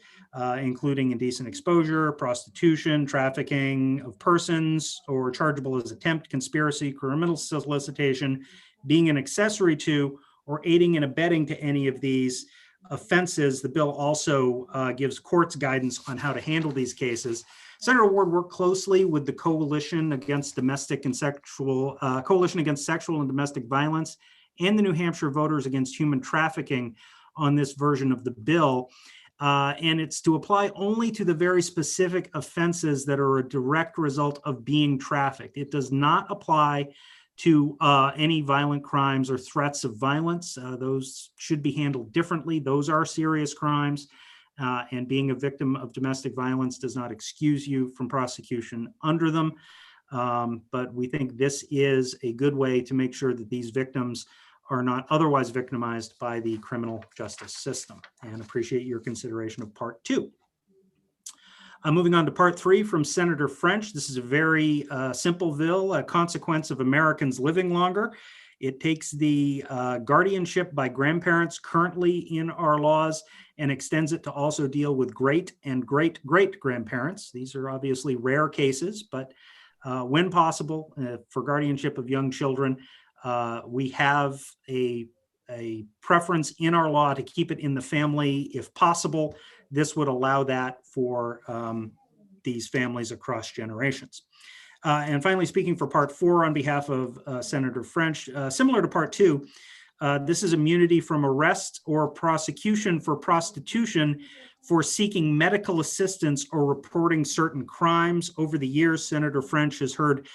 including indecent exposure, prostitution, trafficking of persons, or chargeable as attempt, conspiracy, criminal solicitation, being an accessory to, or aiding and abetting to any of these offenses. The bill also gives courts guidance on how to handle these cases. Senator Ward worked closely with the Coalition Against Sexual and Domestic Violence and the New Hampshire Voters Against Human Trafficking on this version of the bill. And it's to apply only to the very specific offenses that are a direct result of being trafficked. It does not apply to any violent crimes or threats of violence. Those should be handled differently. Those are serious crimes, and being a victim of domestic violence does not excuse you from prosecution under them. But we think this is a good way to make sure that these victims are not otherwise victimized by the criminal justice system, and appreciate your consideration of part 2. Moving on to part 3 from Senator French. This is a very simple bill, a consequence of Americans living longer. It takes the guardianship by grandparents currently in our laws and extends it to also deal with great and great-great-grandparents. These are obviously rare cases, but when possible, for guardianship of young children, we have a preference in our law to keep it in the family if possible. This would allow that for these families across generations. And finally, speaking for part 4 on behalf of Senator French, similar to part 2, this is immunity from arrest or prosecution for prostitution for seeking medical assistance or reporting certain crimes. Over the years, Senator French has heard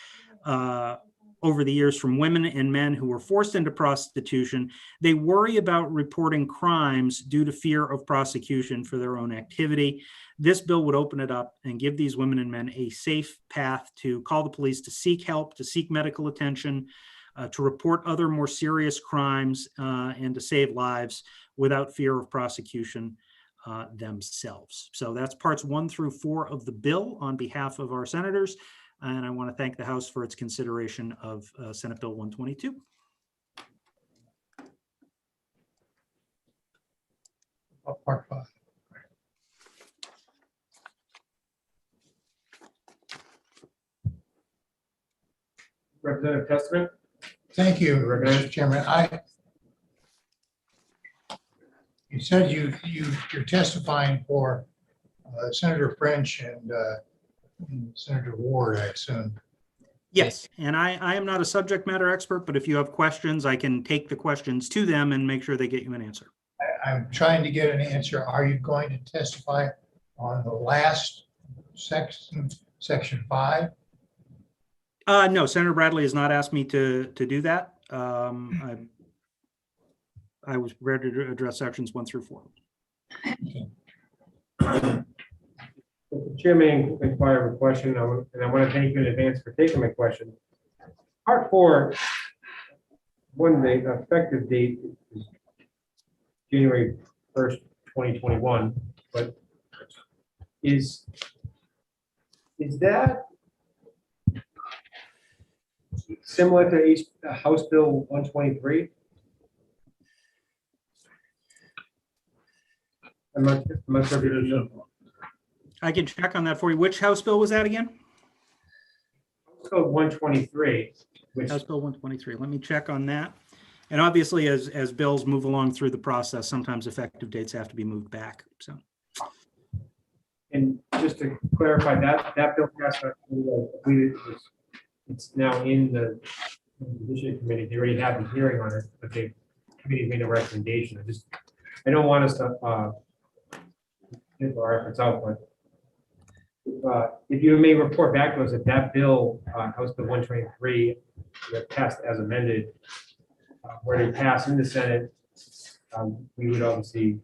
over the years from women and men who were forced into prostitution. They worry about reporting crimes due to fear of prosecution for their own activity. This bill would open it up and give these women and men a safe path to call the police, to seek help, to seek medical attention, to report other more serious crimes, and to save lives without fear of prosecution themselves. So that's parts 1 through 4 of the bill on behalf of our senators. And I want to thank the House for its consideration of Senate Bill 122. Part 5. Representative Testament. Thank you, Mr. Chairman. You said you're testifying for Senator French and Senator Ward, I assume. Yes, and I am not a subject matter expert, but if you have questions, I can take the questions to them and make sure they get you an answer. I'm trying to get an answer. Are you going to testify on the last section 5? No, Senator Bradley has not asked me to do that. I was prepared to address sections 1 through 4. The chairman inquired a question, and I want to thank you in advance for taking my question. Part 4, the effective date is January 1st, 2021, but is that similar to House Bill 123? I'm not sure if you know. I can check on that for you. Which House bill was that again? House Bill 123. House Bill 123. Let me check on that. And obviously, as bills move along through the process, sometimes effective dates have to be moved back. So, and just to clarify, that bill passed, it's now in the Judiciary Committee. They already have a hearing on it, but the committee made a recommendation. I don't want us to get our efforts out, but if you may report back to us if that bill, House Bill 123, that passed as amended, were to pass in the Senate, we would obviously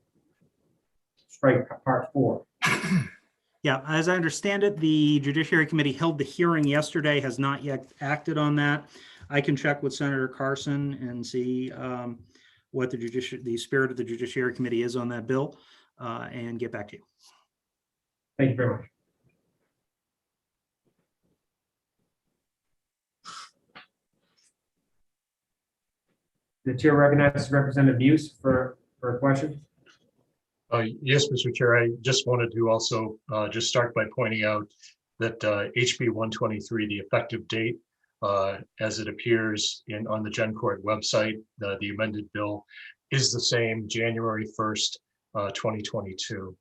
strike part 4. yeah, as I understand it, the Judiciary Committee held the hearing yesterday, has not yet acted on that. I can check with Senator Carson and see what the spirit of the Judiciary Committee is on that bill, and get back to you. Thank you very much. The chair recognizes Representative Muse for a question. Yes, Mr. Chair, I just wanted to also just start by pointing out that HB 123, the effective date, as it appears on the GenCourt website, the amended bill is the same, January 1st, 2022.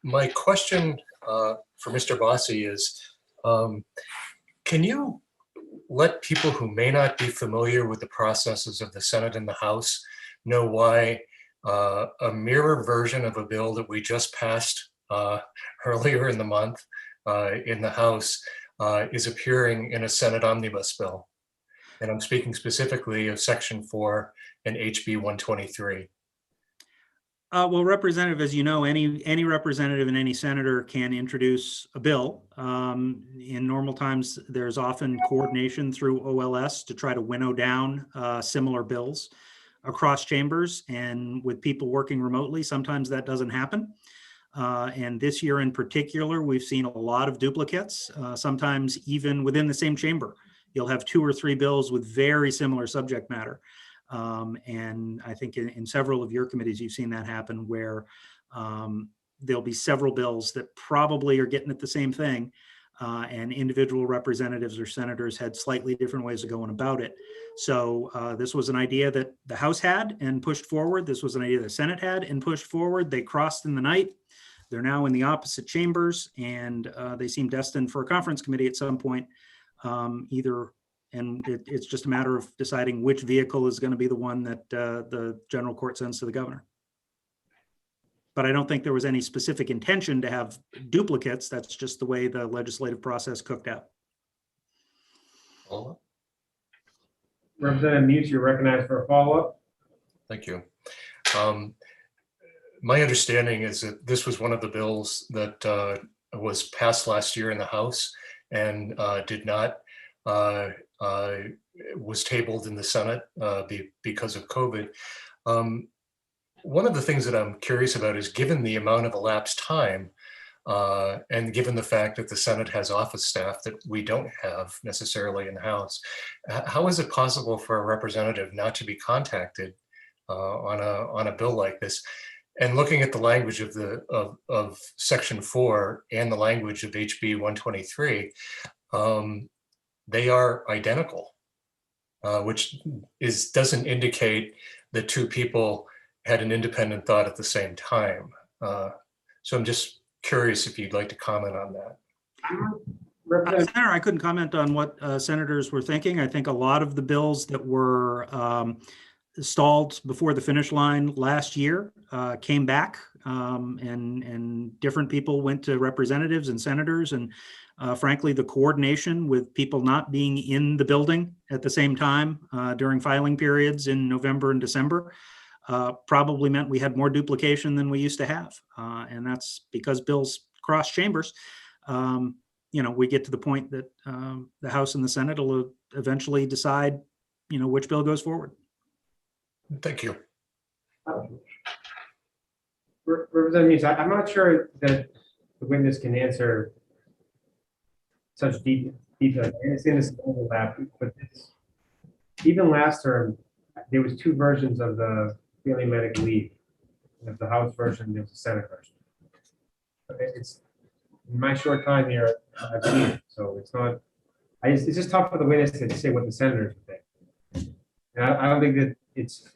My question for Mr. Bossi is, can you let people who may not be familiar with the processes of the Senate and the House know why a mirror version of a bill that we just passed earlier in the month in the House is appearing in a Senate omnibus bill? And I'm speaking specifically of Section 4 and HB 123. Well, Representative, as you know, any representative and any senator can introduce a bill. In normal times, there's often coordination through OLS to try to winnow down similar bills across chambers, and with people working remotely, sometimes that doesn't happen. And this year in particular, we've seen a lot of duplicates, sometimes even within the same chamber. You'll have 2 or 3 bills with very similar subject matter. And I think in several of your committees, you've seen that happen where there'll be several bills that probably are getting at the same thing, and individual representatives or senators had slightly different ways of going about it. So this was an idea that the House had and pushed forward. This was an idea the Senate had and pushed forward. They crossed in the night. They're now in the opposite chambers, and they seem destined for a conference committee at some point, and it's just a matter of deciding which vehicle is going to be the one that the general court sends to the governor. But I don't think there was any specific intention to have duplicates. That's just the way the legislative process cooked out. Follow-up? Representative Muse, you're recognized for a follow-up. Thank you. My understanding is that this was one of the bills that was passed last year in the House and did not, was tabled in the Senate because of COVID. One of the things that I'm curious about is, given the amount of elapsed time and given the fact that the Senate has office staff that we don't have necessarily in the House, how is it possible for a representative not to be contacted on a bill like this? And looking at the language of Section 4 and the language of HB 123, they are identical, which doesn't indicate that two people had an independent thought at the same time. So I'm just curious if you'd like to comment on that. Senator, I couldn't comment on what senators were thinking. I think a lot of the bills that were stalled before the finish line last year came back, and different people went to representatives and senators, and frankly, the coordination with people not being in the building at the same time during filing periods in November and December probably meant we had more duplication than we used to have, and that's because bills cross chambers. We get to the point that the House and the Senate will eventually decide, which bill goes forward. Thank you. Representative Muse, I'm not sure that the witness can answer such detail. I understand this is overlap, but even last term, there was two versions of the family medical leave. There's the House version, there's the Senate version. It's in my short time here, I've seen it, so it's not. It's just tough for the witness to say what the senators think. And I don't think that it's,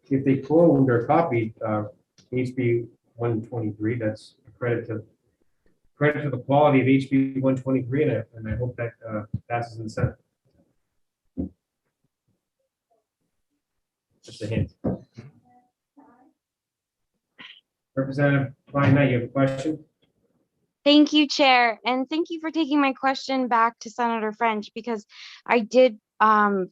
if they cloned or copied HB 123, that's a credit to the quality of HB 123, and I hope that passes in the Senate. Just a hint. Representative Klein Knight, you have a question? Thank you, Chair, and thank you for taking my question back to Senator French, because I did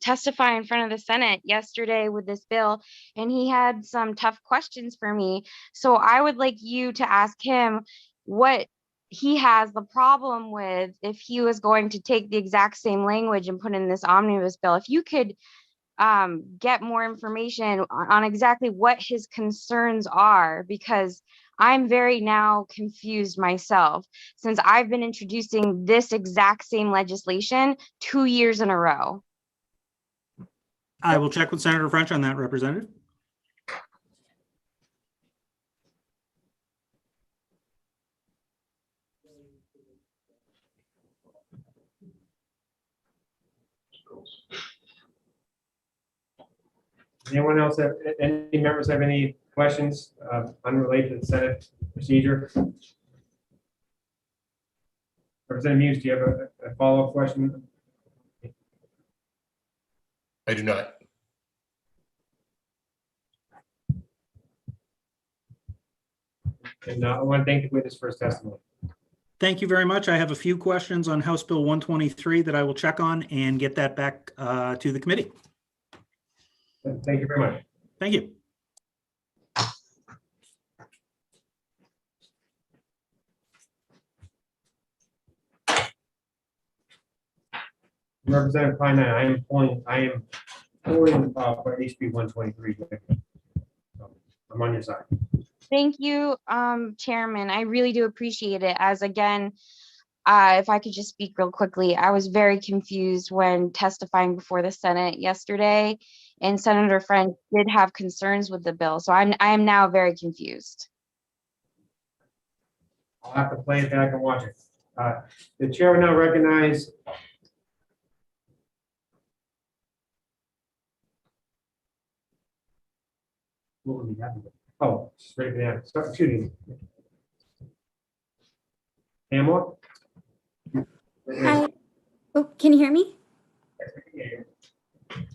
testify in front of the Senate yesterday with this bill, and he had some tough questions for me. So I would like you to ask him what he has the problem with if he was going to take the exact same language and put in this omnibus bill. If you could get more information on exactly what his concerns are, because I'm very now confused myself, since I've been introducing this exact same legislation 2 years in a row. I will check with Senator French on that, Representative. Anyone else have, any members have any questions unrelated to the Senate procedure? Representative Muse, do you have a follow-up question? I do not. And I want to thank the witness for his testimony. Thank you very much. I have a few questions on House Bill 123 that I will check on and get that back to the committee. Thank you very much. Thank you. Representative Klein, I am pulling for HB 123. So I'm on your side. Thank you, Chairman. I really do appreciate it. As again, if I could just speak real quickly, I was very confused when testifying before the Senate yesterday, and Senator French did have concerns with the bill. So I am now very confused. I'll have to play it back and watch it. The chair will now recognize what would we have? Oh, straight down. Start shooting. Pamela? Hi. Oh, can you hear me?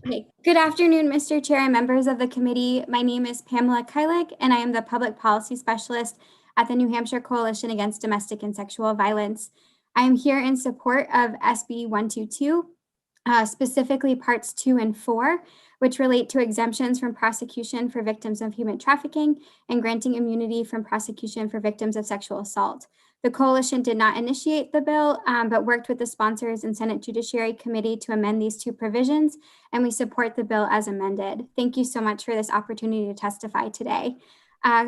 Okay. Good afternoon, Mr. Chair and members of the committee. My name is Pamela Kylik, and I am the Public Policy Specialist at the New Hampshire Coalition Against Domestic and Sexual Violence. I am here in support of SB 122. specifically parts 2 and 4, which relate to exemptions from prosecution for victims of human trafficking and granting immunity from prosecution for victims of sexual assault. The coalition did not initiate the bill, but worked with the sponsors and Senate Judiciary Committee to amend these 2 provisions, and we support the bill as amended. Thank you so much for this opportunity to testify today.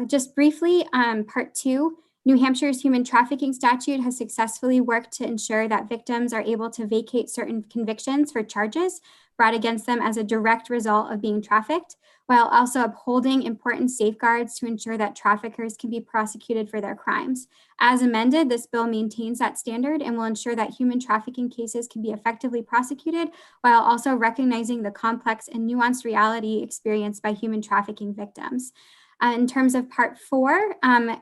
Just briefly, part 2, New Hampshire's human trafficking statute has successfully worked to ensure that victims are able to vacate certain convictions for charges brought against them as a direct result of being trafficked, while also upholding important safeguards to ensure that traffickers can be prosecuted for their crimes. As amended, this bill maintains that standard and will ensure that human trafficking cases can be effectively prosecuted while also recognizing the complex and nuanced reality experienced by human trafficking victims. In terms of part 4,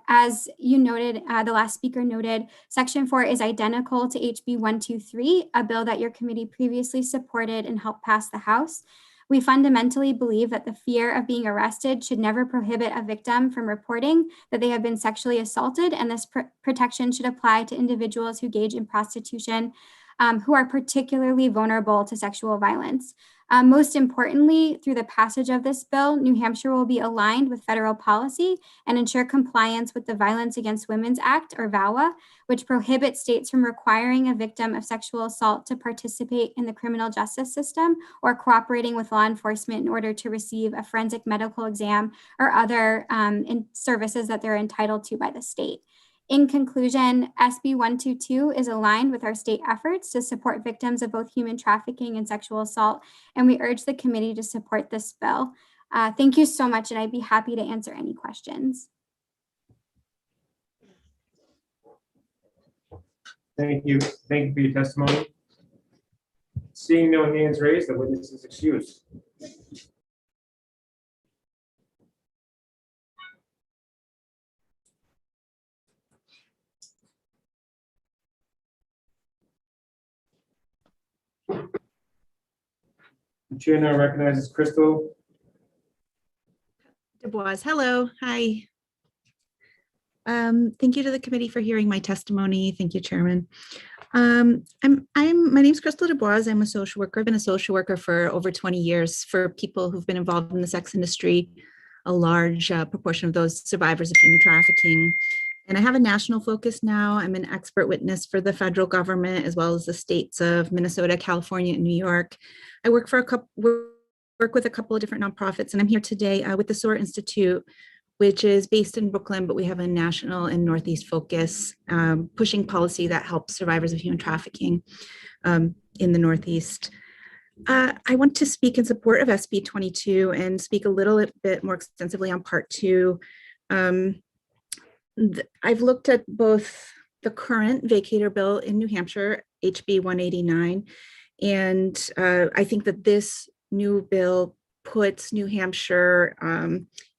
as you noted, the last speaker noted, section 4 is identical to HB 123, a bill that your committee previously supported and helped pass the House. We fundamentally believe that the fear of being arrested should never prohibit a victim from reporting that they have been sexually assaulted, and this protection should apply to individuals who engage in prostitution who are particularly vulnerable to sexual violence. Most importantly, through the passage of this bill, New Hampshire will be aligned with federal policy and ensure compliance with the Violence Against Women's Act, or VAWA, which prohibits states from requiring a victim of sexual assault to participate in the criminal justice system or cooperating with law enforcement in order to receive a forensic medical exam or other services that they're entitled to by the state. In conclusion, SB 122 is aligned with our state efforts to support victims of both human trafficking and sexual assault, and we urge the committee to support this bill. Thank you so much, and I'd be happy to answer any questions. Thank you. Thank you for your testimony. Seeing no hands raised, the witness is excused. The chair now recognizes Crystal. Dubois, hello, hi. Thank you to the committee for hearing my testimony. Thank you, Chairman. My name's Crystal Dubois. I'm a social worker. I've been a social worker for over 20 years for people who've been involved in the sex industry, a large proportion of those survivors of human trafficking. And I have a national focus now. I'm an expert witness for the federal government, as well as the states of Minnesota, California, and New York. I work with a couple of different nonprofits, and I'm here today with the SOAR Institute, which is based in Brooklyn, but we have a national and Northeast focus, pushing policy that helps survivors of human trafficking in the Northeast. I want to speak in support of SB 22 and speak a little bit more extensively on part 2. I've looked at both the current vacator bill in New Hampshire, HB 189, and I think that this new bill puts New Hampshire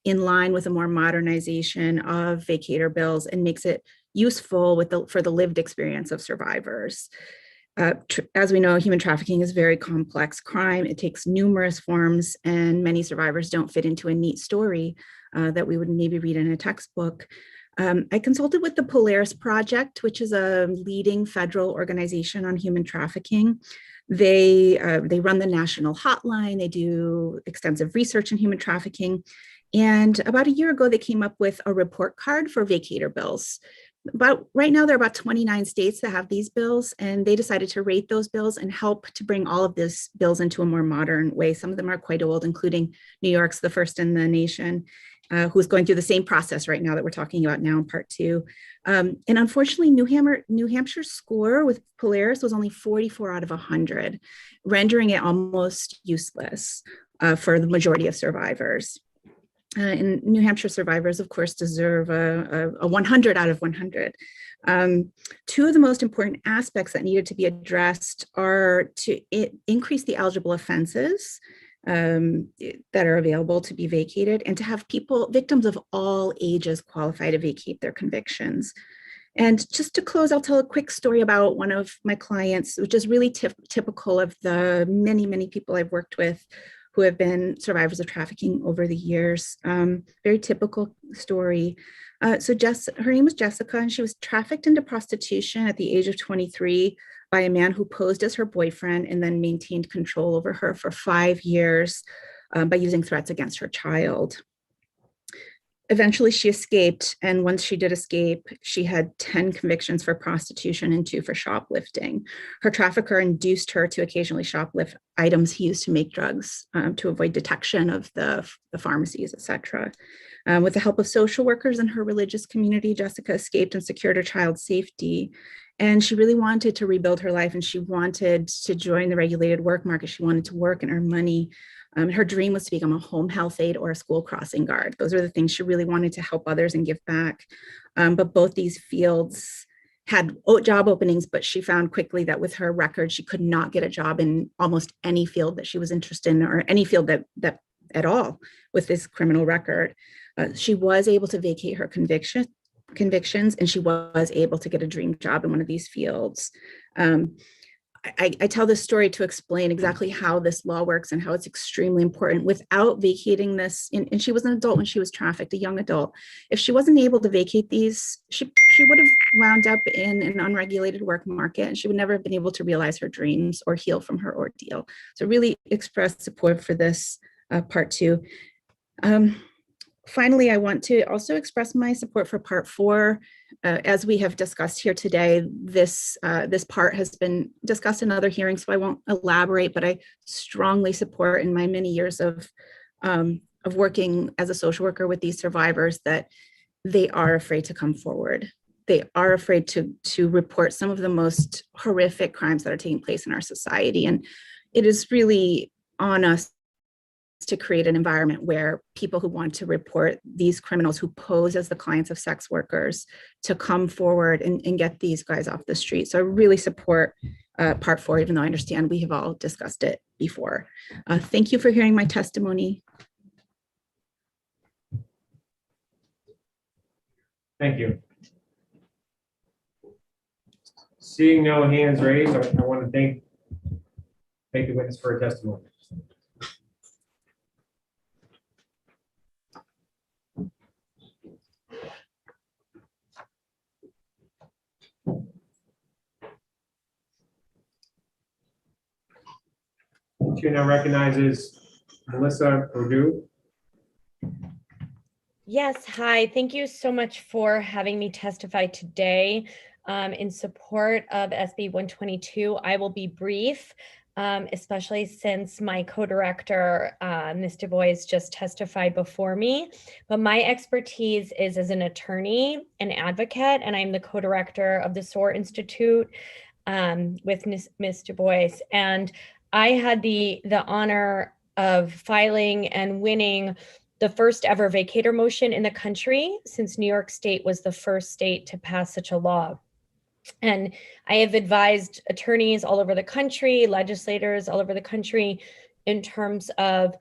in line with a more modernization of vacator bills and makes it useful for the lived experience of survivors. As we know, human trafficking is a very complex crime. It takes numerous forms, and many survivors don't fit into a neat story that we would maybe read in a textbook. I consulted with the Polaris Project, which is a leading federal organization on human trafficking. They run the national hotline. They do extensive research in human trafficking. And about a year ago, they came up with a report card for vacator bills. But right now, there are about 29 states that have these bills, and they decided to rate those bills and help to bring all of these bills into a more modern way. Some of them are quite old, including New York's the first in the nation, who's going through the same process right now that we're talking about now in part 2. And unfortunately, New Hampshire's score with Polaris was only 44 out of 100, rendering it almost useless for the majority of survivors. And New Hampshire survivors, of course, deserve a 100 out of 100. Two of the most important aspects that needed to be addressed are to increase the eligible offenses that are available to be vacated, and to have victims of all ages qualify to vacate their convictions. And just to close, I'll tell a quick story about one of my clients, which is really typical of the many, many people I've worked with who have been survivors of trafficking over the years. Very typical story. Her name was Jessica, and she was trafficked into prostitution at the age of 23 by a man who posed as her boyfriend and then maintained control over her for 5 years by using threats against her child. Eventually, she escaped, and once she did escape, she had 10 convictions for prostitution and 2 for shoplifting. Her trafficker induced her to occasionally shoplift items he used to make drugs to avoid detection of the pharmacies, etc. With the help of social workers in her religious community, Jessica escaped and secured her child's safety. And she really wanted to rebuild her life, and she wanted to join the regulated work market. She wanted to work and earn money. Her dream was to become a home health aide or a school crossing guard. Those are the things she really wanted to help others and give back. But both these fields had job openings, but she found quickly that with her record, she could not get a job in almost any field that she was interested in, or any field that at all with this criminal record. She was able to vacate her convictions, and she was able to get a dream job in one of these fields. I tell this story to explain exactly how this law works and how it's extremely important. Without vacating this, and she was an adult when she was trafficked, a young adult. If she wasn't able to vacate these, she would have wound up in an unregulated work market, and she would never have been able to realize her dreams or heal from her ordeal. So really express support for this part 2. Finally, I want to also express my support for part 4. As we have discussed here today, this part has been discussed in other hearings, so I won't elaborate, but I strongly support, in my many years of working as a social worker with these survivors, that they are afraid to come forward. They are afraid to report some of the most horrific crimes that are taking place in our society. And it is really on us to create an environment where people who want to report these criminals who pose as the clients of sex workers to come forward and get these guys off the street. So I really support part 4, even though I understand we have all discussed it before. Thank you for hearing my testimony. Thank you. Seeing no hands raised, I want to thank the witness for her testimony. The chair now recognizes Melissa Perdue. Yes, hi. Thank you so much for having me testify today in support of SB 122. I will be brief, especially since my co-director, Ms. Du Bois, just testified before me. But my expertise is as an attorney and advocate, and I'm the co-director of the SOAR Institute with Ms. Du Bois. And I had the honor of filing and winning the first ever vacator motion in the country, since New York State was the first state to pass such a law. And I have advised attorneys all over the country, legislators all over the country, in terms of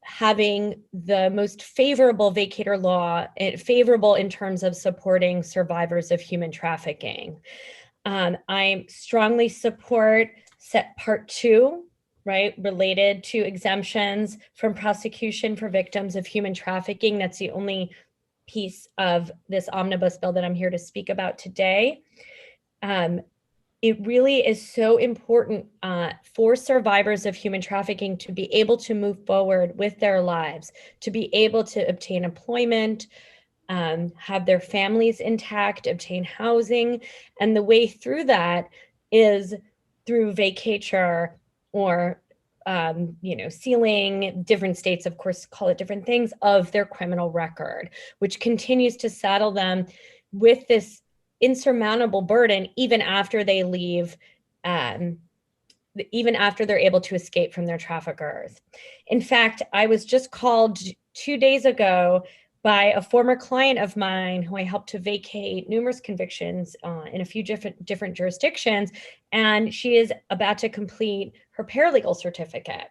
having the most favorable vacator law, favorable in terms of supporting survivors of human trafficking. I strongly support part 2, right, related to exemptions from prosecution for victims of human trafficking. That's the only piece of this omnibus bill that I'm here to speak about today. It really is so important for survivors of human trafficking to be able to move forward with their lives, to be able to obtain employment, have their families intact, obtain housing. And the way through that is through vacatur, or sealing. Different states, of course, call it different things, of their criminal record, which continues to saddle them with this insurmountable burden even after they leave, even after they're able to escape from their traffickers. In fact, I was just called 2 days ago by a former client of mine who I helped to vacate numerous convictions in a few different jurisdictions, and she is about to complete her paralegal certificate.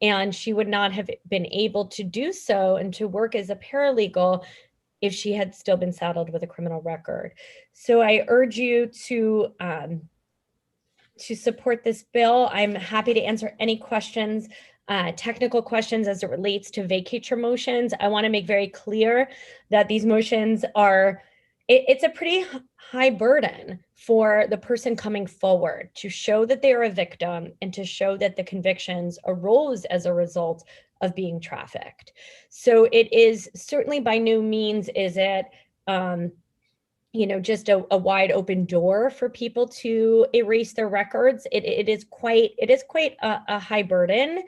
And she would not have been able to do so and to work as a paralegal if she had still been saddled with a criminal record. So I urge you to support this bill. I'm happy to answer any questions technical questions as it relates to vacatur motions. I want to make very clear that these motions are, it's a pretty high burden for the person coming forward to show that they are a victim and to show that the convictions arose as a result of being trafficked. So it is certainly by no means is it, just a wide open door for people to erase their records. It is quite a high burden,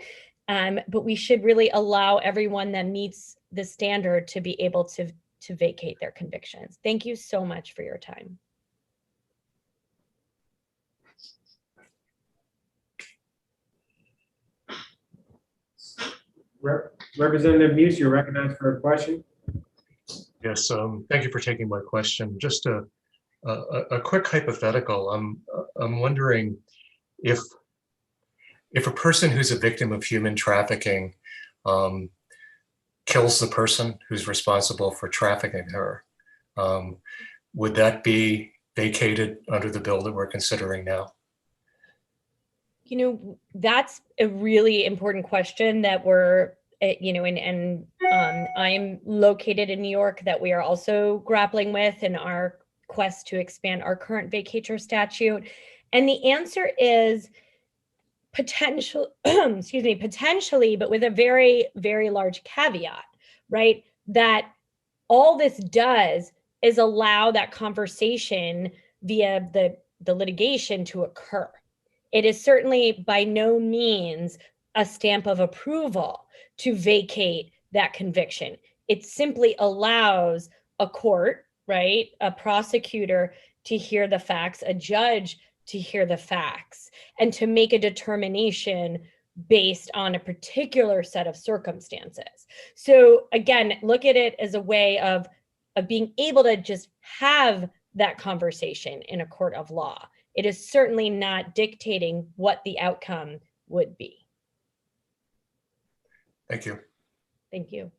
but we should really allow everyone that meets the standard to be able to vacate their convictions. Thank you so much for your time. Representative Muse, you're recognized for a question. Yes, thank you for taking my question. Just a quick hypothetical. I'm wondering if a person who's a victim of human trafficking kills the person who's responsible for trafficking her, would that be vacated under the bill that we're considering now? That's a really important question that we're, I'm located in New York, that we are also grappling with in our quest to expand our current vacatur statute. And the answer is potentially, but with a very, very large caveat, right? That all this does is allow that conversation via the litigation to occur. It is certainly by no means a stamp of approval to vacate that conviction. It simply allows a court, right, a prosecutor to hear the facts, a judge to hear the facts, and to make a determination based on a particular set of circumstances. So again, look at it as a way of being able to just have that conversation in a court of law. It is certainly not dictating what the outcome would be. Thank you. Thank you.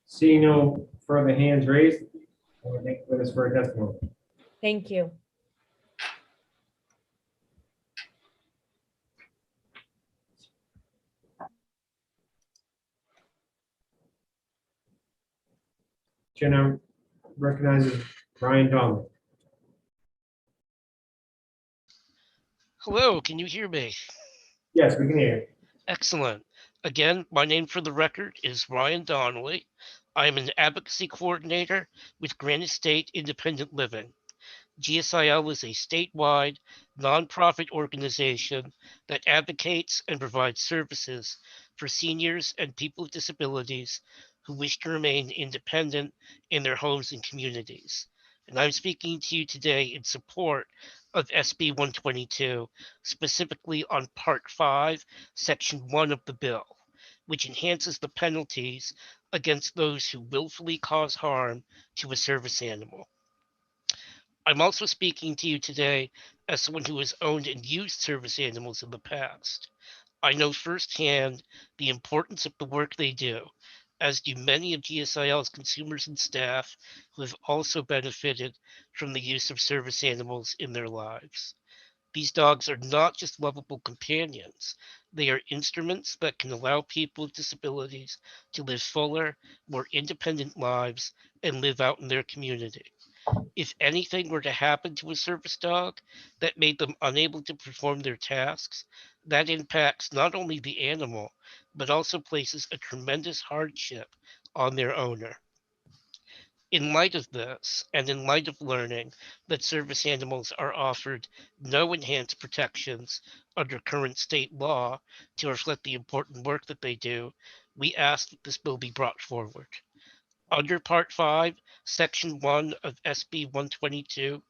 Seeing no further hands raised, I want to thank witness for a testimony. Thank you. Chair now recognizes Brian Donnelly. Hello, can you hear me? Yes, we can hear you. Excellent. Again, my name for the record is Ryan Donnelly. I am an advocacy coordinator with Granite State Independent Living. GSIL is a statewide nonprofit organization that advocates and provides services for seniors and people with disabilities who wish to remain independent in their homes and communities. And I'm speaking to you today in support of SB 122, specifically on Part 5, Section 1 of the bill, which enhances the penalties against those who willfully cause harm to a service animal. I'm also speaking to you today as someone who has owned and used service animals in the past. I know firsthand the importance of the work they do, as do many of GSIL's consumers and staff who have also benefited from the use of service animals in their lives. These dogs are not just lovable companions. They are instruments that can allow people with disabilities to live fuller, more independent lives and live out in their community. If anything were to happen to a service dog that made them unable to perform their tasks, that impacts not only the animal, but also places a tremendous hardship on their owner. In light of this, and in light of learning that service animals are offered no enhanced protections under current state law to reflect the important work that they do, we ask that this bill be brought forward. Under Part 5, Section 1 of SB 122,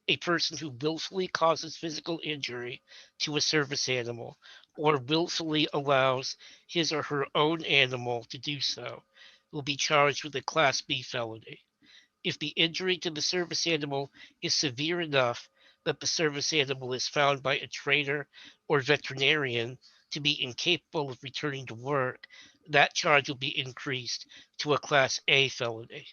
a person who willfully causes physical injury to a service animal or willfully allows his or her own animal to do so will be charged with a Class B felony. If the injury to the service animal is severe enough that the service animal is found by a trainer or veterinarian to be incapable of returning to work, that charge will be increased to a Class A felony.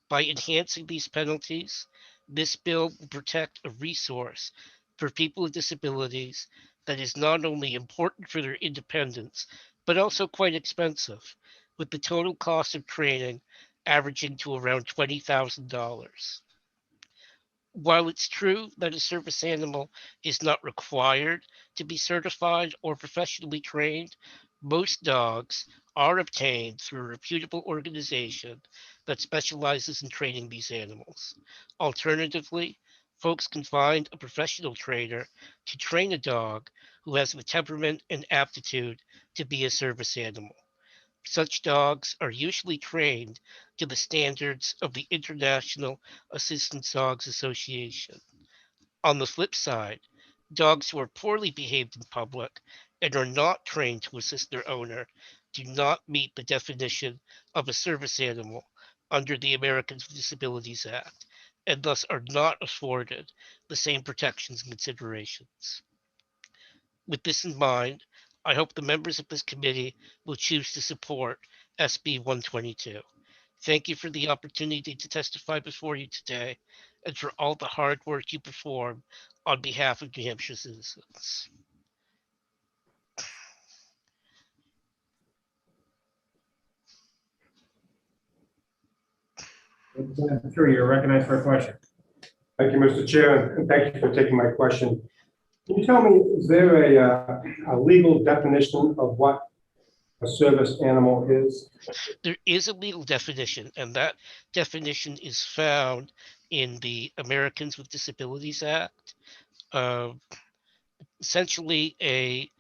By enhancing these penalties, This bill will protect a resource for people with disabilities that is not only important for their independence, but also quite expensive, with the total cost of training averaging to around $20,000. While it's true that a service animal is not required to be certified or professionally trained, most dogs are obtained through a reputable organization that specializes in training these animals. Alternatively, folks can find a professional trainer to train a dog who has the temperament and aptitude to be a service animal. Such dogs are usually trained to the standards of the International Assistance Dogs Association. On the flip side, dogs who are poorly behaved in public and are not trained to assist their owner do not meet the definition of a service animal under the Americans with Disabilities Act, and thus are not afforded the same protections and considerations. With this in mind, I hope the members of this committee will choose to support SB 122. Thank you for the opportunity to testify before you today and for all the hard work you perform on behalf of New Hampshire citizens. Representative True, you're recognized for a question. Thank you, Mr. Chair, and thank you for taking my question. Can you tell me, is there a legal definition of what a service animal is? There is a legal definition, and that definition is found in the Americans with Disabilities Act. Essentially, a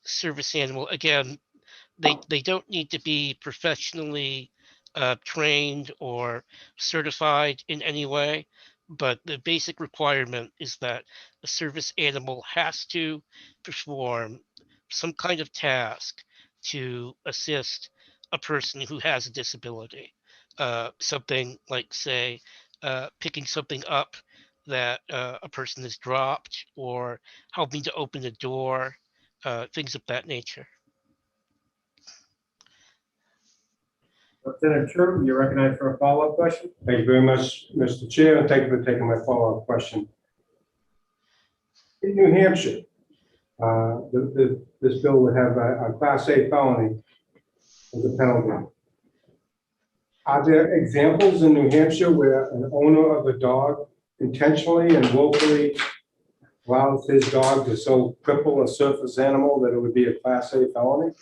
service animal, again, they don't need to be professionally trained or certified in any way, but the basic requirement is that a service animal has to perform some kind of task to assist a person who has a disability. Something like, say, picking something up that a person has dropped, or helping to open a door, things of that nature. Representative True, you're recognized for a follow-up question. Thank you very much, Mr. Chair, and thank you for taking my follow-up question. In New Hampshire, this bill would have a Class A felony as a penalty. Are there examples in New Hampshire where an owner of a dog intentionally and willfully allows his dog to so cripple a surface animal that it would be a Class A felony?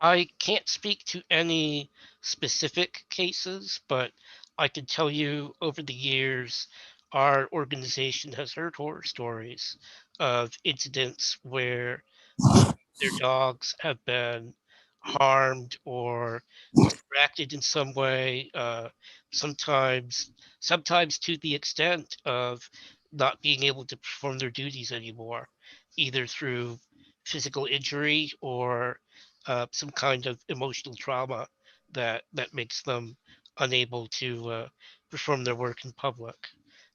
I can't speak to any specific cases, but I can tell you over the years, our organization has heard horror stories of incidents where their dogs have been harmed or distracted in some way, sometimes to the extent of not being able to perform their duties anymore, either through physical injury or some kind of emotional trauma that makes them unable to perform their work in public.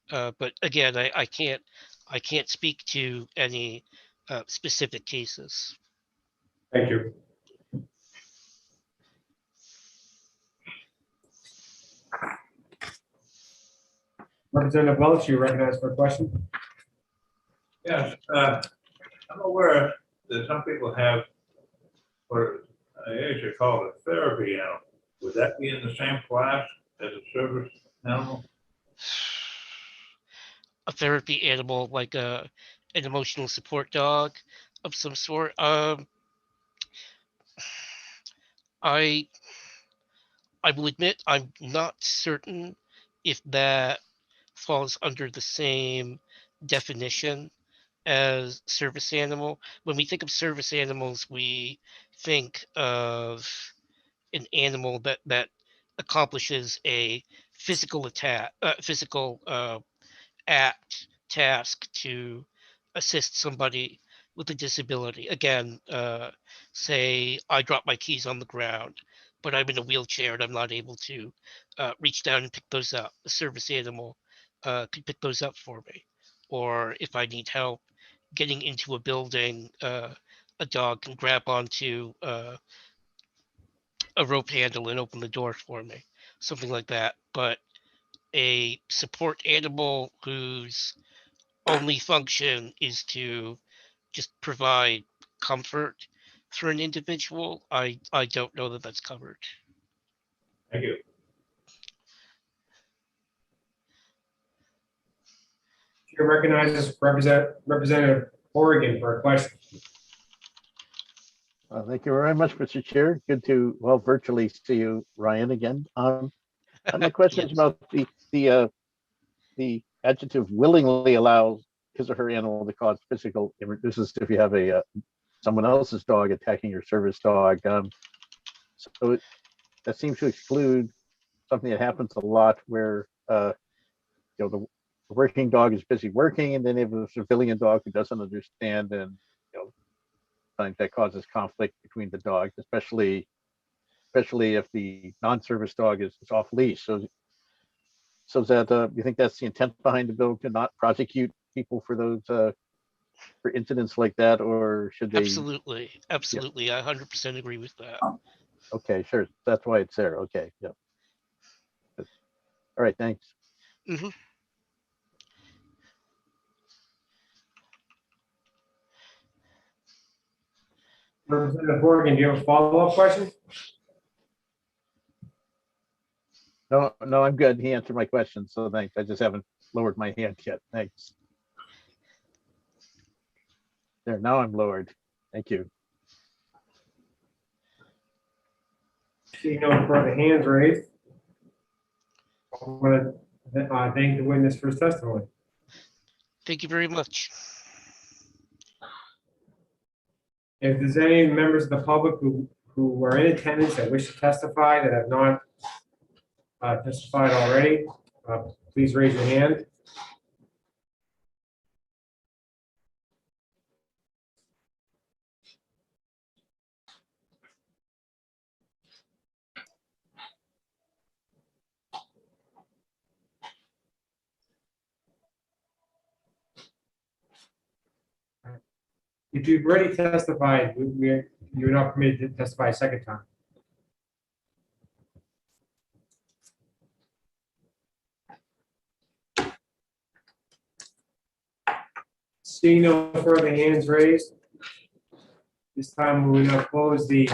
But again, I can't speak to any specific cases. Thank you. Representative Welch, you're recognized for a question. Yes, I'm aware that some people have what I usually call a therapy animal. Would that be in the same class as a service animal? A therapy animal, like an emotional support dog of some sort. I will admit I'm not certain if that falls under the same definition as service animal. When we think of service animals, we think of an animal that accomplishes a physical task to assist somebody with a disability. Again, say I drop my keys on the ground, but I'm in a wheelchair and I'm not able to reach down and pick those up. A service animal could pick those up for me. Or if I need help getting into a building, a dog can grab onto a rope handle and open the door for me, something like that. But a support animal whose only function is to just provide comfort for an individual, I don't know that that's covered. Thank you. Chair recognizes Representative Oregon for a question. Thank you very much, Mr. Chair. Good to, well, virtually see you, Ryan, again. My question is about the adjective willingly allows his or her animal to cause physical, this is if you have a someone else's dog attacking your service dog. So that seems to exclude something that happens a lot where the working dog is busy working, and then you have a civilian dog who doesn't understand, and sometimes that causes conflict between the dogs, especially if the non-service dog is off leash. So is that you think that's the intent behind the bill, to not prosecute people for those for incidents like that, or should they? Absolutely, absolutely. I 100% agree with that. Okay, sure. That's why it's there. Okay, yeah. All right, thanks. Mm-hmm. Representative Oregon, do you have a follow-up question? No, I'm good. He answered my question, so thanks. I just haven't lowered my hand yet. Thanks. There, now I'm lowered. Thank you. Seeing no further hands raised, I want to thank the witness for his testimony. Thank you very much. If there's any members of the public who are in attendance that wish to testify that have not testified already, please raise your hand. If you've already testified, you're not permitted to testify a second time. Seeing no further hands raised, this time we will now close the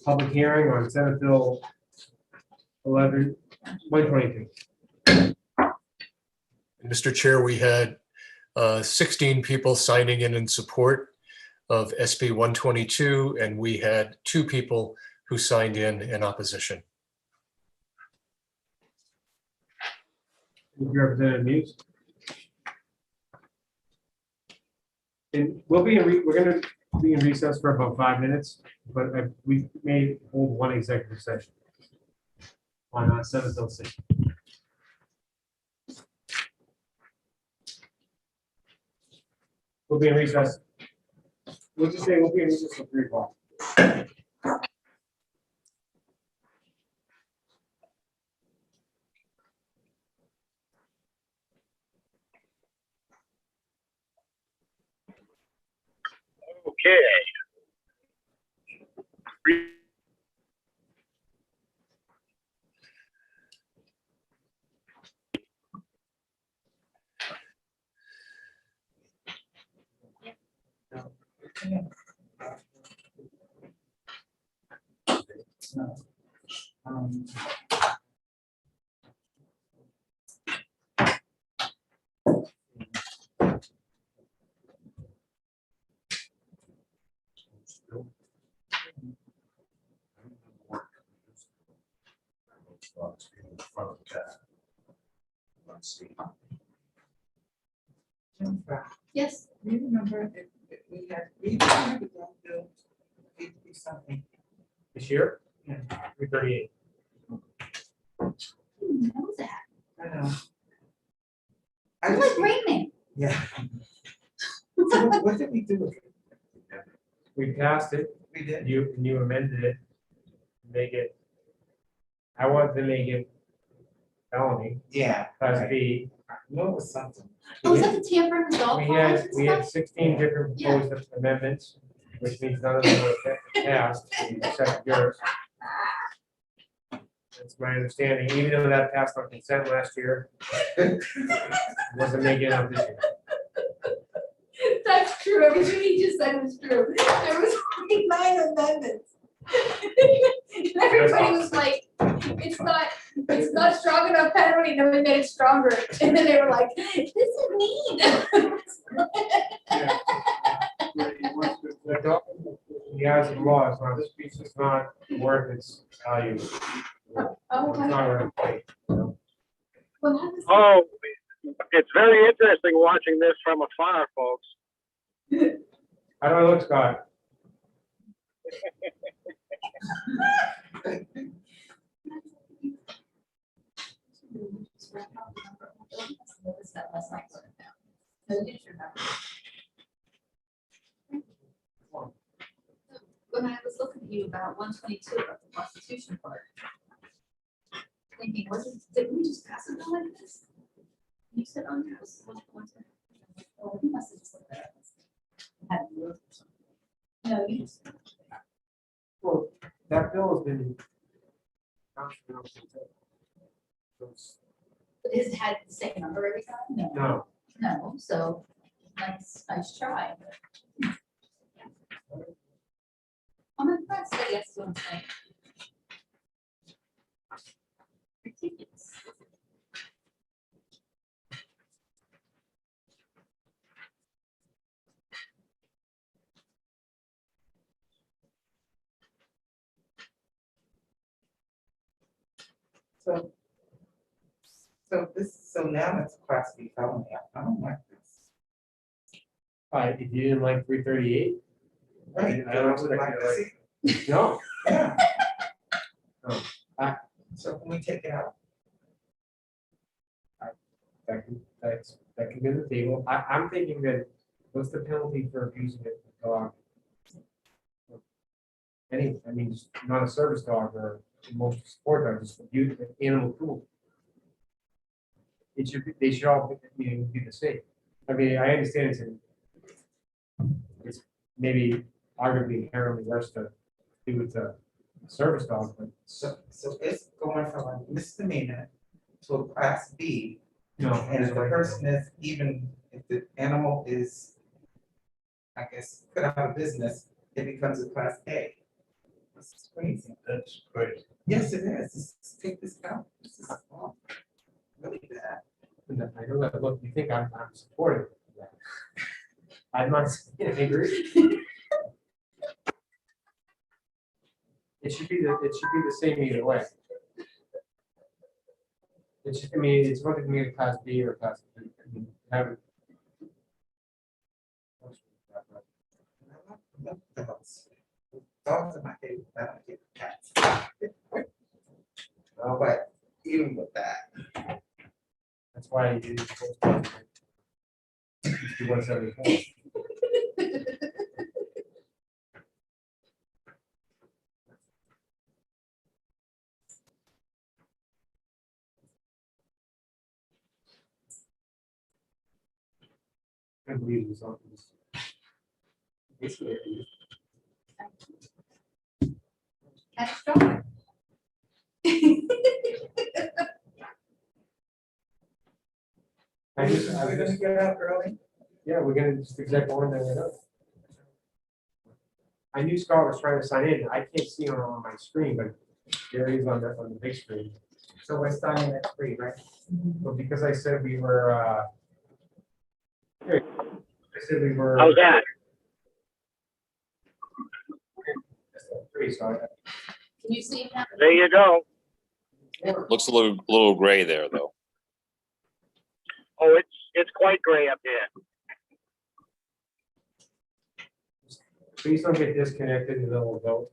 public hearing on Senate Bill 122. Mr. Chair, we had 16 people signing in support of SB 122, and we had 2 people who signed in opposition. Representative Muse. And we're going to be in recess for about 5 minutes, but we may hold one executive session on Senate Bill 6. We'll be in recess. We'll just say we'll be in recess for 3 o'clock. Okay. Yes. We remember that we had to go through 50 something. This year? Yeah. 338. Who knows that? I know. I'm like Raymond. Yeah. So what did we do with it? We passed it. We did. You amended it. Make it. I wanted to make it felony. Yeah. Class B. No, it was something. Oh, is that the tampering with golf balls and We had stuff? 16 different Yeah. proposed amendments, which means none of them were passed, except yours. That's my understanding, even though that passed on consent last year. Wasn't making it up this year. That's true. Everything he just said was true. There was 9 amendments. And everybody was like, it's not strong enough penalty, and then we made it stronger. And then they were like, this is mean. The dog, in the eyes of the law, it's not, speech is not worth its value. It's not worth it. Oh, it's very interesting watching this from afar, folks. How do I look, Scott? When I was looking at you about 122 about the prostitution part, thinking, didn't we just pass a bill like this? You said on there was oh, he must have just looked that up. No, you just. Well, that bill has been. But has it had the same number every time? No. No, so nice try. I'm impressed, I guess, is what I'm saying. Ridiculous. So now it's a class B felony. I don't like this. If you didn't like 338. Right. I don't expect like you to to like. No. Yeah. No. So can we take it out? That can be on the table. I'm thinking that, what's the penalty for abusing a dog? I mean, just not a service dog or emotional support dog, just abuse animal cruelty. They should all be the same. I mean, I understand it's maybe arguably inherently worse to do with a service dog, but. So it's going from a misdemeanor to a class B. No. And if the person is, even if the animal is, I guess, put out of business, it becomes a class A. This is crazy. That's crazy. Yes, it is. Take this out. This is really bad. And I know that, look, you think I'm supportive of that. I'm not, I agree. It should be the same either way. It's just, I mean, it's one thing to be a class B or a class B. I mean, have it. Dogs are my favorite. I don't get cats. Oh, but even with that. That's why you do. 174. I believe it's on this. That's strong. I just, Are we gonna get out early? yeah, we're gonna just exact one that it up. I knew Scott was trying to sign in. I can't see him on my screen, but there he is on the big screen. So we're signing at 3, right? But because I said we were, I said we were. How's that? 3, so Can you see that? There you go. Looks a little gray there, though. Oh, it's quite gray up here. please don't get disconnected in the middle of the vote.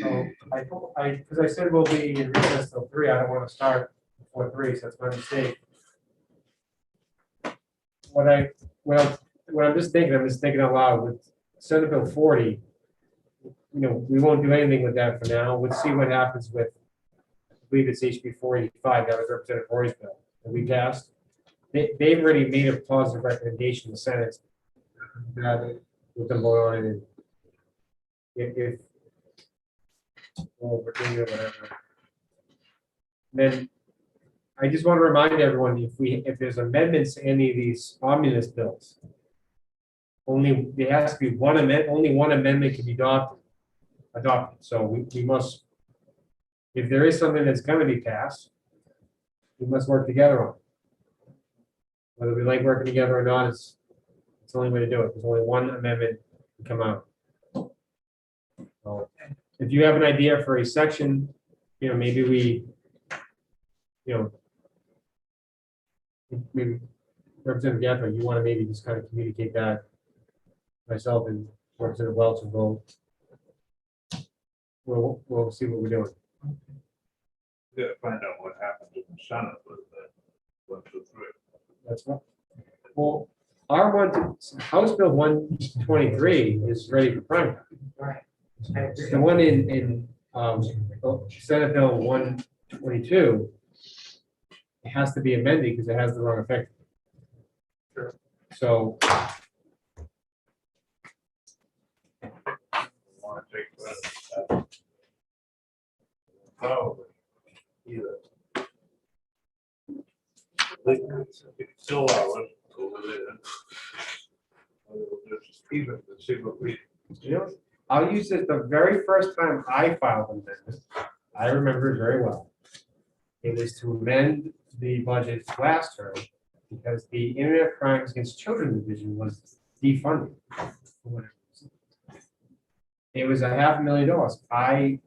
So because I said we'll be in recess till 3, I don't want to start before 3, so that's my mistake. What I'm just thinking out loud with Senate Bill 40, we won't do anything with that for now. We'll see what happens with, if believe it's HB 485, that was Representative Roy's bill that we passed. They've already made a positive recommendation to the Senate. We can vote on it. If well, Virginia, whatever. Then I just want to remind everyone, if there's amendments to any of these omnibus bills, there has to be only one amendment can be adopted. So we must, if there is something that's going to be passed, we must work together on it. Whether we like working together or not, it's the only way to do it. There's only one amendment to come out. So if you have an idea for a section, maybe we, maybe Representative Gaffer, you want to maybe just kind of communicate that. Myself and Representative Welch will we'll see what we're doing. We gotta find out what happened in the Senate with the 1, 2, 3. That's right. Well, House Bill 123 is ready for prime time. Right. The one in Senate Bill 122, it has to be amended because it has the wrong effect. Sure. So. Want to take that? Probably. Either. Still allow it over there. We'll just keep it and see what we. I'll use it the very first time I filed an amendment. I remember it very well. It was to amend the budget last term because the Internet Crimes Against Children Division was defunded. It was $500,000. I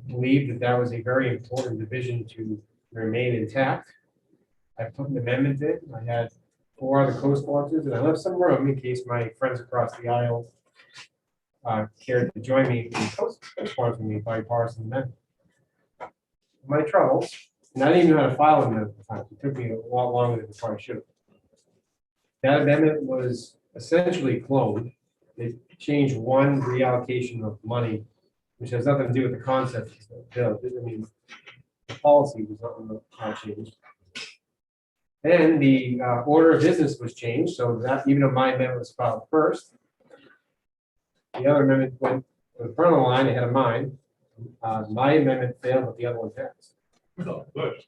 believe that was a very important division to remain intact. I put an amendment in. I had 4 other co-sponsors, and I left some room in case my friends across the aisle cared to join me in co-sponsoring me bipartisan amendment. My troubles, and I didn't even know how to file an amendment at the time. It took me a lot longer than I probably should have. That amendment was essentially cloned. It changed one reallocation of money, which has nothing to do with the concept of the bill. I mean, the policy was not changed. Then the order of business was changed, so that even though my amendment was filed first, the other amendment went to the front of the line ahead of mine. My amendment failed, but the other one passed. Oh, good.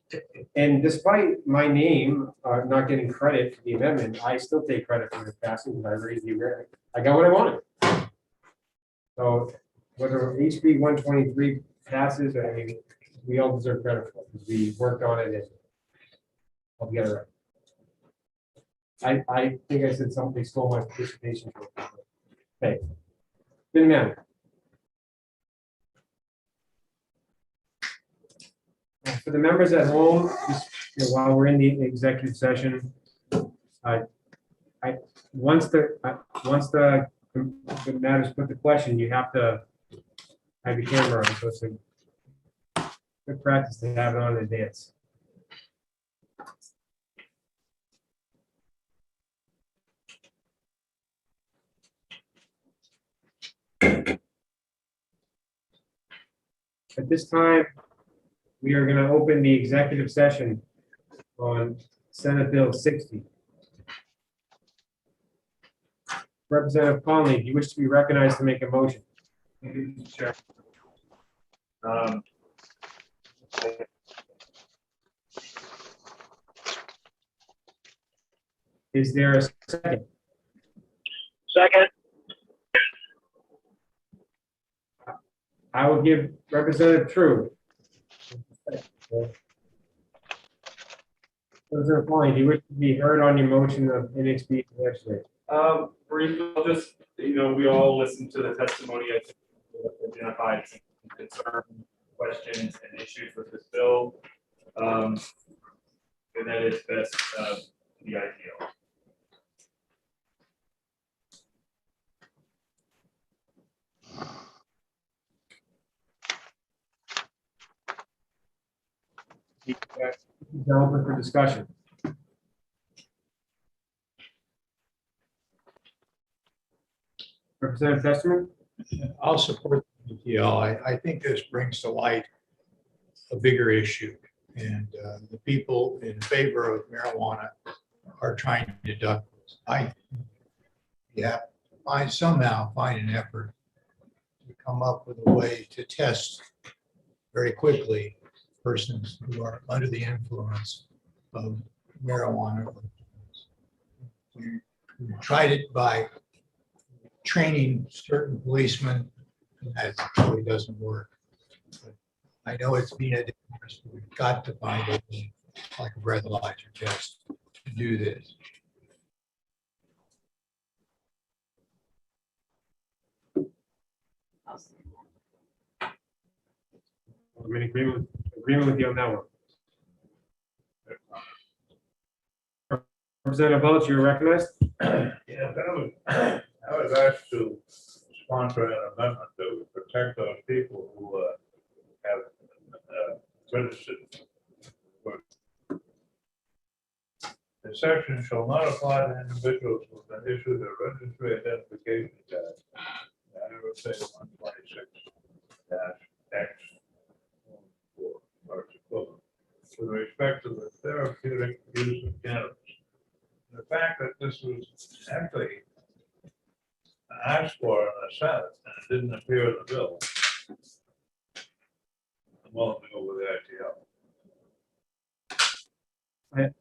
And despite my name not getting credit for the amendment, I still take credit for the passing because I raised the awareness. I got what I wanted. So whether HB 123 passes, I mean, we all deserve credit for it because we worked on it and I'll get it right. I think I said something stole my participation. Hey, didn't matter. For the members at home, just while we're in the executive session, once the matters put the question, you have to have your camera on. So it's a good practice to have it on in advance. At this time, we are going to open the executive session on Senate Bill 60. Representative Conley, do you wish to be recognized to make a motion? Sure. Is there a second? Second. I will give Representative True. Representative Conley, do you wish to be heard on your motion of NXP yesterday? Briefly, I'll just, we all listened to the testimony. I think identified some concern, questions, and issues with this bill. And that is best the ideal. Now open for discussion. Representative Testerman? I'll support the DTL. I think this brings to light a bigger issue. And the people in favor of marijuana are trying to duck this. Somehow find an effort to come up with a way to test very quickly persons who are under the influence of marijuana. We tried it by training certain policemen, and that really doesn't work. But I know it's been a dangerous, but we've got to find a way, like a breathalyzer test, to do this. I'm in agreement with you on that one. Representative Welch, you're recognized. Yeah, I was asked to sponsor an amendment that would protect those people who have registered. The section shall not apply to individuals who have been issued a registry identification card. I would say 126-X or its equivalent, with respect to the therapeutic use of cannabis. The fact that this was actually asked for in the Senate and it didn't appear in the bill, I'm willing to go with the ITL.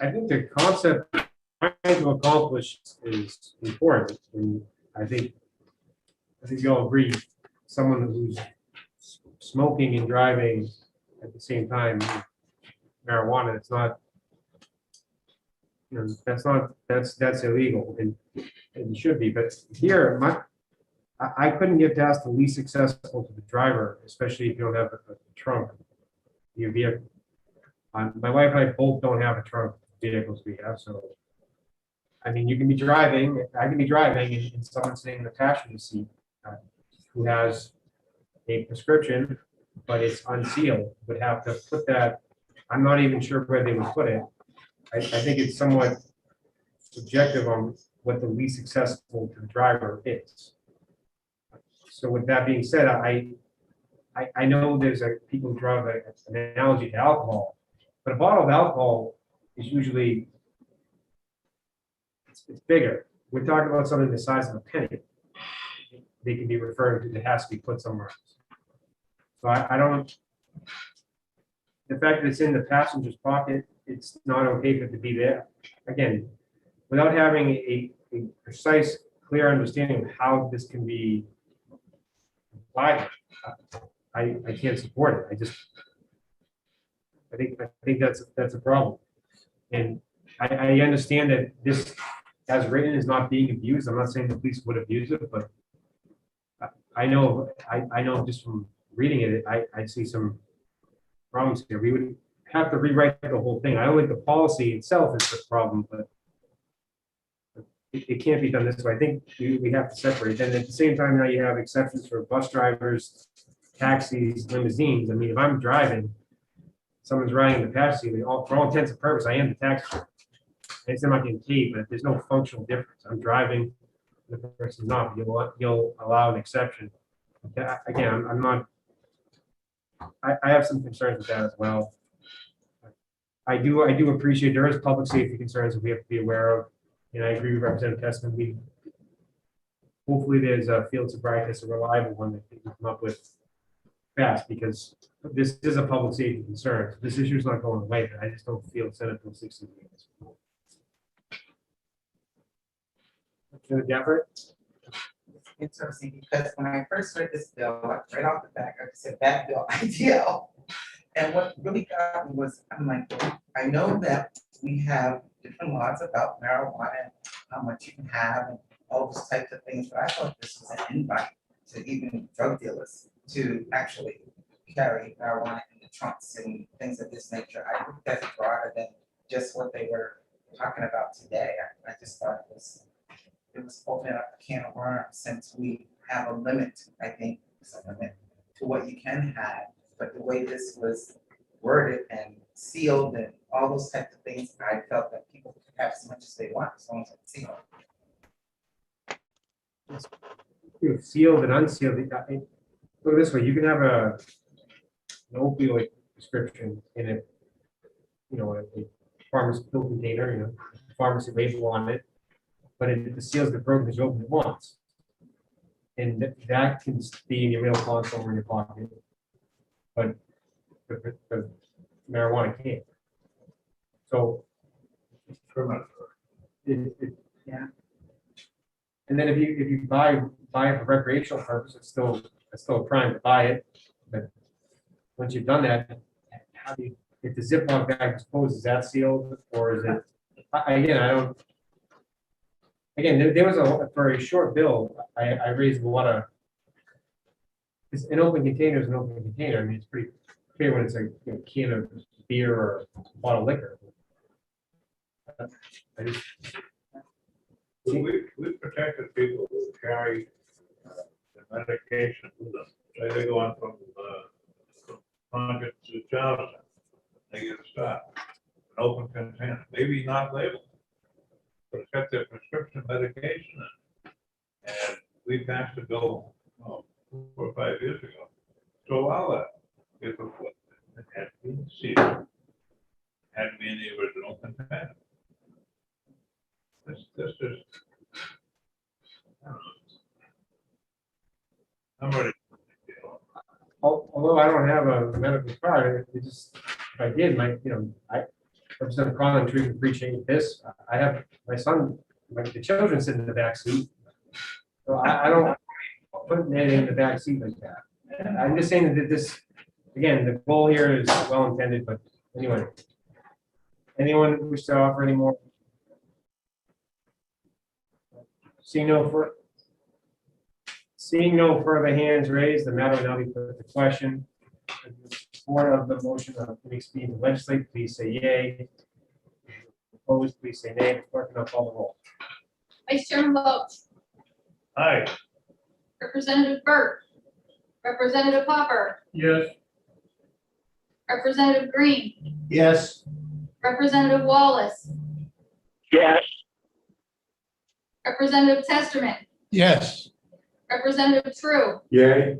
I think the concept trying to accomplish is important, and I think you all agree. Someone who's smoking and driving at the same time, marijuana, it's not. That's illegal, and it should be. But here, I couldn't get past the least accessible to the driver, especially if you don't have a trunk. Your vehicle. My wife and I both don't have a trunk vehicles we have, so. I mean, you can be driving, I can be driving and someone sitting in the passenger seat who has a prescription, but it's unsealed, would have to put that, I'm not even sure where they would put it. I think it's somewhat subjective on what the least accessible to the driver is. So with that being said, I know there's people who draw an analogy to alcohol, but a bottle of alcohol is usually, it's bigger. We're talking about something the size of a penny. They can be referring to, it has to be put somewhere else. So I don't, the fact that it's in the passenger's pocket, it's not okay for it to be there. Again, without having a precise, clear understanding of how this can be applied, I can't support it. I think that's a problem. And I understand that this, as written, is not being abused. I'm not saying the police would abuse it, but I know just from reading it, I see some problems here. We would have to rewrite the whole thing. I don't think the policy itself is the problem, but it can't be done this way. I think we have to separate. And at the same time, now you have exceptions for bus drivers, taxis, limousines. I mean, if I'm driving, someone's riding in the passenger seat, for all intents and purposes, I am the taxi driver. I'm not getting paid, but there's no functional difference. I'm driving, the person's not. You'll allow an exception. Again, I'm not. I have some concerns with that as well. I do appreciate there is public safety concerns that we have to be aware of, and I agree with Representative Testman. Hopefully there's a field sobriety that's a reliable one that we can come up with fast, because this is a public safety concern. This issue is not going away, but I just don't feel Senate Bill 60 minutes. Interesting, because when I first read this bill, like right off the back, I said that bill ITL. And what really got me was, I'm like, I know that we have different laws about marijuana, how much you can have, and all those types of things, but I thought this was an invite to even drug dealers to actually carry marijuana in the trunks and things of this nature. I think that's broader than just what they were talking about today. I just thought it was opening up a can of worms, since we have a limit, I think, to what you can have. But the way this was worded and sealed and all those types of things, I felt that people could have as much as they want, as long as it's sealed. Sealed and unsealed, Look at this way, you can have an opioid prescription in a, a pharmacy pill container, pharmacy label on it, but the seals get broken because you open it once. And that can be in your mail console or in your pocket. But the marijuana can't. So. Yeah. And then if you buy it for recreational purpose, it's still a crime to buy it. But once you've done that, how do you, if the Ziploc bag is closed, is that sealed or is it? I don't. Again, there was for a short bill, I raised a lot of. It's an open container is an open container. I mean, it's pretty clear when it's a can of beer or a bottle of liquor. I just. We protected people who carry the medication with them. Say they go on from Congress to Charleston, they get a stop, an open container, maybe not labeled, but it's got their prescription medication in it. And we passed a bill 4 or 5 years ago to allow that. If it had been sealed, had to be in the original container. This is. I'm ready. Although I don't have a medical card, it just, if I did, I Representative Collins, we appreciate this. I have my son, the children sit in the back seat. So I don't put it in the back seat like that. I'm just saying that this, again, the goal here is well intended, but anyway. Anyone wish to offer any more? Seeing no further hands raised, the matter will now be put to question. Support of the motion of Phoenix being to legislate, please say yay. Opposed, please say nay. Clerk will now call the roll. Vice Chairman Welch, Aye. Representative Burt, Representative Hopper, Yes. Representative Green, Yes. Representative Wallace, Yes. Representative Testerman, Yes. Representative True, Yay.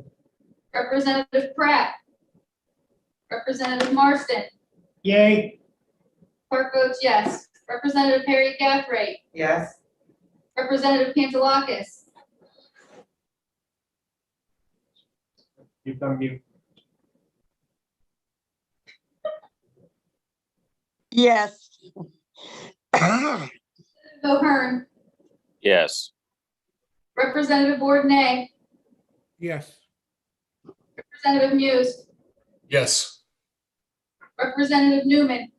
Representative Pratt, Representative Marston, Yay. clerk votes yes. Representative Harry Gathright, Yes. Representative Pantelakis, You've done mute. Yes. O'Hearn, Yes. Representative Bourdonnais, Yes. Representative Muse, Yes. Representative Newman,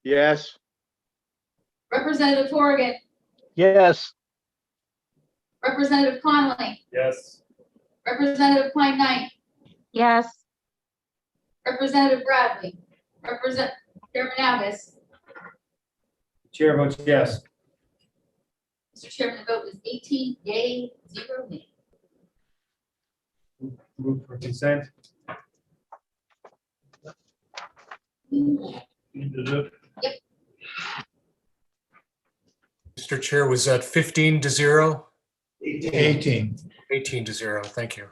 Yes. Representative Horrigan, Yes. Representative Conley, Yes. Representative Klein Knight, Yes. Representative Bradley, Chairman Abbas. Chair votes yes. Mr. Chairman, the vote is 18 yea, 0 nay. Move for consent. Yep. Mr. Chair, was that 15-0? 18. 18-0, thank you.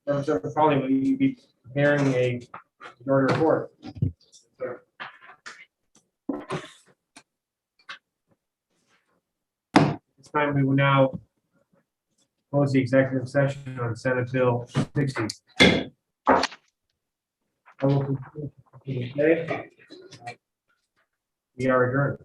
Representative Crowley, will you be preparing a majority report? This time we will now close the executive session on Senate Bill 60. I will conclude the day. We are adjourned.